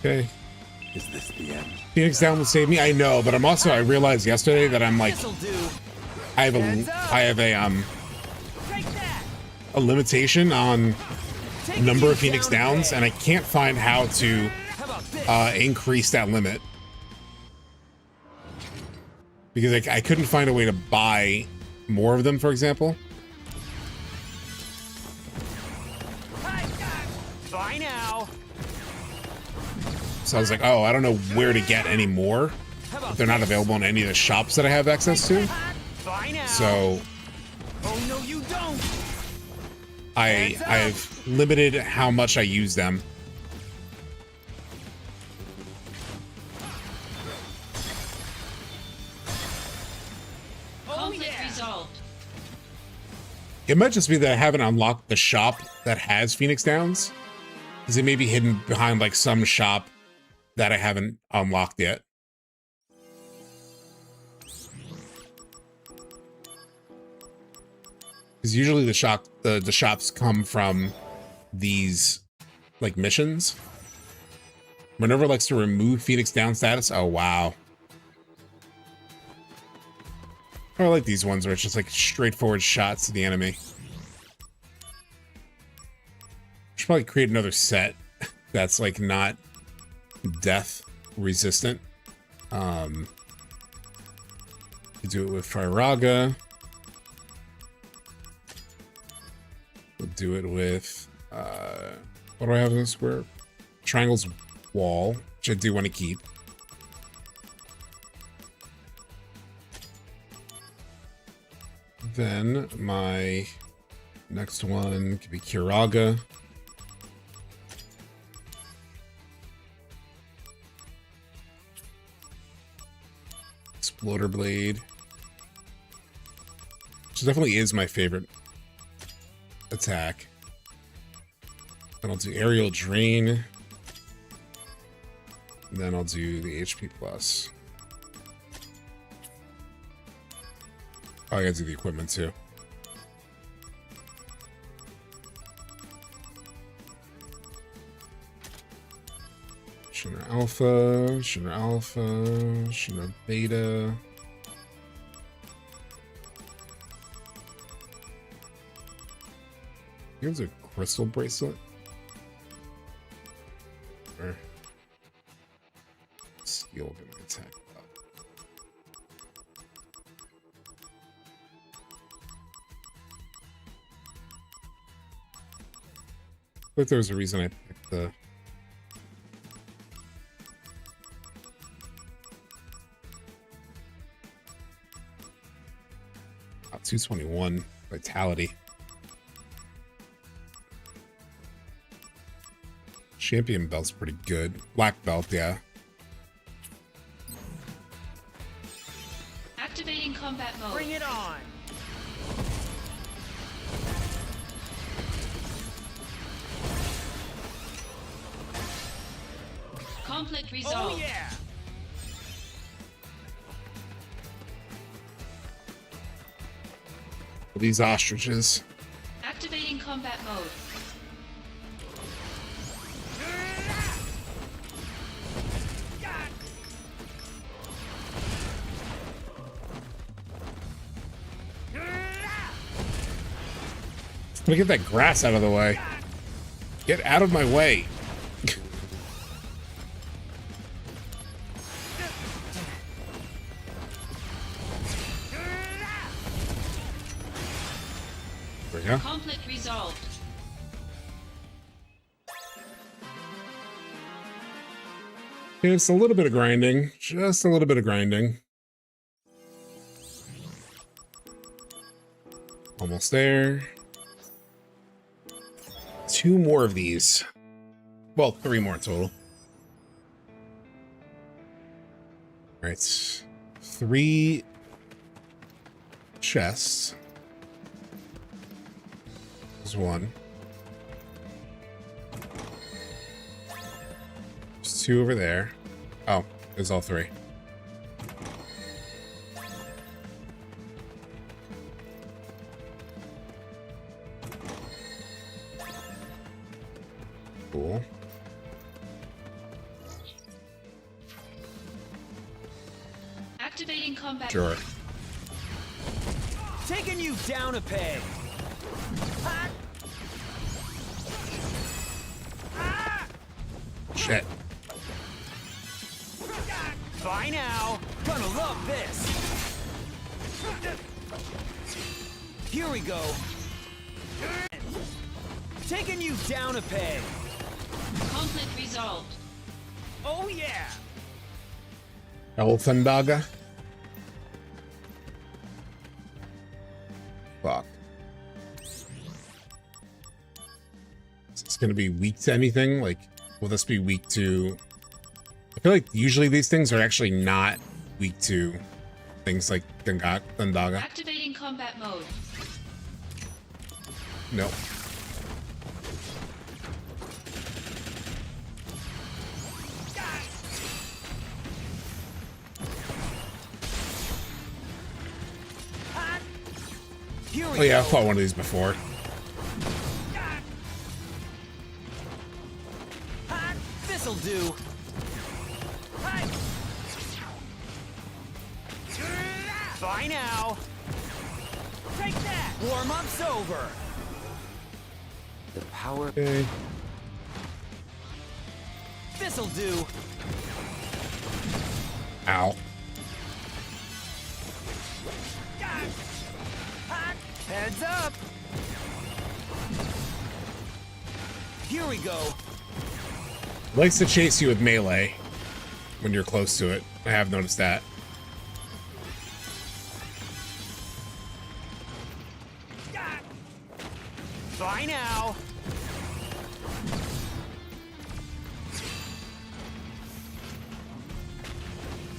Okay. Is this the end? Phoenix down will save me. I know, but I realized yesterday that I'm like, I have a limitation on number of Phoenix downs, and I can't find how to increase that limit because I couldn't find a way to buy more of them, for example. Bye now. So I was like, oh, I don't know where to get any more. If they're not available in any of the shops that I have access to. So oh, no, you don't. I've limited how much I use them. Conflict resolved. It might just be that I haven't unlocked the shop that has Phoenix Downs, because it may be hidden behind like some shop that I haven't unlocked yet. Because usually the shops come from these like missions. Minerva likes to remove Phoenix Down status. Oh wow. I like these ones where it's just like straightforward shots to the enemy. Should probably create another set that's like not death resistant. Do it with Firaga. We'll do it with what do I have in this square? Triangle's Wall, which I do want to keep. Then my next one could be Kiraga. Exploder Blade. Which definitely is my favorite attack. Then I'll do Aerial Drain. Then I'll do the HP plus. Oh, I gotta do the equipment too. Shinra Alpha, Shinra Alpha, Shinra Beta. Here's a crystal bracelet. Or skill gonna attack. But there was a reason I picked the oh, 221 vitality. Champion belt's pretty good. Black belt, yeah. Activating combat mode. Bring it on. Conflict resolved. Oh yeah. These ostriches. Activating combat mode. I'm gonna get that grass out of the way. Get out of my way. There we go. Conflict resolved. It's a little bit of grinding. Just a little bit of grinding. Almost there. 2 more of these. Well, 3 more total. All right. 3 chests. There's 1. There's 2 over there. Oh, there's all 3. Cool. Activating combat. Sure. Taking you down a peg. Shit. Bye now. Gonna love this. Here we go. Taking you down a peg. Conflict resolved. Oh yeah. Elthandaga. Fuck. Is this gonna be weak to anything? Like, will this be weak to... I feel like usually these things are actually not weak to things like Thundaga. Activating combat mode. No. Oh yeah, I've fought one of these before. This'll do. Bye now. Take that. Warm-up's over. The power. Okay. This'll do. Ow. Heads up. Here we go. Likes to chase you with melee when you're close to it. I have noticed that. Bye now.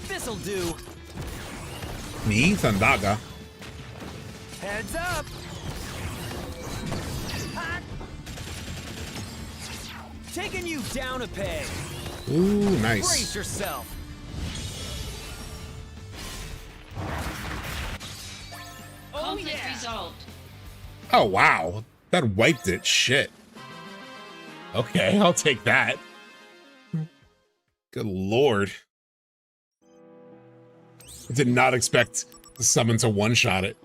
This'll do. Me? Thundaga. Heads up. Taking you down a peg. Ooh, nice. Brace yourself. Conflict resolved. Oh, wow. That wiped it. Shit. Okay, I'll take that. Good lord. I did not expect the summon to one-shot it.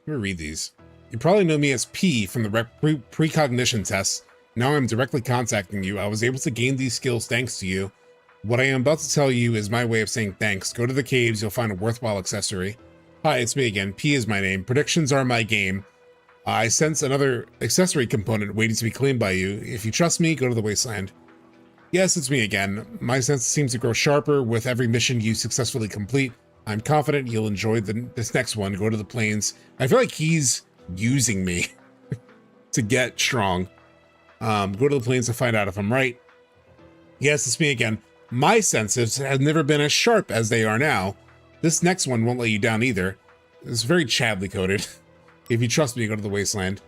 Let me read these. You probably know me as P from the precognition test. Now I'm directly contacting you. I was able to gain these skills thanks to you. What I am about to tell you is my way of saying thanks. Go to the caves, you'll find a worthwhile accessory. Hi, it's me again. P is my name. Predictions are my game. I sense another accessory component waiting to be claimed by you. If you trust me, go to the wasteland. Yes, it's me again. My sense seems to grow sharper with every mission you successfully complete. I'm confident you'll enjoy this next one. Go to the plains. I feel like he's using me to get strong. Go to the plains to find out if I'm right. Yes, it's me again. My senses have never been as sharp as they are now. This next one won't let you down either. It's very Chadley coded. If you trust me, go to the wasteland.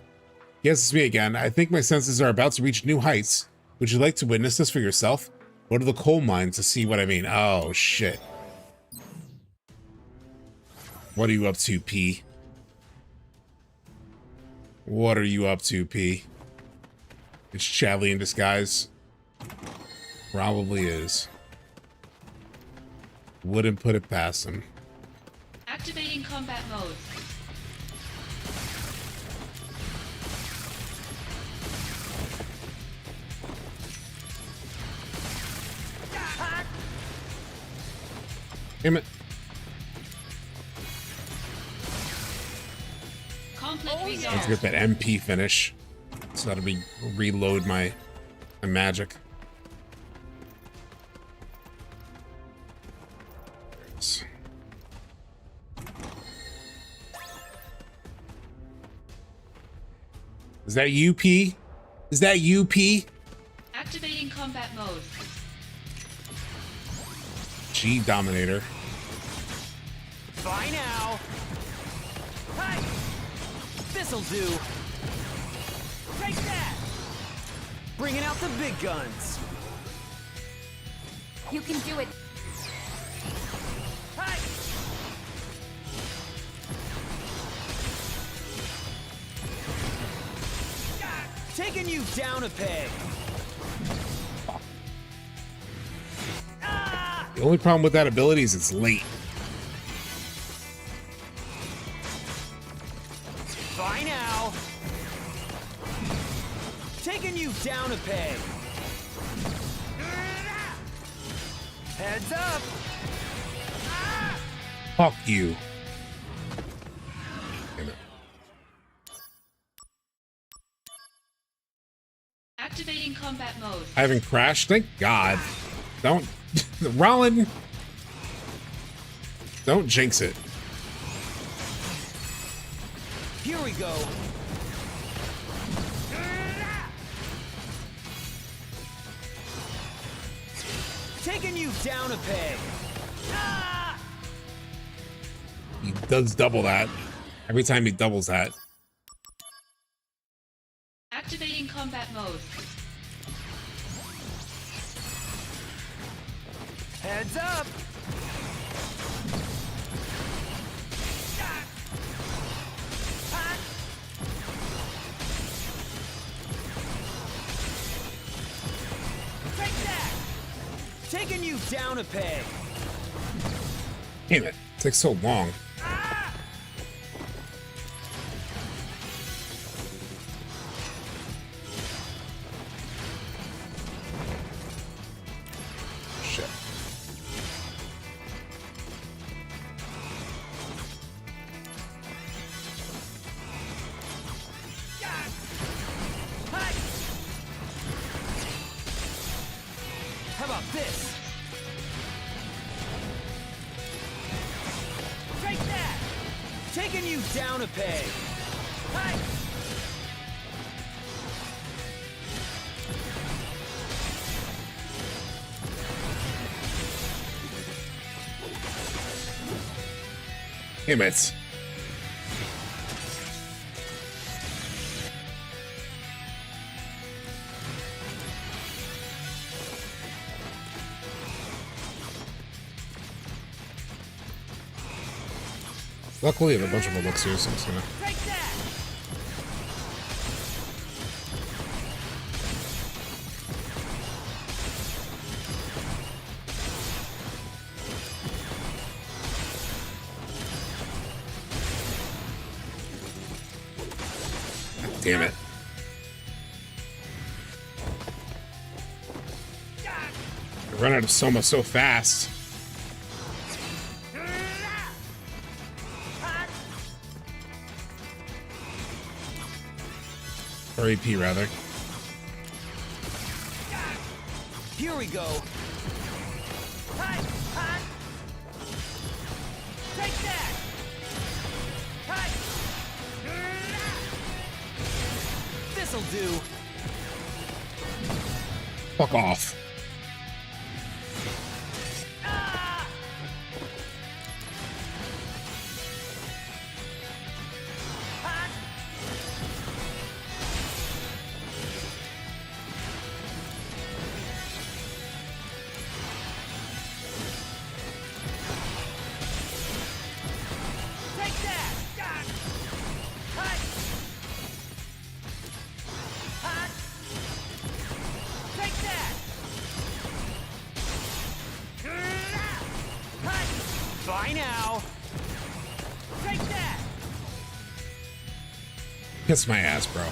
Yes, it's me again. I think my senses are about to reach new heights. Would you like to witness this for yourself? Go to the coal mine to see what I mean. Oh, shit. What are you up to, P? What are you up to, P? It's Chadley in disguise. Probably is. Wouldn't put it past him. Activating combat mode. Damn it. Let's get that MP finish. So that'll be reload my magic. Is that UP? Is that UP? Activating combat mode. G Dominator. Bye now. Hi. This'll do. Take that. Bringing out the big guns. You can do it. Hi. Taking you down a peg. The only problem with that ability is it's late. Bye now. Taking you down a peg. Heads up. Fuck you. Damn it. Activating combat mode. I haven't crashed, thank God. Don't, Rollin. Don't jinx it. Here we go. Taking you down a peg. He does double that. Every time he doubles that. Activating combat mode. Heads up. Take that. Taking you down a peg. Damn it. It takes so long. Shit. How about this? Take that! Taking you down a peg. Hi! Damn it. Luckily, I have a bunch of elixirs, so I'm just gonna. Take that! Damn it. I run out of Soma so fast. Or AP, rather. Here we go. Hi! Hi! Take that! Hi! This'll do. Fuck off. Take that! Hi! Hi! Take that! Hi! Bye now! Take that! Kiss my ass, bro.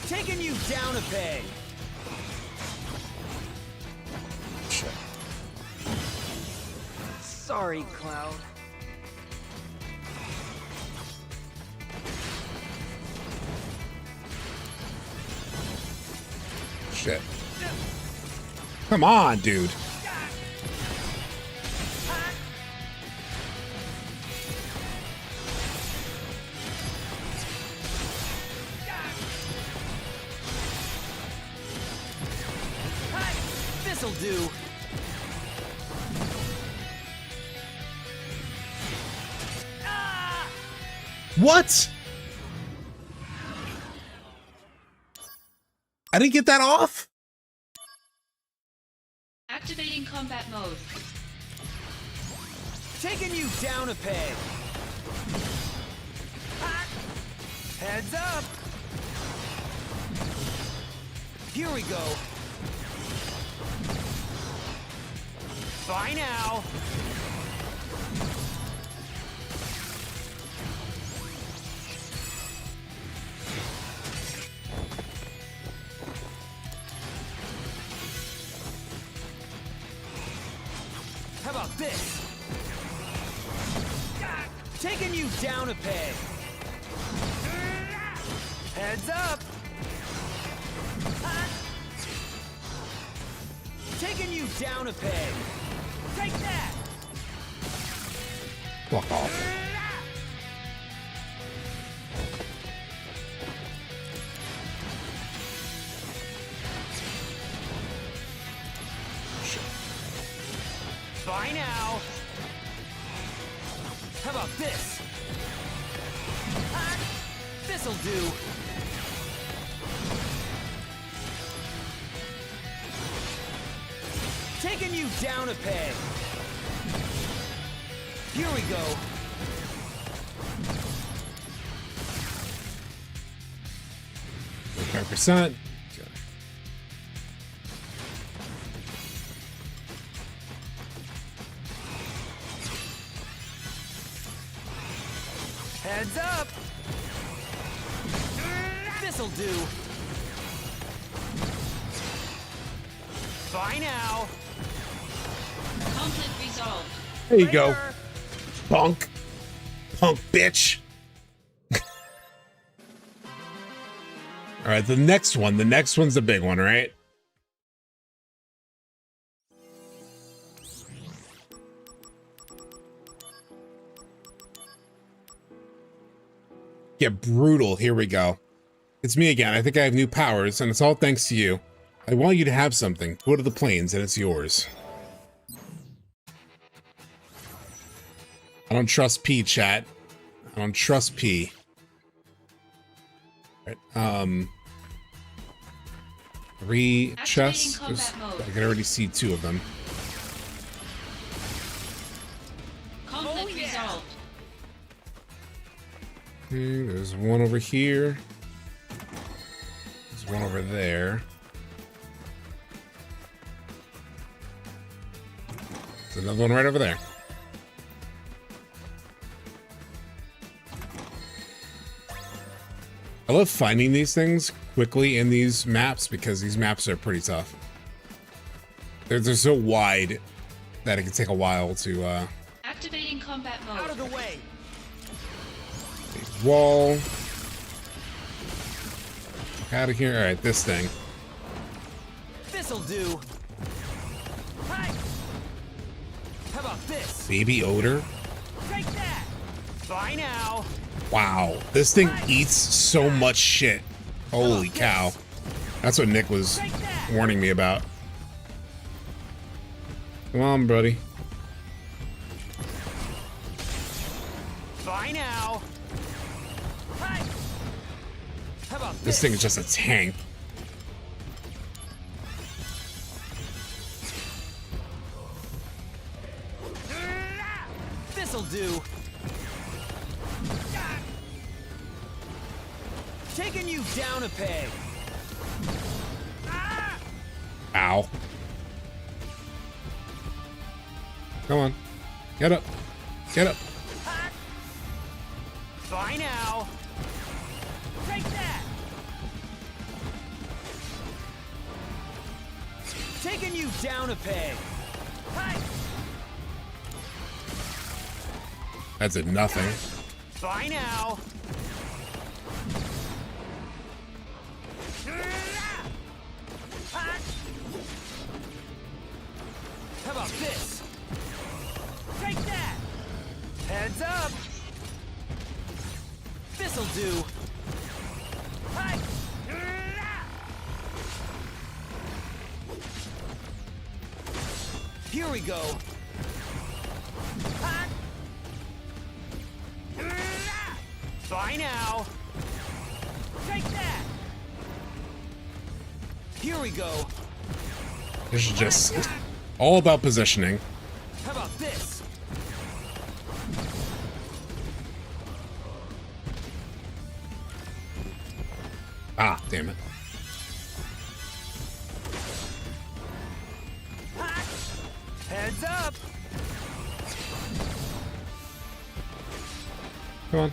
Taking you down a peg. Shit. Sorry, Cloud. Shit. Come on, dude. This'll do. What? I didn't get that off? Activating combat mode. Taking you down a peg. Heads up! Here we go. Bye now. How about this? Taking you down a peg. Heads up. Taking you down a peg. Take that. Fuck off. Bye now. How about this? This'll do. Taking you down a peg. Here we go. %. Heads up. This'll do. Bye now. Conflict resolved. There you go. Punk. Punk bitch. All right, the next one. The next one's the big one, right? Get brutal. Here we go. It's me again. I think I have new powers, and it's all thanks to you. I want you to have something. Go to the plains, and it's yours. I don't trust P, chat. I don't trust P. All right, 3 chests. I can already see 2 of them. Conflict resolved. Okay, there's one over here. There's one over there. There's another one right over there. I love finding these things quickly in these maps because these maps are pretty tough. They're so wide that it can take a while to Activating combat mode. Out of the way. wall. Out of here. All right, this thing. This'll do. Hi. How about this? Baby odor. Take that. Bye now. Wow, this thing eats so much shit. Holy cow. That's what Nick was warning me about. Come on, buddy. Bye now. Hi. How about This thing is just a tank. This'll do. Taking you down a peg. Ow. Come on. Get up. Get up. Bye now. Take that. Taking you down a peg. Hi. That did nothing. Bye now. How about this? Take that. Heads up. This'll do. Hi. Here we go. Hi. Bye now. Take that. Here we go. This is just all about positioning. How about this? Ah, damn it. Heads up! Come on.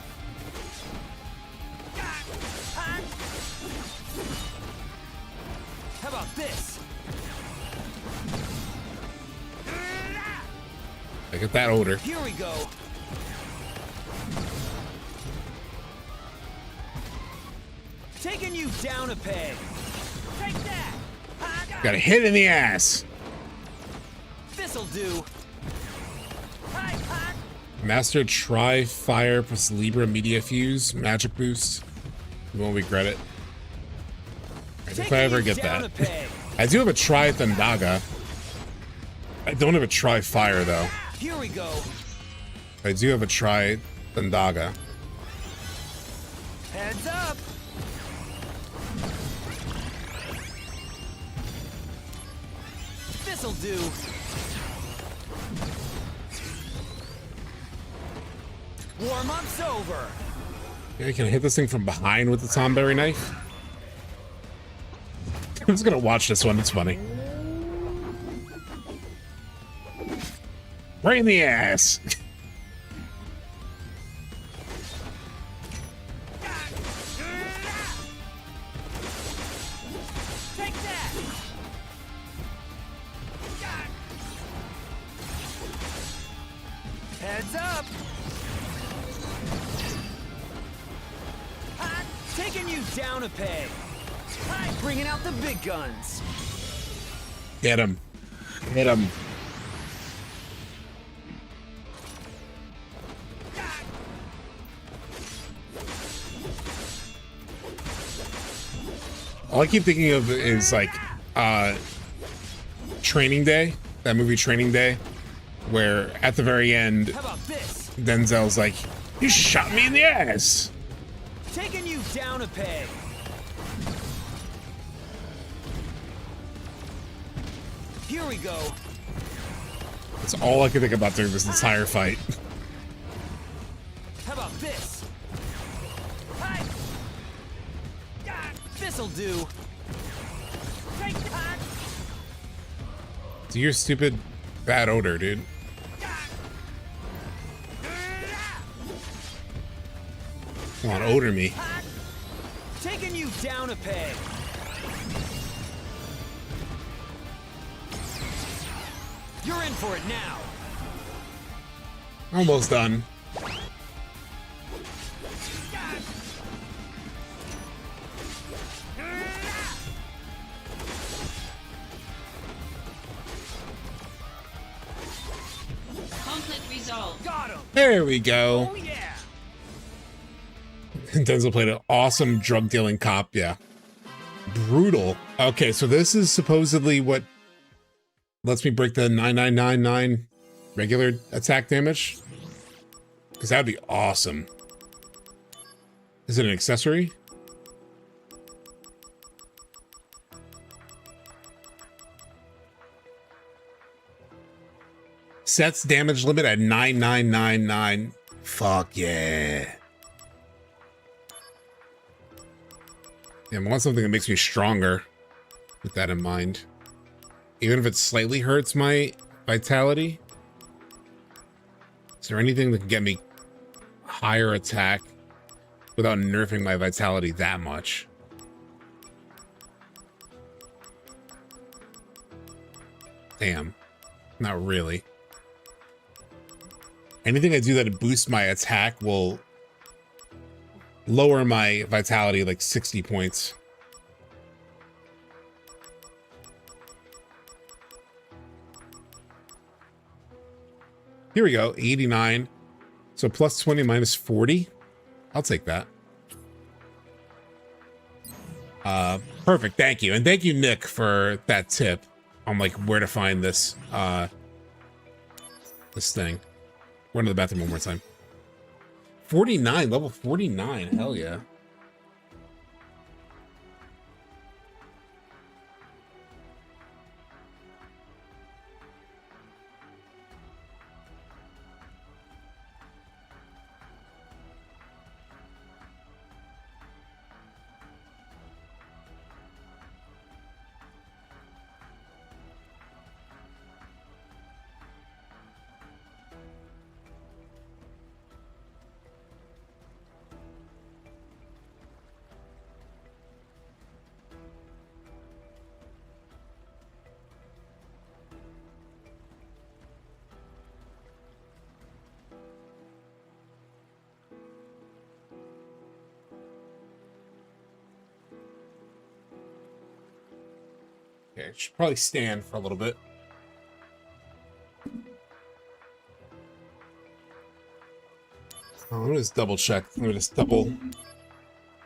How about this? I get that odor. Here we go. Taking you down a peg. Take that. Got a hit in the ass. This'll do. Master Tri Fire plus Libra Media Fuse Magic Boost. You won't regret it. If I ever get that. I do have a Tri Thundaga. I don't have a Tri Fire though. Here we go. I do have a Tri Thundaga. Heads up. This'll do. Warm-up's over. Yeah, can I hit this thing from behind with the Tomberry knife? I'm just gonna watch this one, it's funny. Right in the ass. Take that. Heads up. Taking you down a peg. Bringing out the big guns. Get him. Hit him. All I keep thinking of is like Training Day, that movie Training Day, where at the very end Denzel's like, "You shot me in the ass." Taking you down a peg. Here we go. That's all I could think about during this entire fight. How about this? Hi. This'll do. Take that. Do your stupid bad odor, dude. Come on, odor me. Taking you down a peg. You're in for it now. Almost done. Conflict resolved. Got him. There we go. Oh yeah. Denzel played an awesome drug dealing cop. Yeah. Brutal. Okay, so this is supposedly what lets me break the 9999 regular attack damage. Because that would be awesome. Is it an accessory? Sets damage limit at 9999. Fuck yeah. Yeah, I want something that makes me stronger with that in mind. Even if it slightly hurts my vitality. Is there anything that can get me higher attack without nerfing my vitality that much? Damn. Not really. Anything I do that boosts my attack will lower my vitality like 60 points. Here we go, 89. So plus 20 minus 40. I'll take that. Perfect, thank you. And thank you, Nick, for that tip on like where to find this this thing. Run to the bathroom one more time. 49, level 49, hell yeah. Okay, I should probably stand for a little bit. Oh, let me just double check. Let me just double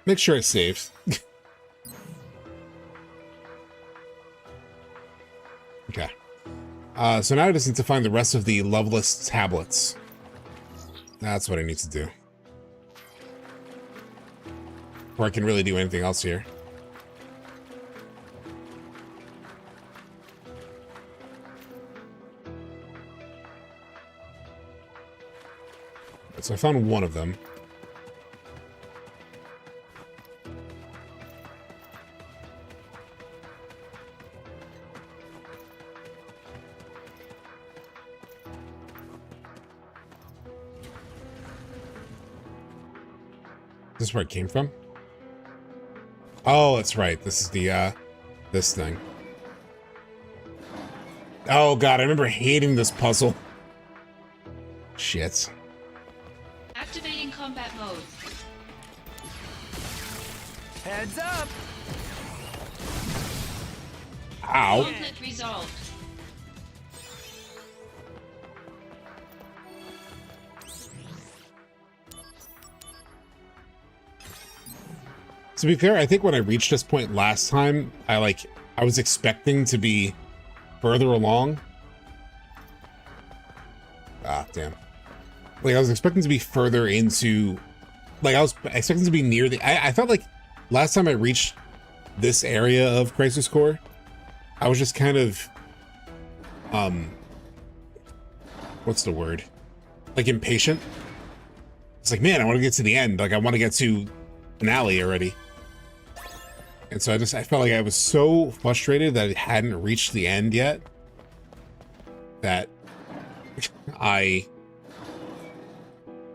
make sure I saved. Okay. So now I just need to find the rest of the Loveless tablets. That's what I need to do. Before I can really do anything else here. So I found one of them. Is this where it came from? Oh, that's right. This is the, this thing. Oh god, I remember hating this puzzle. Shit. Activating combat mode. Heads up! Ow. Conflict resolved. To be fair, I think when I reached this point last time, I was expecting to be further along. Ah, damn. Like, I was expecting to be further into... Like, I was expecting to be near the... I felt like last time I reached this area of Crisis Core, I was just kind of... What's the word? Like, impatient. It's like, man, I want to get to the end. Like, I want to get to finale already. And so I felt like I was so frustrated that it hadn't reached the end yet that I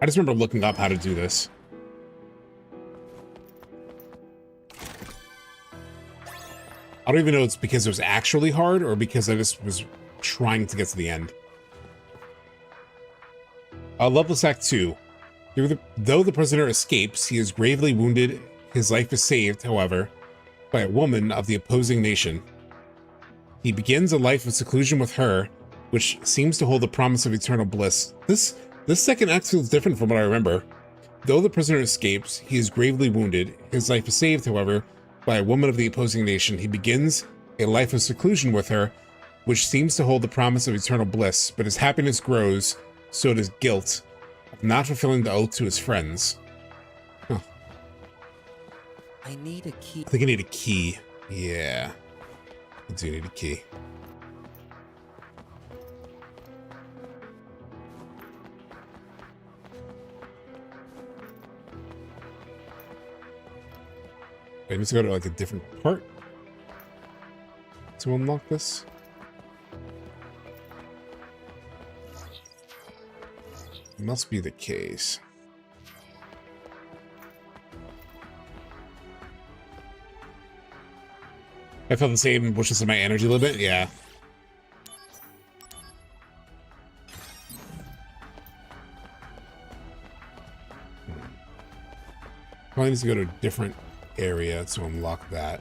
just remember looking up how to do this. I don't even know it's because it was actually hard or because I just was trying to get to the end. Loveless Act 2. Though the prisoner escapes, he is gravely wounded. His life is saved, however, by a woman of the opposing nation. He begins a life of seclusion with her, which seems to hold the promise of eternal bliss. This second act feels different from what I remember. Though the prisoner escapes, he is gravely wounded. His life is saved, however, by a woman of the opposing nation. He begins a life of seclusion with her, which seems to hold the promise of eternal bliss, but as happiness grows, so does guilt of not fulfilling the oath to his friends. Huh. I need a key. I think I need a key. Yeah. I do need a key. I need to go to like a different part to unlock this. Must be the case. I felt the same, which is in my energy limit. Yeah. Probably needs to go to a different area to unlock that.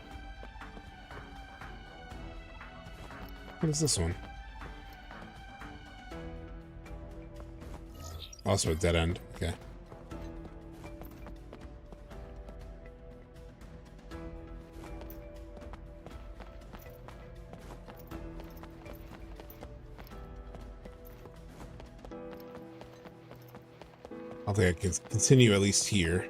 What is this one? Also a dead end. Okay. I think I can continue at least here.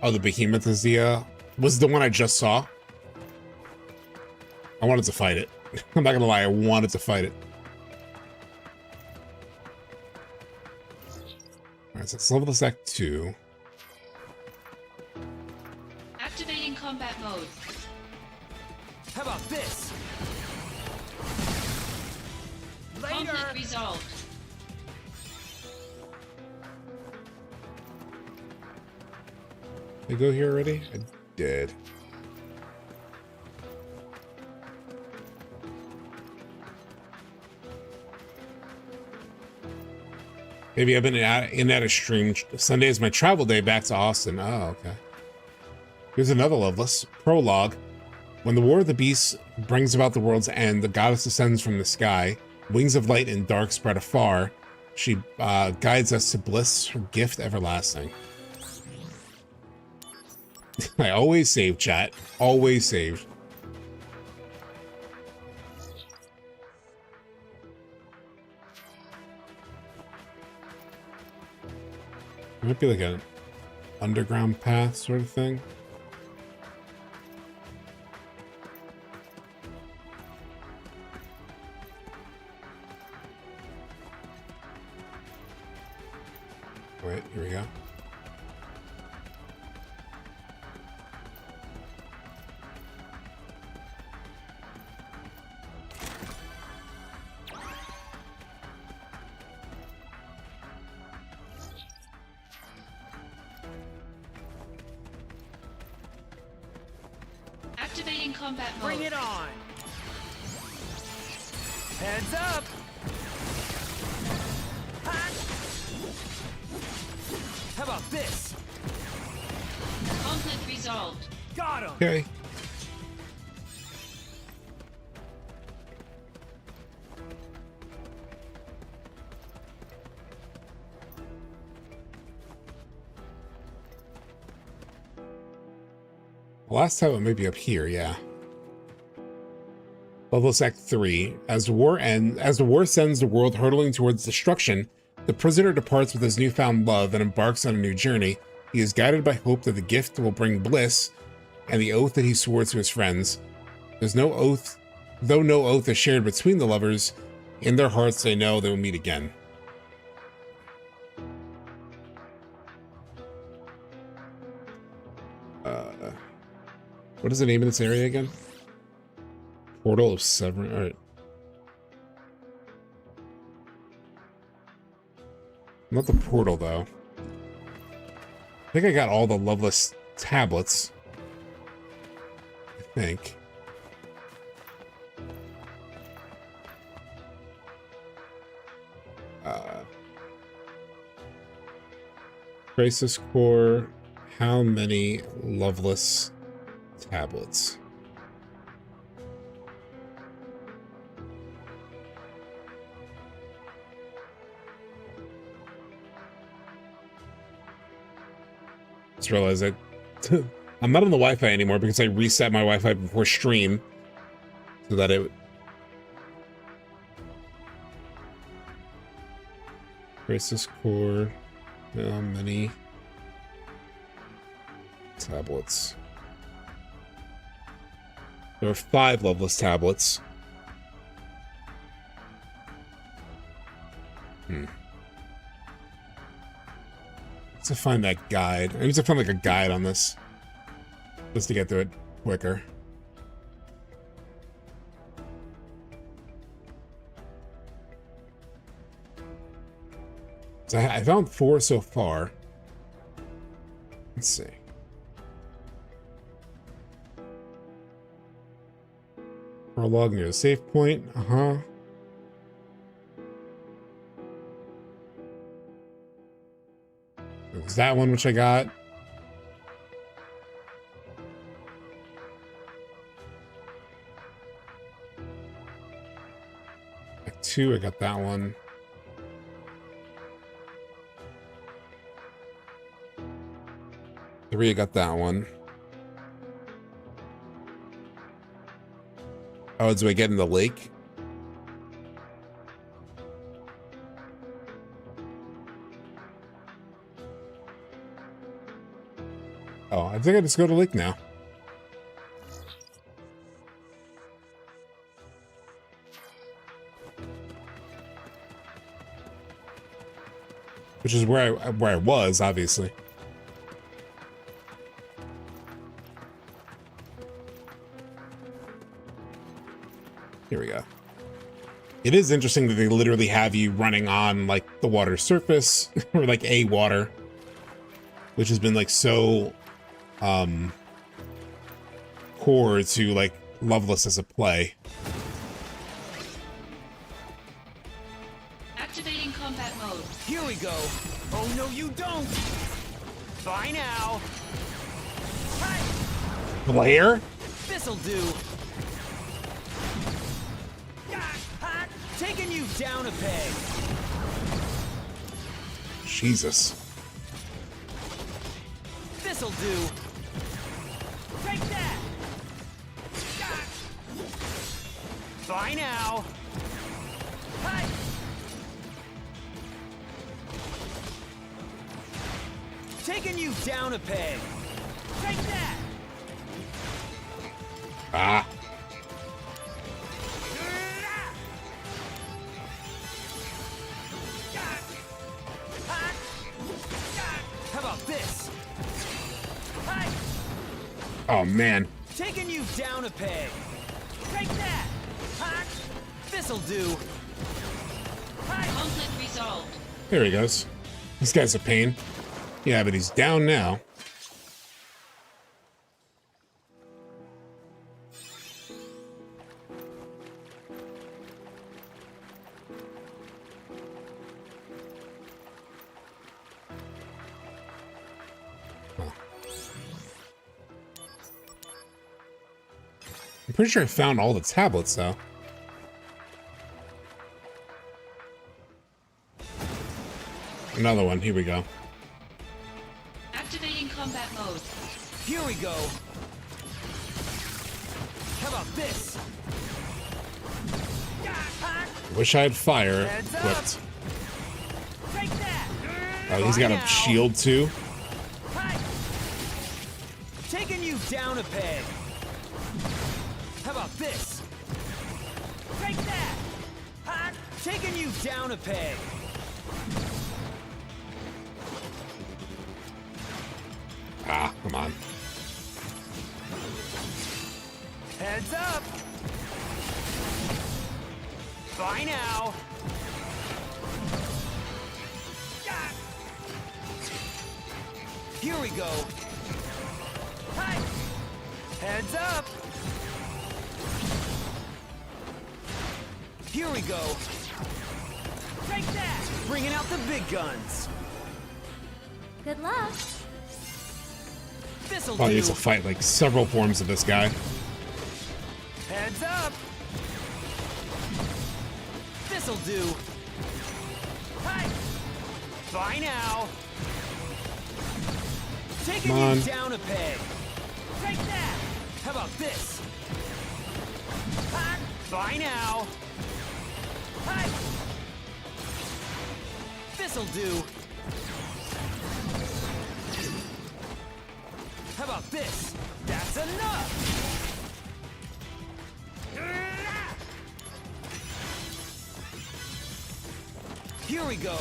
Oh, the behemoth is the, was the one I just saw? I wanted to fight it. I'm not gonna lie, I wanted to fight it. Alright, so it's Loveless Act 2. Activating combat mode. How about this? Conflict resolved. Did I go here already? I did. Maybe I've been in and out of stream. Sunday is my travel day back to Austin. Oh, okay. Here's another Loveless. Prologue. When the War of the Beasts brings about the world's end, the goddess descends from the sky. Wings of light and dark spread afar. She guides us to bliss, her gift everlasting. I always save, chat. Always save. It might be like an underground path sort of thing. Wait, here we go. Activating combat mode. Bring it on! Heads up! Ha! How about this? Conflict resolved. Got him! Okay. Last time it may be up here, yeah. Loveless Act 3. As the war sends the world hurtling towards destruction, the prisoner departs with his newfound love and embarks on a new journey. He is guided by hope that the gift will bring bliss and the oath that he swore to his friends. There's no oath, though no oath is shared between the lovers, in their hearts they know they will meet again. What is the name of this area again? Portal of Severance. All right. Not the portal, though. I think I got all the Loveless tablets. I think. Crisis Core. How many Loveless tablets? Just realized that I'm not on the Wi-Fi anymore because I reset my Wi-Fi before stream so that it Crisis Core. How many tablets? There are 5 Loveless tablets. Let's find that guide. I need to find like a guide on this just to get through it quicker. So I found 4 so far. Let's see. Prologue near the save point. There's that one, which I got. Act 2, I got that one. Three, I got that one. Oh, do I get in the lake? Oh, I think I just go to lake now. Which is where I was, obviously. Here we go. It is interesting that they literally have you running on like the water surface or like a water, which has been like so core to like Loveless as a play. Activating combat mode. Here we go. Oh no, you don't. Bye now. Hi. Blair? This'll do. Taking you down a peg. Jesus. This'll do. Take that. Bye now. Hi. Taking you down a peg. Take that. Ah. How about this? Hi. Oh man. Taking you down a peg. Take that. Hi. This'll do. Hi. Conflict resolved. There he goes. This guy's a pain. Yeah, but he's down now. I'm pretty sure I found all the tablets, though. Another one. Here we go. Activating combat mode. Here we go. How about this? Wish I had fire equipped. Take that. Oh, he's got a shield, too. Hi. Taking you down a peg. How about this? Take that. Hi. Taking you down a peg. Ah, come on. Heads up. Bye now. Here we go. Hi. Heads up. Here we go. Take that. Bringing out the big guns. Good luck. This'll Probably do. needs to fight like several forms of this guy. Heads up. This'll do. Hi. Bye now. Taking Come on. you down a peg. Take that. How about this? Hi. Bye now. Hi. This'll do. How about this? That's enough. Here we go.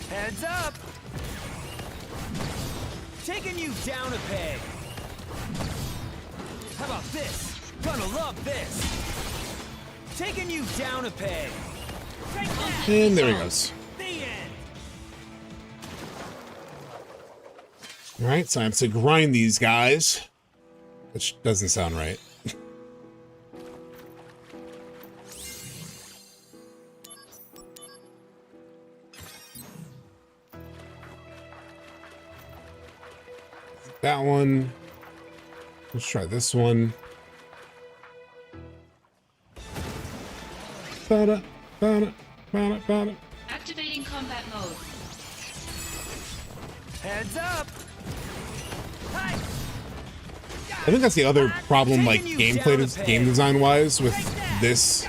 Heads up. Taking you down a peg. How about this? Gonna love this. Taking you down a peg. Take that. And there he goes. The end. All right, time to grind these guys. Which doesn't sound right. That one. Let's try this one. Activating combat mode. Heads up. Hi. I think that's the other problem, like game design wise, with this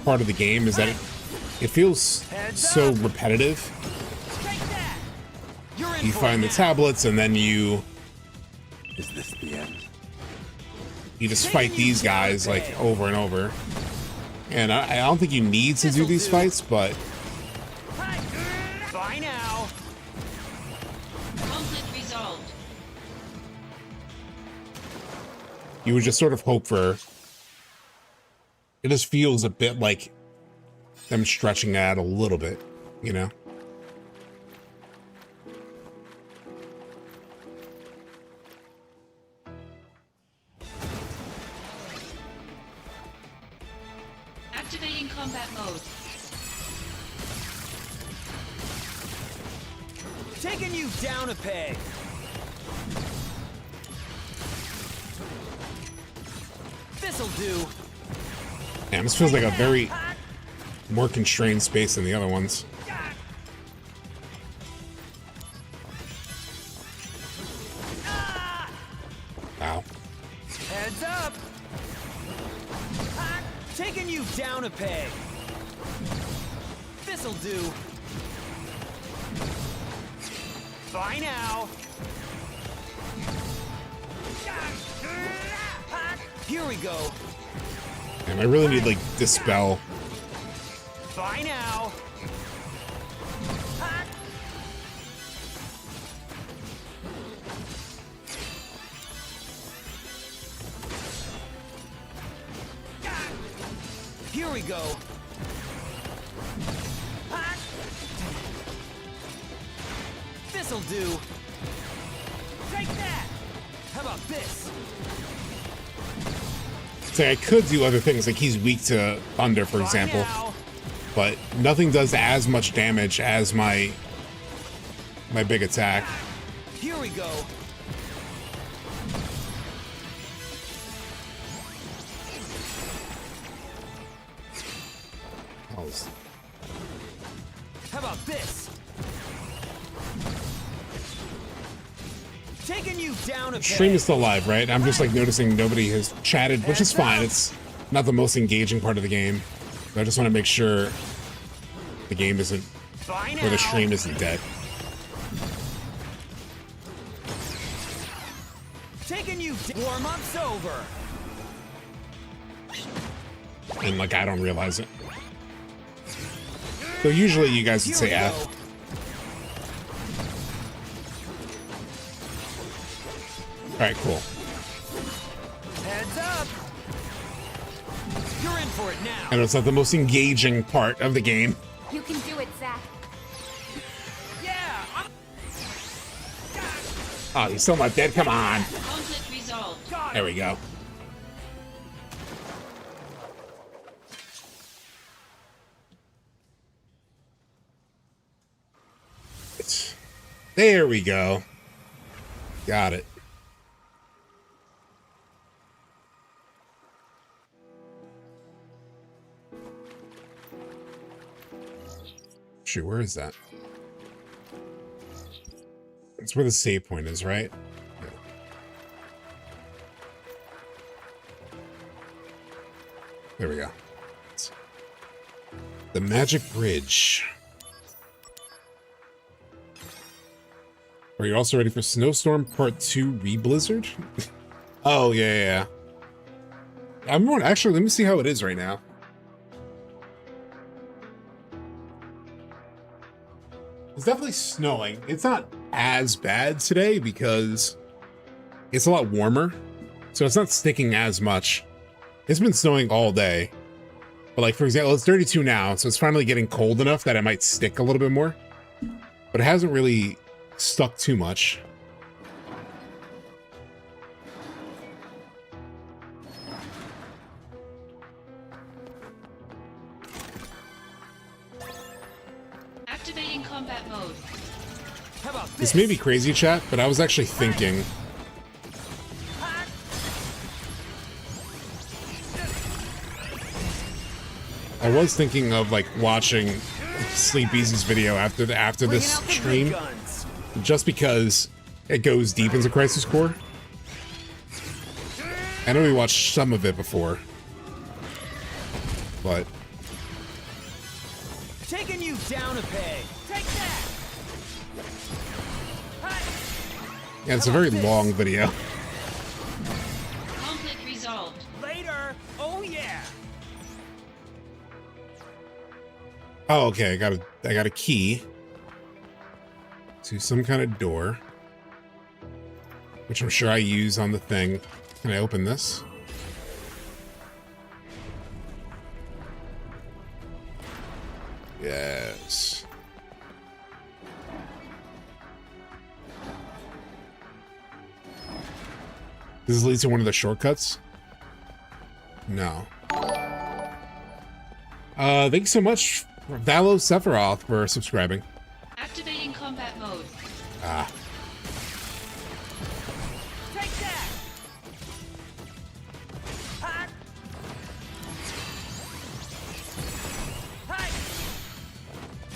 part of the game is that it feels so repetitive. You find the tablets and then you Is this the end? just fight these guys like over and over. And I don't think you need to do these fights, but Bye now. Conflict resolved. you would just sort of hope for. It just feels a bit like them stretching that a little bit, you know? Activating combat mode. Taking you down a peg. This'll do. Damn, this feels like a very more constrained space than the other ones. Wow. Heads up. Taking you down a peg. This'll do. Bye now. Here we go. And I really need like dispel. Bye now. Here we go. This'll do. Take that. How about this? Say I could do other things, like he's weak to thunder, for example, but nothing does as much damage as my big attack. Here we go. How about this? Taking you down a Stream is still live, right? I'm just like noticing nobody has chatted, which is fine. It's not the most engaging part of the game. But I just want to make sure the game isn't, or the stream isn't dead. Taking you warm-up's over. And like I don't realize it. So usually you guys would say F. Alright, cool. Heads up. You're in for it now. I know it's not the most engaging part of the game. You can do it, Zack. Yeah. Oh, he's still not dead. Come on. Conflict resolved. There we go. There we go. Got it. Shoot, where is that? That's where the save point is, right? Yeah. There we go. The Magic Bridge. Are you also ready for Snowstorm Part 2 Re-Blizzard? Oh, yeah. I'm more, actually, let me see how it is right now. It's definitely snowing. It's not as bad today because it's a lot warmer. So it's not sticking as much. It's been snowing all day. But like, for example, it's 32 now. So it's finally getting cold enough that it might stick a little bit more. But it hasn't really stuck too much. Activating combat mode. How about This may be crazy, chat, but I was actually thinking of like watching Sleep Easy's video after this stream, just because it goes deep into Crisis Core. I know we watched some of it before, but taking you down a peg. Take that. yeah, it's a very long video. Conflict resolved. Later. Oh yeah. Oh, okay. I got a key to some kind of door, which I'm sure I use on the thing. Can I open this? Yes. Does this lead to one of the shortcuts? No. Thank you so much, Valo Sephiroth, for subscribing. Activating combat mode. Ah. Take that! Ha! Hi!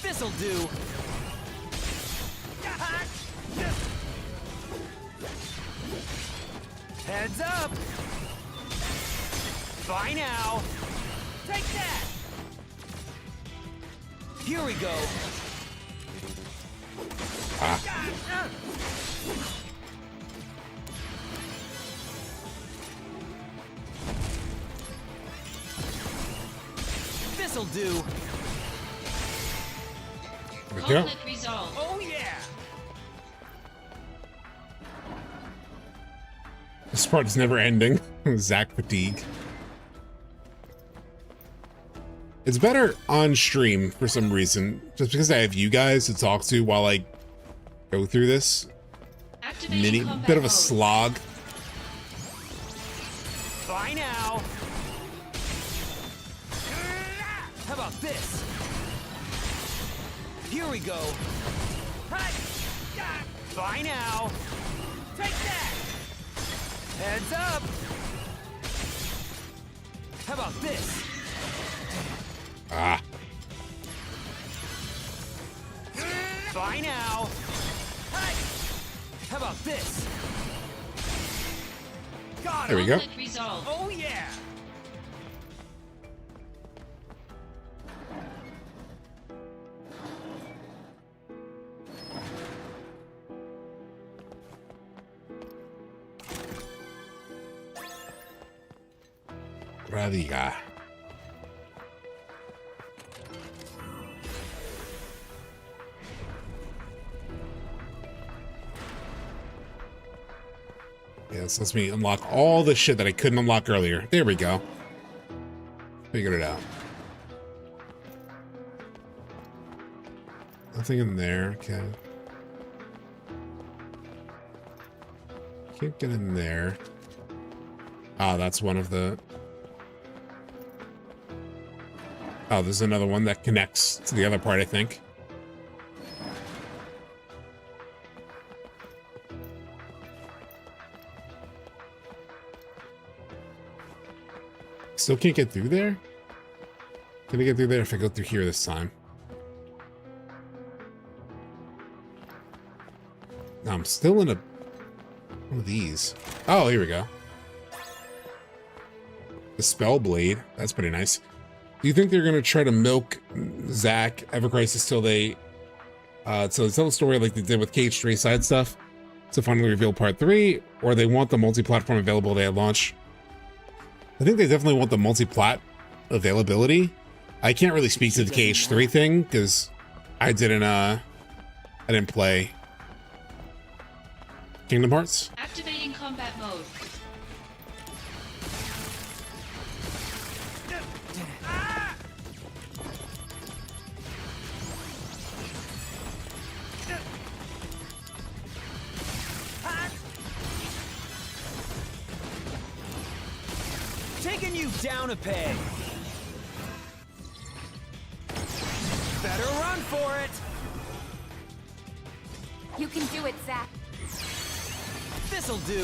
This'll do. Ha! Heads up! Bye now! Take that! Here we go! Ah. This'll do! There we go. Conflict resolved. Oh yeah! This part is never ending. Zack fatigue. It's better on stream for some reason, just because I have you guys to talk to while I go through this bit of a slog. Bye now. How about this? Here we go. Bye now. Take that. Heads up. How about this? Ah. Bye now. How about this? Got There we go. Resolved. Oh yeah. Radiga. Yeah, this lets me unlock all the shit that I couldn't unlock earlier. There we go. Figured it out. Nothing in there. Okay. Can't get in there. Ah, that's one of the... Oh, there's another one that connects to the other part, I think. Still can't get through there? Can I get through there if I go through here this time? No, I'm still in one of these. Oh, here we go. The Spell Blade. That's pretty nice. Do you think they're going to try to milk Zack, Ever Crisis till they tell the story like they did with Cage 3 side stuff to finally reveal part 3, or they want the multi-platform available at launch? I think they definitely want the multi-plat availability. I can't really speak to the KH3 thing because I didn't play Kingdom Hearts. Activating combat mode. Taking you down a peg. Better run for it. You can do it, Zack. This'll do.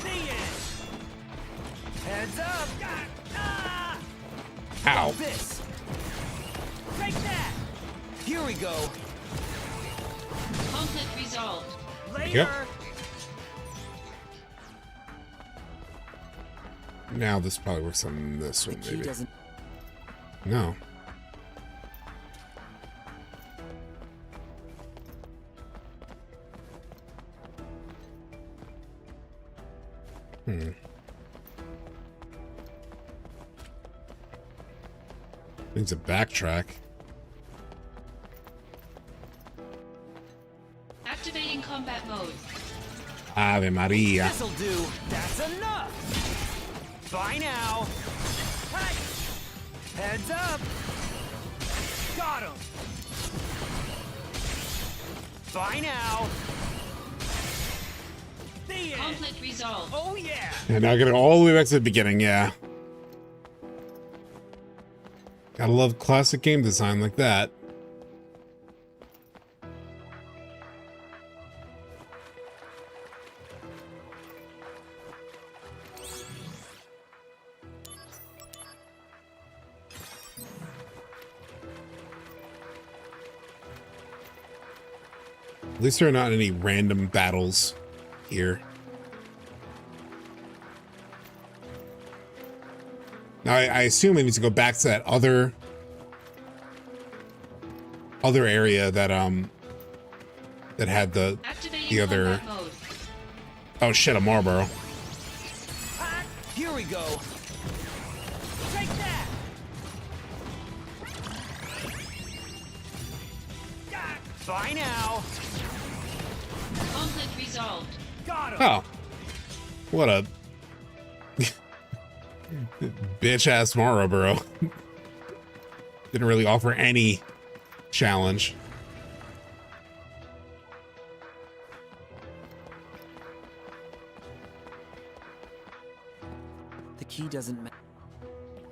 The end. Heads up. Ah! Ow. This. Take that. Here we go. Conflict resolved. Later. Yep. Now this probably works on this one, maybe. No. Needs a backtrack. Activating combat mode. Ave Maria. This'll do. That's enough. Bye now. Hi. Heads up. Got him. Bye now. The end. Conflict resolved. Oh yeah. And now get it all the way back to the beginning, yeah. Gotta love classic game design like that. At least there are not any random battles here. Now, I assume I need to go back to that other area that that had the other. Oh shit, a Marlboro. Here we go. Take that. Bye now. Conflict resolved. Got him. Oh, what a bitch ass Marlboro. Didn't really offer any challenge. The key doesn't matter.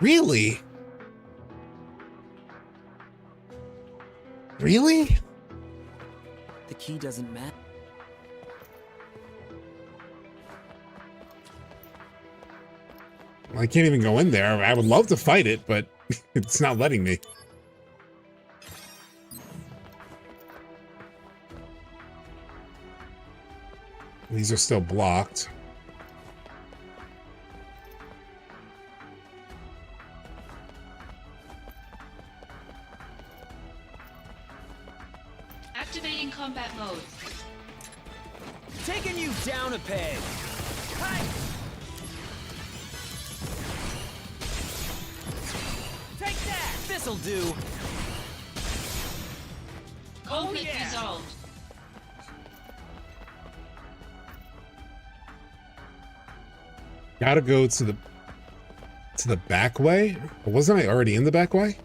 Really? Really? The key doesn't matter. I can't even go in there. I would love to fight it, but it's not letting me. These are still blocked. Activating combat mode. Taking you down a peg. Hi. Take that. This'll do. Conflict resolved. Gotta go to the back way? Or wasn't I already in the back way?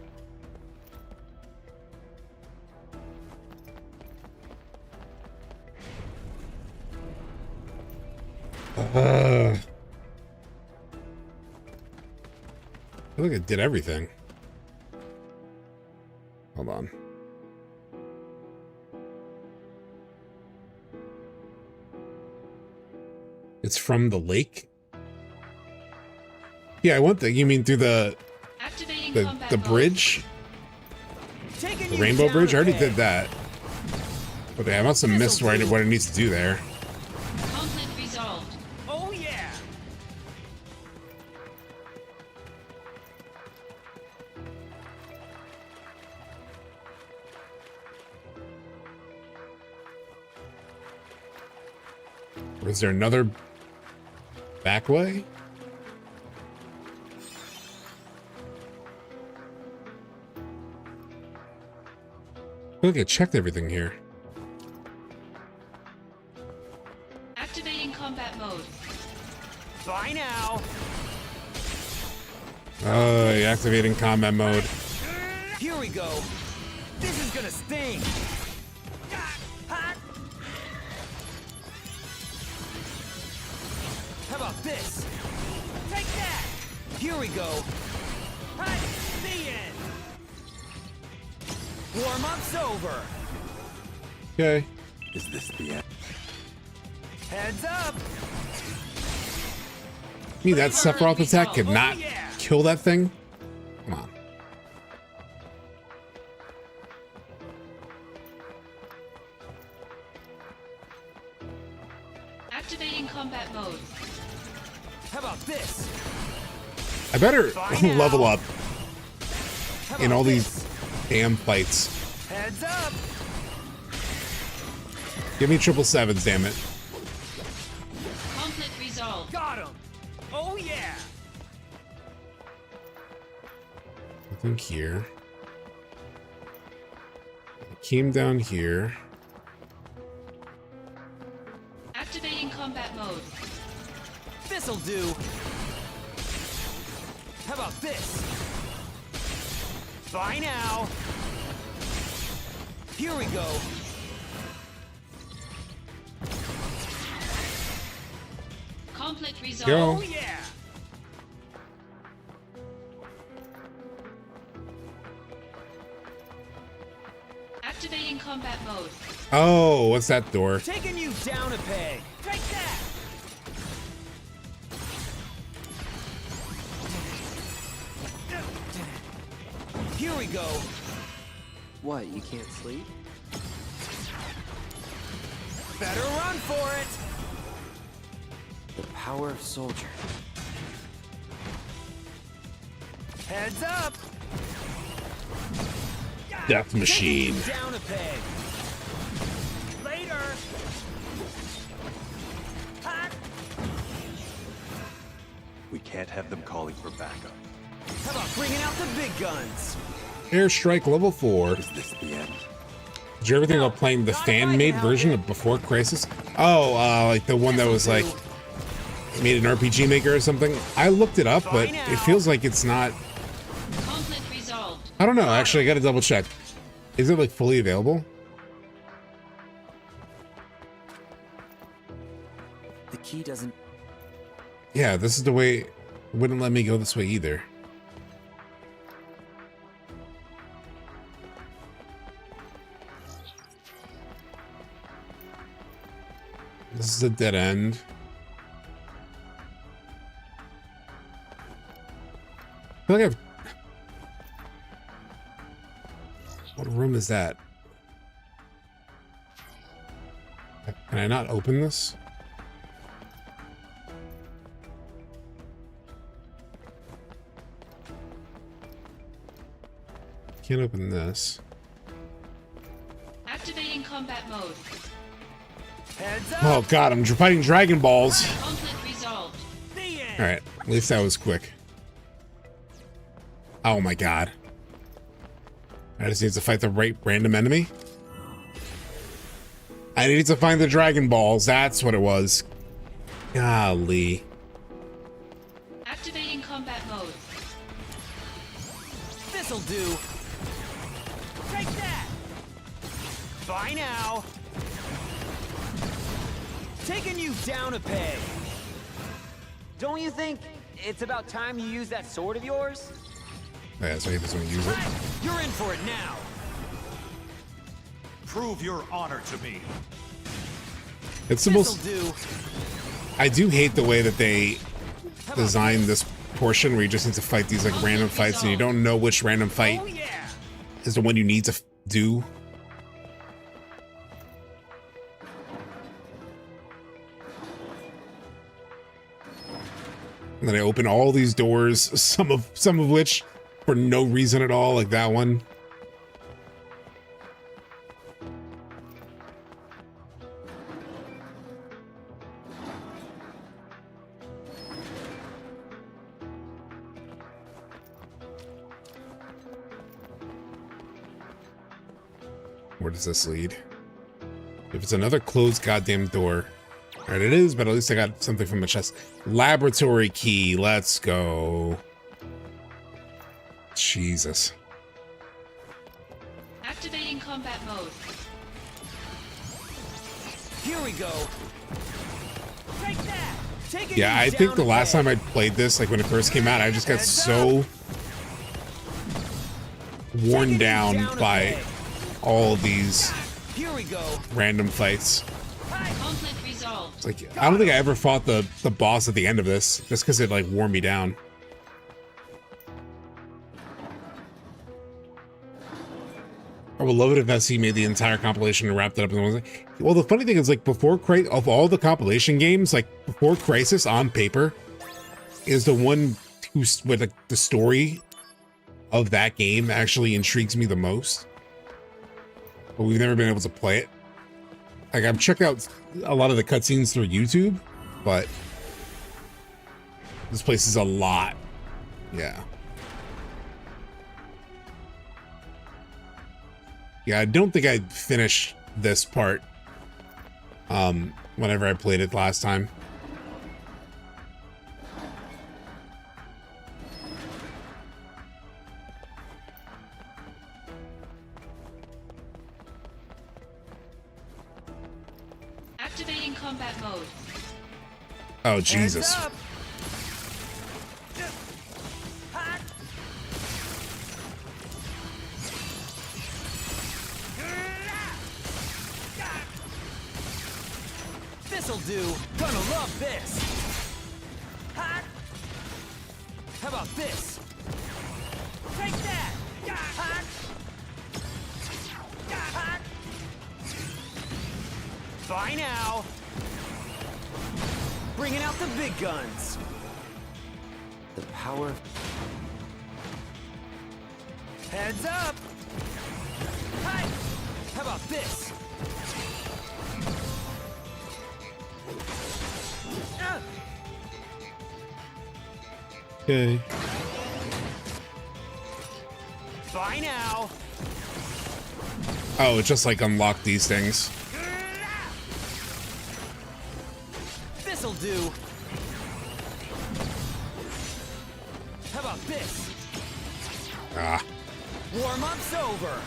I feel like I did everything. Hold on. It's from the lake? Yeah, I want that. You mean through the bridge? The rainbow bridge? I already did that. Okay, I must have missed what it needs to do there. Conflict resolved. Oh yeah. Or is there another back way? I feel like I checked everything here. Activating combat mode. Bye now. Activating combat mode. Here we go. This is gonna sting. How about this? Take that. Here we go. Hi, the end. Warm-up's over. Okay. Is this the end? Heads up. Me, that Sephiroth attack could not kill that thing? Come on. Activating combat mode. How about this? I better level up in all these damn fights. Heads up. Give me 777s, damn it. Conflict resolved. Got him. Oh yeah. I think here. I came down here. Activating combat mode. This'll do. How about this? Bye now. Here we go. Conflict resolved. Go. Oh yeah. Activating combat mode. Oh, what's that door? Taking you down a peg. Take that. Here we go. What, you can't sleep? Better run for it. The power of soldier. Heads up. Death machine. Down a peg. Later. Hot. We can't have them calling for backup. How about bringing out the big guns? Airstrike level 4. Is this the end? Did you ever think about playing the fan-made version of Before Crisis? Oh, like the one that was like made an RPG Maker or something? I looked it up, but it feels like it's not. Conflict resolved. I don't know. Actually, I got to double check. Is it like fully available? The key doesn't. Yeah, this is the way. It wouldn't let me go this way either. This is a dead end. I feel like I've... What room is that? Can I not open this? Can't open this. Activating combat mode. Heads up. Oh god, I'm fighting Dragon Balls. Conflict resolved. Alright, at least that was quick. Oh my god. I just need to fight the right random enemy. I needed to find the Dragon Balls, that's what it was. Golly. Activating combat mode. This'll do. Take that. Bye now. Taking you down a peg. Don't you think it's about time you use that sword of yours? Yeah, so he doesn't use it. You're in for it now. Prove your honor to me. It's the most... I do hate the way that they designed this portion where you just need to fight these like random fights and you don't know which random fight is the one you need to do. And then I open all these doors, some of which for no reason at all, like that one. Where does this lead? If it's another closed goddamn door. Alright, it is, but at least I got something from the chest. Laboratory key, let's go. Jesus. Activating combat mode. Here we go. Take that. Taking Yeah, you I think down the a last peg. time I played this, like when it first came out, I just got so worn down by all of these Here we go. random fights. Conflict resolved. It's like, I don't think I ever fought the boss at the end of this, just because it like wore me down. I would love it if SC made the entire compilation and wrapped it up in one. Well, the funny thing is, like, of all the compilation games, like Before Crisis on paper is the one who's with like the story of that game actually intrigues me the most. But we've never been able to play it. Like, I've checked out a lot of the cutscenes through YouTube, but this place is a lot. Yeah. Yeah, I don't think I finished this part whenever I played it last time. Activating combat mode. Oh, Jesus. This'll do. Gonna love this. Ha! How about this? Take that! Ha! Ha! Bye now. Bringing out the big guns. The power. Heads up. Hi. How about this? Okay. Bye now. Oh, it just like unlocked these things. This'll do. How about this? Ah. Warm-up's over.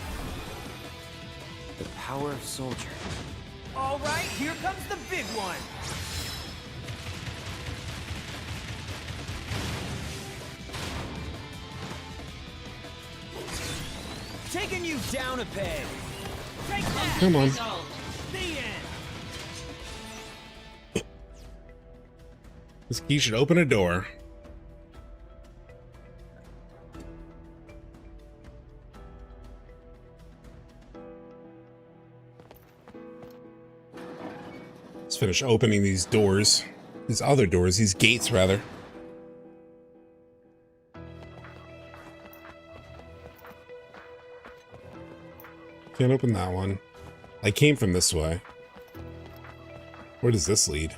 The power of soldier. All right, here comes the big one. Taking you down a peg. Take that. Come on. The end. This key should open a door. Let's finish opening these doors. These other doors, these gates rather. Can't open that one. I came from this way. Where does this lead?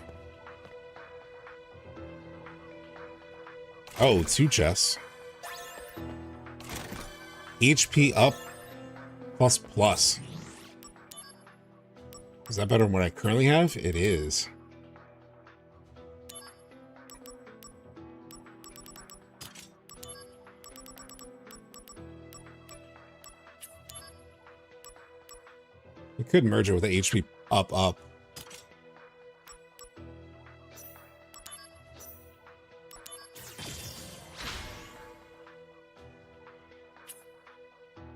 Oh, 2 chests. HP up plus plus. Is that better than what I currently have? It is. I could merge it with the HP up.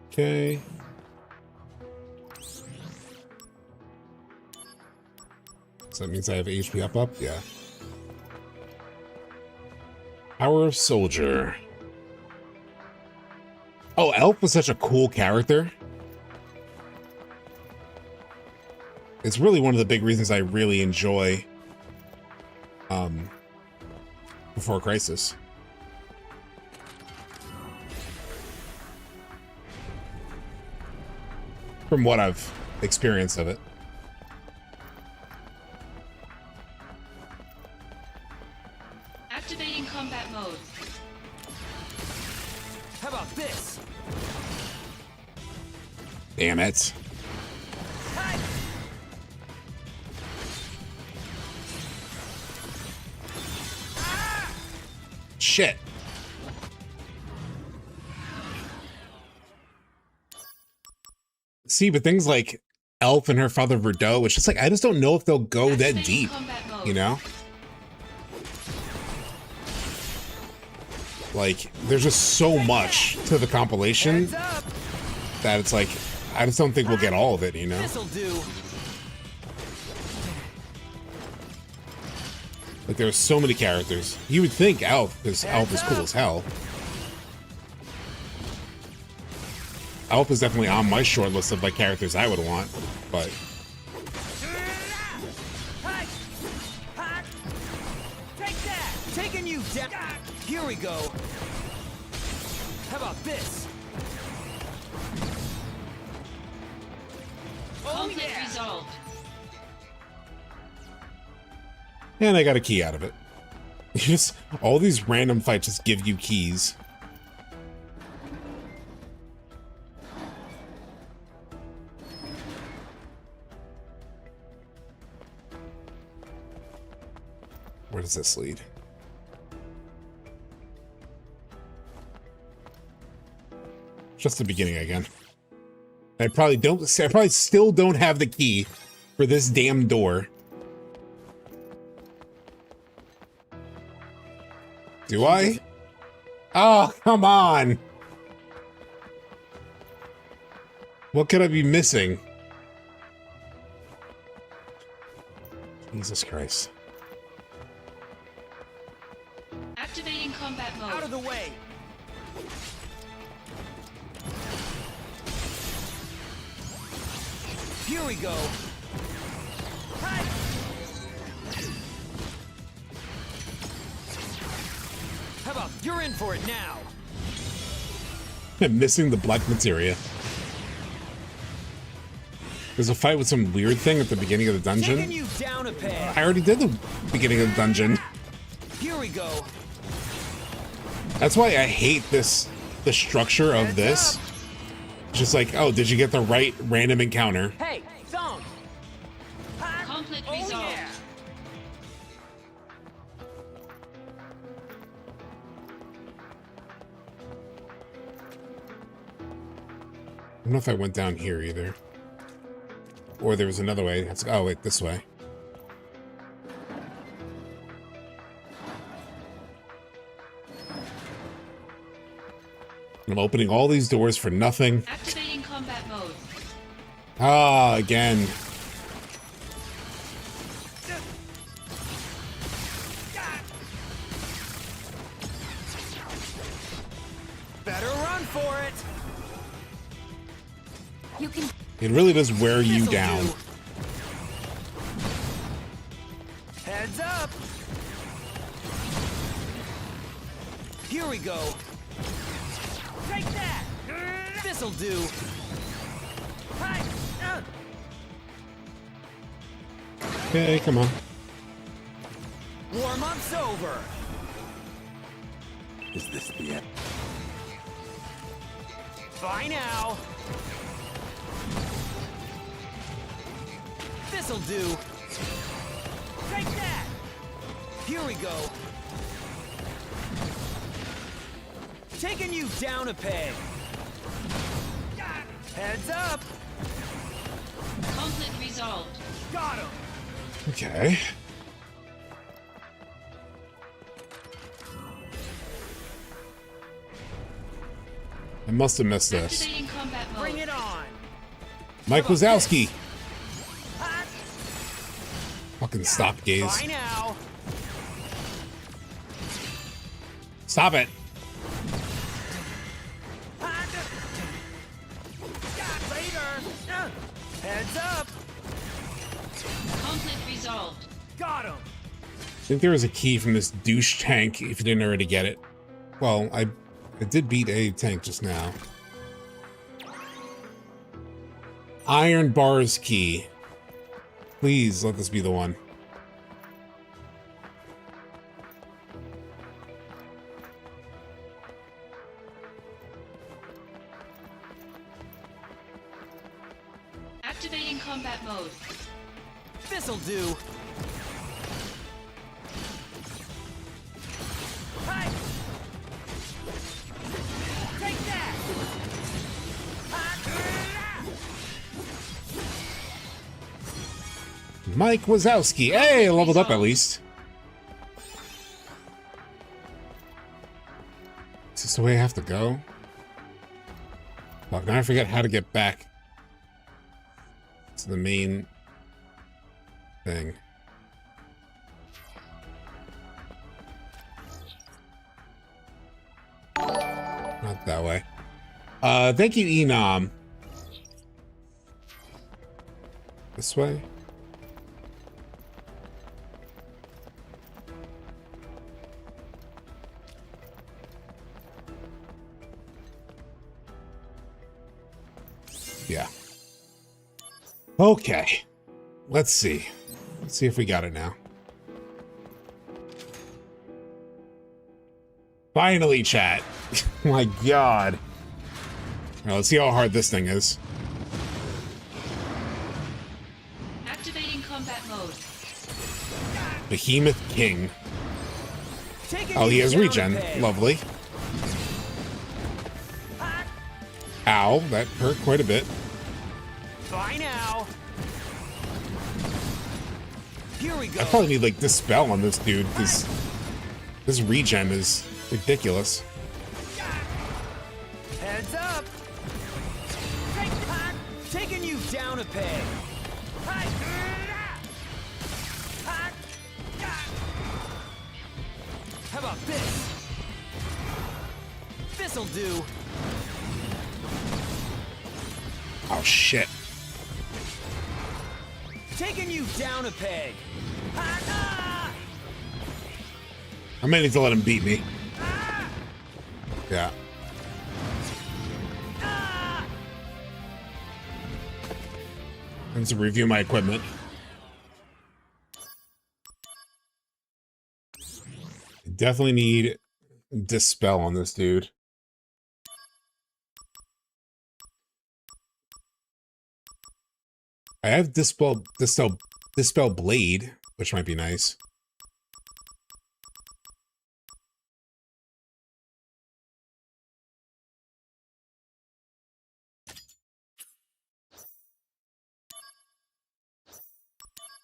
Okay. So that means I have HP up? Yeah. Power of Soldier. Oh, Elf was such a cool character. It's really one of the big reasons I really enjoy Before Crisis. From what I've experienced of it. Activating combat mode. How about this? Damn it. Shit. See, but things like Elf and her father Verdot, it's just like, I just don't know if they'll go that deep, you know? Like, there's just so much to the compilation that it's like, I just don't think we'll get all of it, you know? This'll do. Like, there's so many characters. You would think Elf, because Elf is cool as hell. Elf is definitely on my short list of like characters I would want, but Take that! Taking you down. Here we go. How about this? Conflict resolved. and I got a key out of it. Just all these random fights just give you keys. Where does this lead? Just the beginning again. I probably still don't have the key for this damn door. Do I? Oh, come on. What could I be missing? Jesus Christ. Activating combat mode. Out of the way. Here we go. How about you're in for it now? I'm missing the black materia. There's a fight with some weird thing at the beginning of the dungeon. Taking you down a peg. I already did the beginning of the dungeon. Here we go. That's why I hate the structure of this. It's just like, oh, did you get the right random encounter? Hey, zone. Conflict resolved. Yeah. I don't know if I went down here either. Or there was another way. Oh, wait, this way. I'm opening all these doors for nothing. Activating combat mode. Ah, again. Better run for it. You can. It really does wear you down. Heads up. Here we go. Take that. This'll do. Okay, come on. Warm-up's over. Is this the end? Bye now. This'll do. Take that. Here we go. Taking you down a peg. Heads up. Conflict resolved. Got him. Okay. I must have missed this. Activating combat mode. Bring it on. Mike Wazowski. Fucking stop, gaze. Bye now. Stop it. Later. Heads up. Conflict resolved. Got him. I think there was a key from this douche tank if you didn't already get it. Well, I did beat a tank just now. Iron bars key. Please let this be the one. Activating combat mode. This'll do. Hi. Take that. Mike Wazowski. Hey, leveled up at least. Is this the way I have to go? Fuck, now I forget how to get back to the main thing. Not that way. Thank you, Enom. This way? Yeah. Okay. Let's see. Let's see if we got it now. Finally, chat. My God. All right, let's see how hard this thing is. Activating combat mode. Behemoth King. Oh, he has regen. Lovely. Ow, that hurt quite a bit. Bye now. Here we go. I probably need like Dispel on this dude because this regen is ridiculous. Heads up. Taking you down a peg. How about this? This'll do. Oh shit. Taking you down a peg. Ah, I may need to let him beat me. Yeah. I need to review my equipment. I definitely need Dispel on this dude. I have Dispel Blade, which might be nice.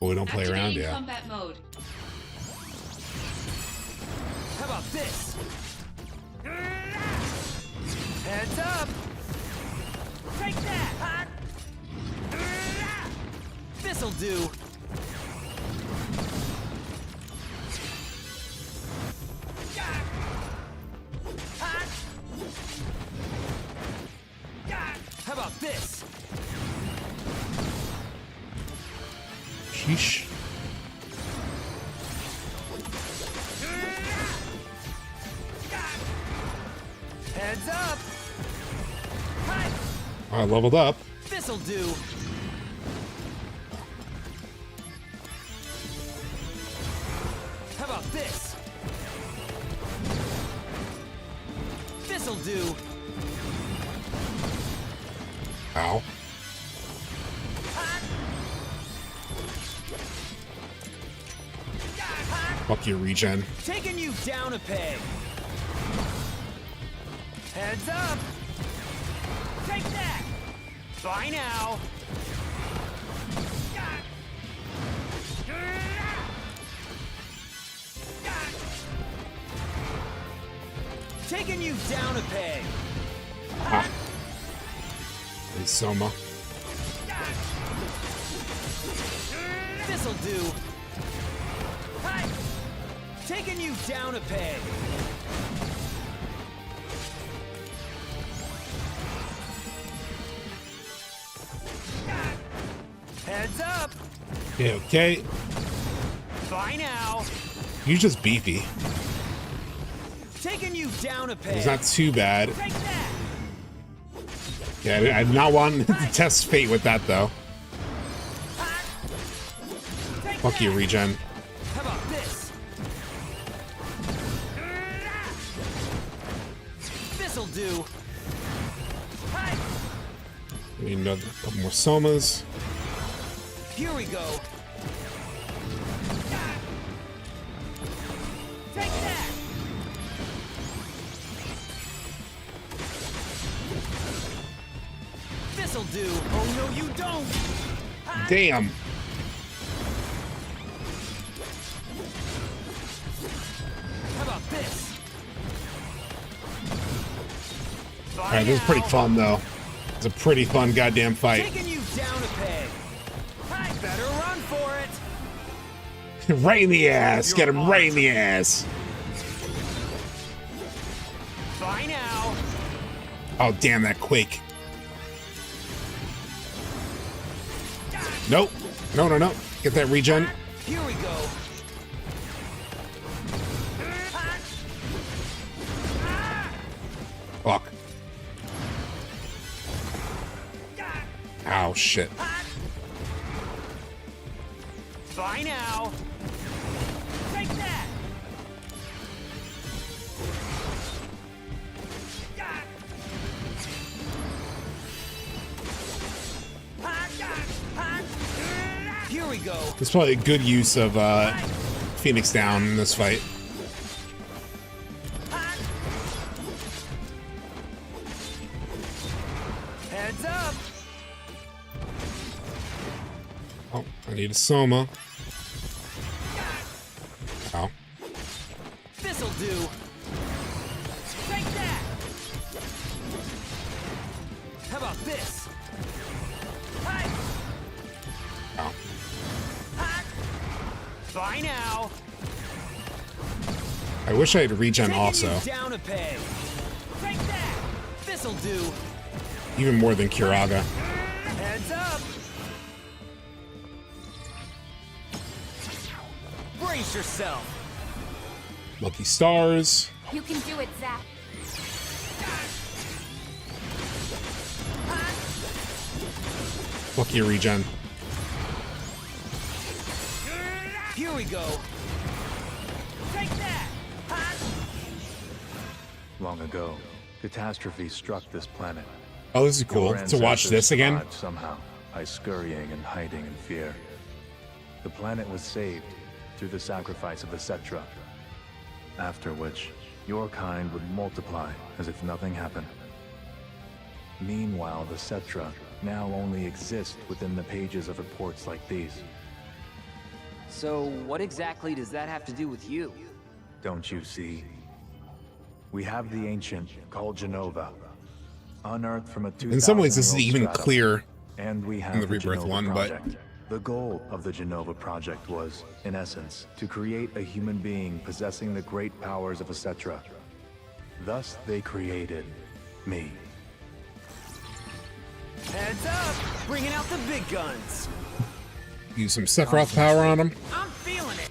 But we don't play around Activating yet. combat mode. how about this? Heads up. Take that. This'll do. How about this? Sheesh. Heads up. I leveled up. This'll do. How about this? This'll do. Ow. Fuck your regen. Taking you down a peg. Heads up. Take that. Bye now. Taking you down a peg. Ah. Hey, Soma. This'll do. Hi. Taking you down a peg. Heads up. Yeah, okay. Bye now. You're just beefy. Taking you down a peg. It's not too bad. Take that. Yeah, I did not want to test fate with that though. Fuck you, regen. How about this? This'll do. Hi. We need another couple more Somas. Here we go. Take that. This'll do. Oh no, you don't. Damn. How about this? Alright, this is pretty fun though. It's a pretty fun goddamn fight. Taking you down a peg. I better run for it. Right in the ass. Get him right in the ass. Bye now. Oh, damn that quake. Nope. No, no, no. Get that regen. Here we go. Fuck. Ow, shit. Bye now. Take that. Here we go. There's probably a good use of Phoenix down in this fight. Heads up. Oh, I need a Soma. Ow. This'll do. Take that. How about this? Hi. Ow. Bye now. I wish I had regen also. Down a peg. Break that. This'll do. Even more than Kiraga. Heads up. Brace yourself. Lucky stars. You can do it, Zack. Lucky regen. Here we go. Take that. Long ago, catastrophe struck this planet. Oh, this is cool. Your To watch this again? survived somehow, by scurrying and hiding in fear. The planet was saved through the sacrifice of the Cetra. After which, your kind would multiply as if nothing happened. Meanwhile, the Cetra now only exist within the pages of reports like these. So, what exactly does that have to do with you? Don't you see? We have the ancient called Genova, unearthed from a 2,000 In some ways, this is even stratum. clear And we have in the Rebirth Genova one, but project. The goal of the Genova project was, in essence, to create a human being possessing the great powers of a Cetra. Thus, they created me. Heads up. Bringing out the big guns. use some Sephiroth power on him. I'm feeling it.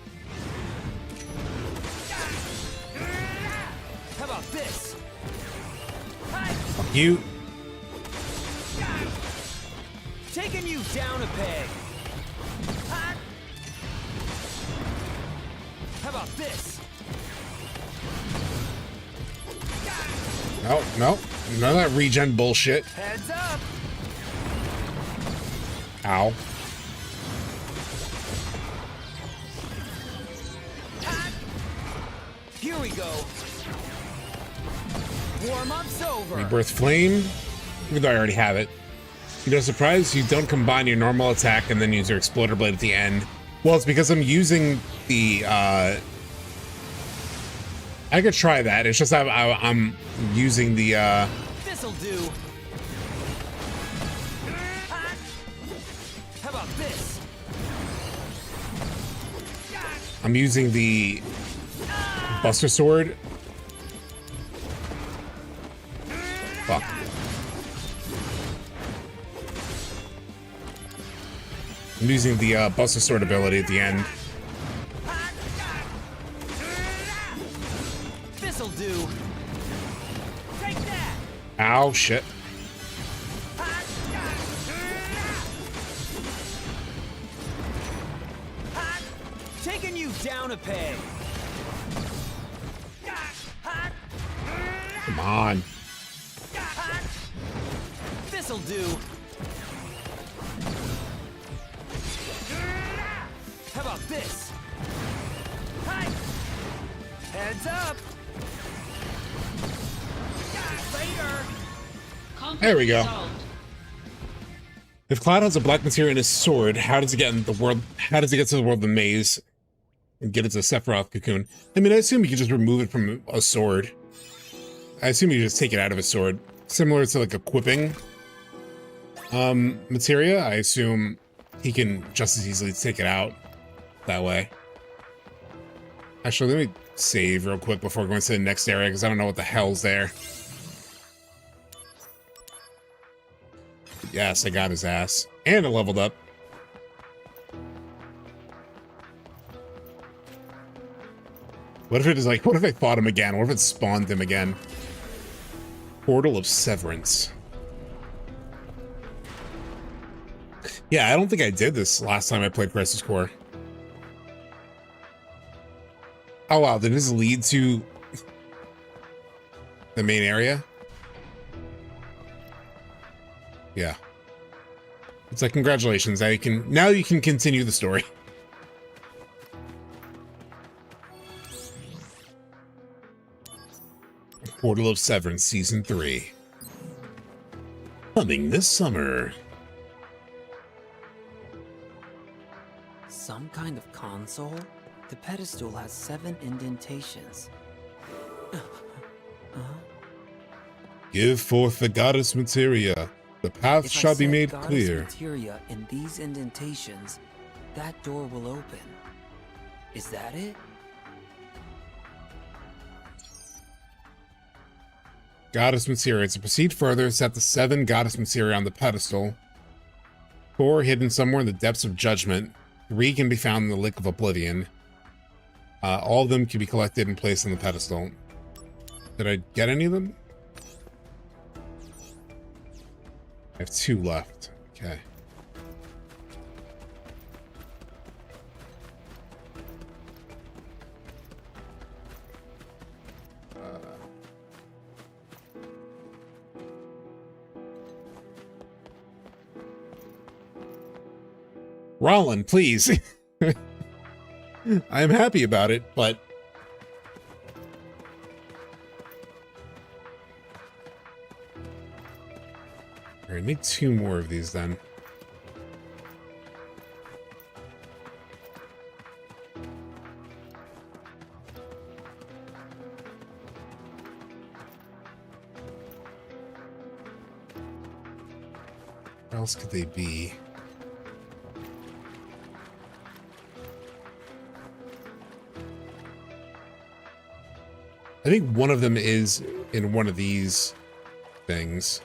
How about this? Fuck you. Taking you down a peg. How about this? No, no. None of that regen bullshit. Heads up. Ow. Here we go. Warm-up's over. Rebirth Flame. Even though I already have it. You know, surprised you don't combine your normal attack and then use your Exploder Blade at the end. Well, it's because I'm using the, I could try that. It's just I'm using the, This'll do. How about this? I'm using the Buster Sword. Fuck. I'm using the Buster Sword ability at the end. This'll do. Take that. Ow, shit. Taking you down a peg. Come on. This'll do. How about this? Hi. Heads up. Later. There we go. If Cloud has a black materia in his sword, how does it get in the world? How does it get to the world of the maze and get into Sephiroth cocoon? I mean, I assume you could just remove it from a sword. I assume you just take it out of a sword, similar to like equipping materia. I assume he can just as easily take it out that way. Actually, let me save real quick before going to the next area because I don't know what the hell's there. Yes, I got his ass. And I leveled up. What if it is like, what if I fought him again? What if it spawned him again? Portal of Severance. Yeah, I don't think I did this last time I played Crisis Core. Oh wow, did this lead to the main area? Yeah. It's like, congratulations, now you can continue the story. Portal of Severance Season 3. Coming this summer. Some kind of console? The pedestal has 7 indentations. Give forth the goddess materia. The path shall be made goddess clear. Materia in these indentations, that door will open. Is that it? goddess materia. To proceed further, set the 7 goddess materia on the pedestal. 4 hidden somewhere in the depths of judgment. 3 can be found in the Lake of Oblivion. All of them can be collected and placed on the pedestal. Did I get any of them? I have 2 left. Okay. Rollin, please. I'm happy about it, but all right, make 2 more of these then. Where else could they be? I think one of them is in one of these things.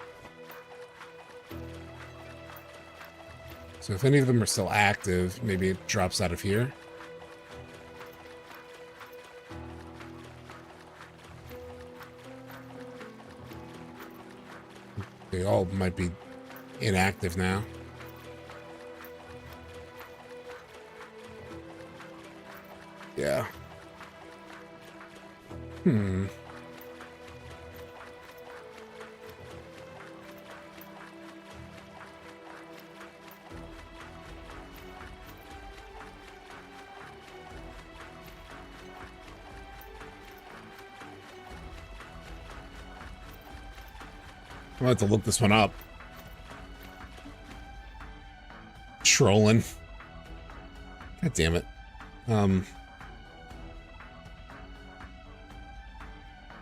So if any of them are still active, maybe it drops out of here. They all might be inactive now. Yeah. I'm gonna have to look this one up. Trolling. God damn it.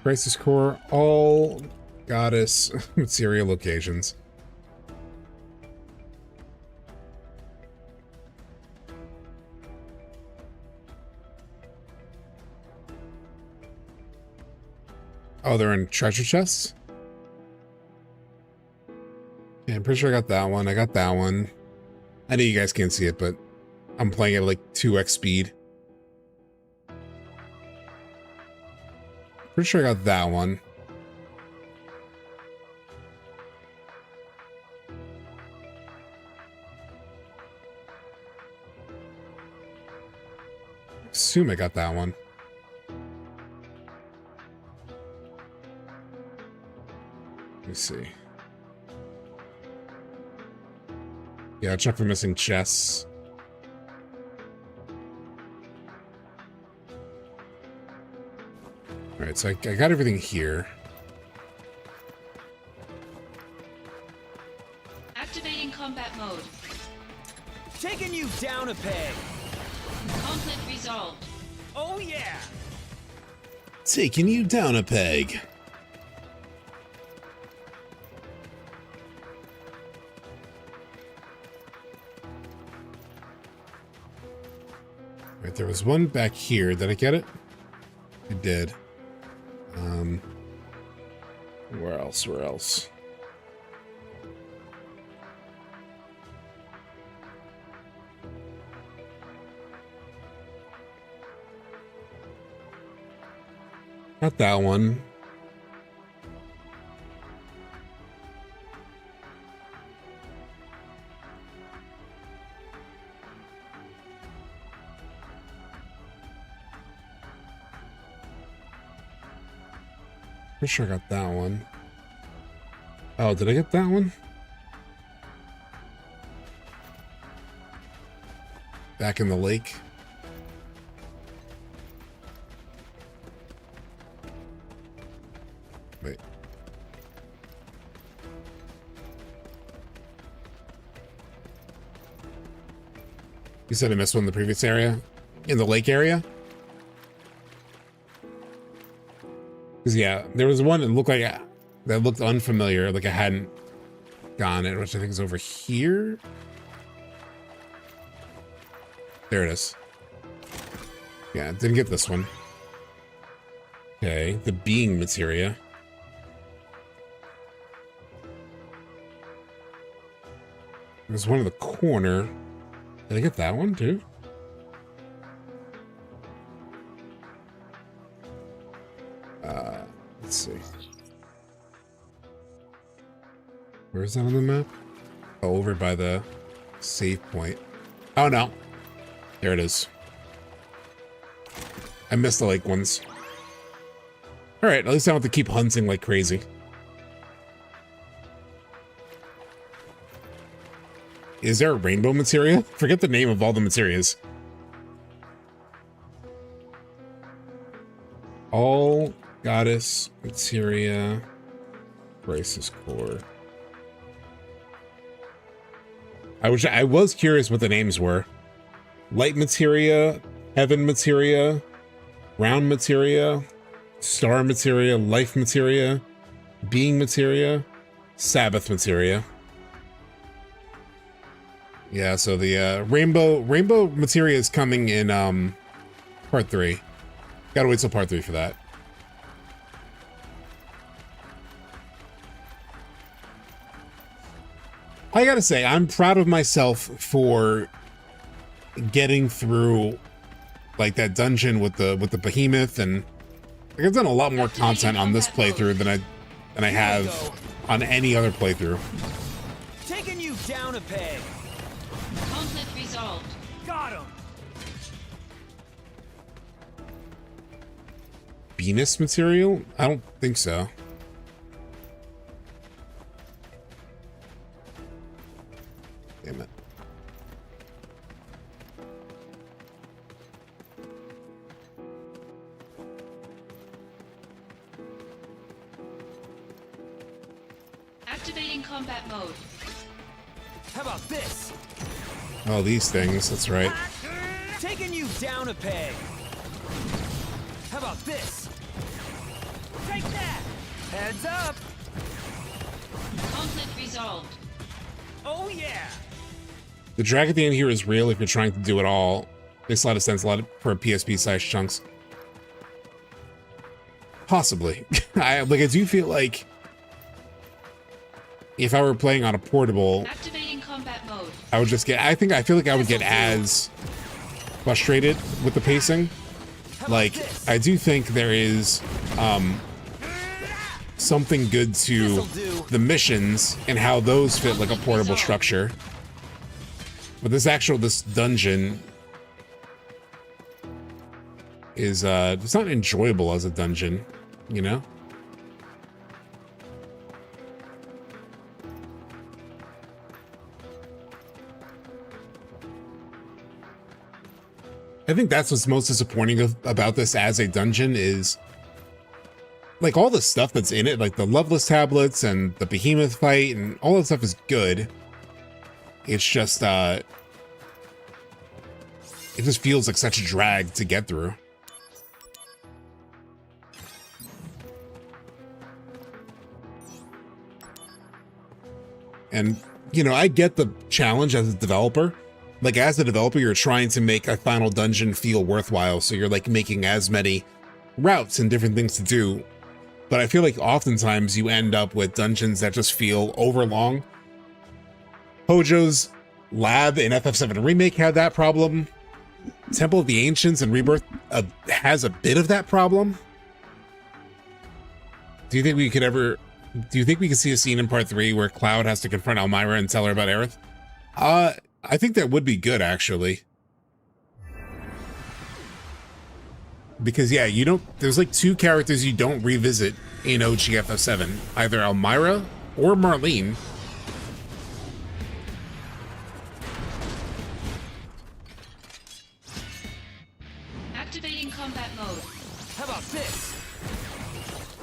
Crisis Core, all goddess materia locations. Oh, they're in treasure chests? Yeah, I'm pretty sure I got that one. I got that one. I know you guys can't see it, but I'm playing at like 2x speed. Pretty sure I got that one. Assume I got that one. Let me see. Yeah, check for missing chests. All right, so I got everything here. Activating combat mode. Taking you down a peg. Conflict resolved. Oh yeah. Taking you down a peg. Right, there was one back here. Did I get it? I did. Where else? Where else? Not that one. Pretty sure I got that one. Oh, did I get that one? Back in the lake. Wait. You said I missed one in the previous area? In the lake area? Because yeah, there was one that looked like that looked unfamiliar, like I hadn't gone it, which I think is over here. There it is. Yeah, didn't get this one. Okay, the being materia. There's one in the corner. Did I get that one too? Let's see. Where is that on the map? Oh, over by the save point. Oh no. There it is. I missed the lake ones. Alright, at least I don't have to keep hunting like crazy. Is there a rainbow materia? Forget the name of all the materias. All goddess materia. Crisis core. I was curious what the names were. Light materia, heaven materia, ground materia, star materia, life materia, being materia, Sabbath materia. Yeah, so the rainbow materia is coming in part 3. Gotta wait till part 3 for that. I gotta say, I'm proud of myself for getting through like that dungeon with the behemoth, and like, I've done a lot more content on this playthrough than I have on any other playthrough. Taking you down a peg. Conflict resolved. Got him. Venus material? I don't think so. Damn it. Activating combat mode. How about this? Oh, these things, that's right. Taking you down a peg. How about this? Take that! Heads up! Conflict resolved. Oh yeah! The drag at the end here is real if you're trying to do it all. Makes a lot of sense, a lot for PSP size chunks. Possibly. I do feel like if I were playing on a portable, Activating combat mode. I would just get, I feel like I would get as frustrated with the pacing. Like, I do think there is something good to the missions and how those fit like a portable structure. But this dungeon is it's not enjoyable as a dungeon, you know? I think that's what's most disappointing about this as a dungeon is like all the stuff that's in it, like the Loveless tablets and the behemoth fight and all that stuff is good. It's just it just feels like such a drag to get through. And you know, I get the challenge as a developer. Like as a developer, you're trying to make a final dungeon feel worthwhile. So you're like making as many routes and different things to do. But I feel like oftentimes you end up with dungeons that just feel overlong. Hojo's lab in FF7 Remake had that problem. Temple of the Ancients and Rebirth has a bit of that problem. Do you think we could see a scene in part 3 where Cloud has to confront Elmira and tell her about Aerith? I think that would be good, actually. Because, yeah, there's like 2 characters you don't revisit in OG FF7. Either Elmira or Marlene. Activating combat mode. How about this?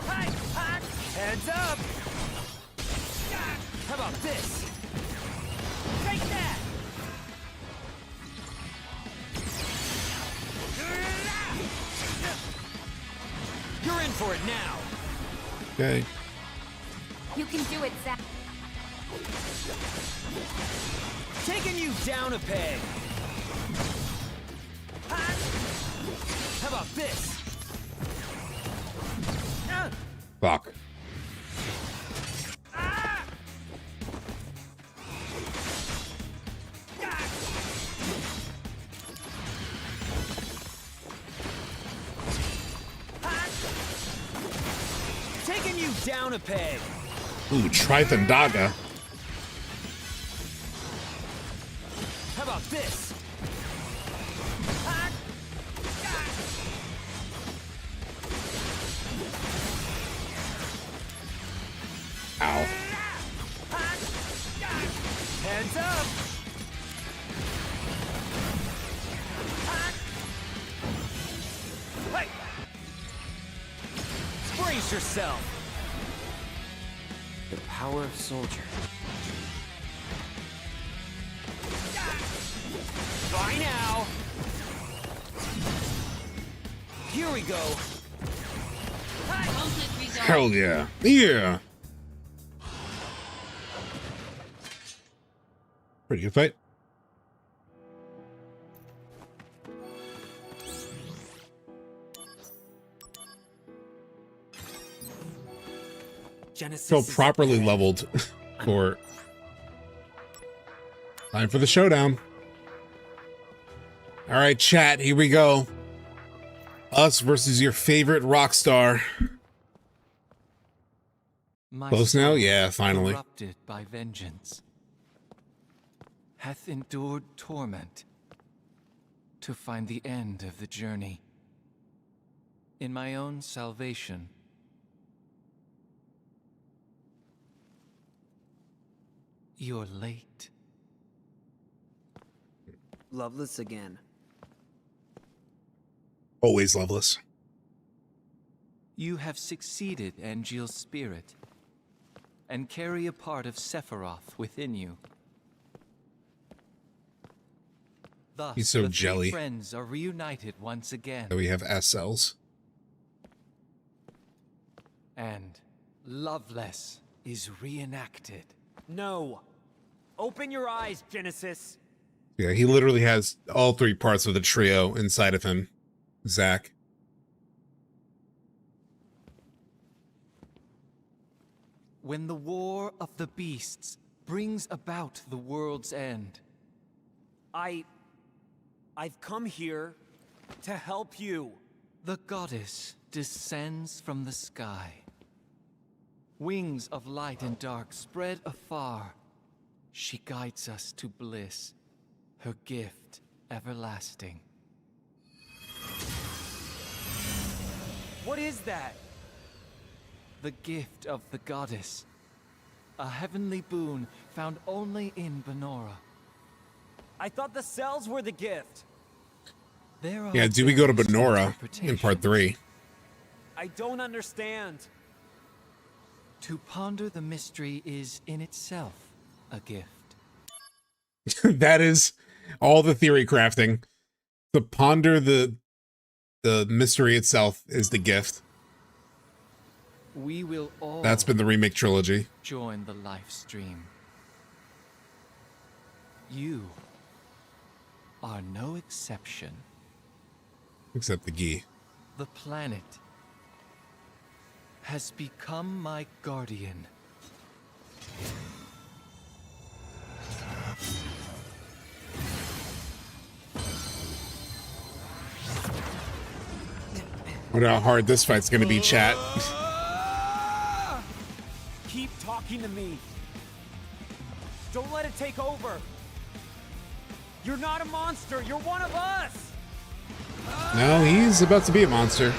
Hi, hi. Heads up! How about this? Take that! You're in for it now. Okay. You can do it, Zack. Taking you down a peg. How about this? Fuck. down a peg. Ooh, Trithandaga. How about this? Ow. Heads up. Hey. Brace yourself. The power of soldier. By now. Here we go. Hell yeah. Yeah. Pretty good fight. Genesis So is properly leveled for time for the showdown. All right, chat, here we go. Us versus your favorite rock star. Close now? Yeah, finally. Corrupted by vengeance, hath endured torment to find the end of the journey. In my own salvation, you're late. Loveless again. Always loveless. You have succeeded, Angeal's spirit, and carry a part of Sephiroth within you. Thus, He's so the three jelly. friends are reunited once again. So we have SLs. And Loveless is reenacted. No. Open your eyes, Genesis. Yeah, he literally has all three parts of the trio inside of him. Zack. When the war of the beasts brings about the world's end, I've come here to help you. the goddess descends from the sky. Wings of light and dark spread afar. She guides us to bliss, her gift everlasting. What is that? The gift of the goddess. A heavenly boon found only in Banora. I thought the cells were the gift. There are Yeah, do we go to various Banora in part 3? I don't understand. To ponder the mystery is in itself a gift. That is all the theory crafting. To ponder the mystery itself is the gift. We will all That's been the remake trilogy. join the life stream. You are no exception. Except the Gi. The planet has become my guardian. Wonder how hard this fight's gonna be, chat. Keep talking to me. Don't let it take over. You're not a monster. You're one of us. No, he's about to be a monster.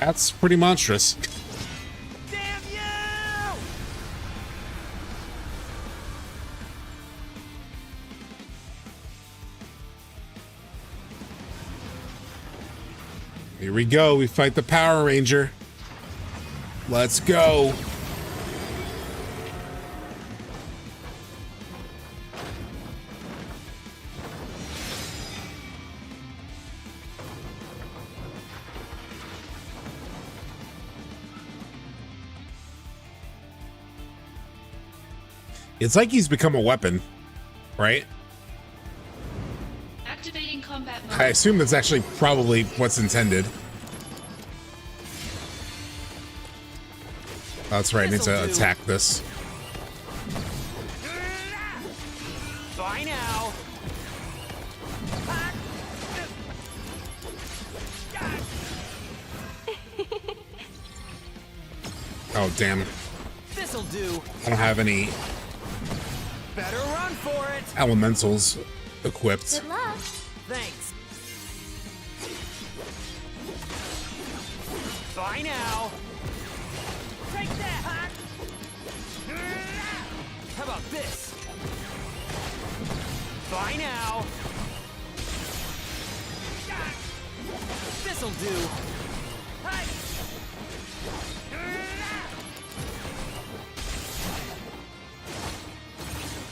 That's pretty monstrous. Damn you! Here we go. We fight the Power Ranger. Let's go. It's like he's become a weapon, right? Activating combat mode. I assume that's actually probably what's intended. That's right, I need to attack this. Bye now. Oh, damn. This'll do. I don't have any Better run for it. elementals equipped. Good luck. Thanks. Bye now. Take that. How about this? Bye now. This'll do.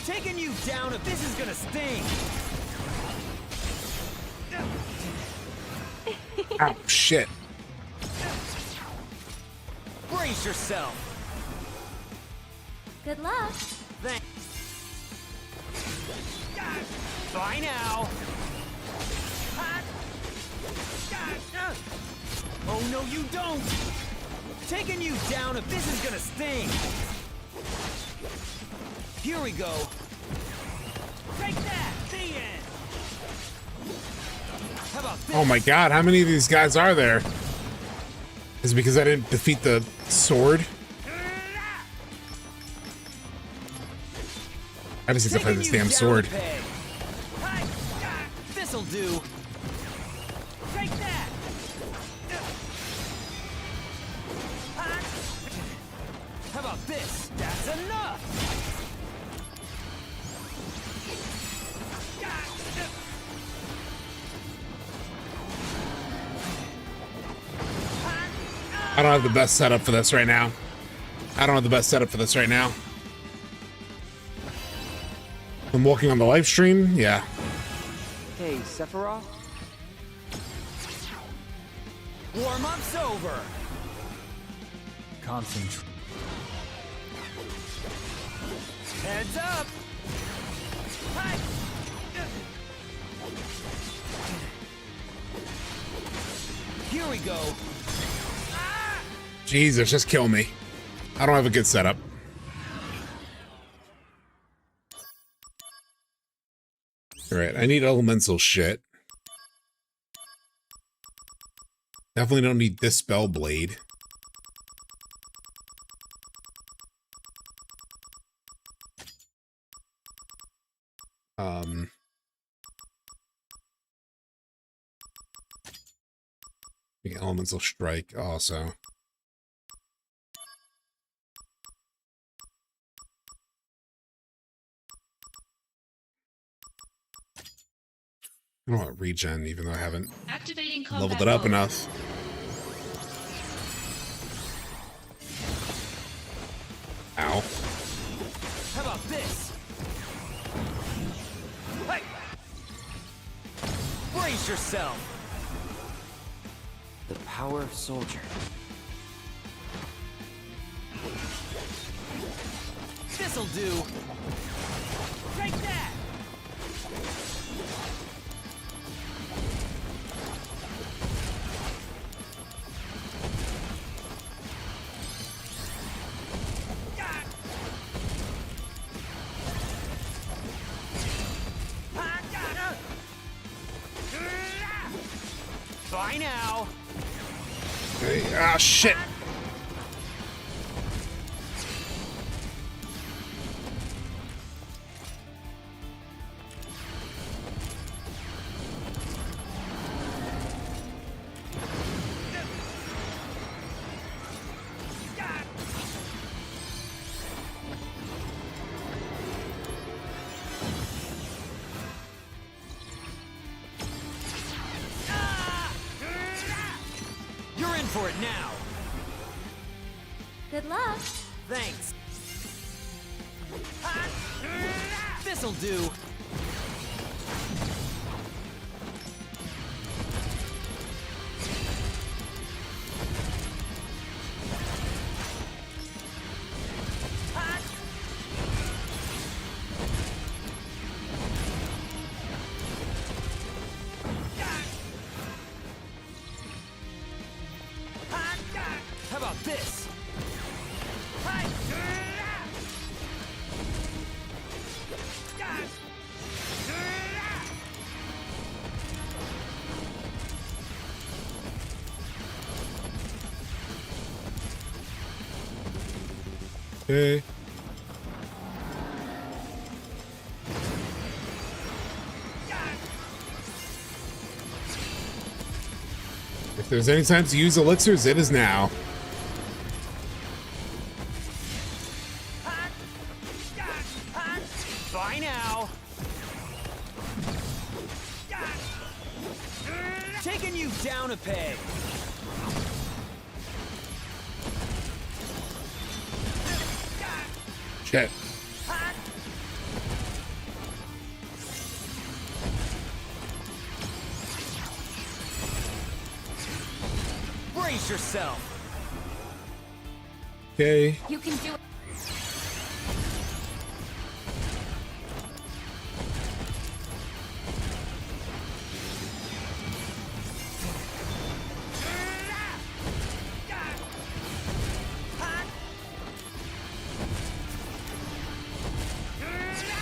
Taking you down if this is gonna sting. Oh, shit. Brace yourself. Good luck. Thanks. Bye now. Oh no, you don't. Taking you down if this is gonna sting. Here we go. Take that. The end. How about this? Oh my god, how many of these guys are there? Is it because I didn't defeat the sword? I just need to find this damn sword. This'll do. Take that. How about this? That's enough. I don't have the best setup for this right now. I'm walking on the live stream. Yeah. Hey, Sephiroth? Warm-up's over. Concentrate. Heads up. Hi. Here we go. Jesus, just kill me. I don't have a good setup. Alright, I need elemental shit. Definitely don't need this spell blade. The elemental strike also. I don't want regen, even though I haven't Activating leveled combat it up mode. enough. Ow. How about this? Hey! Brace yourself. The power of soldier. This'll do. Take that. Bye now. Hey, ah, shit. You're in for it now. Good luck. Thanks. This'll do. How about this? Okay. If there's any time to use elixirs, it is now. Bye now. Taking you down a peg. Shit. Brace yourself. Okay. You can do it.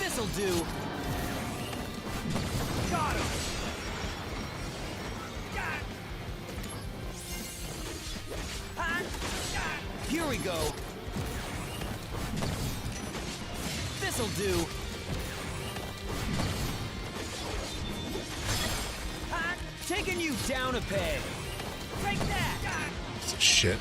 This'll do. Got him. Here we go. This'll do. Taking you down a peg. Take that. Shit.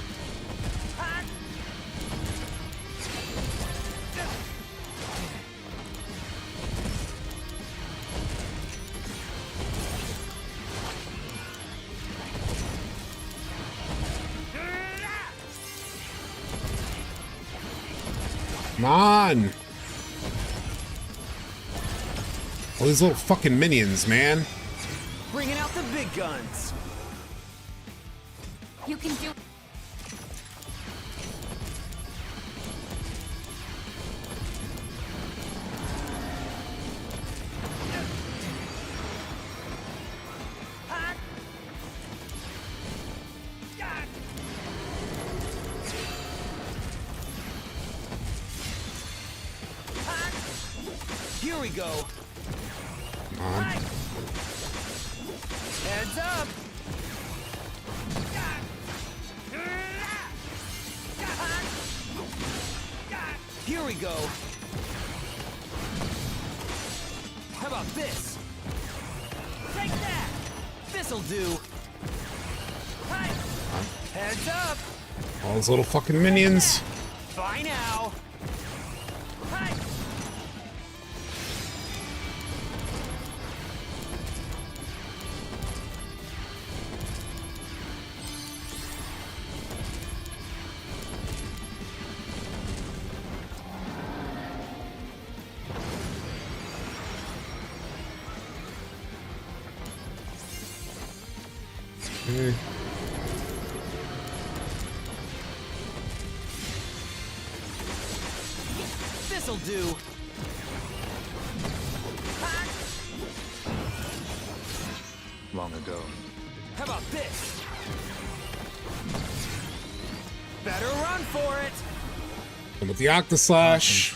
Come on! All these little fucking minions, man. Bringing out the big guns. You can do it. Here we go. Come on. Heads up. Here we go. How about this? Take that. This'll do. Heads up. All those little fucking minions. Bye now. Okay. This'll do. Long ago. How about this? Better run for it. And with the Octaslash.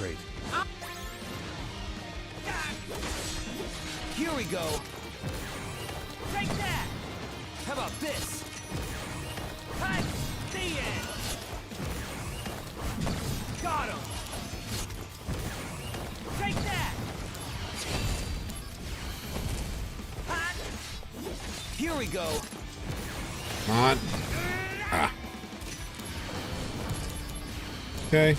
Here we go. Take that. How about this? Cut the end. Got him. Take that. Here we go. Come on. Ah. Okay.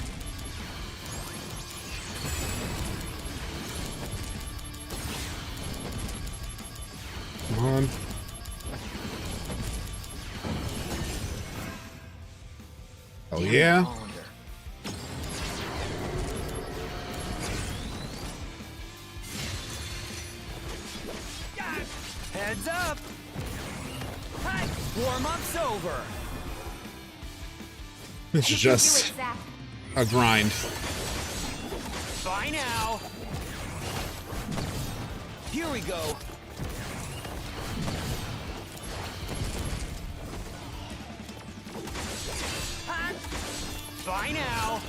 Come on. Oh yeah. Heads up. Hi. Warm-up's over. This is just a grind. Bye now. Here we go. Bye now.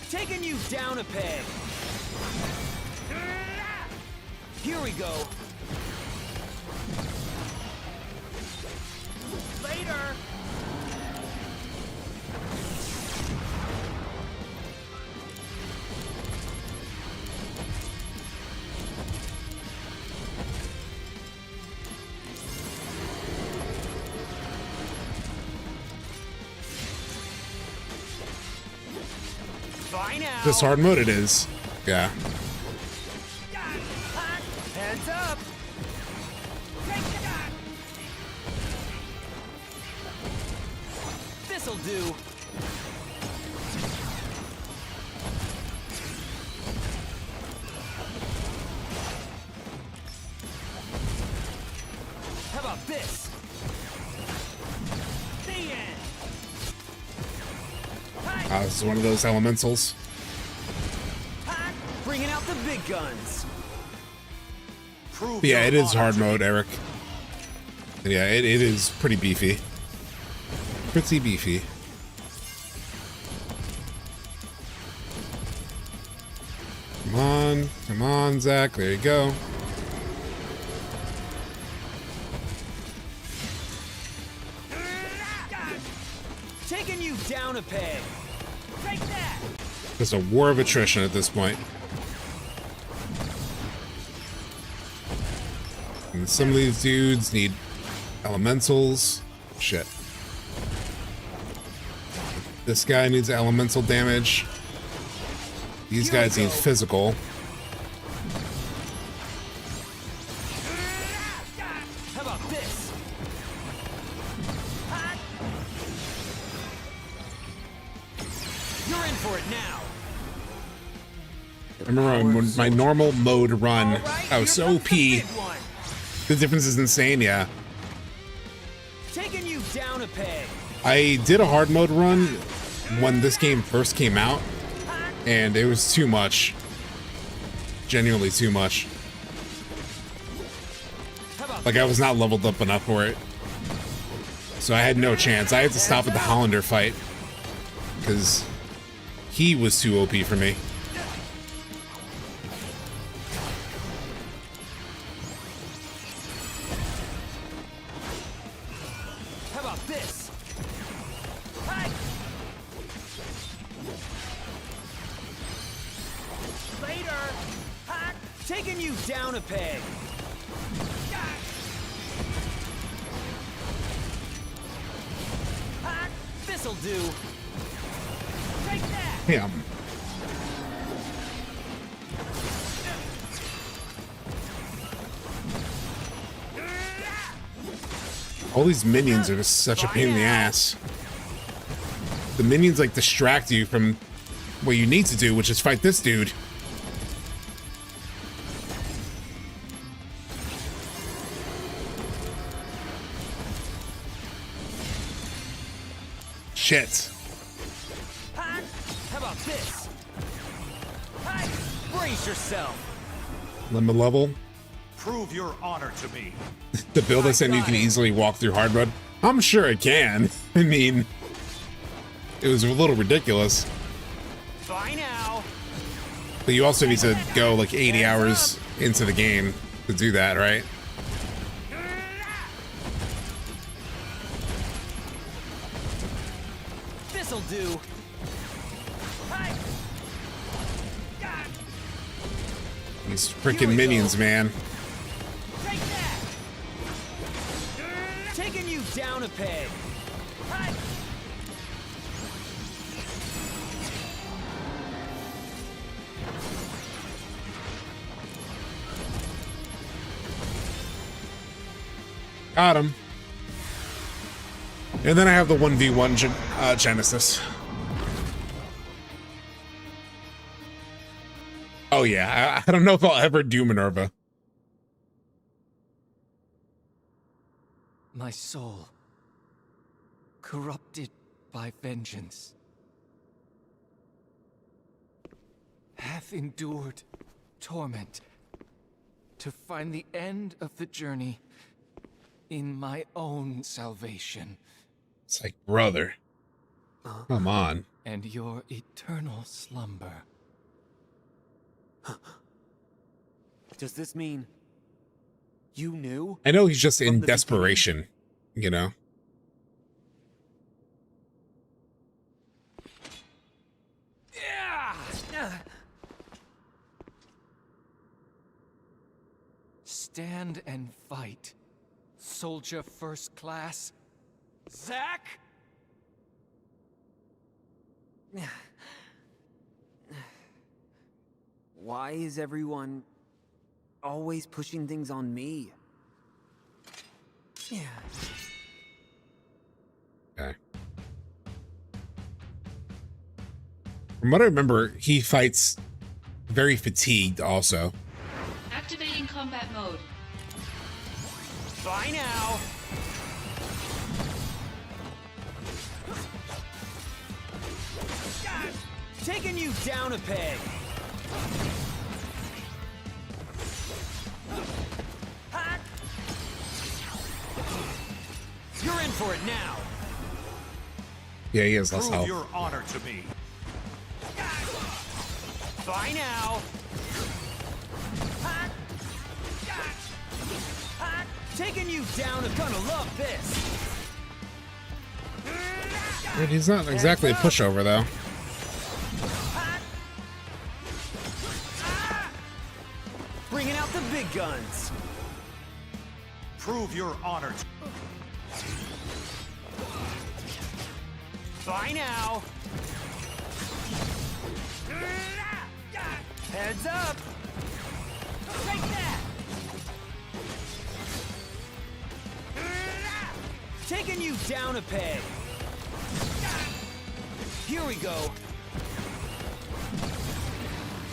Taking you down a peg. Here we go. This hard mode it is. Yeah. Heads up. This'll do. How about this? The end. This is one of those elementals. Bringing out the big guns. Yeah, it is hard mode, Eric. Yeah, it is pretty beefy. Pretty beefy. Come on, Zack. There you go. Taking you down a peg. Take that. There's a war of attrition at this point. And some of these dudes need elementals. Shit. This guy needs elemental damage. These guys need physical. How about this? You're in for it now. I remember when my normal mode run, I was so OP. The difference is insane, yeah. Taking you down a peg. I did a hard mode run when this game first came out, and it was too much. Genuinely too much. Like, I was not leveled up enough for it. So I had no chance. I had to stop at the Hollander fight, because he was too OP for me. How about this? Later. Taking you down a peg. This'll do. Take that. Yeah. All these minions are just such a pain in the ass. The minions like distract you from what you need to do, which is fight this dude. Shit. How about this? Brace yourself. Limit level. Prove your honor to me. The build I said you can easily walk through hard mode. I'm sure it can. I mean, it was a little ridiculous. Bye now. But you also need to go like 80 hours into the game to do that, right? This'll do. These freaking minions, man. Take that. Taking you down a peg. Got him. And then I have the 1v1 Genesis. Oh yeah, I don't know if I'll ever do Minerva. My soul, corrupted by vengeance, hath endured torment to find the end of the journey in my own salvation. It's like, brother, come on. And your eternal slumber. Does this mean you knew? I know he's just in desperation, you know? Stand and fight, soldier first class. Zack? Why is everyone always pushing things on me? Yeah. Okay. From what I remember, he fights very fatigued also. Activating combat mode. Bye now. Taking you down a peg. You're in for it now. Yeah, he has less health. Prove your honor to me. Bye now. Taking you down. I'm gonna love this. But he's not exactly a pushover, though. Bringing out the big guns. Prove your honor. Bye now. Heads up. Take that. Taking you down a peg. Here we go.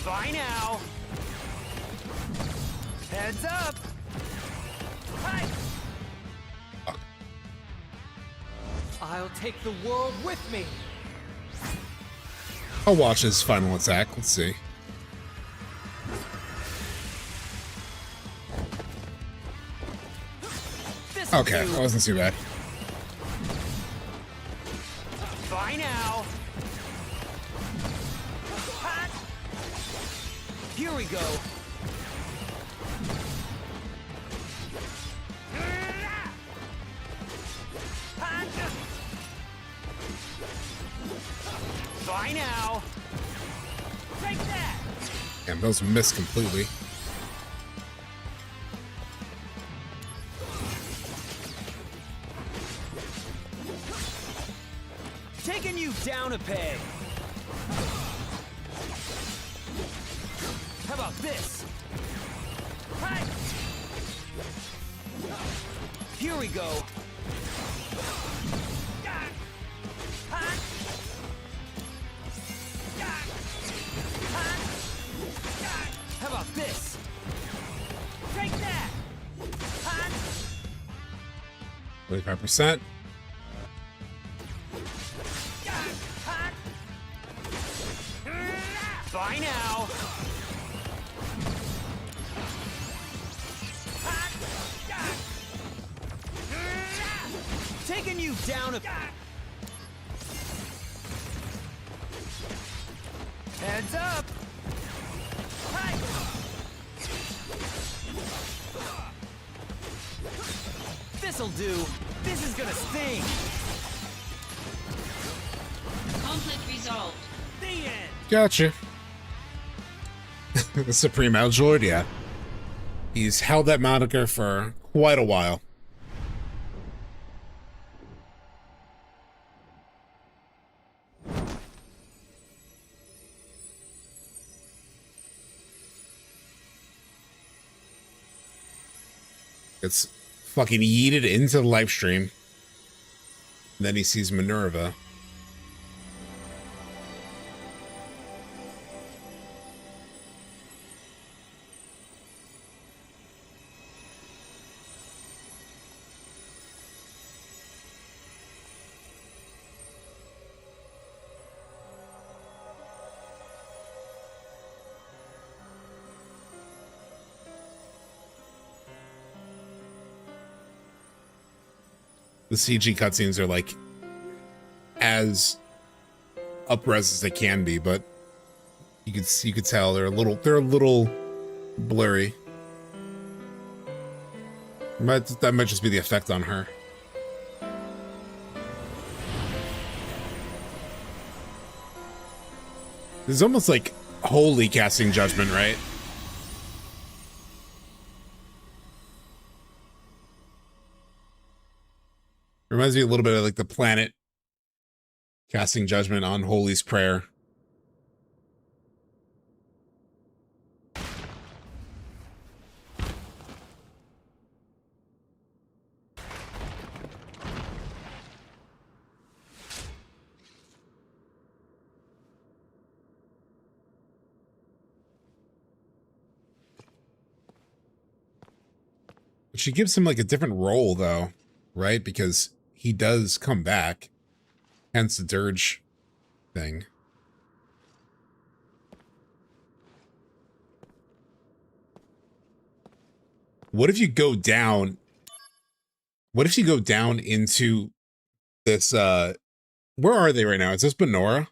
Bye now. Heads up. Hi. I'll take the world with me. I'll watch his final attack. Let's see. Okay, that wasn't too bad. Bye now. Here we go. Bye now. Take that. Damn, those missed completely. Taking you down a peg. How about this? Hi. Here we go. How about this? Take that. 25%. Bye now. Taking you down a... Heads up. Hi. This'll do. This is gonna sting. Conflict resolved. The end. Gotcha. The Supreme Lord, yeah. He's held that moniker for quite a while. It's fucking yeeted into the live stream. And then he sees Minerva. The CG cutscenes are like as up-res as they can be, but you could tell they're a little blurry. That might just be the effect on her. This is almost like holy casting judgment, right? Reminds me a little bit of like the planet casting judgment on Holy's prayer. she gives him like a different role though, right? Because he does come back, hence the Dirge thing. What if you go down? What if you go down into this, where are they right now? Is this Banora?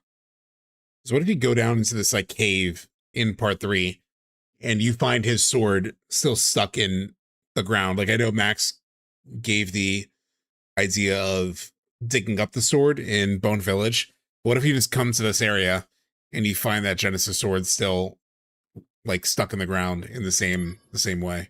So what if you go down into this like cave in part 3 and you find his sword still stuck in the ground? Like I know Max gave the idea of digging up the sword in Bone Village. What if you just come to this area and you find that Genesis sword still like stuck in the ground in the same way?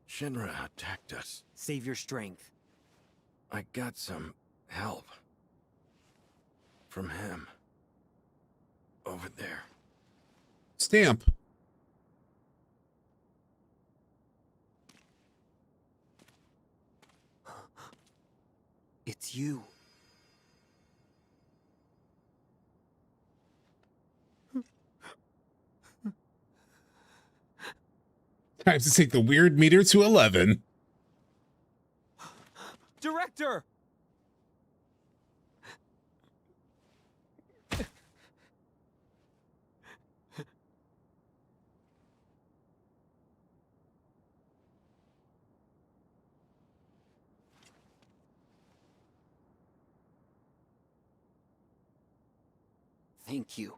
Shinra attacked us. Save your strength. I got some help. From him. Over there. Stamp. It's you. Time to take the weird meter to 11. Director! Thank you.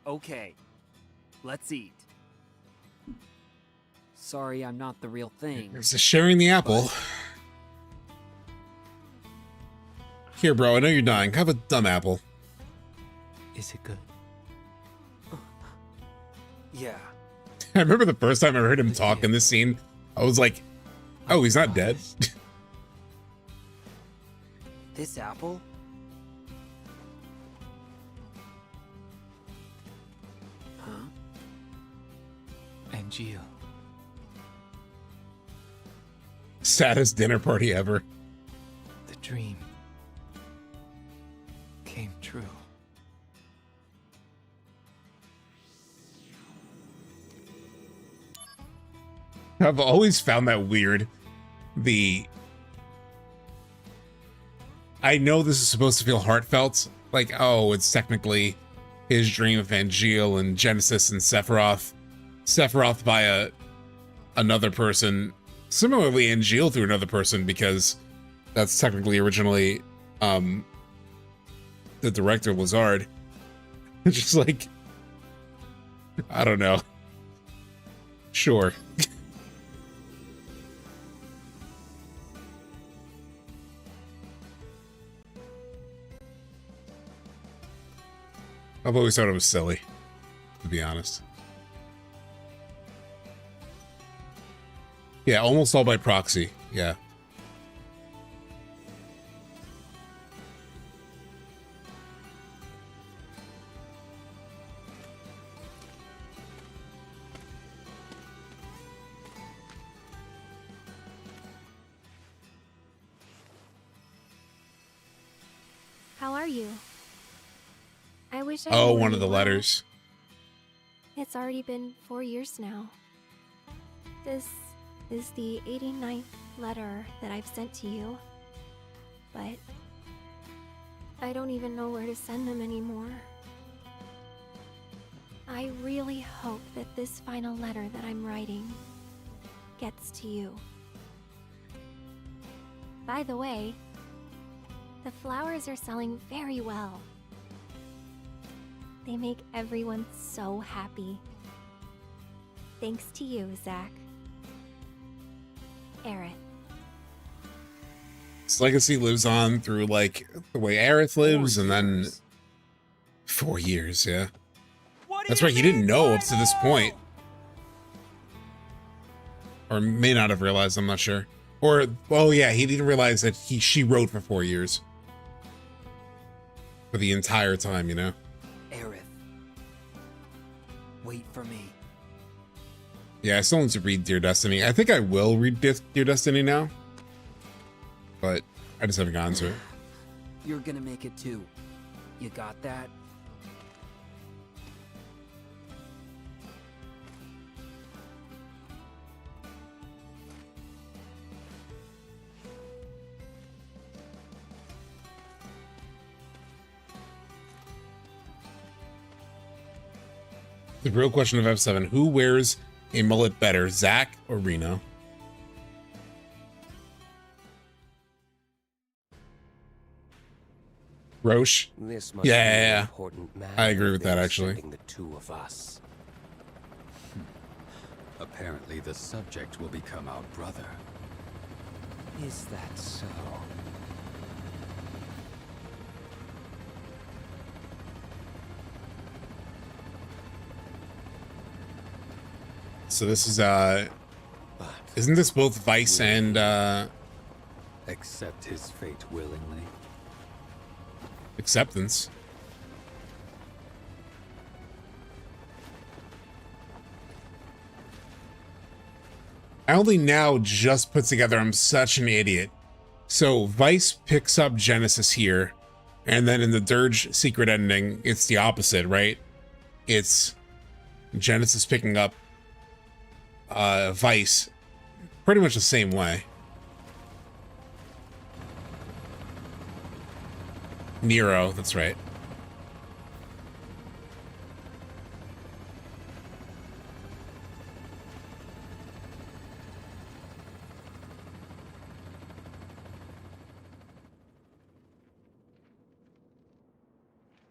Okay, let's eat. Sorry I'm not the real thing. There's the sharing the apple. Here, bro, I know you're dying. Have a dumb apple. Is it good? Yeah. I remember the first time I heard him talk in this scene, I was like, oh, he's not dead. This apple? Huh? And Gio. Saddest dinner party ever. The dream came true. I've always found that weird. I know this is supposed to feel heartfelt, like, oh, it's technically his dream of Angeal and Genesis and Sephiroth. Sephiroth by another person. Similarly, Angeal through another person, because that's technically originally the director, Lazard. It's just like, I don't know. Sure. I've always thought it was silly, to be honest. Yeah, almost all by proxy. Yeah. How are you? I wish I Oh, knew one of the you well. letters. It's already been 4 years now. This is the 89th letter that I've sent to you. But I don't even know where to send them anymore. I really hope that this final letter that I'm writing gets to you. By the way, the flowers are selling very well. They make everyone so happy. Thanks to you, Zack. Aerith. His legacy lives on through, like, the way Aerith lives, and then 4 years, yeah. That's right, he didn't know up to this point. Or may not have realized, I'm not sure. Or, oh yeah, he didn't realize that she wrote for 4 years. For the entire time, you know? Aerith. Wait for me. Yeah, I still need to read Dear Destiny. I think I will read Dear Destiny now. But I just haven't gotten to it. You're gonna make it too. You got that? The real question of F7, who wears a mullet better, Zack or Reno? Roche? This must Yeah, be an important matter I agree with that, actually. sending the two of us. Apparently the subject will become our brother. Is that so? So this is, isn't this both Vice and, Accept his fate willingly. Acceptance? I only now just put together I'm such an idiot. So Vice picks up Genesis here, and then in the Dirge secret ending, it's the opposite, right? It's Genesis picking up Vice pretty much the same way. Nero, that's right.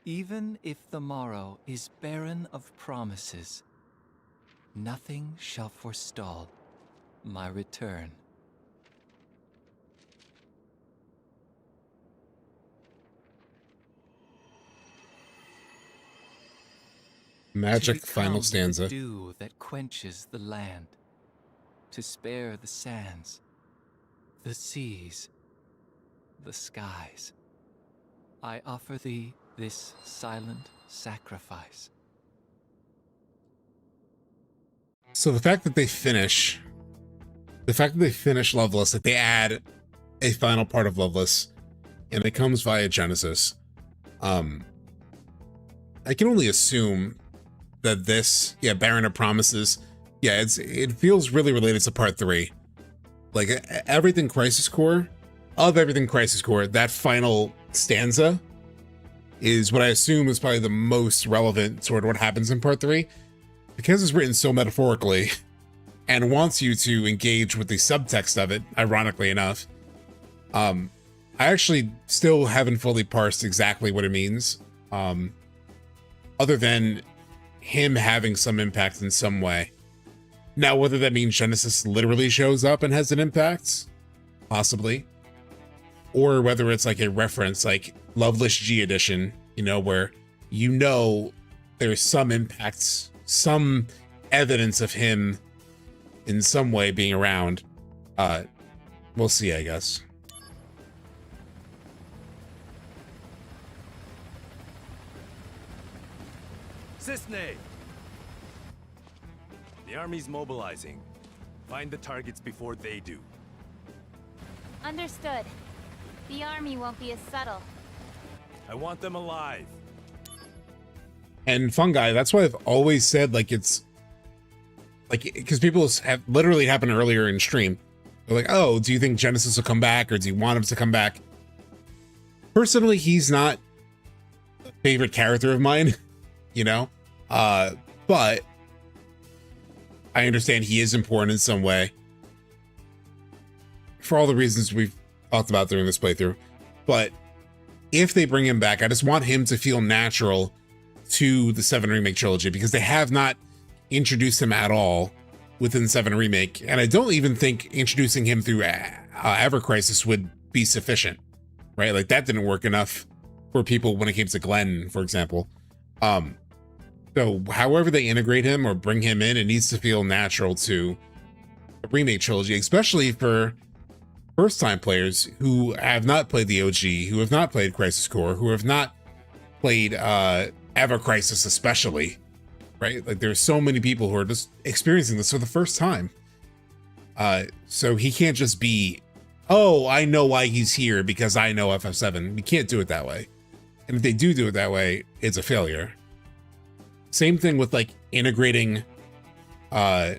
Even if the morrow is barren of promises, nothing shall forestall my return. Magic To final become stanza. The dew that quenches the land, to spare the sands, the seas, the skies. I offer thee this silent sacrifice. So the fact that they finish Loveless, that they add a final part of Loveless, and it comes via Genesis, I can only assume that this, Barren of Promises, it feels really related to part 3. Like everything Crisis Core, that final stanza is what I assume is probably the most relevant toward what happens in part 3, because it's written so metaphorically and wants you to engage with the subtext of it, ironically enough. I actually still haven't fully parsed exactly what it means, other than him having some impact in some way. Now, whether that means Genesis literally shows up and has an impact, possibly, or whether it's like a reference, like Loveless G Edition, where there's some impacts, some evidence of him in some way being around. We'll see, I guess. Cisne! The army's mobilizing. Find the targets before they do. Understood. The army won't be as subtle. I want them alive. And Fungi, that's why I've always said, because people have literally happened earlier in stream. They're like, oh, do you think Genesis will come back, or do you want him to come back? Personally, he's not a favorite character of mine, but I understand he is important in some way. for all the reasons we've talked about during this playthrough. But if they bring him back, I just want him to feel natural to the 7 Remake trilogy, because they have not introduced him at all within 7 Remake. And I don't even think introducing him through Ever Crisis would be sufficient, right? Like, that didn't work enough for people when it came to Glenn, for example. So however they integrate him or bring him in, it needs to feel natural to the Remake trilogy, especially for first-time players who have not played the OG, who have not played Crisis Core, who have not played Ever Crisis especially, right? Like, there's so many people who are just experiencing this for the first time. So he can't just be, oh, I know why he's here because I know FF7. We can't do it that way. And if they do it that way, it's a failure. Same thing with like integrating young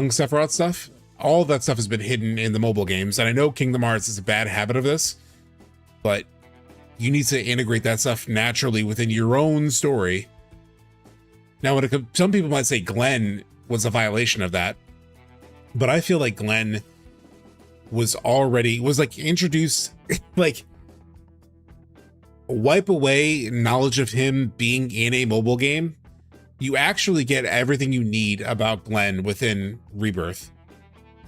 Sephiroth stuff. All of that stuff has been hidden in the mobile games. And I know Kingdom Hearts is a bad habit of this, but you need to integrate that stuff naturally within your own story. Now, some people might say Glenn was a violation of that, but I feel like Glenn was like introduced, like, wipe away knowledge of him being in a mobile game. You actually get everything you need about Glenn within Rebirth.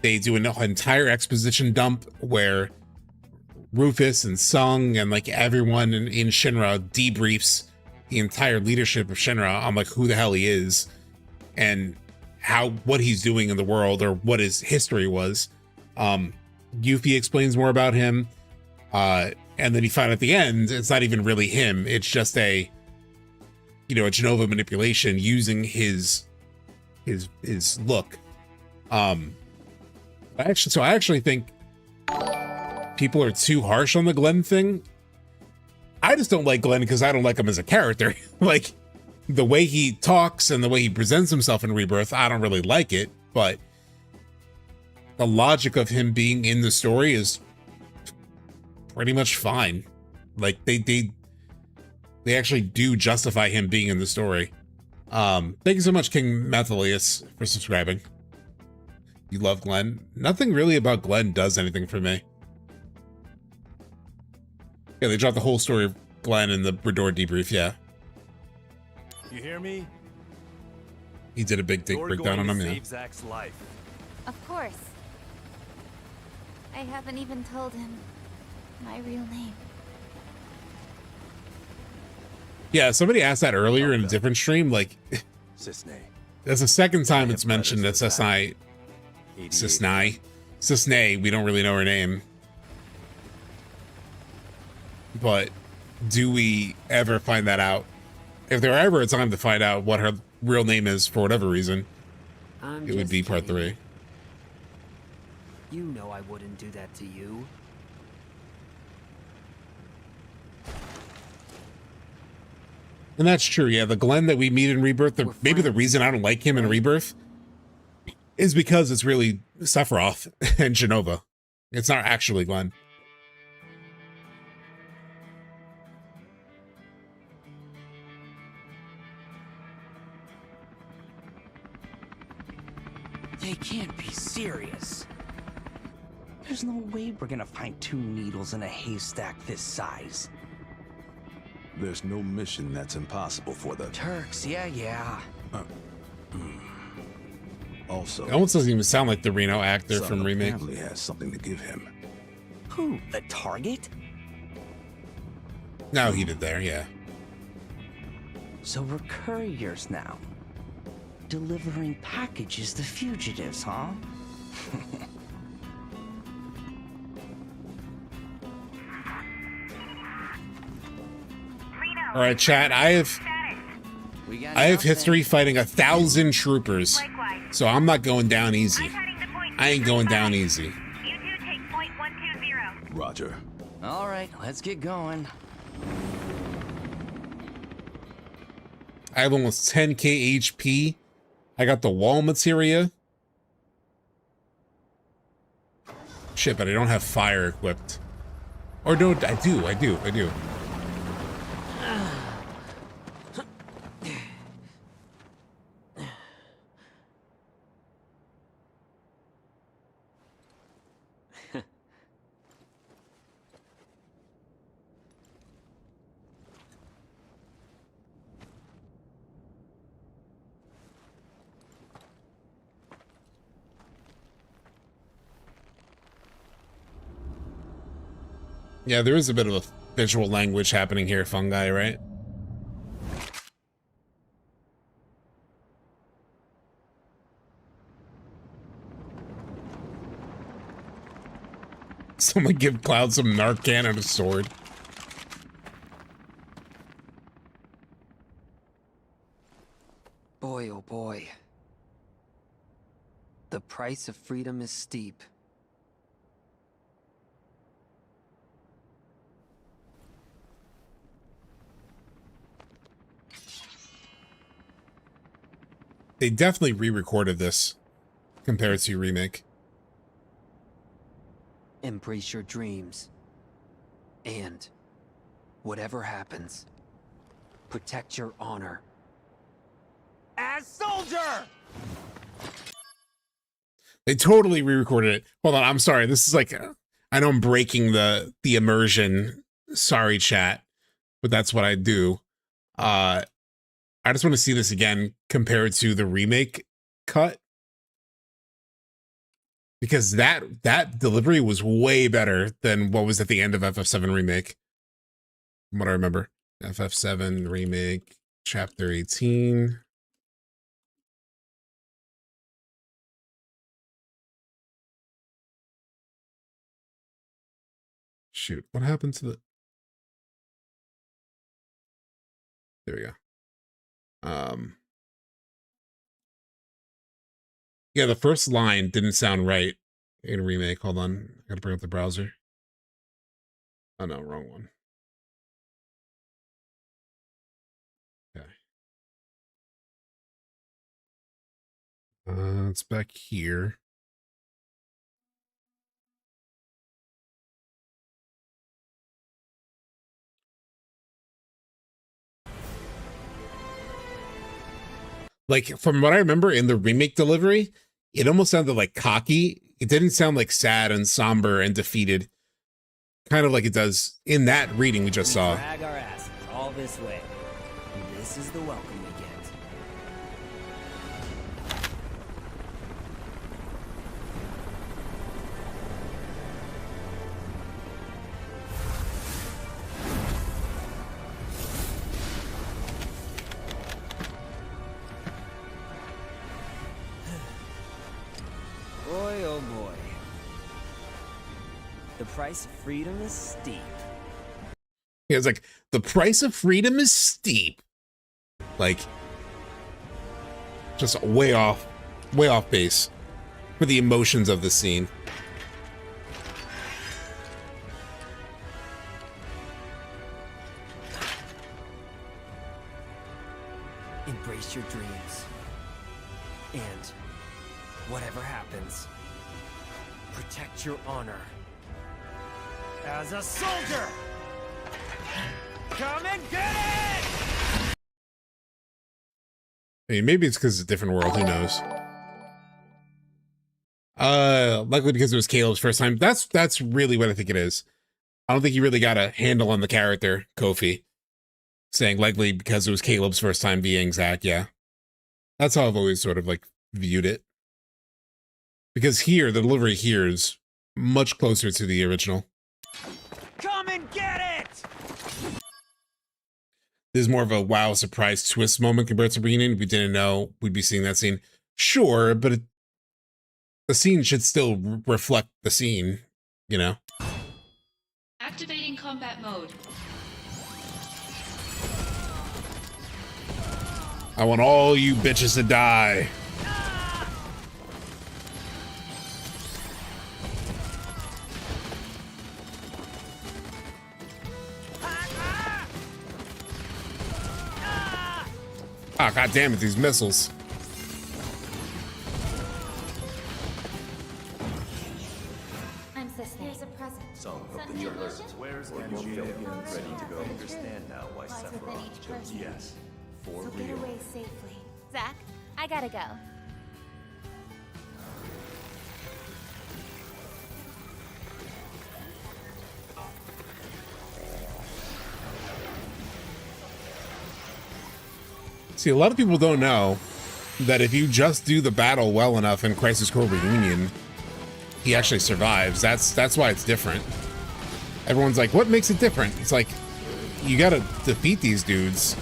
They do an entire exposition dump where Rufus and Sung and like everyone in Shinra debriefs the entire leadership of Shinra on like who the hell he is and what he's doing in the world, or what his history was. Yuffie explains more about him, and then you find at the end it's not even really him. It's just a Genova manipulation using his look. I actually think people are too harsh on the Glenn thing. I just don't like Glenn because I don't like him as a character. Like, the way he talks and the way he presents himself in Rebirth, I don't really like it, but the logic of him being in the story is pretty much fine. Like, they actually do justify him being in the story. Thank you so much, King Methelius, for subscribing. You love Glenn? Nothing really about Glenn does anything for me. Yeah, they dropped the whole story of Glenn in the Redor debrief, yeah. You hear me? He did a big dick breakdown on him, yeah. Save Zack's life. Of course. I haven't even told him my real name. Yeah, somebody asked that earlier in a different stream, like, that's the second time it's mentioned that Cisnei, we don't really know her name. But do we ever find that out? If there were ever a time to find out what her real name is for whatever reason, it would be part 3. You know I wouldn't do that to you. And that's true, yeah. The Glenn that we meet in Rebirth, maybe the reason I don't like him in Rebirth is because it's really Sephiroth and Genova. It's not actually Glenn. They can't be serious. There's no way we're gonna find 2 needles in a haystack this size. There's no mission that's impossible for the Turks, yeah. Also, it almost doesn't even sound like the Reno actor from Remake. Family has something to give him. Who? The target? No, he did there, yeah. So we're couriers now. Delivering packages to fugitives, huh? All right, chat. I have history fighting 1,000 troopers, so I'm not going down easy. I ain't going down easy. Roger. All right, let's get going. I have almost 10k HP. I got the wall materia. Shit, but I don't have fire equipped. Or no, I do. Yeah, there is a bit of a visual language happening here, fungi, right? Someone give Cloud some Narcan and a sword. Boy, oh boy. The price of freedom is steep. They definitely re-recorded this compared to Remake. Embrace your dreams. And whatever happens, protect your honor. As soldier! They totally re-recorded it. Hold on, I'm sorry. This is like, I know I'm breaking the immersion. Sorry, chat, but that's what I do. I just want to see this again compared to the Remake cut, because that delivery was way better than what was at the end of FF7 Remake. From what I remember, FF7 Remake, Chapter 18. Shoot, what happened to the... There we go. Yeah, the first line didn't sound right in Remake. Hold on, I gotta bring up the browser. Oh no, wrong one. Okay. It's back here. Like, from what I remember in the Remake delivery, it almost sounded like cocky. It didn't sound like sad and somber and defeated, kind of like it does in that reading we just saw. Drag our asses all this way. And this is the welcome we get. Boy, oh boy. The price of freedom is steep. Yeah, it's like, the price of freedom is steep. Like, just way off base for the emotions of the scene. Embrace your dreams. And whatever happens, protect your honor. As a soldier! Come and get it! I mean, maybe it's because it's a different world, who knows? Likely because it was Caleb's first time. That's really what I think it is. I don't think he really got a handle on the character, Kofi. Saying likely because it was Caleb's first time being Zack, yeah. That's how I've always sort of like viewed it. Because here, the delivery here is much closer to the original. Come and get it! There's more of a wow surprise twist moment compared to Reuniting. We didn't know we'd be seeing that scene. Sure, but the scene should still reflect the scene, you know? Activating combat mode. I want all you bitches to die. Ah, god damn it, these missiles. I'm Seph. Here's a present. Some of the Earth. Where's ready to go? Understand now why Sephiroth chose yes. For So get real. away safely. Zack, I gotta go. See, a lot of people don't know that if you just do the battle well enough in Crisis Core Reunion, he actually survives. That's why it's different. Everyone's like, what makes it different? It's like, you gotta defeat these dudes.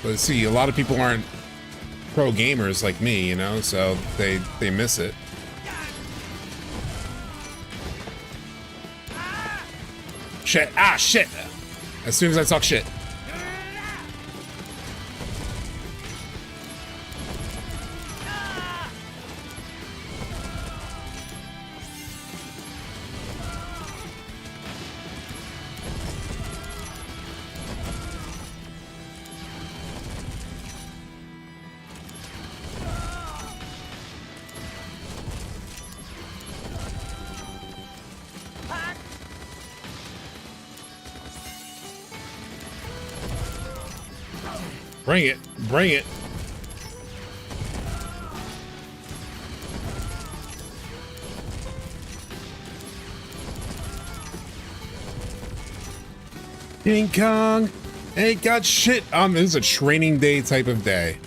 But see, a lot of people aren't pro gamers like me, you know, so they miss it. Shit, ah, shit. As soon as I talk shit. Bring it, bring it. King Kong ain't got shit on. This is a training day type of day.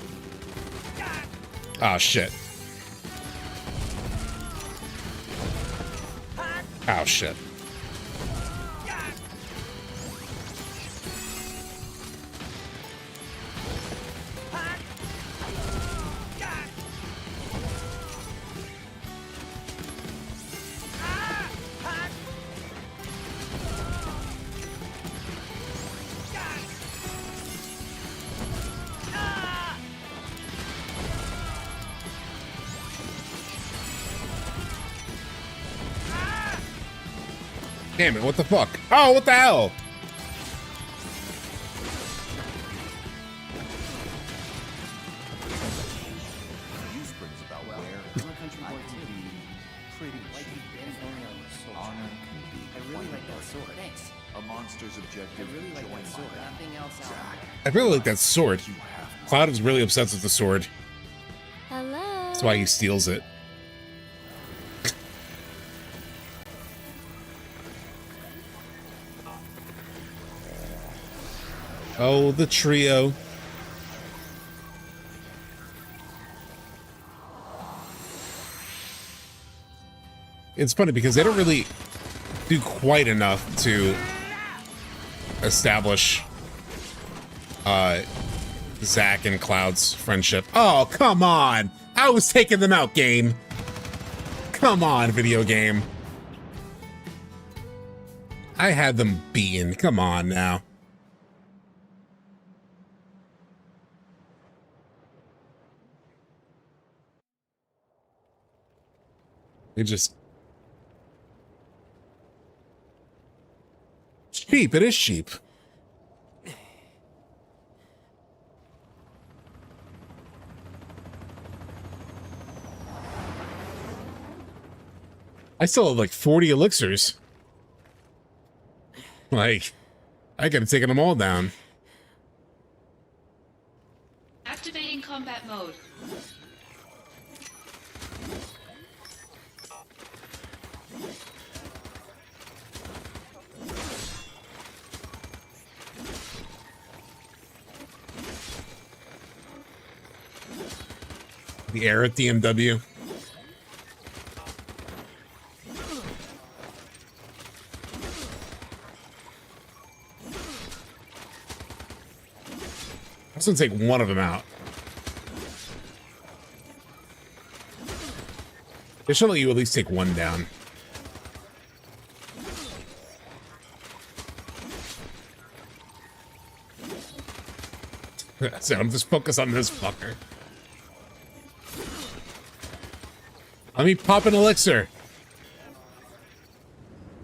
Ah, shit. Oh, shit. Damn it, what the fuck? Oh, what the hell? I really like that sword. Cloud is really obsessed with the sword. Hello. That's why he steals it. Oh, the trio. It's funny because they don't really do quite enough to establish Zack and Cloud's friendship. Oh, come on. I was taking them out, game. Come on, video game. I had them beaten. Come on now. It just... It's cheap. It is cheap. I still have like 40 elixirs. Like, I could have taken them all down. Activating combat mode. The Aerith DMW. I was gonna take one of them out. They should let you at least take one down. So I'm just focused on this fucker. Let me pop an elixir.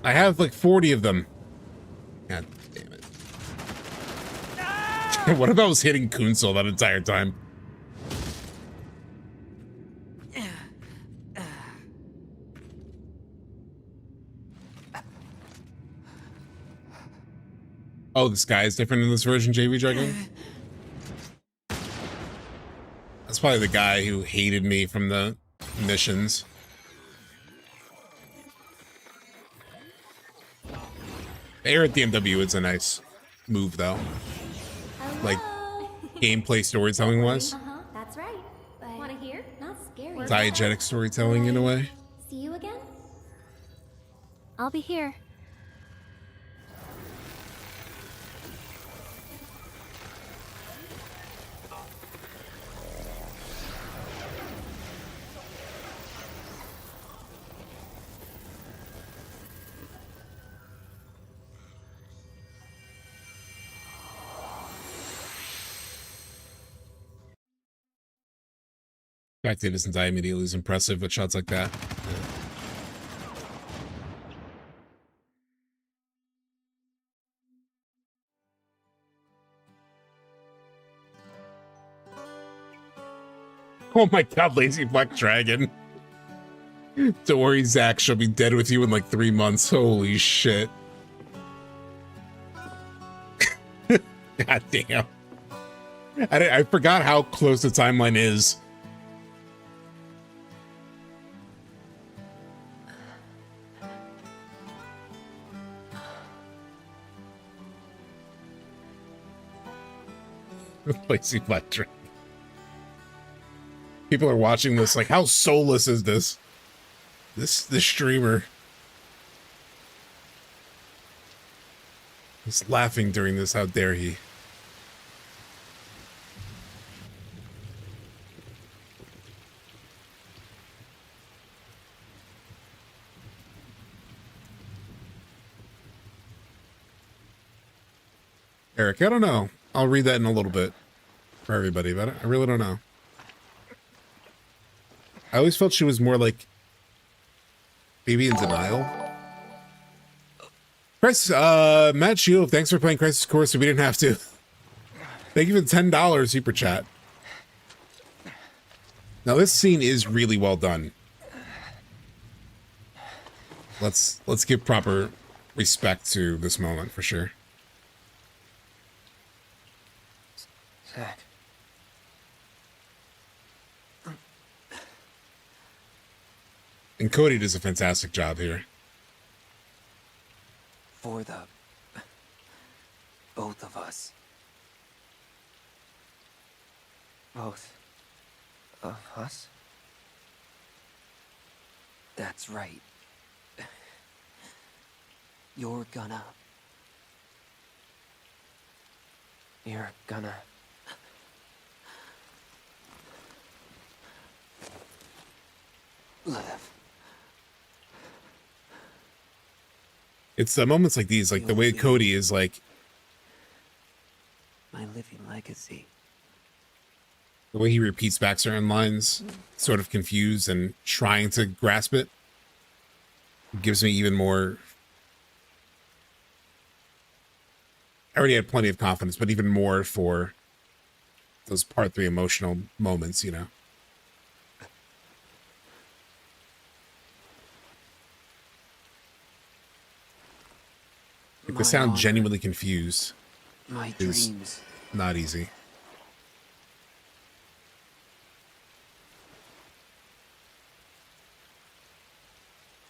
I have like 40 of them. God damn it. What if I was hitting Kunsel that entire time? Oh, the sky is different in this version, JV Dragon? That's probably the guy who hated me from the missions. The Aerith DMW is a nice move, though. Like, gameplay storytelling was. That's right. Wanna hear? Not scary. Diegetic storytelling in a way. I'll be here. The fact that it doesn't die immediately is impressive with shots like that. Oh my god, lazy fuck dragon. Don't worry, Zack, she'll be dead with you in like 3 months. Holy shit. God damn. I forgot how close the timeline is. Lazy fuck dragon. People are watching this like, how soulless is this? This streamer is laughing during this. How dare he? Eric, I don't know. I'll read that in a little bit for everybody, but I really don't know. I always felt she was more like maybe in denial. Matt Shield, thanks for playing Crisis Core so we didn't have to. Thank you for the $10 super chat. Now this scene is really well done. Let's give proper respect to this moment for sure. Zack. And Cody does a fantastic job here. For the both of us. Both of us? That's right. You're gonna live. It's the moments like these, like the way Cody is like My living legacy. the way he repeats back certain lines, sort of confused and trying to grasp it, gives me even more. I already had plenty of confidence, but even more for those part 3 emotional moments, you know. Like, to sound honor. genuinely confused My is dreams. not easy.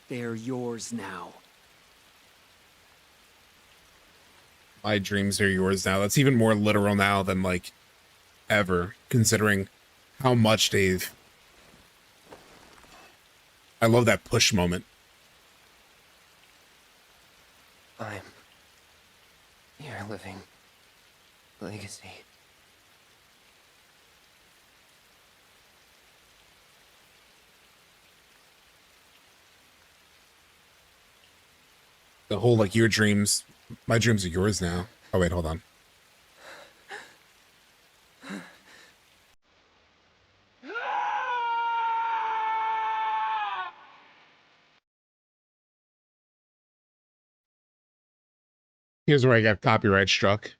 They're yours now. My dreams are yours now. That's even more literal now than like ever, considering how much they've. I love that push moment. I'm your living legacy. The whole like your dreams, my dreams are yours now. Oh wait, hold on. Here's where I got copyright struck.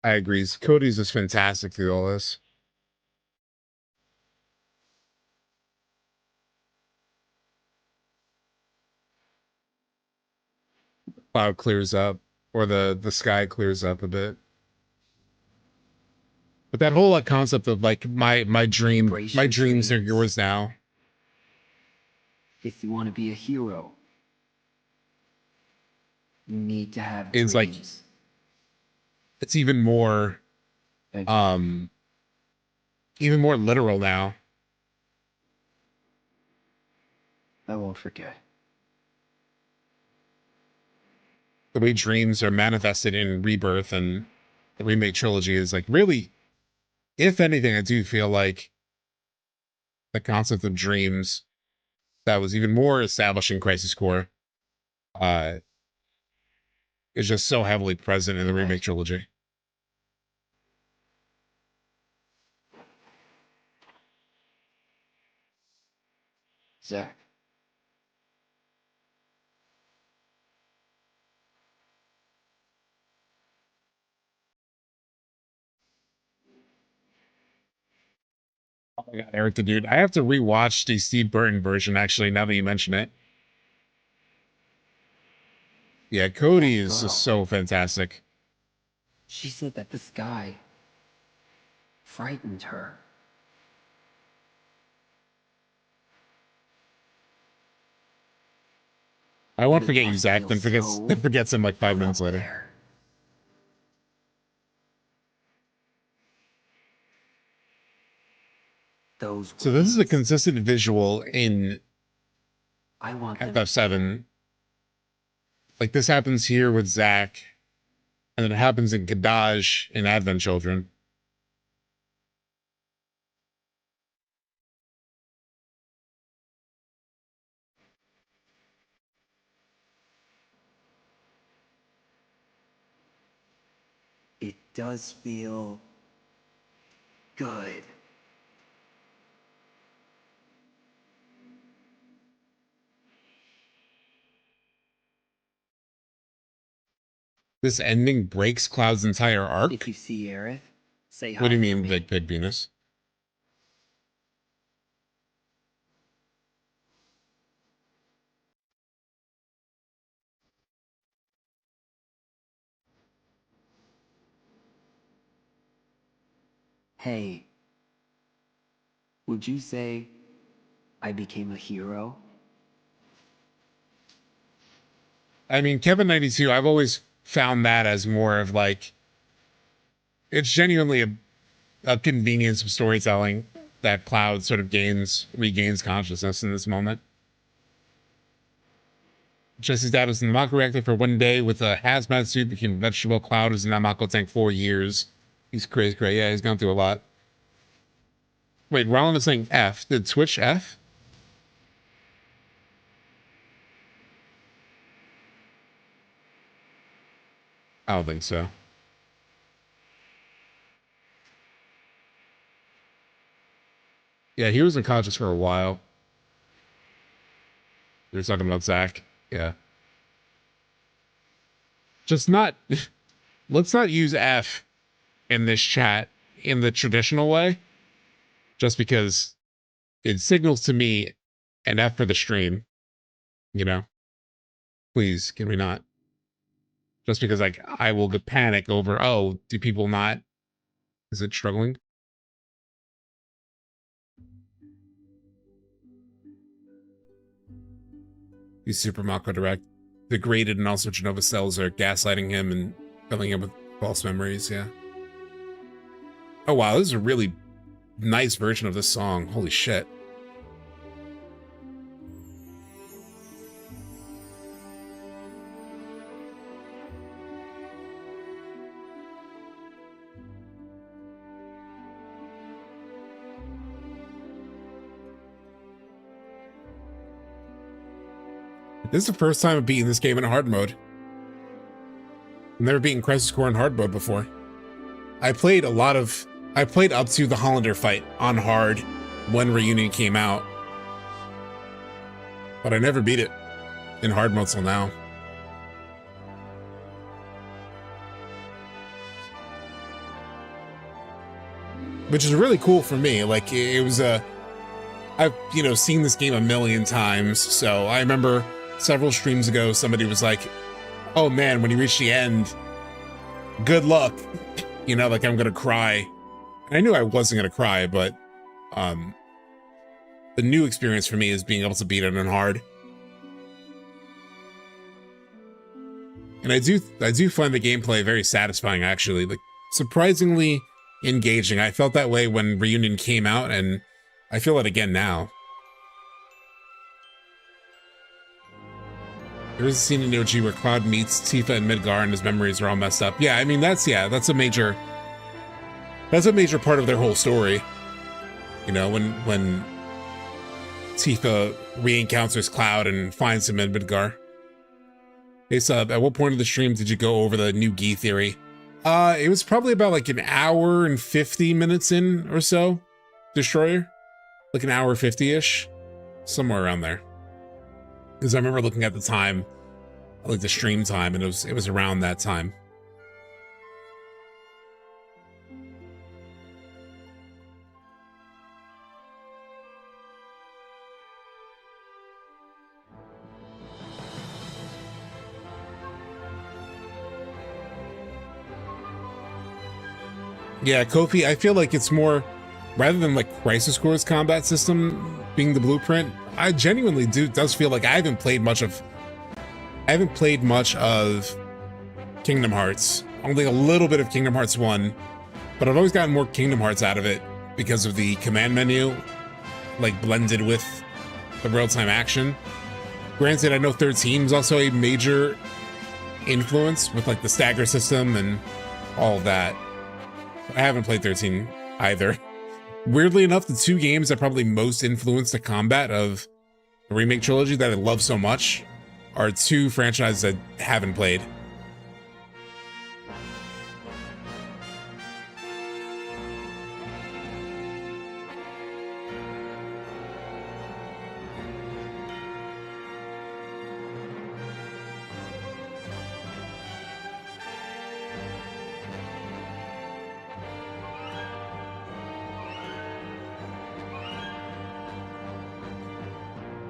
I agree. Cody's just fantastic through all this. Cloud clears up, or the sky clears up a bit. But that whole like concept of like my dreams are yours now. If you want to be a hero, you need to have Is like dreams. it's even more literal now. I won't forget. The way dreams are manifested in Rebirth and the Remake trilogy is like really, if anything, I do feel like the concept of dreams that was even more established in Crisis Core is just so heavily present in the Remake trilogy. Zack. Oh my god, Eric the Dude. I have to rewatch the Steve Burton version, actually, now that you mention it. Yeah, Cody is just so fantastic. She said that this guy frightened her. I won't forget you, Zack, then forgets him like 5 minutes later. So this is a consistent visual in FF7. Like this happens here with Zack, and then it happens in Kadaj in Advent Children. It does feel good. This ending breaks Cloud's entire arc. If you see Aerith, say hi. What do you mean, Big Venus? Hey, would you say I became a hero? I mean, Kevin 92, I've always found that as more of like, it's genuinely a convenience of storytelling that Cloud sort of regains consciousness in this moment. Jesse's dad was in the Mako reactor for 1 day with a hazmat suit, became a vegetable. Cloud was in that Mako tank 4 years. He's crazy. Yeah, he's gone through a lot. Wait, Roland is saying F. Did Twitch F? I don't think so. Yeah, he was unconscious for a while. You're talking about Zack. Yeah. Just not... Let's not use F in this chat in the traditional way. Just because it signals to me an F for the stream. You know? Please, can we not? Just because, like, I will get panic over, oh, do people not... Is it struggling? He's Super Mako Direct. Degraded, and also Genova cells are gaslighting him and filling him with false memories, yeah. Oh wow, this is a really nice version of this song. Holy shit. This is the first time I've beaten this game in hard mode. I've never beaten Crisis Core in hard mode before. I played up to the Hollander fight on hard when Reuniting came out. But I never beat it in hard mode till now. Which is really cool for me. Like, it was I've, seen this game a million times, so I remember several streams ago, somebody was like, oh man, when you reach the end, good luck. Like I'm gonna cry. And I knew I wasn't gonna cry, but the new experience for me is being able to beat it on hard. And I do find the gameplay very satisfying, actually. Like, surprisingly engaging. I felt that way when Reunion came out, and I feel it again now. There is a scene in OG where Cloud meets Tifa and Midgar and his memories are all messed up. Yeah, I mean, that's a major part of their whole story. You know, when Tifa re-encounters Cloud and finds him in Midgar. Hey Sub, at what point of the stream did you go over the new Gi theory? It was probably about like an hour and 50 minutes in or so. Destroyer? Like an hour 50-ish. Somewhere around there. Because I remember looking at the time, like the stream time, and it was around that time. Yeah, Kofi, I feel like it's more, rather than like Crisis Core's combat system being the blueprint, I genuinely does feel like I haven't played much of Kingdom Hearts. Only a little bit of Kingdom Hearts 1, but I've always gotten more Kingdom Hearts out of it because of the command menu, like blended with the real-time action. Granted, I know 13 is also a major influence with like the stagger system and all of that. I haven't played 13 either. Weirdly enough, the two games that probably most influenced the combat of the Remake trilogy that I love so much are two franchises I haven't played.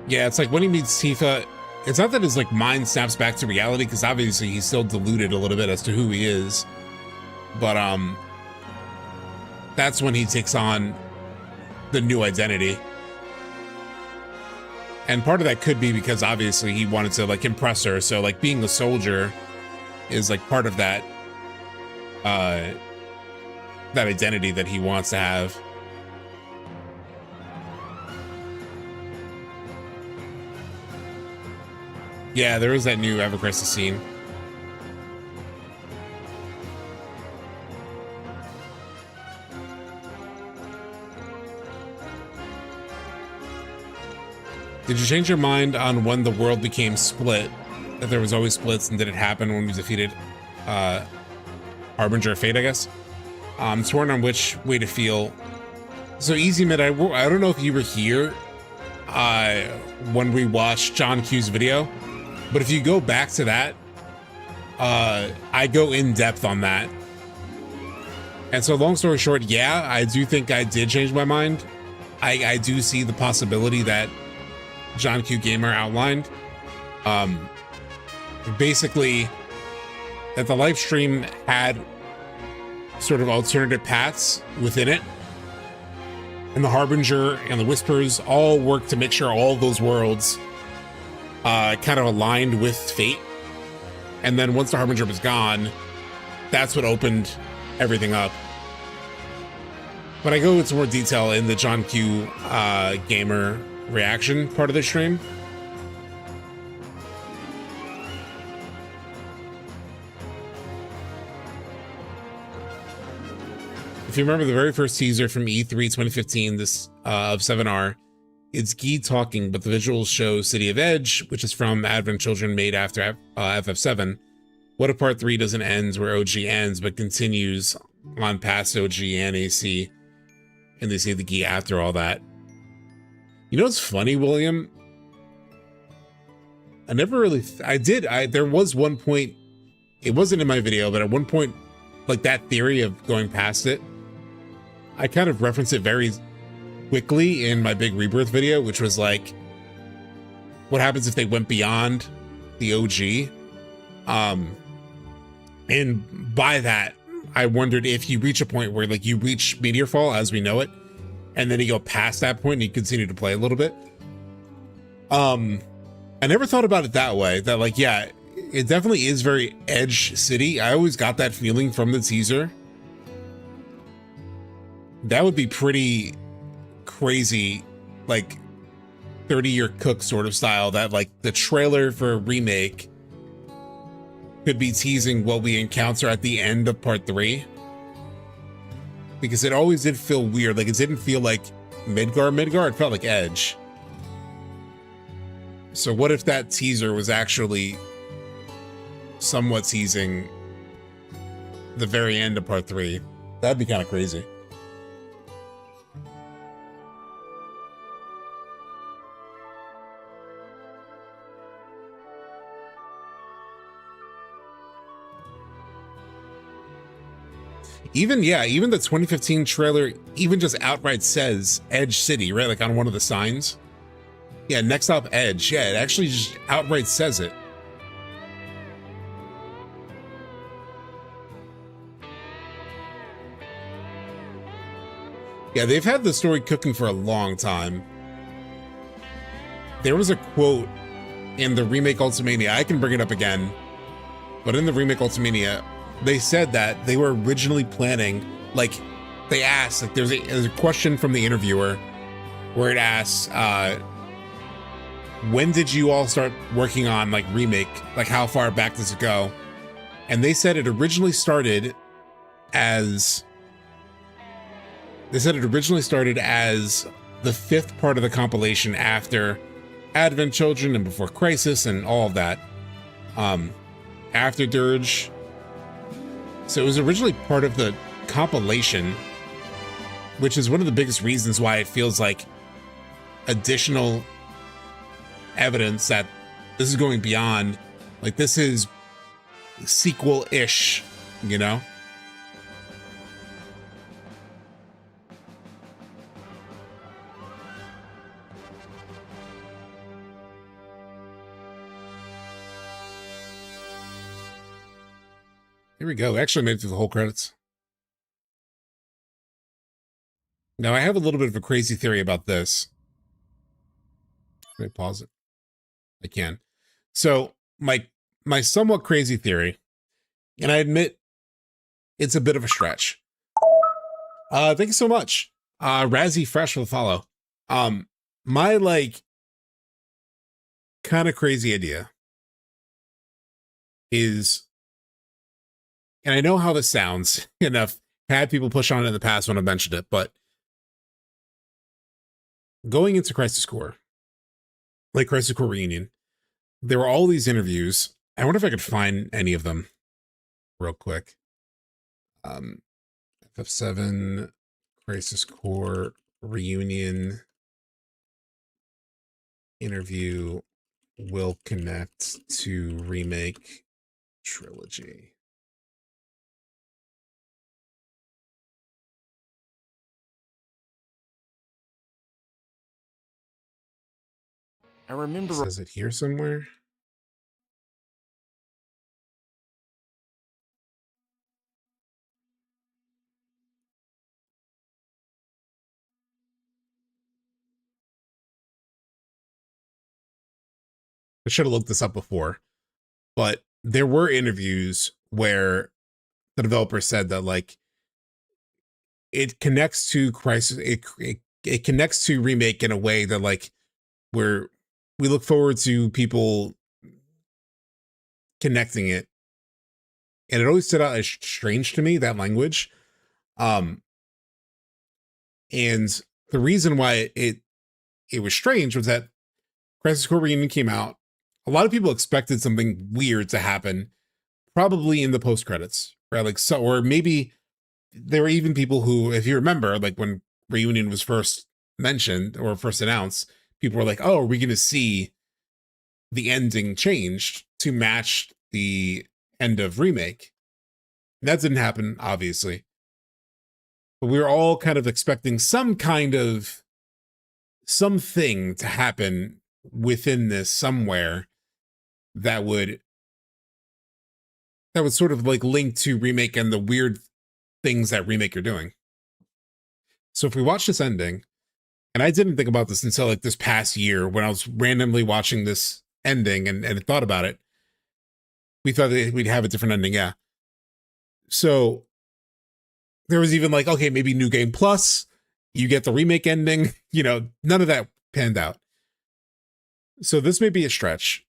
Yeah, it's like when he meets Tifa, it's not that his like mind snaps back to reality, because obviously he's still deluded a little bit as to who he is. But that's when he takes on the new identity. And part of that could be because obviously he wanted to like impress her, so like being a soldier is like part of that that identity that he wants to have. Yeah, there is that new Ever Crisis scene. Did you change your mind on when the world became split? That there was always splits, and did it happen when we defeated Harbinger of Fate, I guess? I'm torn on which way to feel. So Easy Mid, I don't know if you were here when we watched John Q's video. But if you go back to that, I go in depth on that. And so long story short, yeah, I do think I did change my mind. I do see the possibility that John Q Gamer outlined. Basically, that the live stream had sort of alternative paths within it. And the Harbinger and the Whispers all work to make sure all those worlds kind of aligned with fate. And then once the Harbinger was gone, that's what opened everything up. But I go into more detail in the John Q Gamer reaction part of the stream. If you remember the very first teaser from E3 2015, this of 7R, it's Guy talking, but the visuals show City of Edge, which is from Advent Children made after FF7. What if part 3 doesn't end where OG ends, but continues on past OG and AC, and they say the Guy after all that? You know what's funny, William? I never really, there was one point, it wasn't in my video, but at one point, like that theory of going past it, I kind of referenced it very quickly in my big rebirth video, which was like, what happens if they went beyond the OG? And by that, I wondered if you reach a point where like you reach Meteorfall as we know it, and then you go past that point and you continue to play a little bit. I never thought about it that way, that like, yeah, It definitely is very Edge City. I always got that feeling from the teaser. That would be pretty crazy, like 30-year cook sort of style, that like the trailer for a remake could be teasing what we encounter at the end of part 3. Because it always did feel weird. Like it didn't feel like Midgar, it felt like Edge. So what if that teaser was actually somewhat teasing the very end of part 3? That'd be kind of crazy. Even the 2015 trailer even just outright says Edge City, right? Like on one of the signs. Yeah, next stop Edge. Yeah, it actually just outright says it. Yeah, they've had the story cooking for a long time. There was a quote in the Remake Ultimania, I can bring it up again, but in the Remake Ultimania, they said that they were originally planning, like, they asked, like, there's a question from the interviewer where it asks, when did you all start working on, like, Remake? Like, how far back does it go? And they said it originally started as... the 5th part of the compilation after Advent Children and before Crisis and all of that. After Dirge. So it was originally part of the compilation, which is one of the biggest reasons why it feels like additional evidence that this is going beyond, like this is sequel-ish, you know? Here we go. Actually made it through the whole credits. Now I have a little bit of a crazy theory about this. Can I pause it? I can. So my somewhat crazy theory, and I admit it's a bit of a stretch. Thank you so much. Razzie Fresh will follow. My like kind of crazy idea is, and I know how this sounds, and I've had people push on it in the past when I mentioned it, but going into Crisis Core, like Crisis Core Reunion, there were all these interviews. I wonder if I could find any of them real quick. FF7 Crisis Core Reunion interview will connect to Remake Trilogy. I remember. Says it here somewhere. I should have looked this up before, but there were interviews where the developer said that like it connects to Crisis, it connects to Remake in a way that like we look forward to people connecting it, and it always stood out as strange to me, that language. And the reason why it was strange was that Crisis Core Reunion came out. A lot of people expected something weird to happen, probably in the post credits, right? Like so, or maybe there were even people who, if you remember, like when Reunion was first mentioned or first announced, people were like, "Oh, are we going to see the ending changed to match the end of Remake?" And that didn't happen, obviously. But we were all kind of expecting some kind of something to happen within this somewhere that would sort of like link to Remake and the weird things that Remake are doing. So if we watch this ending, and I didn't think about this until like this past year when I was randomly watching this ending and thought about it. We thought that we'd have a different ending, yeah. So there was even like, okay, maybe New Game Plus, you get the remake ending. You know, none of that panned out. So this may be a stretch.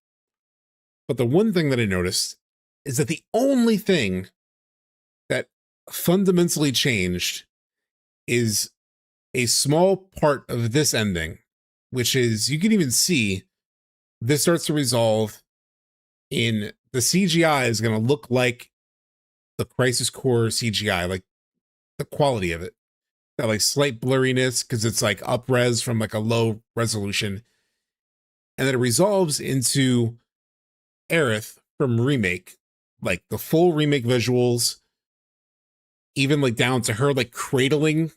But the one thing that I noticed is that the only thing that fundamentally changed is a small part of this ending, which is, you can even see this starts to resolve in the CGI is going to look like the Crisis Core CGI, like the quality of it, that like slight blurriness because it's like up res from like a low resolution. And then it resolves into Aerith from Remake, like the full Remake visuals, even like down to her like cradling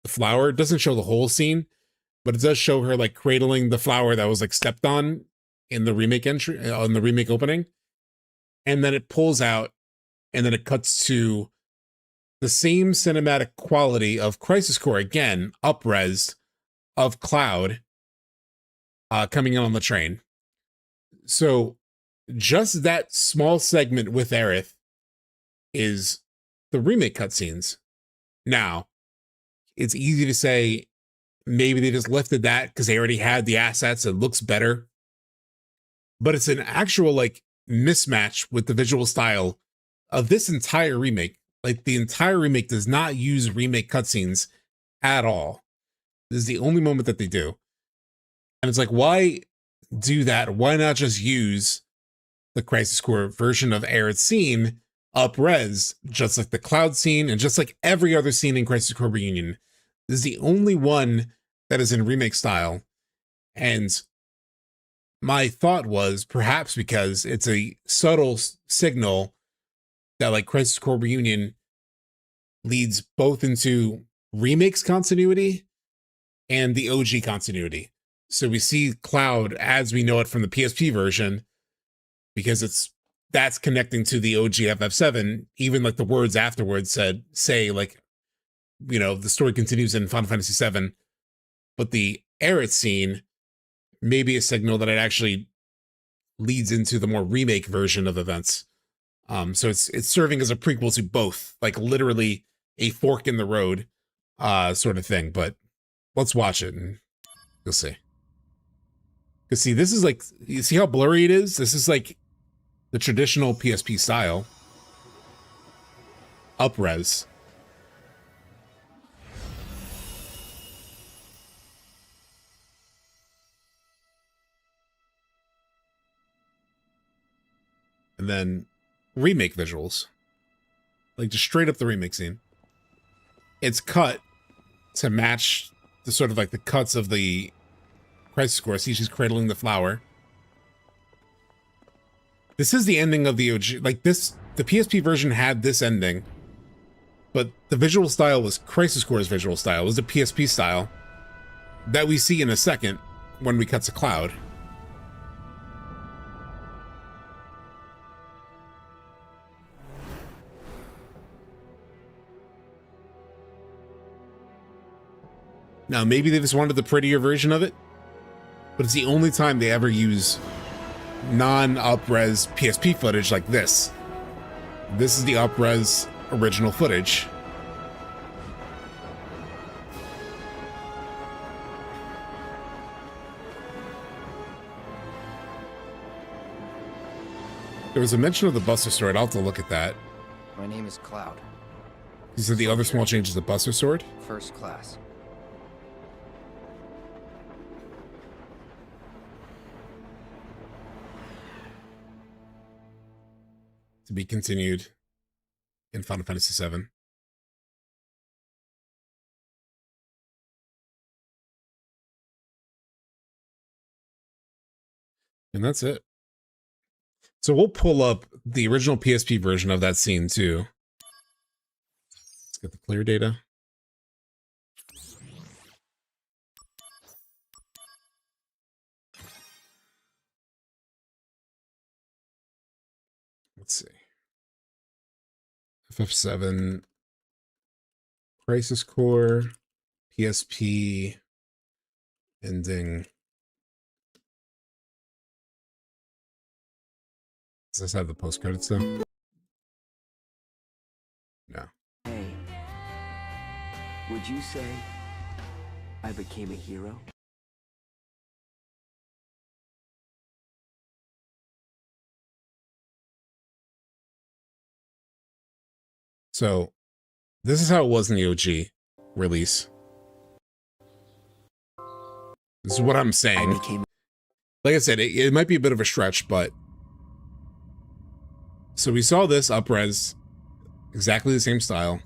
the flower. It doesn't show the whole scene, but it does show her like cradling the flower that was like stepped on in the Remake entry, on the Remake opening. And then it pulls out, and then it cuts to the same cinematic quality of Crisis Core, again, up-resed, of Cloud coming in on the train. So just that small segment with Aerith is the Remake cutscenes. Now, it's easy to say maybe they just lifted that because they already had the assets. It looks better. But it's an actual like mismatch with the visual style of this entire remake. Like the entire remake does not use Remake cutscenes at all. This is the only moment that they do. And it's like, why do that? Why not just use the Crisis Core version of Aerith's scene up-res, just like the Cloud scene and just like every other scene in Crisis Core Reunion? This is the only one that is in Remake style. And my thought was perhaps because it's a subtle signal that like Crisis Core Reunion leads both into Remake's continuity and the OG continuity. So we see Cloud as we know it from the PSP version, because that's connecting to the OG FF7. Even like the words afterwards say like, you know, the story continues in Final Fantasy VII, but the Aerith scene may be a signal that it actually leads into the more Remake version of events. So it's serving as a prequel to both, like literally a fork in the road sort of thing. But let's watch it and you'll see. Because see, this is like, you see how blurry it is? This is like the traditional PSP style. Up-res. And then Remake visuals. Like just straight up the Remake scene. It's cut to match the sort of like the cuts of the Crisis Core. See, she's cradling the flower. This is the ending of the OG. Like this, the PSP version had this ending, but the visual style was Crisis Core's visual style. It was the PSP style that we see in a second when we cut to Cloud. Now, maybe they just wanted the prettier version of it, but it's the only time they ever use non-up-res PSP footage like this. This is the up-res original footage. There was a mention of the Buster Sword. I'll have to look at that. My name is Cloud. These are the other small changes to Buster Sword. First class. To be continued in Final Fantasy VII. And that's it. So we'll pull up the original PSP version of that scene too. Let's get the clear data. Let's see. FF7, Crisis Core, PSP, ending. Does this have the post credits though? No. Hey, would you say I became a hero? So, this is how it was in the OG release. This is what I'm saying. Like I said, it might be a bit of a stretch, but... So we saw this up-res, exactly the same style.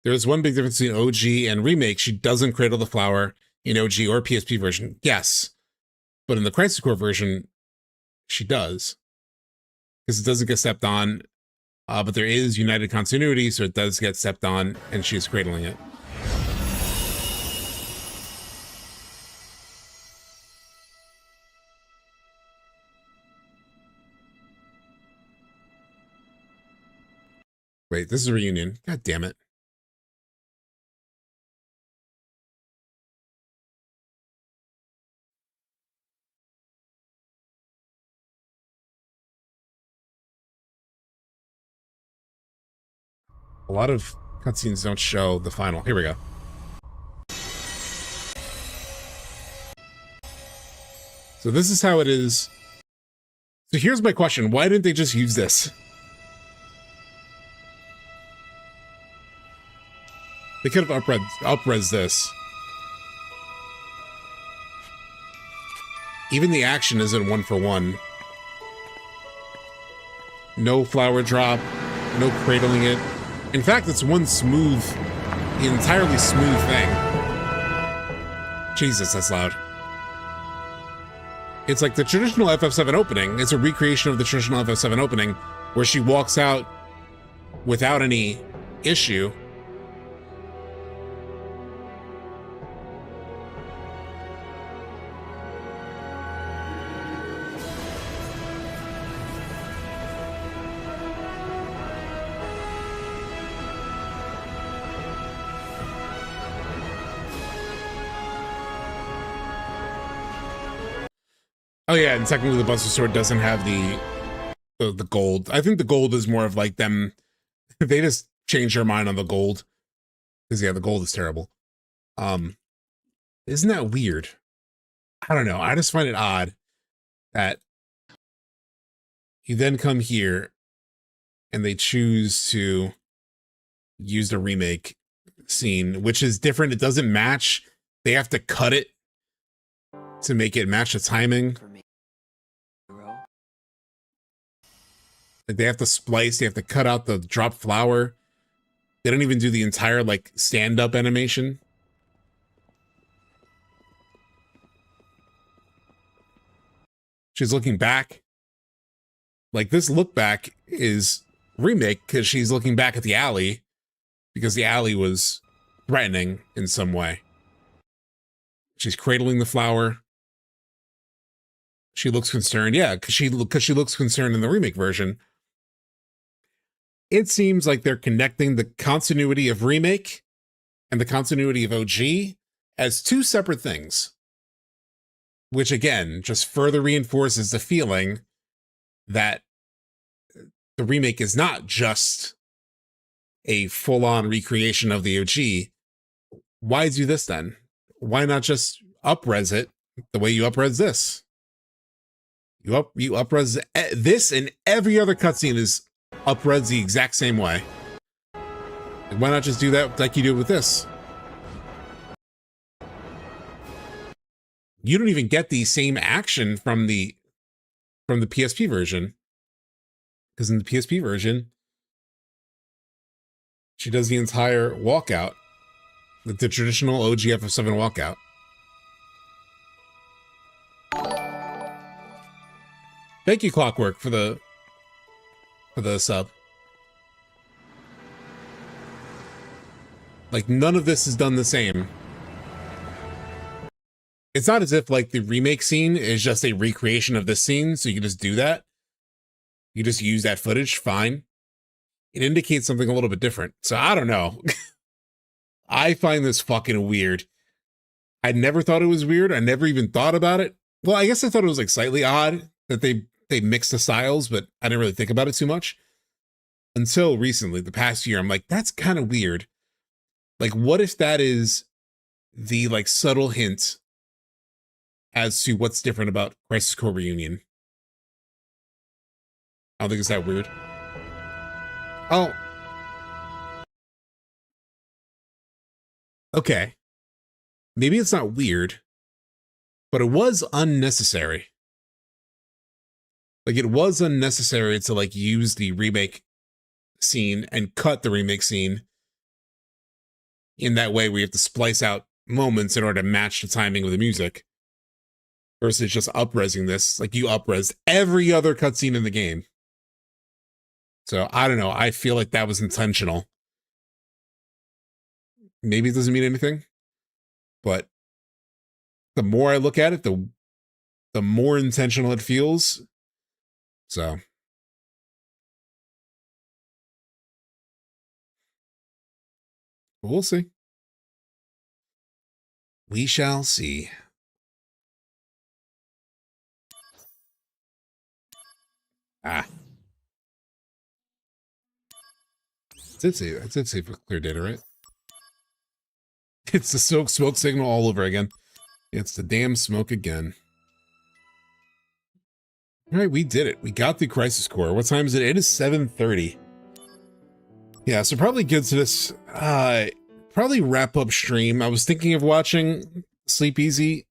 There's one big difference between OG and Remake. She doesn't cradle the flower in OG or PSP version. Yes. But in the Crisis Core version, she does. Because it doesn't get stepped on. But there is United Continuity, so it does get stepped on, and she's cradling it. Wait, this is a reunion. God damn it. A lot of cutscenes don't show the final. Here we go. So this is how it is. So here's my question. Why didn't they just use this? They could have up-res this. Even the action isn't 1-for-1. No flower drop, no cradling it. In fact, it's one smooth, entirely smooth thing. Jesus, that's loud. It's like the traditional FF7 opening. It's a recreation of the traditional FF7 opening where she walks out without any issue. Oh yeah, and technically the Buster Sword doesn't have the gold. I think the gold is more of like them. They just changed their mind on the gold. Because yeah, the gold is terrible. Isn't that weird? I don't know. I just find it odd that you then come here and they choose to use the remake scene, which is different. It doesn't match. They have to cut it to make it match the timing. Like they have to splice, they have to cut out the drop flower. They don't even do the entire like stand-up animation. She's looking back. Like this look back is remake because she's looking back at the alley because the alley was threatening in some way. She's cradling the flower. She looks concerned. Yeah, because she looks concerned in the remake version. It seems like they're connecting the continuity of remake and the continuity of OG as two separate things. Which again, just further reinforces the feeling that the remake is not just a full-on recreation of the OG. Why do this then? Why not just up-res it the way you up-res this? You up-res this, and every other cutscene is up-res the exact same way. Why not just do that like you do with this? You don't even get the same action from the PSP version. Because in the PSP version, she does the entire walkout. The traditional OG FF7 walkout. Thank you, Clockwork, for the sub. Like, none of this is done the same. It's not as if, like, the remake scene is just a recreation of this scene, so you can just do that. You just use that footage, fine. It indicates something a little bit different. So, I don't know. I find this fucking weird. I never thought it was weird. I never even thought about it. Well, I guess I thought it was like slightly odd that they mixed the styles, but I didn't really think about it too much until recently, the past year. I'm like, that's kind of weird. Like, what if that is the like subtle hint as to what's different about Crisis Core Reunion? I don't think it's that weird. Oh. Okay. Maybe it's not weird, but it was unnecessary. Like, it was unnecessary to like use the remake scene and cut the remake scene in that way we have to splice out moments in order to match the timing of the music versus just up-resing this. Like, you up-resed every other cutscene in the game. So I don't know. I feel like that was intentional. Maybe it doesn't mean anything, but the more I look at it, the more intentional it feels. So we'll see. We shall see. I did say for clear data, right? It's the smoke signal all over again. It's the damn smoke again. All right, we did it. We got the Crisis Core. What time is it? It is 7:30. Yeah, so probably good to this. Probably wrap up stream. I was thinking of watching Sleep Easy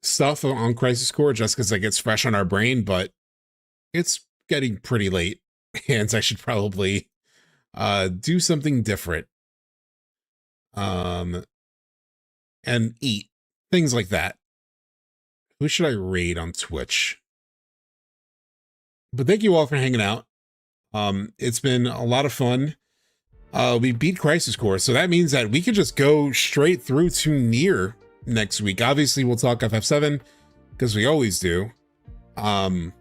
stuff on Crisis Core just because like it's fresh on our brain, but it's getting pretty late and I should probably do something different. And eat. Things like that. Who should I raid on Twitch? But thank you all for hanging out. It's been a lot of fun. We beat Crisis Core, so that means that we could just go straight through to Nier next week. Obviously, we'll talk FF7 because we always do. What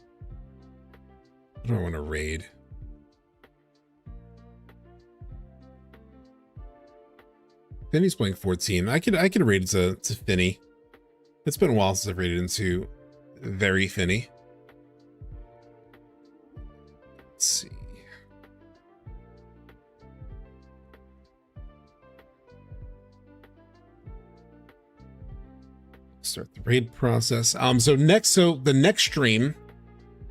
do I want to raid? Finny's playing 14. I could raid to Finny. It's been a while since I've raided into very Finny. Let's see. Start the raid process. So the next stream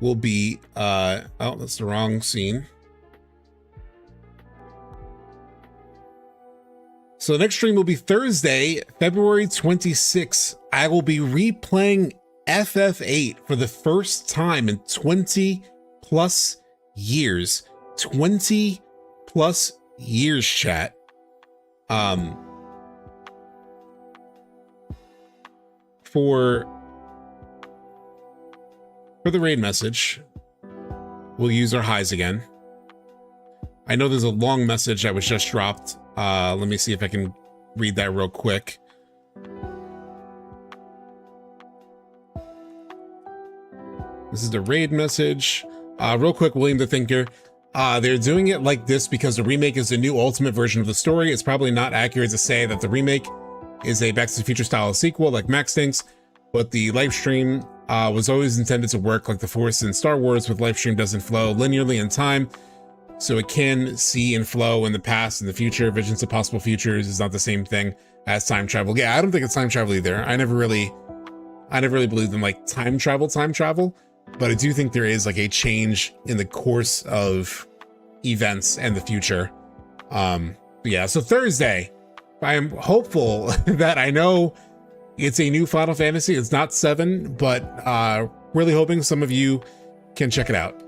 will be oh, that's the wrong scene. So the next stream will be Thursday, February 26th. I will be replaying FF8 for the first time in 20 plus years. 20 plus years, chat. For the raid message, we'll use our highs again. I know there's a long message that was just dropped. Let me see if I can read that real quick. This is the raid message. Real quick, William the Thinker. They're doing it like this because the remake is a new ultimate version of the story. It's probably not accurate to say that the remake is a Back to the Future style sequel like Max thinks, but the live stream was always intended to work like the Force in Star Wars, with live stream doesn't flow linearly in time. So it can see and flow in the past and the future. Visions of possible futures is not the same thing as time travel. Yeah, I don't think it's time travel either. I never really believed in like time travel, but I do think there is like a change in the course of events and the future. Yeah, so Thursday, I am hopeful that I know it's a new Final Fantasy. It's not 7, but really hoping some of you can check it out.